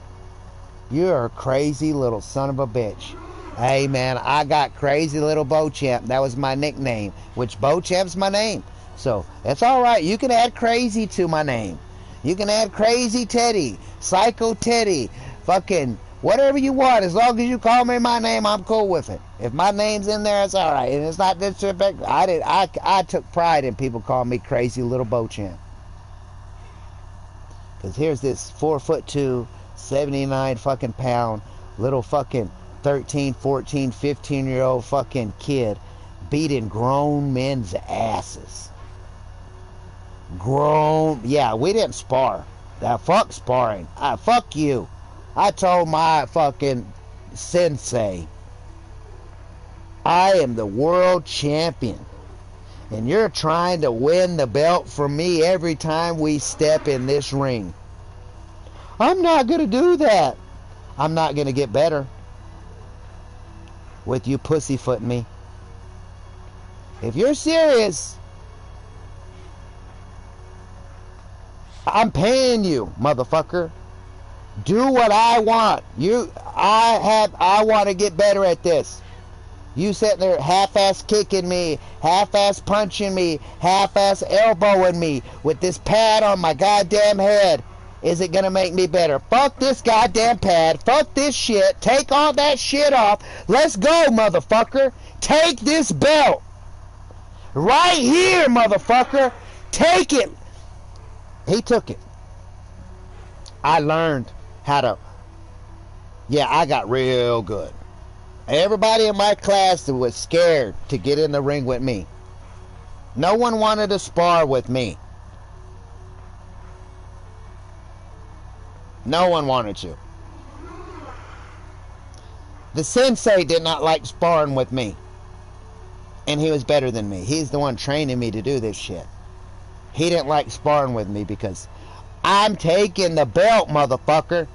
You're a crazy little son of a bitch. Hey, man, I got Crazy Little Beauchamp. That was my nickname, which Beauchamp's my name. So, it's alright. You can add crazy to my name. You can add Crazy Teddy, Psycho Teddy, fucking whatever you want. As long as you call me my name, I'm cool with it. If my name's in there, it's alright. And it's not disrespect. I took pride in people calling me Crazy Little Beauchamp. Because here's this 4'2", 79 fucking pound, little fucking 13, 14, 15-year-old fucking kid beating grown men's asses. Yeah, we didn't spar. Fuck sparring. Fuck you. I told my fucking sensei, I am the world champion. And you're trying to win the belt from me every time we step in this ring. I'm not going to do that. I'm not going to get better with you pussyfooting me. If you're serious, I'm paying you, motherfucker. Do what I want. I want to get better at this. You sitting there half-ass kicking me, half-ass punching me, half-ass elbowing me with this pad on my goddamn head. Is it gonna make me better? Fuck this goddamn pad. Fuck this shit. Take all that shit off. Let's go, motherfucker. Take this belt. Right here, motherfucker. Take it. He took it. I learned how to... Yeah, I got real good. Everybody in my class was scared to get in the ring with me. No one wanted to spar with me. No one wanted to. The sensei did not like sparring with me. And he was better than me. He's the one training me to do this shit. He didn't like sparring with me because I'm taking the belt, motherfucker.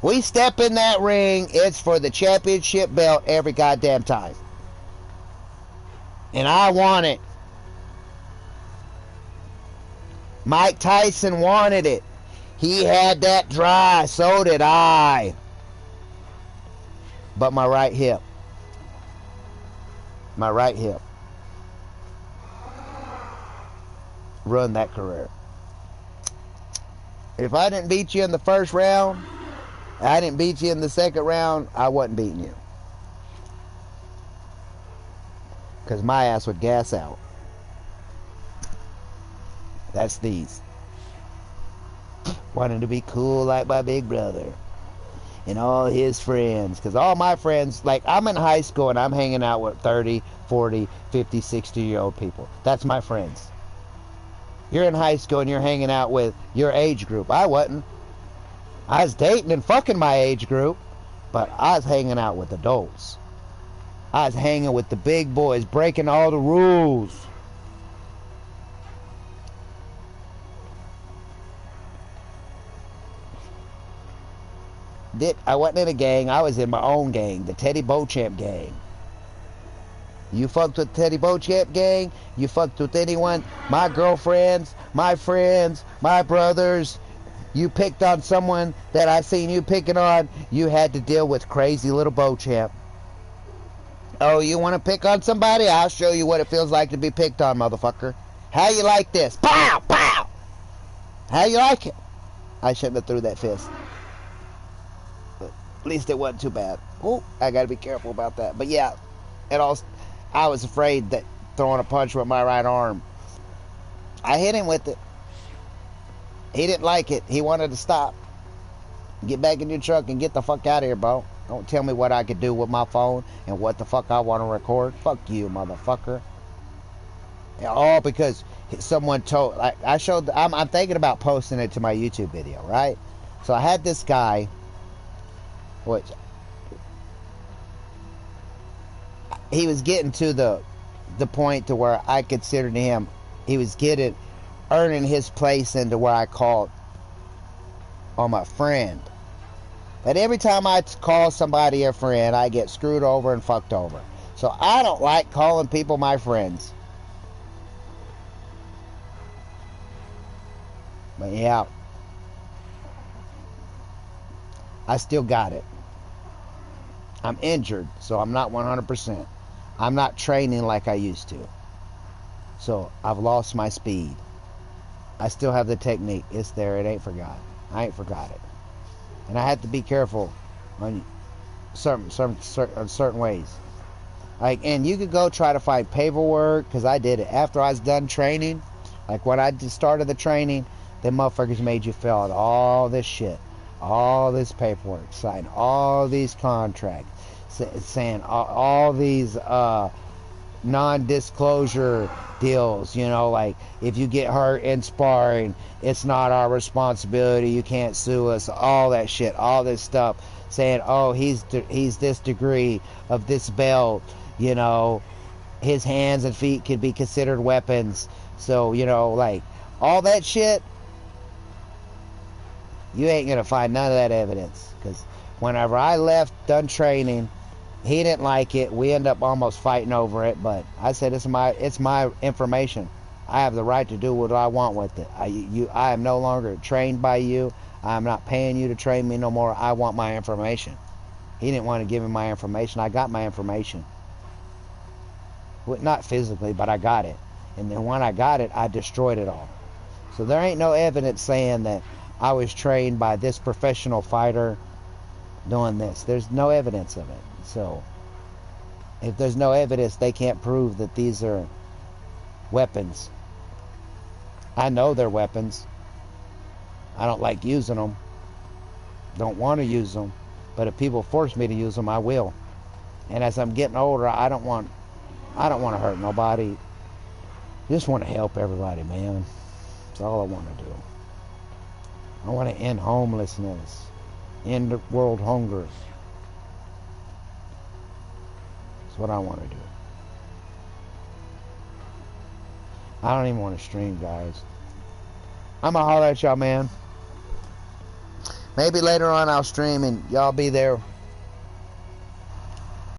We step in that ring, it's for the championship belt every goddamn time. And I want it. Mike Tyson wanted it. He had that dry, so did I. But my right hip. My right hip ruined that career. If I didn't beat you in the first round, I didn't beat you in the second round, I wasn't beating you. Because my ass would gas out. That's these. Wanting to be cool like my big brother. And all his friends. Because all my friends, like I'm in high school and I'm hanging out with 30, 40, 50, 60-year-old people. That's my friends. You're in high school and you're hanging out with your age group. I wasn't. I was dating and fucking my age group, but I was hanging out with adults. I was hanging with the big boys, breaking all the rules. I wasn't in a gang. I was in my own gang, the Teddy Beauchamp gang. You fucked with Teddy Beauchamp gang, you fucked with anyone, my girlfriends, my friends, my brothers. You picked on someone that I seen you picking on, you had to deal with crazy little Beauchamp. Oh, you want to pick on somebody? I'll show you what it feels like to be picked on, motherfucker. How you like this? Pow! Pow! How you like it? I shouldn't have threw that fist. But at least it wasn't too bad. Oh, I gotta be careful about that. But yeah, I was afraid that throwing a punch with my right arm. I hit him with it. He didn't like it. He wanted to stop. Get back in your truck and get the fuck out of here, bro. Don't tell me what I could do with my phone and what the fuck I want to record. Fuck you, motherfucker. And all because someone told, like, I showed, I'm thinking about posting it to my YouTube video, right? So I had this guy, which he was getting to the point to where I considered him, he was earning his place into where I called on my friend. But every time I call somebody a friend, I get screwed over and fucked over. So I don't like calling people my friends. But yeah, I still got it. I'm injured, so I'm not 100%. I'm not training like I used to. So I've lost my speed. I still have the technique. It's there. It ain't forgot. I ain't forgot it. And I have to be careful on certain ways. Like, and you could go try to find paperwork, because I did it after I was done training. Like when I started the training, them motherfuckers made you fill out all this shit, all this paperwork, sign all these contracts, saying all these non-disclosure deals, you know, like if you get hurt in sparring, it's not our responsibility, you can't sue us, all that shit, all this stuff, saying, oh, he's this degree of this belt, you know, his hands and feet could be considered weapons, so, you know, like all that shit, you ain't gonna find none of that evidence, because whenever I left, done training, he didn't like it. We ended up almost fighting over it, but I said it's my information. I have the right to do what I want with it. I am no longer trained by you. I'm not paying you to train me no more. I want my information. He didn't want to give me my information. I got my information. Well, not physically, but I got it. And then when I got it, I destroyed it all. So there ain't no evidence saying that I was trained by this professional fighter doing this. There's no evidence of it. So if there's no evidence, they can't prove that these are weapons. I know they're weapons. I don't like using them. Don't want to use them. But if people force me to use them, I will. And as I'm getting older, I don't want to hurt nobody. Just want to help everybody, man. That's all I want to do. I want to end homelessness, end world hunger. That's what I want to do. I don't even want to stream, guys. I'm going to holler at y'all, man. Maybe later on I'll stream and y'all be there